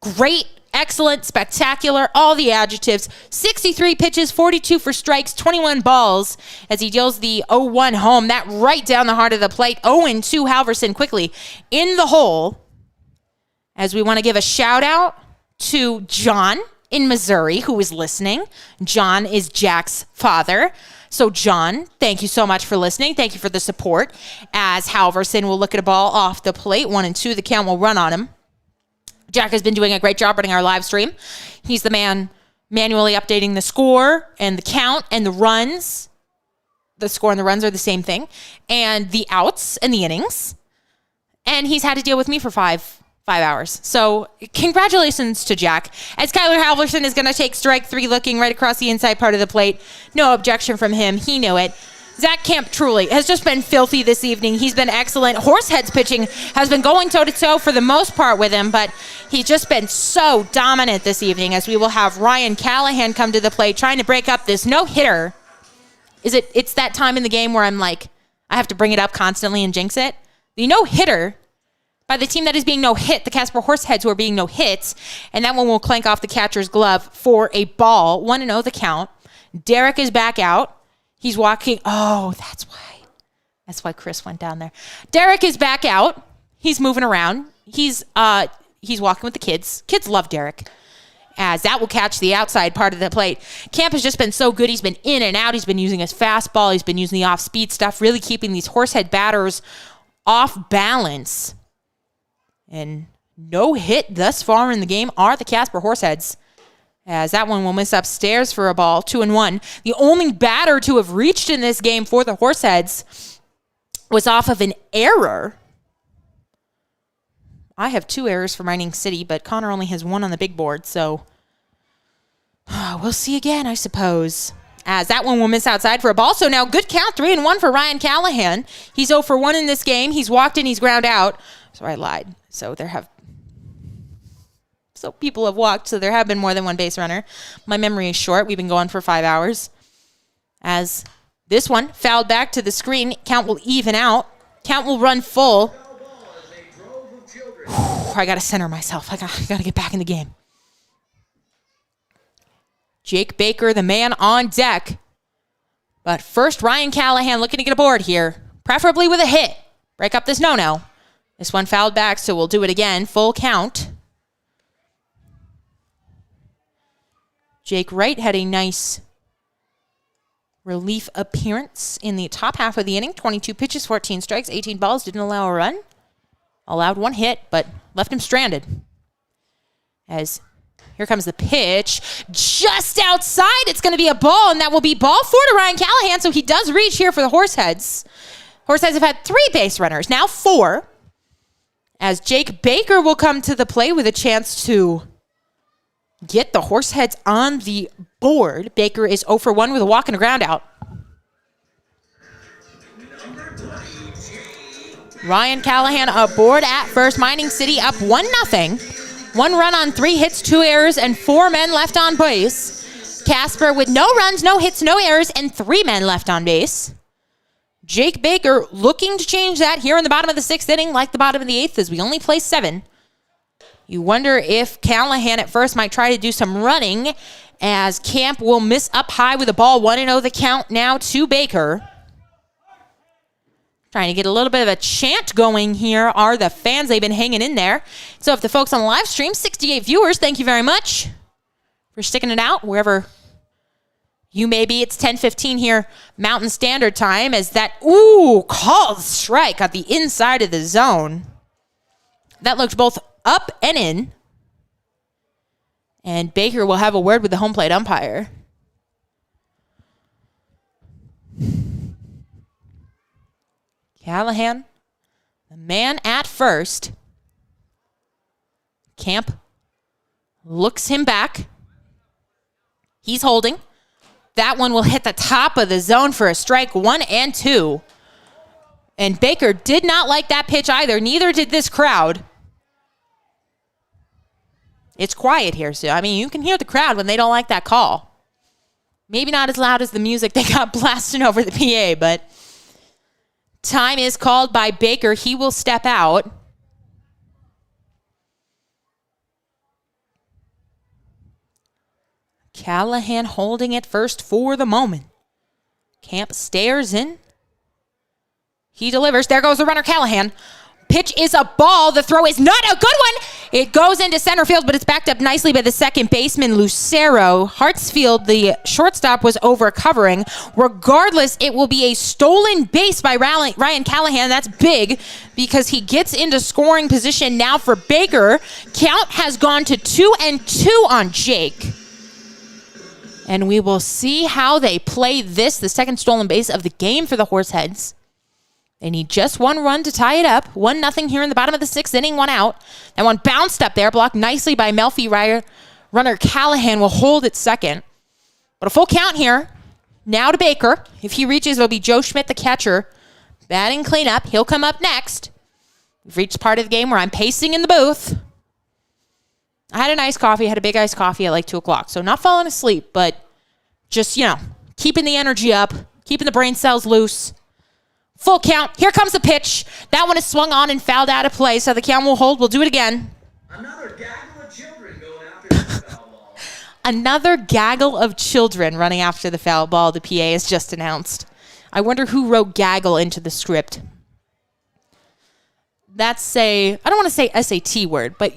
great, excellent, spectacular, all the adjectives. 63 pitches, 42 for strikes, 21 balls as he deals the 0-1 home. That right down the heart of the plate. 0-2 Halverson quickly in the hole. As we want to give a shout out to John in Missouri who is listening. John is Jack's father. So John, thank you so much for listening. Thank you for the support. As Halverson will look at a ball off the plate. 1-2, the count will run on him. Jack has been doing a great job running our live stream. He's the man manually updating the score and the count and the runs. The score and the runs are the same thing. And the outs and the innings. And he's had to deal with me for five hours. So congratulations to Jack. As Kyler Halverson is going to take strike 3 looking right across the inside part of the plate. No objection from him. He knew it. Zach Camp truly has just been filthy this evening. He's been excellent. Horseheads pitching has been going toe-to-toe for the most part with him, but he's just been so dominant this evening as we will have Ryan Callahan come to the plate trying to break up this no-hitter. It's that time in the game where I'm like, I have to bring it up constantly and jinx it. The no-hitter by the team that is being no-hit, the Casper Horseheads who are being no-hits, and that one will clank off the catcher's glove for a ball. 1-0 the count. Derek is back out. He's walking. Oh, that's why Chris went down there. Derek is back out. He's moving around. He's walking with the kids. Kids love Derek. As that will catch the outside part of the plate. Camp has just been so good. He's been in and out. He's been using his fastball. He's been using the off-speed stuff, really keeping these Horsehead batters off balance. And no hit thus far in the game are the Casper Horseheads. As that one will miss upstairs for a ball, 2-1. The only batter to have reached in this game for the Horseheads was off of an error. I have 2 errors for Mining City, but Connor only has 1 on the big board, so we'll see again, I suppose. As that one will miss outside for a ball. So now good count, 3-1 for Ryan Callahan. He's 0 for 1 in this game. He's walked in, he's ground out. Sorry, I lied. So people have walked, so there have been more than 1 base runner. My memory is short. We've been going for 5 hours. As this one fouled back to the screen, count will even out. Count will run full. I got to center myself. I got to get back in the game. Jake Baker, the man on deck. But first, Ryan Callahan looking to get aboard here, preferably with a hit. Break up this no-no. This one fouled back, so we'll do it again. Full count. Jake Wright had a nice relief appearance in the top half of the inning. 22 pitches, 14 strikes, 18 balls. Didn't allow a run. Allowed 1 hit, but left him stranded. As here comes the pitch. Just outside, it's going to be a ball, and that will be ball 4 to Ryan Callahan, so he does reach here for the Horseheads. Horseheads have had 3 base runners, now 4. As Jake Baker will come to the plate with a chance to get the Horseheads on the board. Baker is 0 for 1 with a walk and a ground out. Ryan Callahan aboard at first. Mining City up 1-0. 1 run on 3 hits, 2 errors, and 4 men left on base. Casper with no runs, no hits, no errors, and 3 men left on base. Jake Baker looking to change that here in the bottom of the 6th inning, like the bottom of the 8th, as we only play 7. You wonder if Callahan at first might try to do some running, as Camp will miss up high with a ball. 1-0 the count now to Baker. Trying to get a little bit of a chant going here are the fans. They've been hanging in there. So if the folks on the live stream, 68 viewers, thank you very much for sticking it out wherever you may be. It's 10:15 here, Mountain Standard Time, as that, called strike at the inside of the zone. That looked both up and in. And Baker will have a word with the home plate umpire. Callahan, the Man at first. Camp looks him back. He's holding. That one will hit the top of the zone for a strike 1 and 2. And Baker did not like that pitch either. Neither did this crowd. It's quiet here, so I mean, you can hear the crowd when they don't like that call. Maybe not as loud as the music they got blasting over the PA, but time is called by Baker. He will step out. Callahan holding it first for the moment. Camp stares in. He delivers. There goes the runner, Callahan. Pitch is a ball. The throw is not a good one. It goes into center field, but it's backed up nicely by the second baseman, Lucero. Hartsfield, the shortstop, was over covering. Regardless, it will be a stolen base by Ryan Callahan. That's big because he gets into scoring position now for Baker. Count has gone to 2-2 on Jake. And we will see how they play this, the second stolen base of the game for the Horseheads. They need just one run to tie it up. 1-0 here in the bottom of the 6th inning, 1 out. That one bounced up there, blocked nicely by Melfi. Runner Callahan will hold at second. But a full count here. Now to Baker. If he reaches, it'll be Joe Schmidt, the catcher. Batting cleanup. He'll come up next. We've reached part of the game where I'm pacing in the booth. I had a nice coffee. I had a big iced coffee at like 2 o'clock. So not falling asleep, but just, keeping the energy up, keeping the brain cells loose. Full count. Here comes the pitch. That one is swung on and fouled out of play, so the count will hold. We'll do it again. Another gaggle of children going after the foul ball. Another gaggle of children running after the foul ball, the PA has just announced. I wonder who wrote gaggle into the script. That's I don't want to say SAT word, but,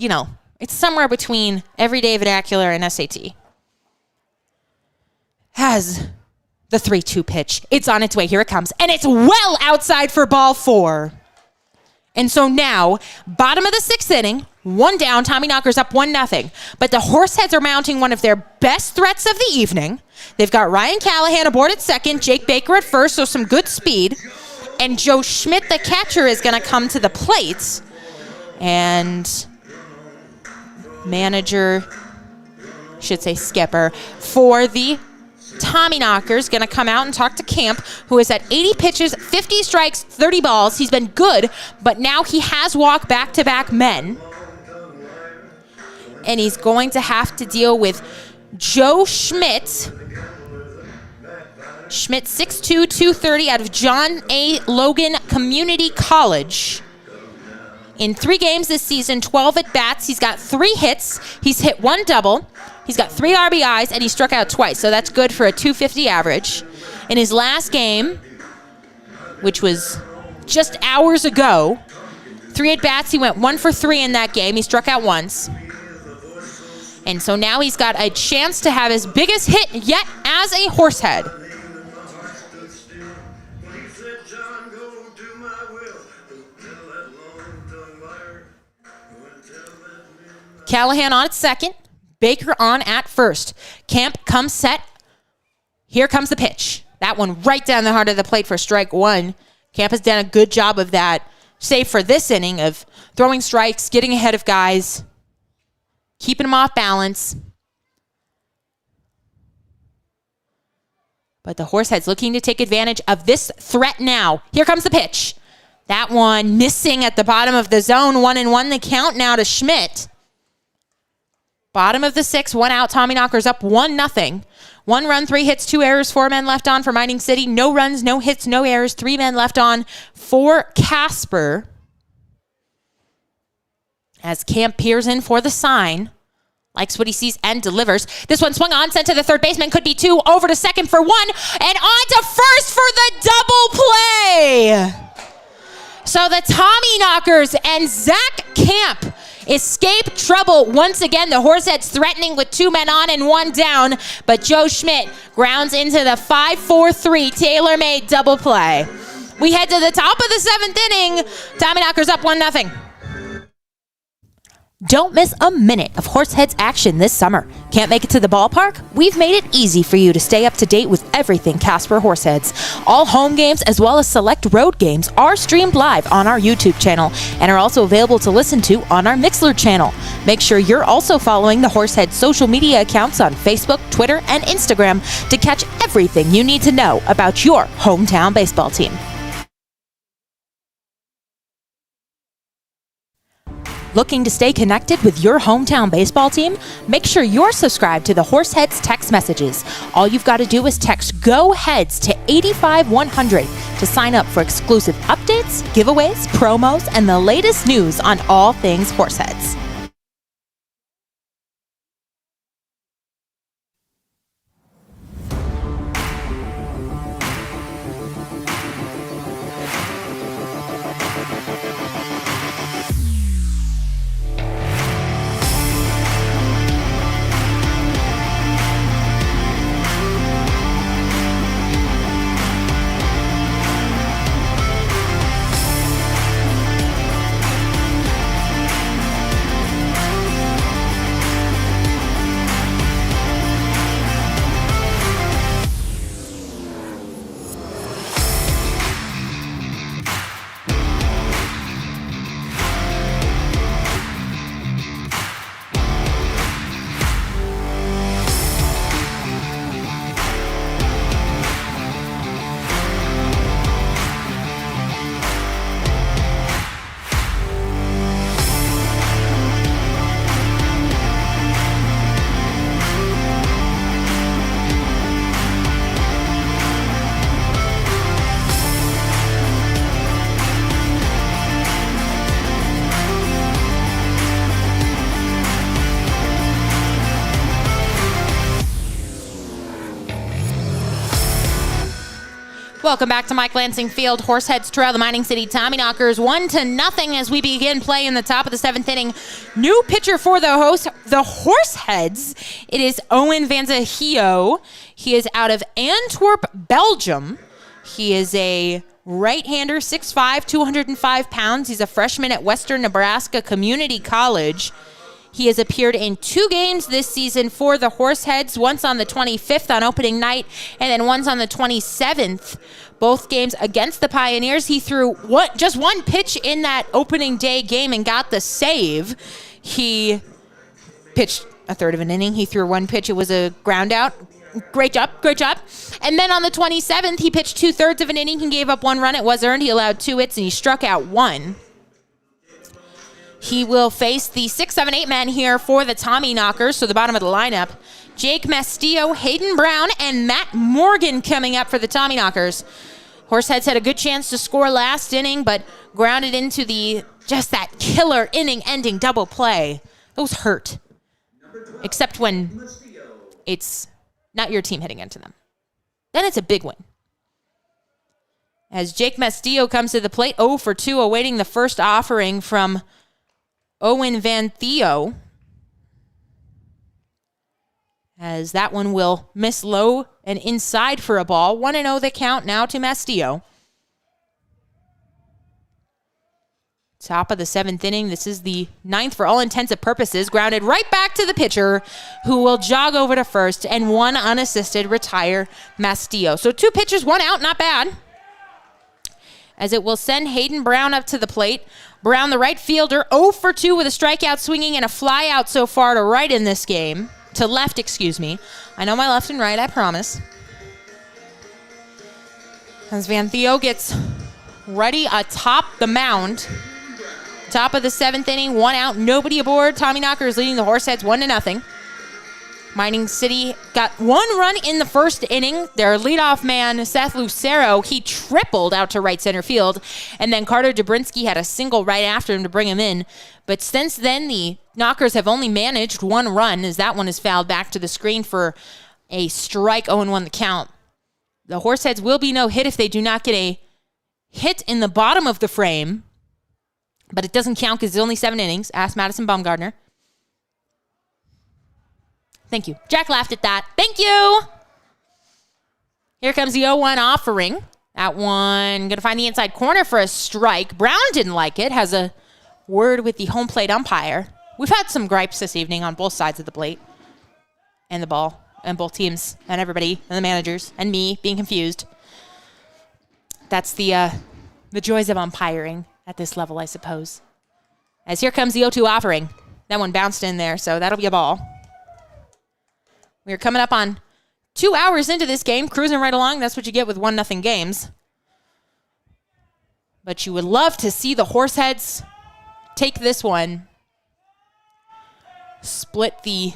it's somewhere between everyday vernacular and SAT. Has the 3-2 pitch. It's on its way. Here it comes. And it's well outside for ball 4. And so now, bottom of the 6th inning, 1 down, Tommyknockers up 1-0. But the Horseheads are mounting one of their best threats of the evening. They've got Ryan Callahan aboard at second, Jake Baker at first, so some good speed. And Joe Schmidt, the catcher, is going to come to the plate. And skipper, for the Tommyknockers, going to come out and talk to Camp, who is at 80 pitches, 50 strikes, 30 balls. He's been good, but now he has walked back-to-back men. And he's going to have to deal with Joe Schmidt. Schmidt, 6'2", 230, out of John A. Logan Community College. In 3 games this season, 12 at-bats. He's got 3 hits. He's hit 1 double. He's got 3 RBIs, and he struck out twice, so that's good for a .250 average. In his last game, which was just hours ago, 3 at-bats. He went 1 for 3 in that game. He struck out once. And so now he's got a chance to have his biggest hit yet as a Horsehead. Callahan on at second. Baker on at first. Camp comes set. Here comes the pitch. That one right down the heart of the plate for strike 1. Camp has done a good job of that, save for this inning, of throwing strikes, getting ahead of guys, keeping them off balance. But the Horseheads looking to take advantage of this threat now. Here comes the pitch. That one missing at the bottom of the zone. 1-1 the count now to Schmidt. Bottom of the 6th, 1 out. Tommyknockers up 1-0. 1 run, 3 hits, 2 errors, 4 men left on for Mining City. No runs, no hits, no errors, 3 men left on for Casper. As Camp peers in for the sign. Likes what he sees and delivers. This one swung on, sent to the third baseman. Could be 2, over to second for 1, and on to first for the double play. So the Tommyknockers and Zach Camp escape trouble once again. The Horseheads threatening with 2 men on and 1 down, but Joe Schmidt grounds into the 5-4-3 tailor-made double play. We head to the top of the 7th inning. Tommyknockers up 1-0. Don't miss a minute of Horseheads action this summer. Can't make it to the ballpark? We've made it easy for you to stay up to date with everything Casper Horseheads. All home games as well as select road games are streamed live on our YouTube channel and are also available to listen to on our Mixlr channel. Make sure you're also following the Horseheads social media accounts on Facebook, Twitter, and Instagram to catch everything you need to know about your hometown baseball team. Looking to stay connected with your hometown baseball team? Make sure you're subscribed to the Horseheads text messages. All you've got to do is text GO HEADS to 85100 to sign up for exclusive updates, giveaways, promos, and the latest news on all things Horseheads. Welcome back to Mike Lansing Field. Horseheads trail the Mining City Tommyknockers 1-0 as we begin play in the top of the 7th inning. New pitcher for the Horseheads. It is Owen Van Zahio. He is out of Antwerp, Belgium. He is a right-hander, 6'5", 205 pounds. He's a freshman at Western Nebraska Community College. He has appeared in 2 games this season for the Horseheads, once on the 25th on opening night, and then once on the 27th. Both games against the Pioneers. He threw just one pitch in that opening day game and got the save. He pitched a third of an inning. He threw one pitch. It was a ground out. Great job. And then on the 27th, he pitched 2/3 of an inning. He gave up 1 run. It was earned. He allowed 2 hits, and he struck out 1. He will face the 6, 7, 8 men here for the Tommyknockers, so the bottom of the lineup. Jake Mastillo, Hayden Brown, and Matt Morgan coming up for the Tommyknockers. Horseheads had a good chance to score last inning, but grounded into just that killer inning-ending double play. Those hurt, except when it's not your team hitting into them. Then it's a big win. As Jake Mastillo comes to the plate, 0 for 2, awaiting the first offering from Owen Van Theo, as that one will miss low and inside for a ball. 1-0 the count now to Mastillo. Top of the 7th inning. This is the 9th for all intents and purposes. Grounded right back to the pitcher, who will jog over to first and 1 unassisted retire Mastillo. So 2 pitchers, 1 out, not bad. As it will send Hayden Brown up to the plate. Brown, the right fielder, 0 for 2 with a strikeout swinging and a fly out so far to right in this game. To left, excuse me. I know my left and right, I promise. As Van Theo gets ready atop the mound. Top of the 7th inning, 1 out, nobody aboard. Tommyknockers leading the Horseheads 1-0. Mining City got 1 run in the first inning. Their leadoff man, Seth Lucero, he tripled out to right center field. And then Carter Dobrinsky had a single right after him to bring him in. But since then, the Knockers have only managed 1 run, as that one is fouled back to the screen for a strike. 0-1 the count. The Horseheads will be no hit if they do not get a hit in the bottom of the frame. But it doesn't count because it's only 7 innings. Ask Madison Baumgartner. Thank you. Jack laughed at that. Thank you. Here comes the 0-1 offering. That one going to find the inside corner for a strike. Brown didn't like it. Has a word with the home plate umpire. We've had some gripes this evening on both sides of the plate and the ball and both teams and everybody and the managers and me being confused. That's the joys of umpiring at this level, I suppose. As here comes the 0-2 offering. That one bounced in there, so that'll be a ball. We're coming up on 2 hours into this game, cruising right along. That's what you get with 1-0 games. But you would love to see the Horseheads take this one, split the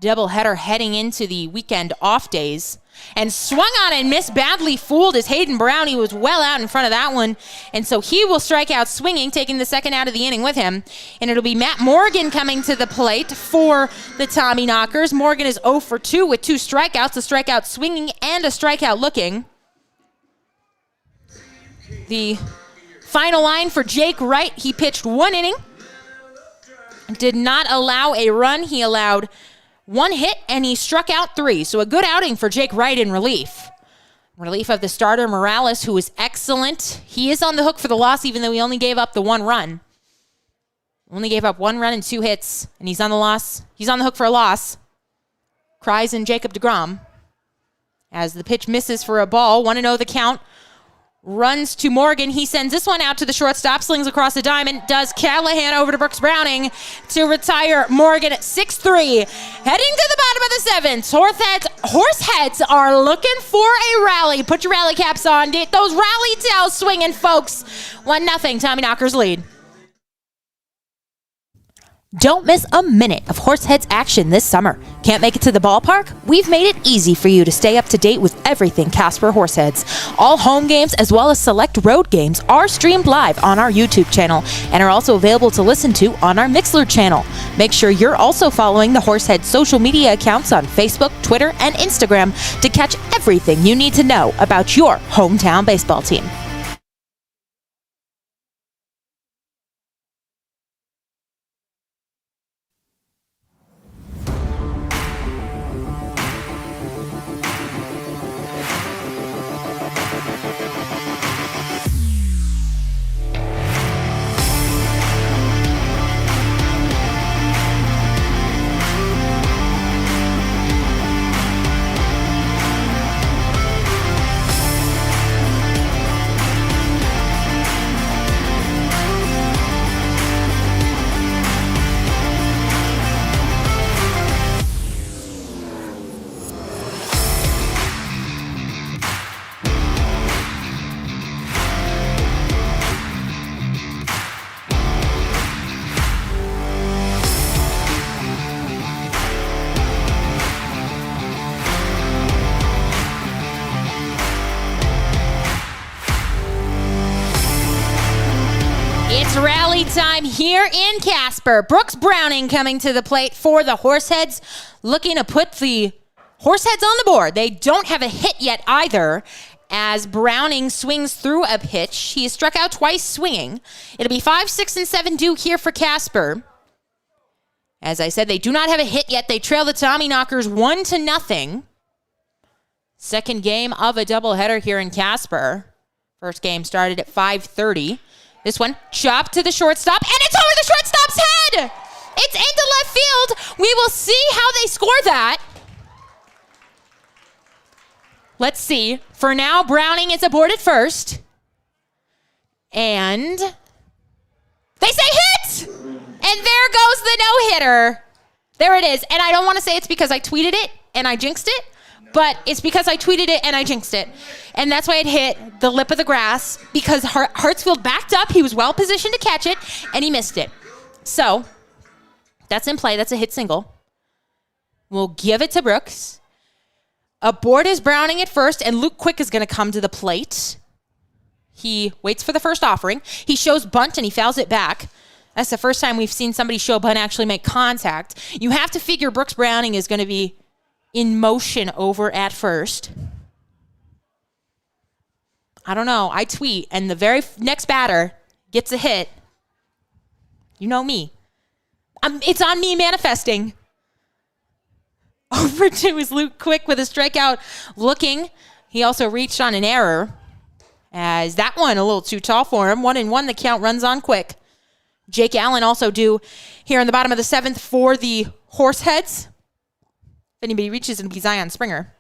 doubleheader heading into the weekend off days, and swung on and missed badly, fooled as Hayden Brown. He was well out in front of that one, and so he will strike out swinging, taking the second out of the inning with him. And it'll be Matt Morgan coming to the plate for the Tommyknockers. Morgan is 0 for 2 with 2 strikeouts, a strikeout swinging and a strikeout looking. The final line for Jake Wright, he pitched 1 inning, did not allow a run. He allowed 1 hit, and he struck out 3. So a good outing for Jake Wright in relief. Relief of the starter, Morales, who was excellent. He is on the hook for the loss, even though he only gave up the 1 run. Only gave up 1 run and 2 hits, and he's on the loss. He's on the hook for a loss. Cries in Jacob deGrom. As the pitch misses for a ball, 1-0 the count. Runs to Morgan. He sends this one out to the shortstop, slings across the diamond, does Callahan over to Brooks Browning to retire Morgan at 6-3. Heading to the bottom of the 7th, Horseheads are looking for a rally. Put your rally caps on. Get those rally tails swinging, folks. 1-0, Tommyknockers lead. Don't miss a minute of Horseheads action this summer. Can't make it to the ballpark? We've made it easy for you to stay up to date with everything Casper Horseheads. All home games as well as select road games are streamed live on our YouTube channel and are also available to listen to on our Mixlr channel. Make sure you're also following the Horseheads social media accounts on Facebook, Twitter, and Instagram to catch everything you need to know about your hometown baseball team. It's rally time here in Casper. Brooks Browning coming to the plate for the Horseheads, looking to put the Horseheads on the board. They don't have a hit yet either, as Browning swings through a pitch. He has struck out twice swinging. It'll be 5, 6, and 7 due here for Casper. As I said, they do not have a hit yet. They trail the Tommyknockers 1-0. Second game of a doubleheader here in Casper. First game started at 5:30. This one chopped to the shortstop, and it's over the shortstop's head. It's into left field. We will see how they score that. Let's see. For now, Browning is aboard at first. And they say hit! And there goes the no-hitter. There it is. And I don't want to say it's because I tweeted it and I jinxed it, but it's because I tweeted it and I jinxed it. And that's why it hit the lip of the grass, because Hartsfield backed up. He was well positioned to catch it, and he missed it. So that's in play. That's a hit single. We'll give it to Brooks. Aboard is Browning at first, and Luke Quick is going to come to the plate. He waits for the first offering. He shows bunt, and he fouls it back. That's the first time we've seen somebody show bunt actually make contact. You have to figure Brooks Browning is going to be in motion over at first. I don't know. I tweet, and the very next batter gets a hit. You know me. It's on me manifesting. Over to is Luke Quick with a strikeout looking. He also reached on an error, as that one a little too tall for him. 1-1, the count runs on Quick. Jake Allen also due here in the bottom of the 7th for the Horseheads. If anybody reaches, it'll be Zion Springer.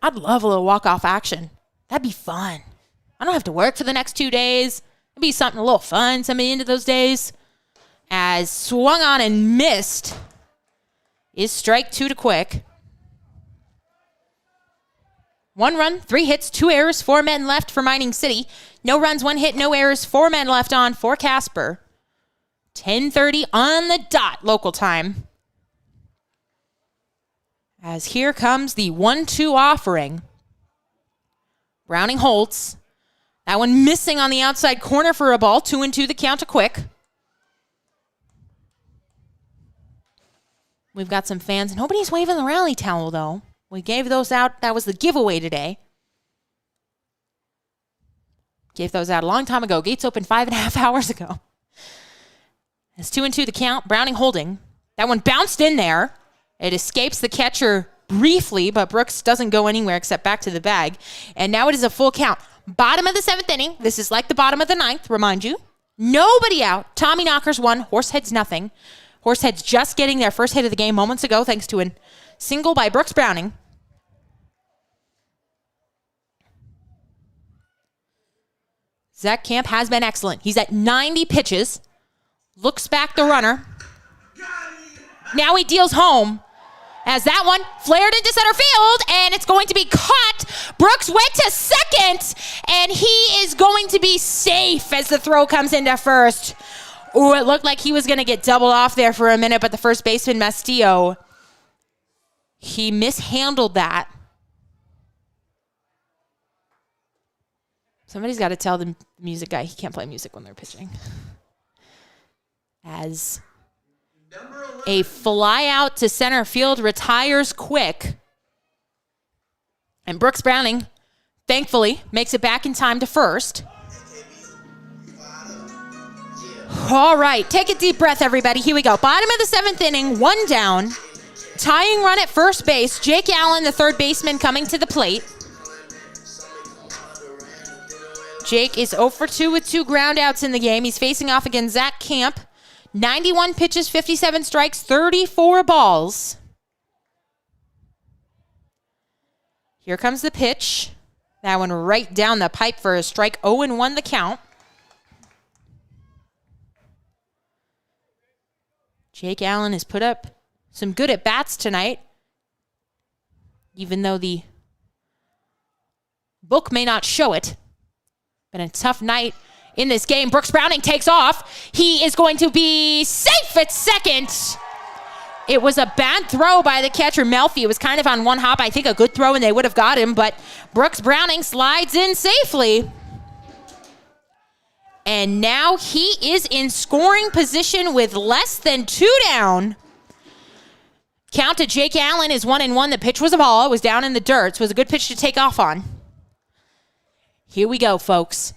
I'd love a little walk-off action. That'd be fun. I don't have to work for the next 2 days. It'd be something a little fun, send me into those days. As swung on and missed is strike 2 to Quick. 1 run, 3 hits, 2 errors, 4 men left for Mining City. No runs, 1 hit, no errors, 4 men left on for Casper. 10:30 on the dot local time. As here comes the 1-2 offering. Browning holds. That one missing on the outside corner for a ball. 2-2 the count to Quick. We've got some fans. Nobody's waving the rally towel, though. We gave those out. That was the giveaway today. Gave those out a long time ago. Gates opened 5.5 hours ago. It's 2-2 the count. Browning holding. That one bounced in there. It escapes the catcher briefly, but Brooks doesn't go anywhere except back to the bag. And now it is a full count. Bottom of the 7th inning. This is like the bottom of the 9th, remind you. Nobody out. Tommyknockers 1, Horseheads nothing. Horseheads just getting their first hit of the game moments ago thanks to a single by Brooks Browning. Zach Camp has been excellent. He's at 90 pitches. Looks back the runner. Now he deals home. As that one flared into center field, and it's going to be caught. Brooks went to second, and he is going to be safe as the throw comes into first. Ooh, it looked like he was going to get doubled off there for a minute, but the first baseman, Mastillo, he mishandled that. Somebody's got to tell the music guy he can't play music when they're pitching. As a fly out to center field retires Quick. And Brooks Browning, thankfully, makes it back in time to first. All right, take a deep breath, everybody. Here we go. Bottom of the 7th inning, 1 down. Tying run at first base. Jake Allen, the third baseman, coming to the plate. Jake is 0 for 2 with 2 groundouts in the game. He's facing off against Zach Camp. 91 pitches, 57 strikes, 34 balls. Here comes the pitch. That one right down the pipe for a strike. 0-1 the count. Jake Allen has put up some good at-bats tonight, even though the book may not show it. Been a tough night in this game. Brooks Browning takes off. He is going to be safe at second. It was a bad throw by the catcher, Melfi. It was kind of on one hop. I think a good throw, and they would have got him, but Brooks Browning slides in safely. And now he is in scoring position with less than 2 down. Count to Jake Allen is 1-1. The pitch was a ball. It was down in the dirt. So it was a good pitch to take off on. Here we go, folks.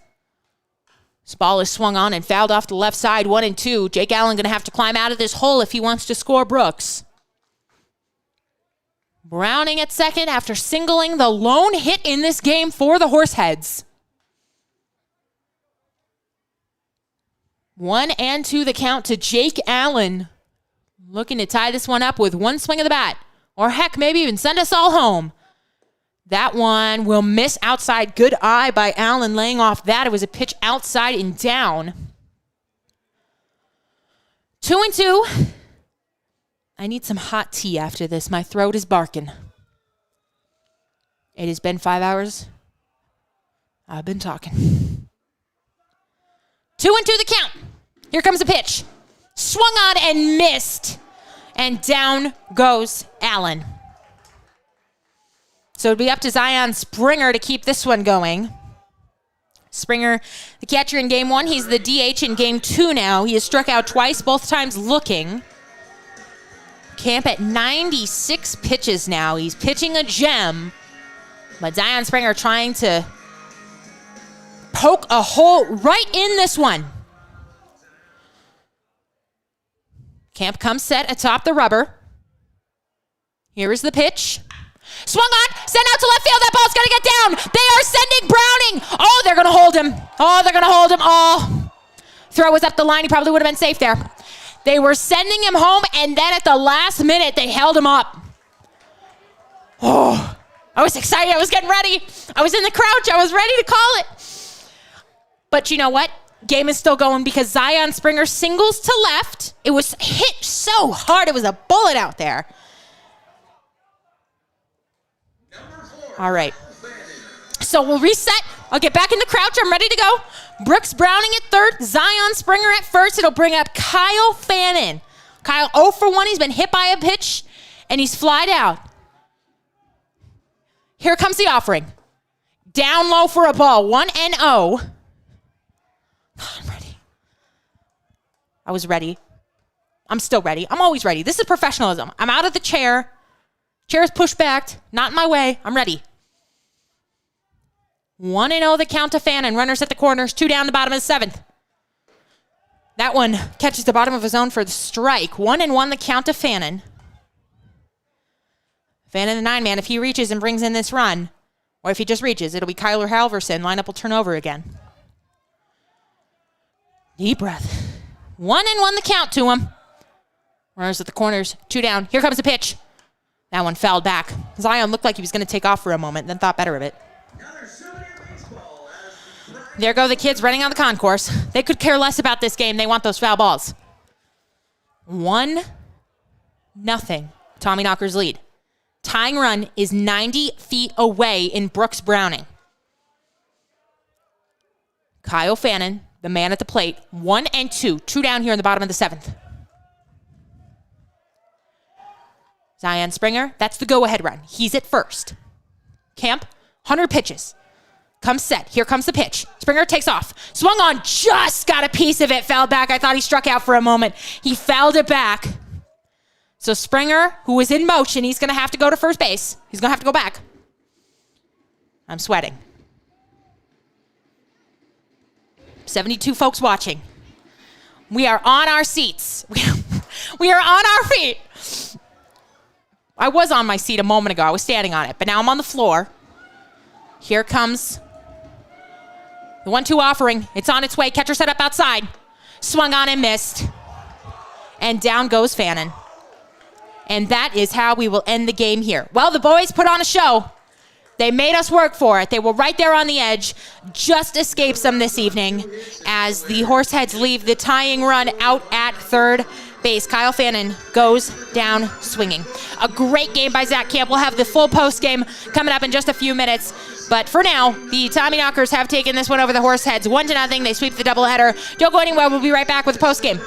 This ball is swung on and fouled off the left side, 1-2. Jake Allen going to have to climb out of this hole if he wants to score Brooks. Browning at second after singling the lone hit in this game for the Horseheads. 1-2 the count to Jake Allen. Looking to tie this one up with one swing of the bat. Or heck, maybe even send us all home. That one will miss outside. Good eye by Allen laying off that. It was a pitch outside and down. 2-2. I need some hot tea after this. My throat is barking. It has been 5 hours. I've been talking. 2-2 the count. Here comes a pitch. Swung on and missed. And down goes Allen. So it'll be up to Zion Springer to keep this one going. Springer, the catcher in game 1. He's the DH in game 2 now. He has struck out twice, both times looking. Camp at 96 pitches now. He's pitching a gem. But Zion Springer trying to poke a hole right in this one. Camp comes set atop the rubber. Here is the pitch. Swung on, sent out to left field. That ball's going to get down. They are sending Browning. Oh, they're going to hold him. Oh, they're going to hold him. Oh, Throw was up the line. He probably would have been safe there. They were sending him home, and then at the last minute, they held him up. Oh, I was excited. I was getting ready. I was in the crouch. I was ready to call it. But you know what? Game is still going because Zion Springer singles to left. It was hit so hard. It was a bullet out there. All right. So we'll reset. I'll get back in the crouch. I'm ready to go. Brooks Browning at third. Zion Springer at first. It'll bring up Kyle Fannin. Kyle 0 for 1. He's been hit by a pitch, and he's flied out. Here comes the offering. Down low for a ball. 1-0. I'm ready. I was ready. I'm still ready. I'm always ready. This is professionalism. I'm out of the chair. Chair's pushed back. Not in my way. I'm ready. 1-0 the count to Fannin. Runners at the corners. 2 down the bottom of the 7th. That one catches the bottom of his own for the strike. 1-1 the count to Fannin. Fannin the 9-man. If he reaches and brings in this run, or if he just reaches, it'll be Kyler Halverson. Lineup will turn over again. Deep breath. 1-1 the count to him. Runners at the corners. 2 down. Here comes the pitch. That one fouled back. Zion looked like he was going to take off for a moment, then thought better of it. There go the kids running on the concourse. They could care less about this game. They want those foul balls. 1-0. Tommyknockers lead. Tying run is 90 feet away in Brooks Browning. Kyle Fannin, the man at the plate. 1-2. 2 down here in the bottom of the 7th. Zion Springer, that's the go-ahead run. He's at first. Camp, 100 pitches. Comes set. Here comes the pitch. Springer takes off. Swung on, just got a piece of it. Fouled back. I thought he struck out for a moment. He fouled it back. So Springer, who is in motion, he's going to have to go to first base. He's going to have to go back. I'm sweating. 72 folks watching. We are on our seats. We are on our feet. I was on my seat a moment ago. I was standing on it, but now I'm on the floor. Here comes the 1-2 offering. It's on its way. Catcher set up outside. Swung on and missed. And down goes Fannin. And that is how we will end the game here. Well, the boys put on a show. They made us work for it. They were right there on the edge. Just escapes them this evening as the Horseheads leave the tying run out at third base. Kyle Fannin goes down swinging. A great game by Zach Camp. We'll have the full post game coming up in just a few minutes. But for now, the Tommyknockers have taken this one over the Horseheads 1-0. They sweep the doubleheader. Don't go anywhere. We'll be right back with the post game.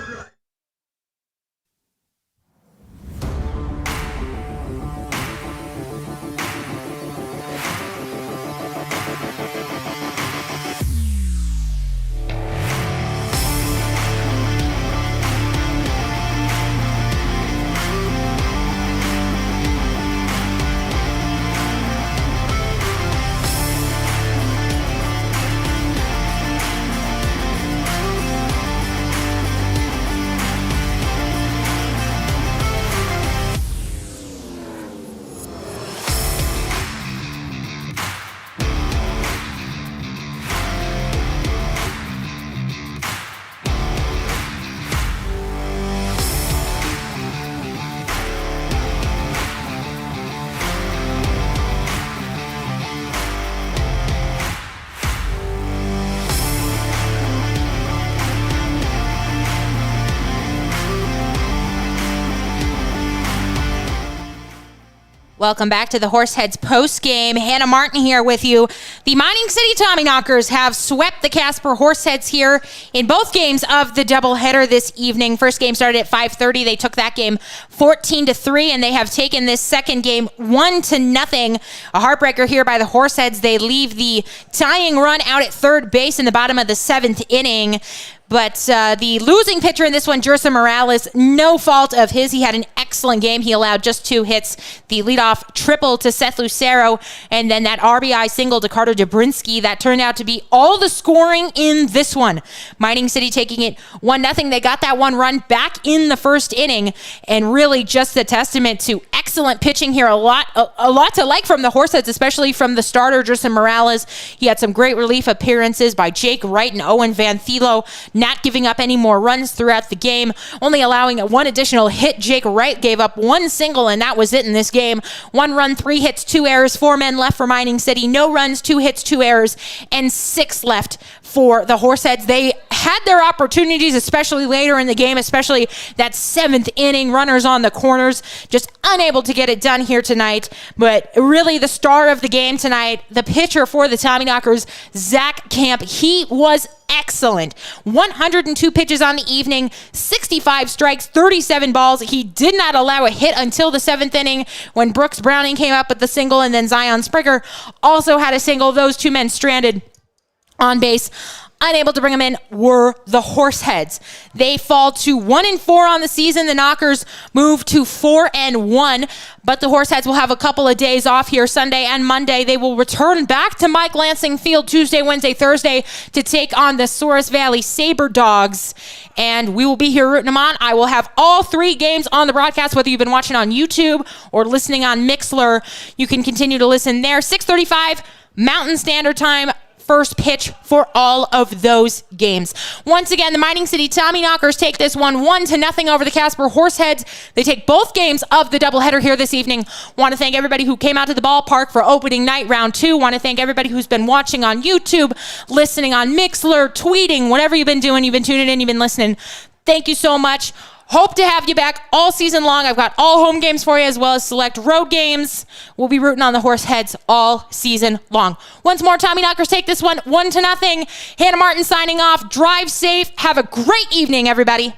Welcome back to the Horseheads post-game. Hannah Martin here with you. The Mining City Tommyknockers have swept the Casper Horseheads here in both games of the doubleheader this evening. First game started at 5:30. They took that game 14-3, and they have taken this second game 1-0. A heartbreaker here by the Horseheads. They leave the tying run out at third base in the bottom of the 7th inning. But the losing pitcher in this one, Jersa Morales, no fault of his. He had an excellent game. He allowed just 2 hits. The leadoff triple to Seth Lucero, and then that RBI single to Carter Jabrinsky. That turned out to be all the scoring in this one. Mining City taking it 1-0. They got that one run back in the first inning, and really just a testament to excellent excellent pitching here. A lot to like from the Horseheads, especially from the starter, Justin Morales. He had some great relief appearances by Jake Wright and Owen Van Thilo, not giving up any more runs throughout the game, only allowing one additional hit. Jake Wright gave up one single, and that was it in this game. 1 run, 3 hits, 2 errors, 4 men left for Mining City. No runs, 2 hits, 2 errors, and 6 left for the Horseheads. They had their opportunities, especially later in the game, especially that 7th inning, runners on the corners, just unable to get it done here tonight. But really the star of the game tonight, the pitcher for the Tommyknockers, Zach Camp, he was excellent. 102 pitches on the evening, 65 strikes, 37 balls. He did not allow a hit until the 7th inning when Brooks Browning came up with the single, and then Zion Springer also had a single. Those 2 men stranded on base. Unable to bring them in were the Horseheads. They fall to 1-4 on the season. The Knockers move to 4-1, but the Horseheads will have a couple of days off here, Sunday and Monday. They will return back to Mike Lansing Field Tuesday, Wednesday, Thursday to take on the Souris Valley Saber Dogs, and we will be here rooting them on. I will have all 3 games on the broadcast, whether you've been watching on YouTube or listening on Mixlr. You can continue to listen there. 6:35 Mountain Standard Time. First pitch for all of those games. Once again, the Mining City Tommyknockers take this one 1-0 over the Casper Horseheads. They take both games of the doubleheader here this evening. Want to thank everybody who came out to the ballpark for opening night round 2. Want to thank everybody who's been watching on YouTube, listening on Mixlr, tweeting, whatever you've been doing. You've been tuning in, you've been listening. Thank you so much. Hope to have you back all season long. I've got all home games for you as well as select road games. We'll be rooting on the Horseheads all season long. Once more, Tommyknockers take this one 1-0. Hannah Martin signing off. Drive safe. Have a great evening, everybody.